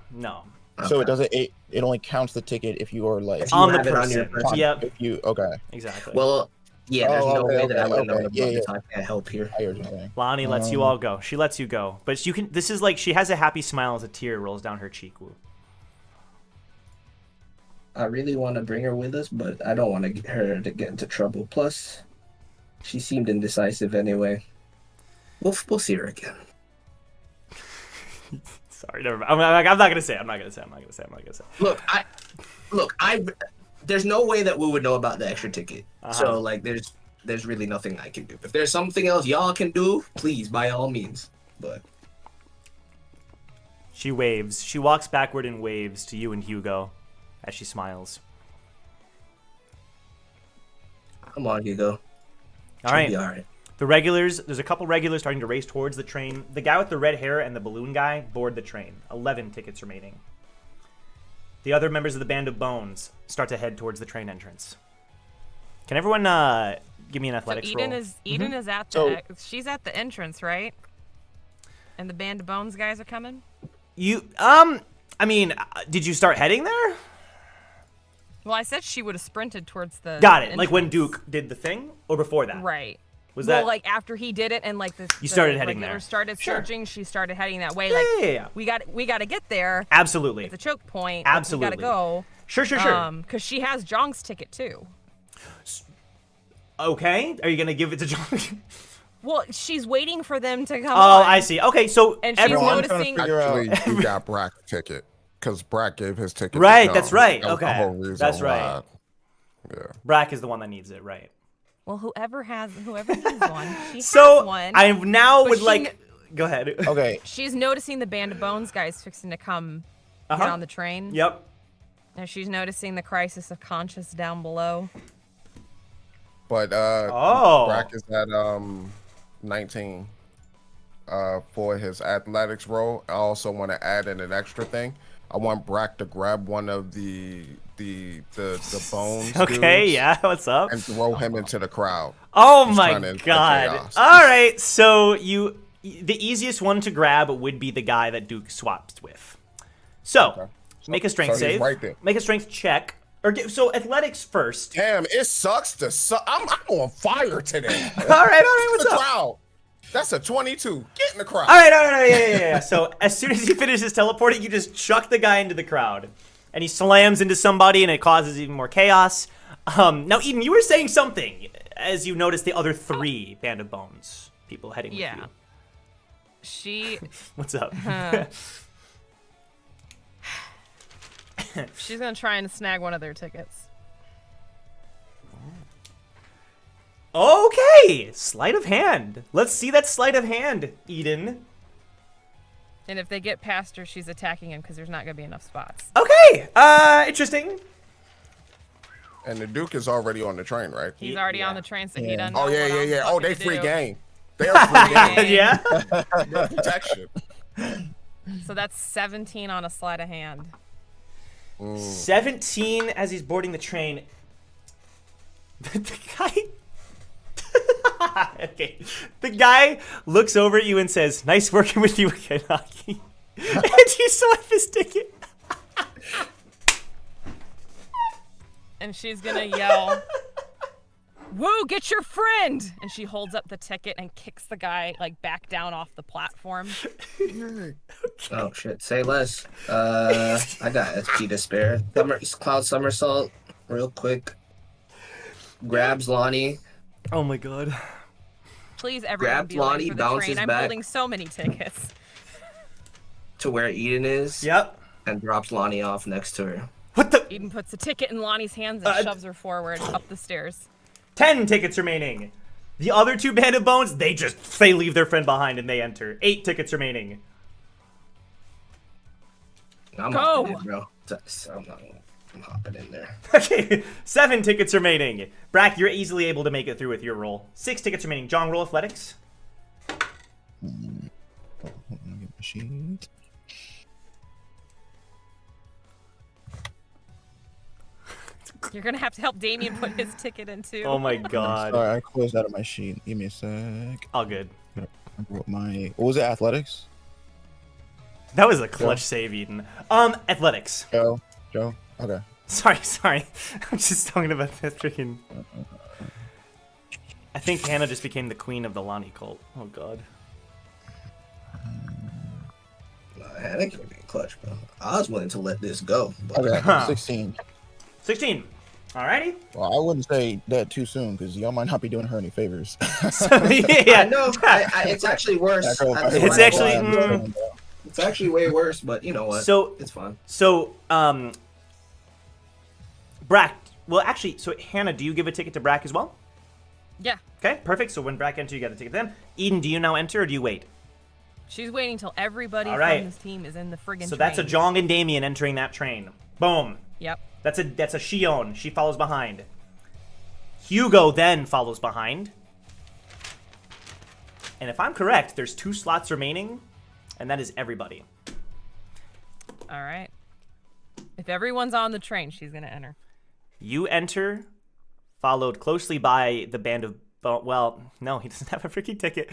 So it doesn't. It only counts the ticket if you are like If you on the have it on your person. person. Yep. If you okay. Exactly. Well, yeah, there's no way that I would know okay. about this. I can't help here. I hear what you're saying. Lonnie lets you all go. She lets you go, but you can. This is like she has a happy smile as a tear rolls down her cheek. Woo. I really want to bring her with us, but I don't want to get her to get into trouble. Plus, she seemed indecisive anyway. We'll see her again. Sorry, never mind. I'm not gonna say. I'm not gonna say. Look, there's no way that we would know about the extra ticket. So like, there's really nothing I can do. If there's something else y'all can do, please, by all means. But she waves. She walks backward and waves to you and Hugo, as she smiles. Come on, Hugo. All right. Be all right. The regulars, there's a couple regulars starting to race towards the train. The guy with the red hair and the balloon guy board the train. 11 tickets remaining. The other members of the Band of Bones start to head towards the train entrance. Can everyone give me an athletics roll? Eden is at the she's at the entrance, right? And the Band of Bones guys are coming? I mean, did you start heading there? Well, I said she would have sprinted towards the Got it. entrance. Like when Duke did the thing or before that? Right. Was well, that like after he did it and like You started heading there. Started Sure. searching, she started heading that way. Yeah. We got to get there. Absolutely. It's a choke point. Absolutely. We got to go. Sure. Because she has Jong's ticket too. Okay. Are you going to give it to John? Well, she's waiting for them to come. Oh, on. I see. Okay, so And she's everyone. noticing. Actually, you got Brack's ticket because Brack gave his ticket. to Right, John. that's right. That was the Okay, whole reason that's right. why. Yeah. Brack is the one that needs it, right? Well, whoever needs one, she So has one. I now But would she like. Go ahead. Okay. She's noticing the Band of Bones guys fixing to come get on the train. Yep. And she's noticing the crisis of conscience down below. But Oh. Brack is at 19 for his athletics roll. I also want to add in an extra thing. I want Brack to grab one of the bones. Okay, dudes yeah. What's up? And throw him into the crowd. Oh He's my trying to incite god! chaos. All right, so the easiest one to grab would be the guy that Duke swaps with. So make a strength So he's save. right there. Make a strength check. So athletics first. Damn, it sucks to suck. I'm on fire today. All right. What's the up? crowd. That's a 22. Get in the crowd. All right, yeah. So as soon as he finishes teleporting, you just chuck the guy into the crowd, and he slams into somebody, and it causes even more chaos. Now, Eden, you were saying something as you noticed the other 3 Band of Bones people heading with you. She. What's up? She's gonna try and snag one of their tickets. Okay, sleight of hand. Let's see that sleight of hand, Eden. And if they get past her, she's attacking him because there's not gonna be enough spots. Okay, interesting. And the Duke is already on the train, right? He's already on the train, so he doesn't know Oh, what I'm yeah. Oh, fucking they to free do. game. They are free game. Yeah. No protection. So that's 17 on a sleight of hand. 17 as he's boarding the train. The guy. Okay. The guy looks over at you and says, "Nice working with you again, Aki." And you swipe his ticket. And she's gonna yell, "Woo, get your friend!" And she holds up the ticket and kicks the guy like back down off the platform. Oh shit! Say less. I got SP to spare. Cloud somersault, real quick. Grabs Lonnie. Oh my god. Please, everyone, Grabs be late Lonnie, for the bounces train. I'm back. holding so many tickets. To where Eden is. Yep. And drops Lonnie off next to her. What the? Eden puts the ticket in Lonnie's hands and shoves her forward up the stairs. 10 tickets remaining. The other 2 Band of Bones, they leave their friend behind and they enter. 8 tickets remaining. I'm Go! hopping in, bro. I'm hopping in there. Okay, 7 tickets remaining. Brack, you're easily able to make it through with your roll. 6 tickets remaining. John, roll athletics. Hold on, get my sheet. You're gonna have to help Damien put his ticket in too. Oh my god. Sorry, I closed out of my sheet. Give me a sec. All good. I wrote my. What was it? Athletics. That was a clutch save, Eden. Athletics. Joe. Okay. Sorry. I'm just talking about this freaking. I think Hannah just became the queen of the Lonnie cult. Oh god. Hannah can be clutch, bro. I was willing to let this go. But... Okay. 16. 16. Alrighty. Well, I wouldn't say that too soon because y'all might not be doing her any favors. Yeah. I know. It's actually worse. It's actually. It's actually way worse, but you know what? So it's fun. So, Brack. Well, actually, so Hannah, do you give a ticket to Brack as well? Yeah. Okay, perfect. So when Brack enters, you got a ticket to them. Eden, do you now enter or do you wait? She's waiting till everybody All right. from this team is in the friggin' So train. that's a Jong and Damien entering that train. Boom. Yep. That's a Shion. She follows behind. Hugo then follows behind. And if I'm correct, there's 2 slots remaining, and that is everybody. All right. If everyone's on the train, she's gonna enter. You enter, followed closely by the band of... Well, no, he doesn't have a freaking ticket.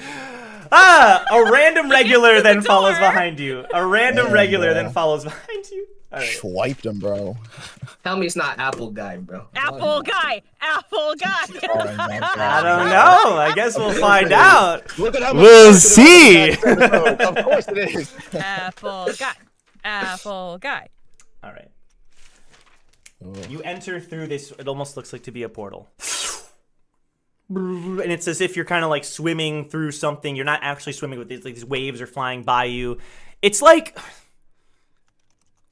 A random regular then follows behind you. A random regular then follows behind you. All right. Swiped him, bro. Tell me it's not Apple Guy, bro. Apple guy. Oh my God. I don't know. I guess we'll find out. Look at how much We'll work it is see. on that episode. Of course it is. Apple guy. Apple guy. All right. You enter through this. It almost looks like to be a portal. And it's as if you're kind of like swimming through something. You're not actually swimming with these. Like these waves are flying by you. It's like...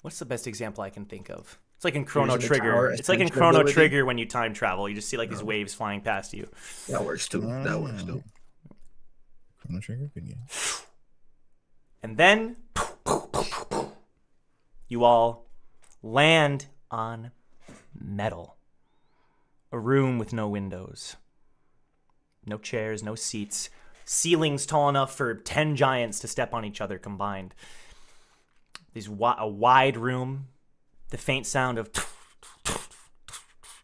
What's the best example I can think of? It's like in Chrono Trigger. It's like in Chrono Trigger when you time travel. You just see like these waves flying past you. That works too. That works too. Chrono Trigger, good game. And then you all land on metal. A room with no windows. No chairs, no seats. Ceilings tall enough for 10 giants to step on each other combined. A wide room. The faint sound of...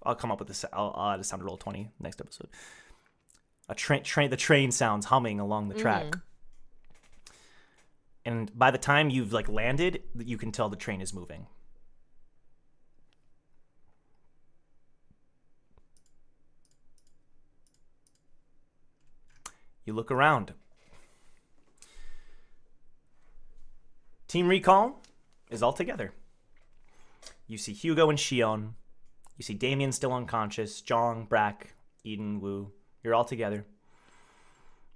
I'll come up with this. I'll add a sound roll 20 next episode. The train sounds humming along the track. And by the time you've like landed, you can tell the train is moving. You look around. Team Recall is all together. You see Hugo and Shion. You see Damien still unconscious. Jong, Brack, Eden, Wu. You're all together.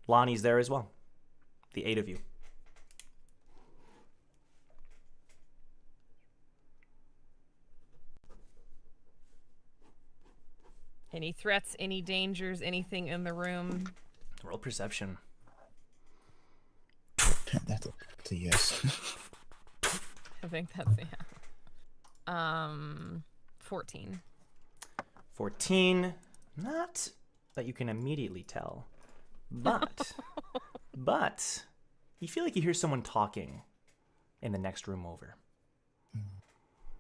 Lonnie's there as well. The 8 of you. Any threats, any dangers, anything in the room? Roll perception. That's a yes. I think that's 14. 14. Not that you can immediately tell, but you feel like you hear someone talking in the next room over.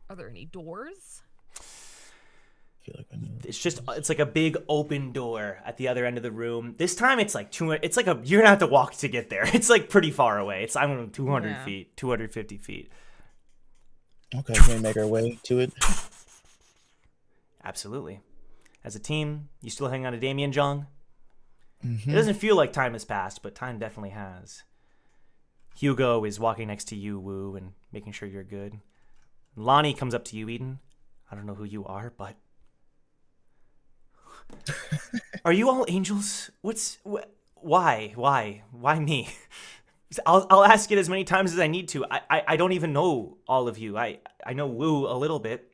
Are there any doors? I feel like I know. It's like a big open door at the other end of the room. This time it's like you're gonna have to walk to get there. It's like pretty far away. It's 200 feet, 250 feet. Okay, can we make our way to it? Absolutely. As a team, you still hang on to Damien, Jong? Mm-hmm. It doesn't feel like time has passed, but time definitely has. Hugo is walking next to you, Wu, and making sure you're good. Lonnie comes up to you, Eden. I don't know who you are, but... Are you all angels? Why me? I'll ask it as many times as I need to. I don't even know all of you. I know Wu a little bit.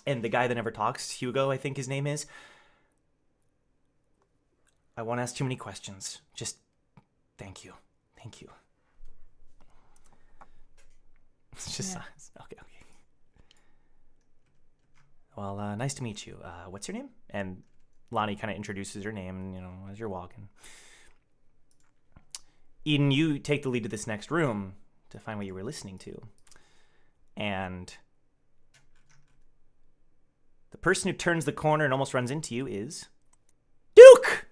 And the guy that never talks, Hugo, I think his name is. I won't ask too many questions. Just thank you. Thank you. It's just okay. Well, nice to meet you. What's your name? And Lonnie kind of introduces her name, as you're walking. Eden, you take the lead to this next room to find what you were listening to. And the person who turns the corner and almost runs into you is Duke,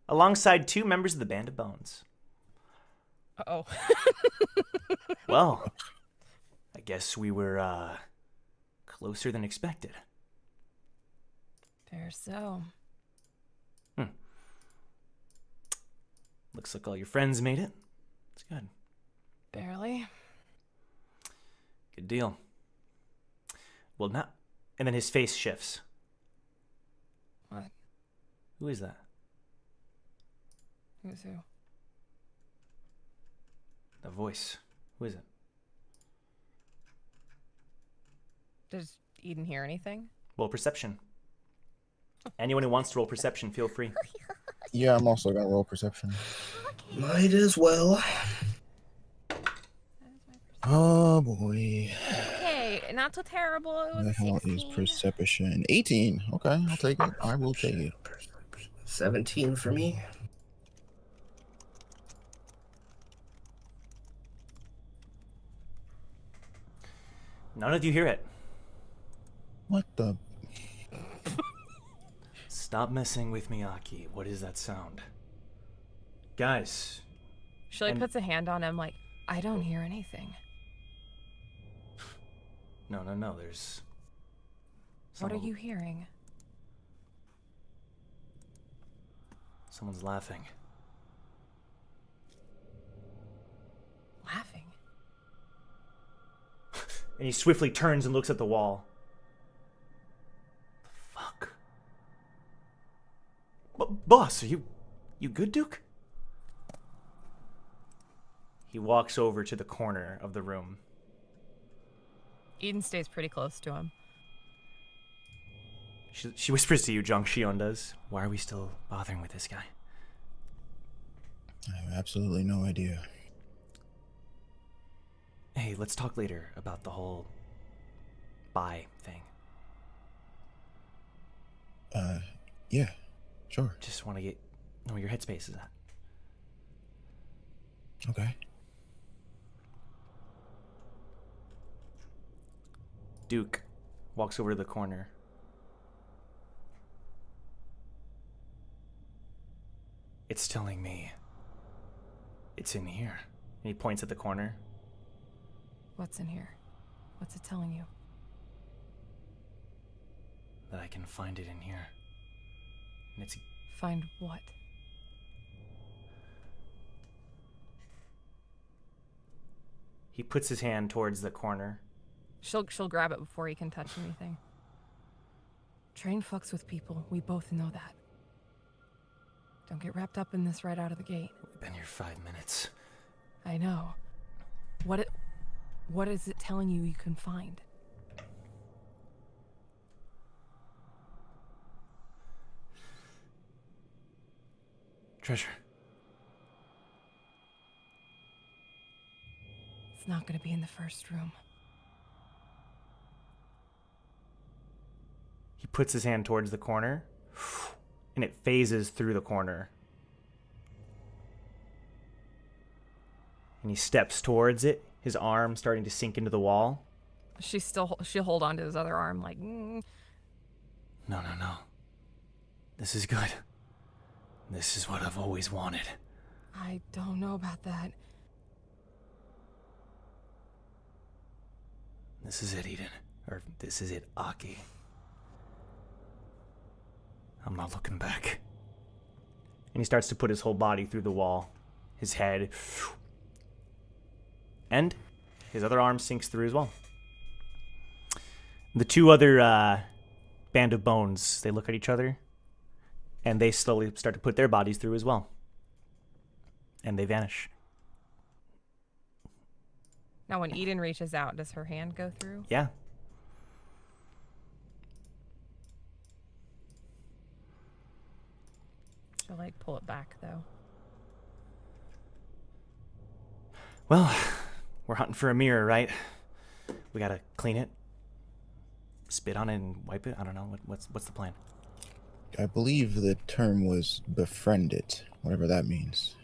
alongside 2 members of the Band of Bones. Uh-oh. Well, guess we were, closer than expected. Fair so. Looks like all your friends made it. It's good. Barely. Good deal. Well, now... And then his face shifts. What? Who is that? Who's who? The voice. Who is it? Does Eden hear anything? Roll perception. Anyone who wants to roll perception, feel free. Yeah, I'm also gonna roll perception. Might as well. Oh boy. Okay, not so terrible. It was The hell is 16. perception? 18. Okay, I'll take it. I will take it. 17 for me. None of you hear it. What the? Stop messing with me, Aki. What is that sound? Guys. She like And- puts a hand on him like, I don't hear anything. No, there's... What are someone- you hearing? Someone's laughing. Laughing. And he swiftly turns and looks at the wall. The fuck? Boss, are you good, Duke? He walks over to the corner of the room. Eden stays pretty close to him. She whispers to you, Jong Shion does. Why are we still bothering with this guy? I have absolutely no idea. Hey, let's talk later about the whole buy thing. Yeah, sure. Just want to know where your headspace is at. Okay. Duke walks over to the corner. It's telling me it's in here. And he points at the corner. What's in here? What's it telling you? That I can find it in here. And it's... Find what? He puts his hand towards the corner. She'll grab it before he can touch anything. Train fucks with people. We both know that. Don't get wrapped up in this right out of the gate. We've been here 5 minutes. I know. What is it telling you can find? Treasure. It's not going to be in the first room. He puts his hand towards the corner, and it phases through the corner. And he steps towards it, his arm starting to sink into the wall. She'll hold on to his other arm like, No. This is good. This is what I've always wanted. I don't know about that. This is it, Eden. Or this is it, Aki. I'm not looking back. And he starts to put his whole body through the wall. His head. And his other arm sinks through as well. The two other band of bones, they look at each other. And they slowly start to put their bodies through as well. And they vanish. Now when Eden reaches out, does her hand go through? Yeah. She'll like pull it back though. Well, we're hunting for a mirror, right? We gotta clean it, spit on it, and wipe it. I don't know. What's the plan? I believe the term was befriend it, whatever that means.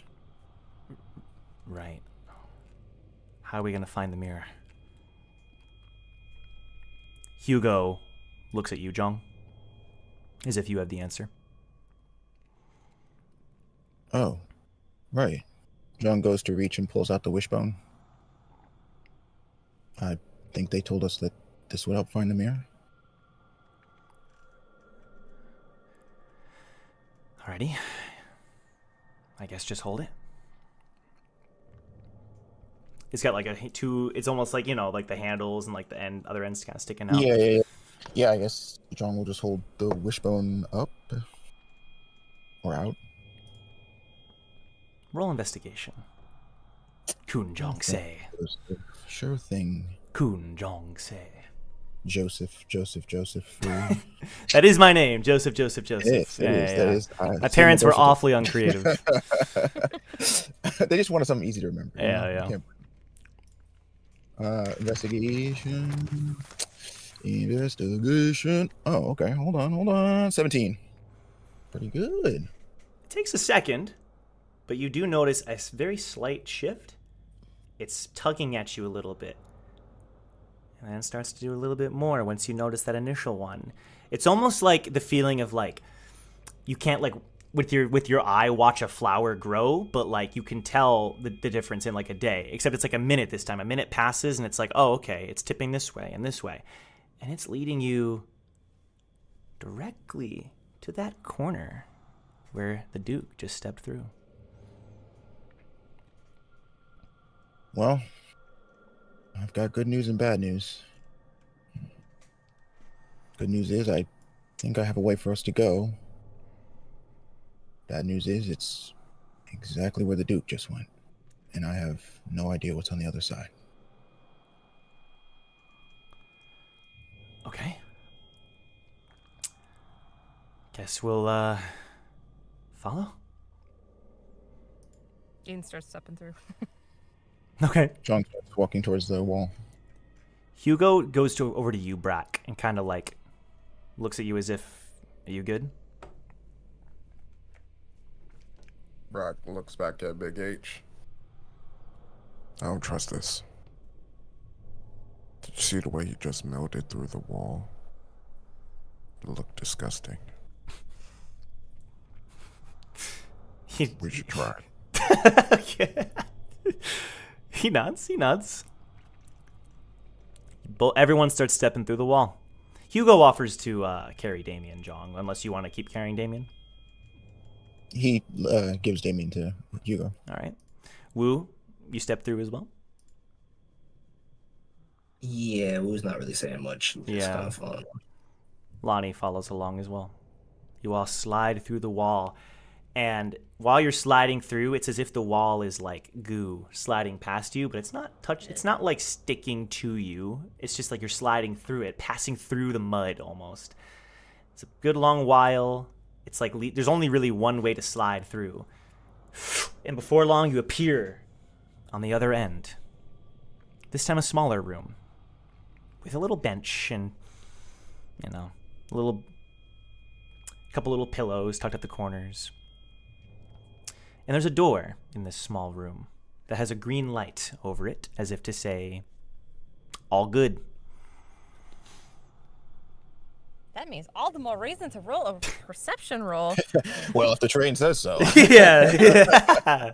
Right. How are we gonna find the mirror? Hugo looks at you, Jong, as if you have the answer. Oh, right. John goes to reach and pulls out the wishbone. I think they told us that this would help find the mirror. Alrighty. I guess just hold it. It's got like it's almost like, like the handles and like the other ends kind of sticking out. Yeah, I guess John will just hold the wishbone up or out. Roll investigation. Kun Jong Se. Sure thing. Kun Jong Se. Joseph. That is my name, Joseph. It is. My parents were awfully uncreative. They just wanted something easy to remember. Yeah. Investigation. Oh, okay. Hold on. 17. Pretty good. It takes a second, but you do notice a very slight shift. It's tugging at you a little bit. And then it starts to do a little bit more once you notice that initial one. It's almost like the feeling of like you can't like with your eye watch a flower grow, but like you can tell the difference in like a day. Except it's like a minute this time. A minute passes and it's like, oh, okay, it's tipping this way and this way. And it's leading you directly to that corner where the Duke just stepped through. Well, I've got good news and bad news. Good news is I think I have a way for us to go. Bad news is it's exactly where the Duke just went. And I have no idea what's on the other side. Okay. Guess we'll follow. Ian starts stepping through. Okay. John starts walking towards the wall. Hugo goes over to you, Brack, and kind of like looks at you as if, are you good? Brack looks back at Big H. I don't trust this. Did you see the way he just melted through the wall? It looked disgusting. We should try. Okay. He nods. Everyone starts stepping through the wall. Hugo offers to carry Damien, Jong, unless you want to keep carrying Damien. He gives Damien to Hugo. All right. Wu, you step through as well? Yeah, Wu's not really saying much. Just kind of following. Lonnie follows along as well. You all slide through the wall. And while you're sliding through, it's as if the wall is like goo sliding past you, but it's not It's not like sticking to you. It's just like you're sliding through it, passing through the mud almost. It's a good long while. It's like there's only really one way to slide through. And before long, you appear on the other end. This time a smaller room with a little bench and, a couple little pillows tucked at the corners. And there's a door in this small room that has a green light over it, as if to say, all good. That means all the more reason to roll a perception roll. Well, if the train says so. Yeah.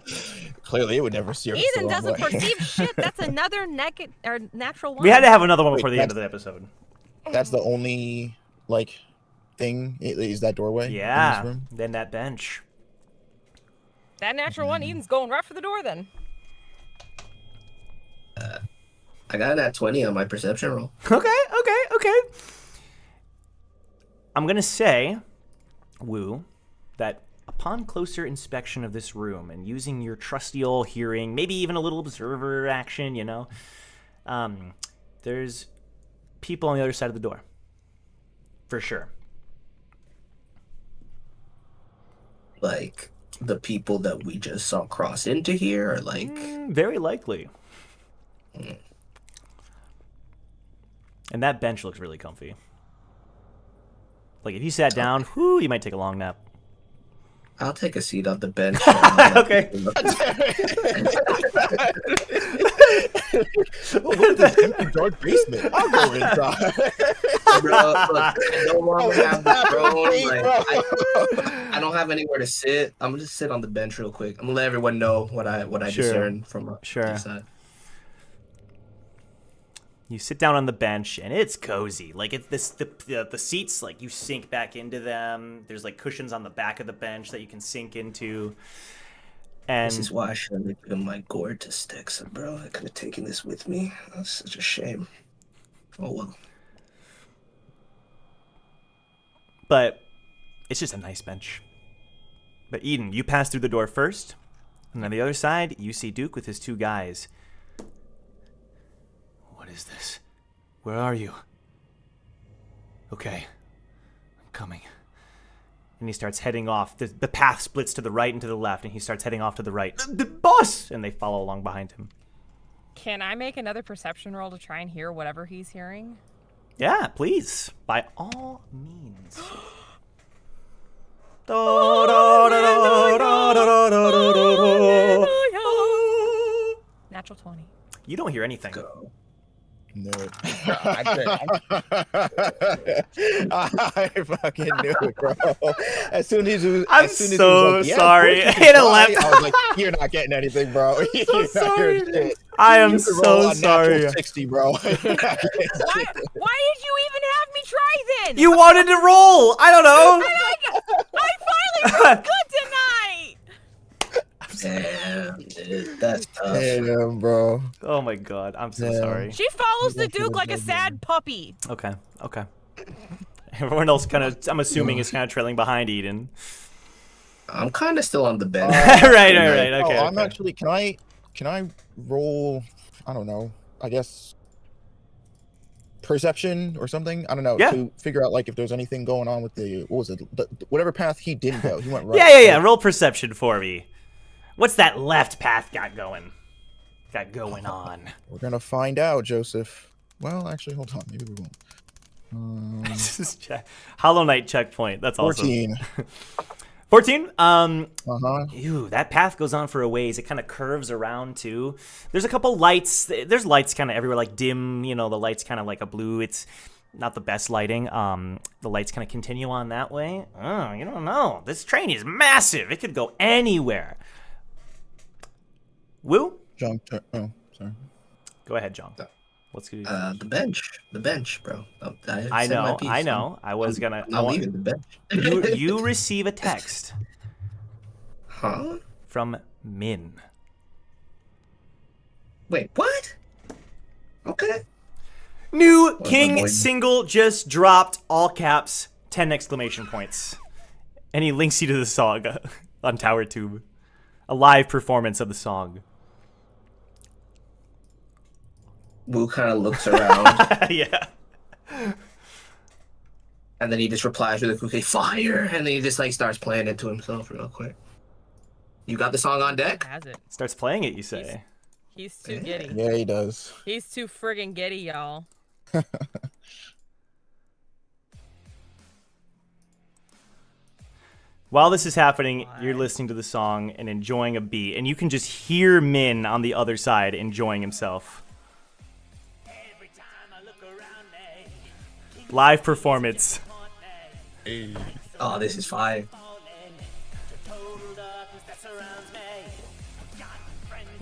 Clearly, it would never steer us the Eden wrong doesn't way. perceive shit. That's another natural one. We had to have another one before the end of the episode. That's the only, thing, is that doorway in Yeah. this room? Then that bench. That natural one, Eden's going right for the door then. I got that 20 on my perception roll. Okay. I'm going to say, Wu, that upon closer inspection of this room and using your trusty old hearing, maybe even a little observer action, there's people on the other side of the door. For sure. Like the people that we just saw cross into here, or very likely. And that bench looks really comfy. Like if you sat down, you might take a long nap. I'll take a seat on the bench. Okay. What is this empty dark basement? I'll go inside. Bro, look, I no longer have the throne. I don't have anywhere to sit. I'm gonna just sit on the bench real quick. I'm gonna let everyone know what I Sure. discern from Sure. this side. You sit down on the bench, and it's cozy. Like the seats, like you sink back into them. There's like cushions on the back of the bench that you can sink into. And This is why I should have given my gourd to Sticks, bro. I could have taken this with me. That's such a shame. Oh well. But it's just a nice bench. But Eden, you pass through the door first, and on the other side, you see Duke with his 2 guys. What is this? Where are you? Okay, I'm coming. And he starts heading off. The path splits to the right and to the left, and he starts heading off to the right. The boss! And they follow along behind him. Can I make another perception roll to try and hear whatever he's hearing? Yeah, please. By all means. Natural 20. You don't hear anything. Go. No. I fucking knew it, bro. As soon as he was like, yeah, sorry. I was like, you're not getting anything, bro. You're not hearing shit. I am You could roll so a sorry. natural 60, bro. Why did you even have me try then? You wanted to roll. I don't know. I finally felt good tonight. Damn, dude, that's tough. Damn, bro. Oh my god, I'm so Yeah. sorry. She follows the Duke like a sad puppy. Okay. Everyone else kind of, I'm assuming, is kind of trailing behind Eden. I'm kind of still on the bench. right. Okay. I'm okay. actually. Can I roll? I don't know. I guess perception or something. I don't know. Yeah. To figure out like if there's anything going on with the what was it? Whatever path he didn't go. He went right. Yeah. Roll perception for me. What's that left path got going on? We're gonna find out, Joseph. Well, actually, hold on. Maybe we won't. This is Hollow Knight checkpoint. That's awesome. 14. 14. Uh-huh. Ew, that path goes on for a ways. It kind of curves around too. There's a couple lights. There's lights kind of everywhere, like dim. You know, the lights kind of like a blue. It's not the best lighting. The lights kind of continue on that way. Oh, you don't know. This train is massive. It could go anywhere. Woo? John. Oh, sorry. Go ahead, John. Let's do The bench, bro. I said my know. piece. I know. I was I'm gonna. not leaving the bench. You receive a text Huh? from Min. Wait, what? Okay. New What, King my boy? single just dropped, all caps, 10 exclamation points. And he links you to the song on TowerTube. A live performance of the song. Wu kind of looks around, Yeah. and then he just replies with a quick fire, and then he just like starts playing it to himself real quick. You got the song on deck? Has it? Starts playing it, you say. He's too giddy. Yeah, he does. He's too friggin' giddy, y'all. While this is happening, you're listening to the song and enjoying a beat, and you can just hear Min on the other side enjoying himself. Live performance. Oh, this is fire.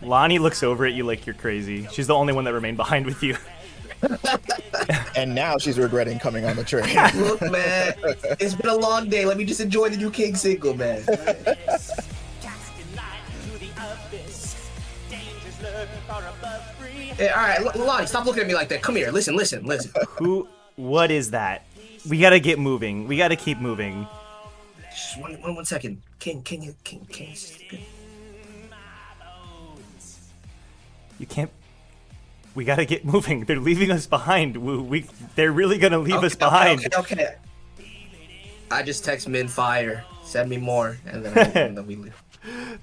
Lonnie looks over at you like you're crazy. She's the only one that remained behind with you. And now she's regretting coming on the train. Look, man, it's been a long day. Let me just enjoy the new King single, man. Hey, all right, Lonnie, stop looking at me like that. Come here, listen. What is that? We gotta get moving. We gotta keep moving. Just one second. King. You can't. We gotta get moving. They're leaving us behind. They're really gonna leave us behind. Okay. I just text Min fire. Send me more, and then we leave.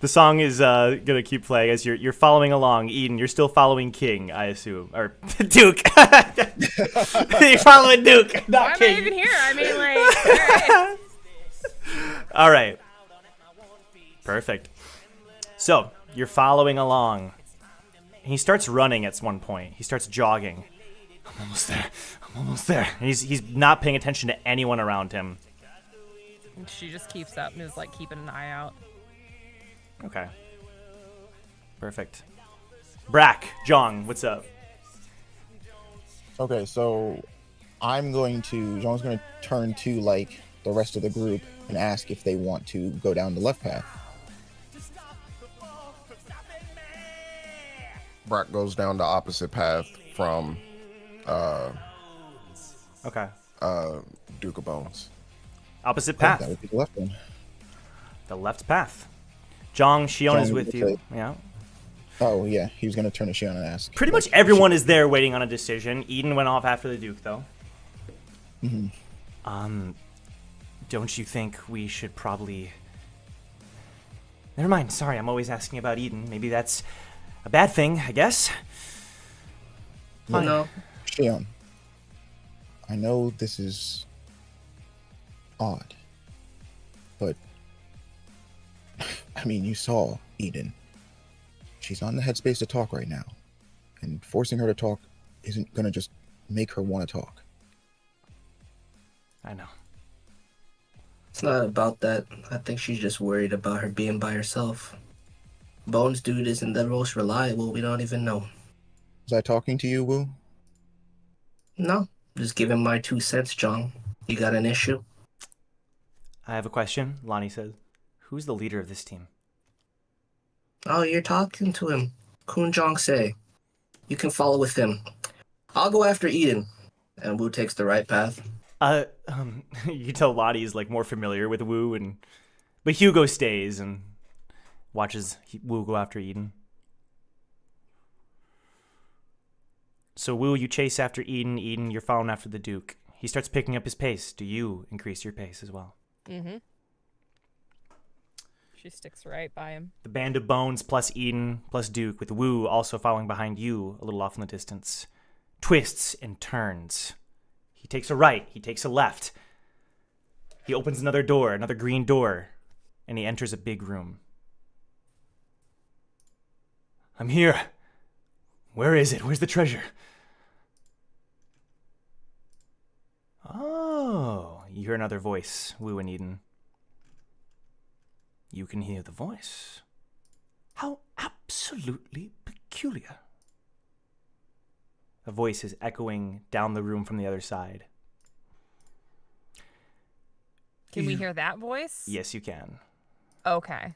The song is gonna keep playing as you're following along. Eden, you're still following King, I assume, or Duke. You're following Duke, Why not am I King. even here? I mean, like, alright. All right. Perfect. So you're following along. He starts running at one point. He starts jogging. I'm almost there. And he's not paying attention to anyone around him. And she just keeps up and is like keeping an eye out. Okay. Perfect. Brack, Jong, what's up? Okay, so John's going to turn to like the rest of the group and ask if they want to go down the left path. Brock goes down the opposite path from Okay. Duke of Bones. Opposite That path. would be the left one. The left path. Jong, Shion is Jong with would you. say- Yeah. Oh yeah, he was going to turn to Shion and ask. Pretty much everyone is there waiting on a decision. Eden went off after the Duke, though. Don't you think we should probably... Never mind. Sorry, I'm always asking about Eden. Maybe that's a bad thing, I guess. Fine. No. Shion, I know this is odd, but I mean, you saw Eden. She's not in the headspace to talk right now, and forcing her to talk isn't gonna just make her want to talk. I know. It's not about that. I think she's just worried about her being by herself. Bones dude isn't the most reliable. We don't even know. Was I talking to you, Wu? No. Just giving my 2 cents, John. You got an issue? I have a question. Lonnie says, who's the leader of this team? Oh, you're talking to him. Kun Jong Se. You can follow with him. I'll go after Eden. And Wu takes the right path. You tell Lottie is like more familiar with Wu, but Hugo stays and watches Wu go after Eden. So Wu, you chase after Eden. Eden, you're following after the Duke. He starts picking up his pace. Do you increase your pace as well? Mm-hmm. She sticks right by him. The band of bones plus Eden plus Duke, with Wu also following behind you a little off in the distance. Twists and turns. He takes a right. He takes a left. He opens another door, another green door, and he enters a big room. I'm here. Where is it? Where's the treasure? Oh, you hear another voice, Wu and Eden. You can hear the voice. How absolutely peculiar. A voice is echoing down the room from the other side. Can we hear that voice? Yes, you can. Okay.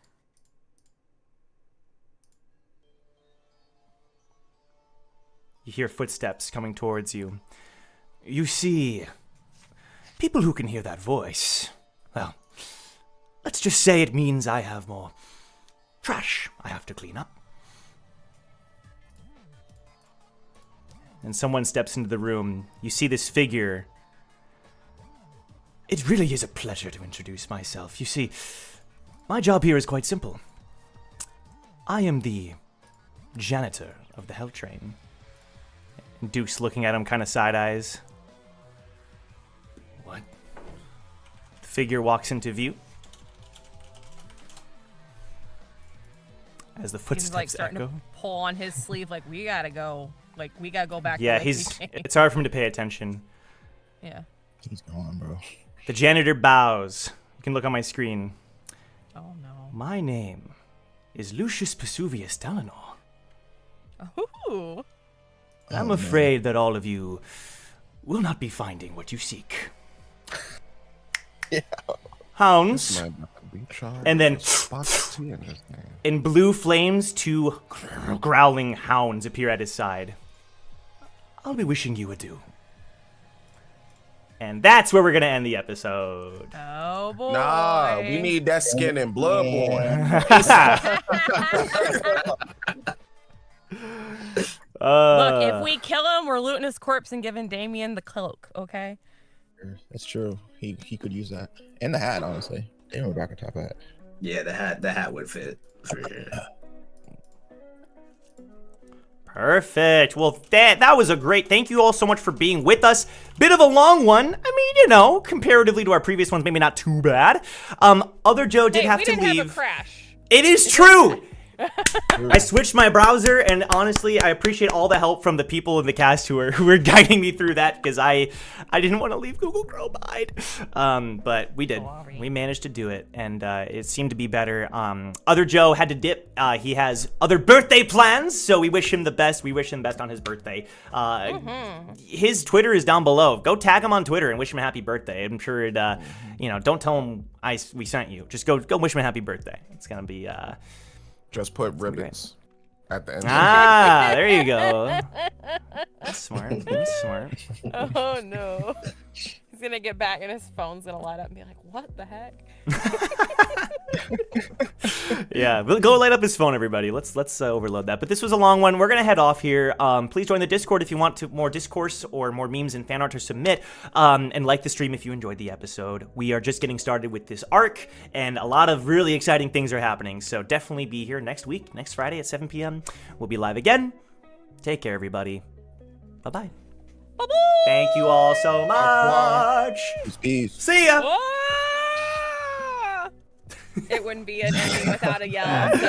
You hear footsteps coming towards you. You see, people who can hear that voice, well, let's just say it means I have more trash I have to clean up. And someone steps into the room. You see this figure. It really is a pleasure to introduce myself. You see, my job here is quite simple. I am the janitor of the Hell Train. Duke's looking at him kind of side eyes. What? The figure walks into view. As the He's footsteps like starting echo. to pull on his sleeve, like we gotta go. Like we gotta go back. Yeah, to it's hard for him to pay attention. Yeah. He's gone, bro. The janitor bows. You can look on my screen. Oh no. My name is Lucius Vesuvius Delanor. Ooh. I'm afraid that all of you will not be finding what you seek. Yeah. Hounds, and then in in blue flames, 2 growling hounds appear at his side. I'll be wishing you adieu. And that's where we're going to end the episode. Oh boy. Nah, we need that skin and blood, boy. Look, if we kill him, we're looting his corpse and giving Damien the cloak, okay? That's true. He could use that. And the hat, honestly. Damn, a back top hat. Yeah, the hat would fit for sure. Perfect. Well, that was a great. Thank you all so much for being with us. Bit of a long one. I mean, you know, comparatively to our previous ones, maybe not too bad. Other Joe did have we to didn't leave. have a crash. It is true. I switched my browser, and honestly, I appreciate all the help from the people in the cast who were guiding me through that, because I didn't want to leave Google Chrome behind. But we did. We managed to do it, and it seemed to be better. Other Joe had to dip. He has other birthday plans, so we wish him the best. We wish him best on his birthday. His Twitter is down below. Go tag him on Twitter and wish him a happy birthday. I'm sure it, don't tell him we sent you. Just go wish him a happy birthday. It's gonna be Just put ribbons at the end. there you go. That's smart. That's smart. Oh no. He's gonna get back and his phone's gonna light up and be like, what the heck? Yeah, go light up his phone, everybody. Let's overload that. But this was a long one. We're gonna head off here. Please join the Discord if you want more discourse or more memes and fan art to submit. And like the stream if you enjoyed the episode. We are just getting started with this arc, and a lot of really exciting things are happening. So definitely be here next week, next Friday at 7 p.m. We'll be live again. Take care, everybody. Bye-bye. Thank you all so much. Peace. See ya. It wouldn't be an ending without a yell. So.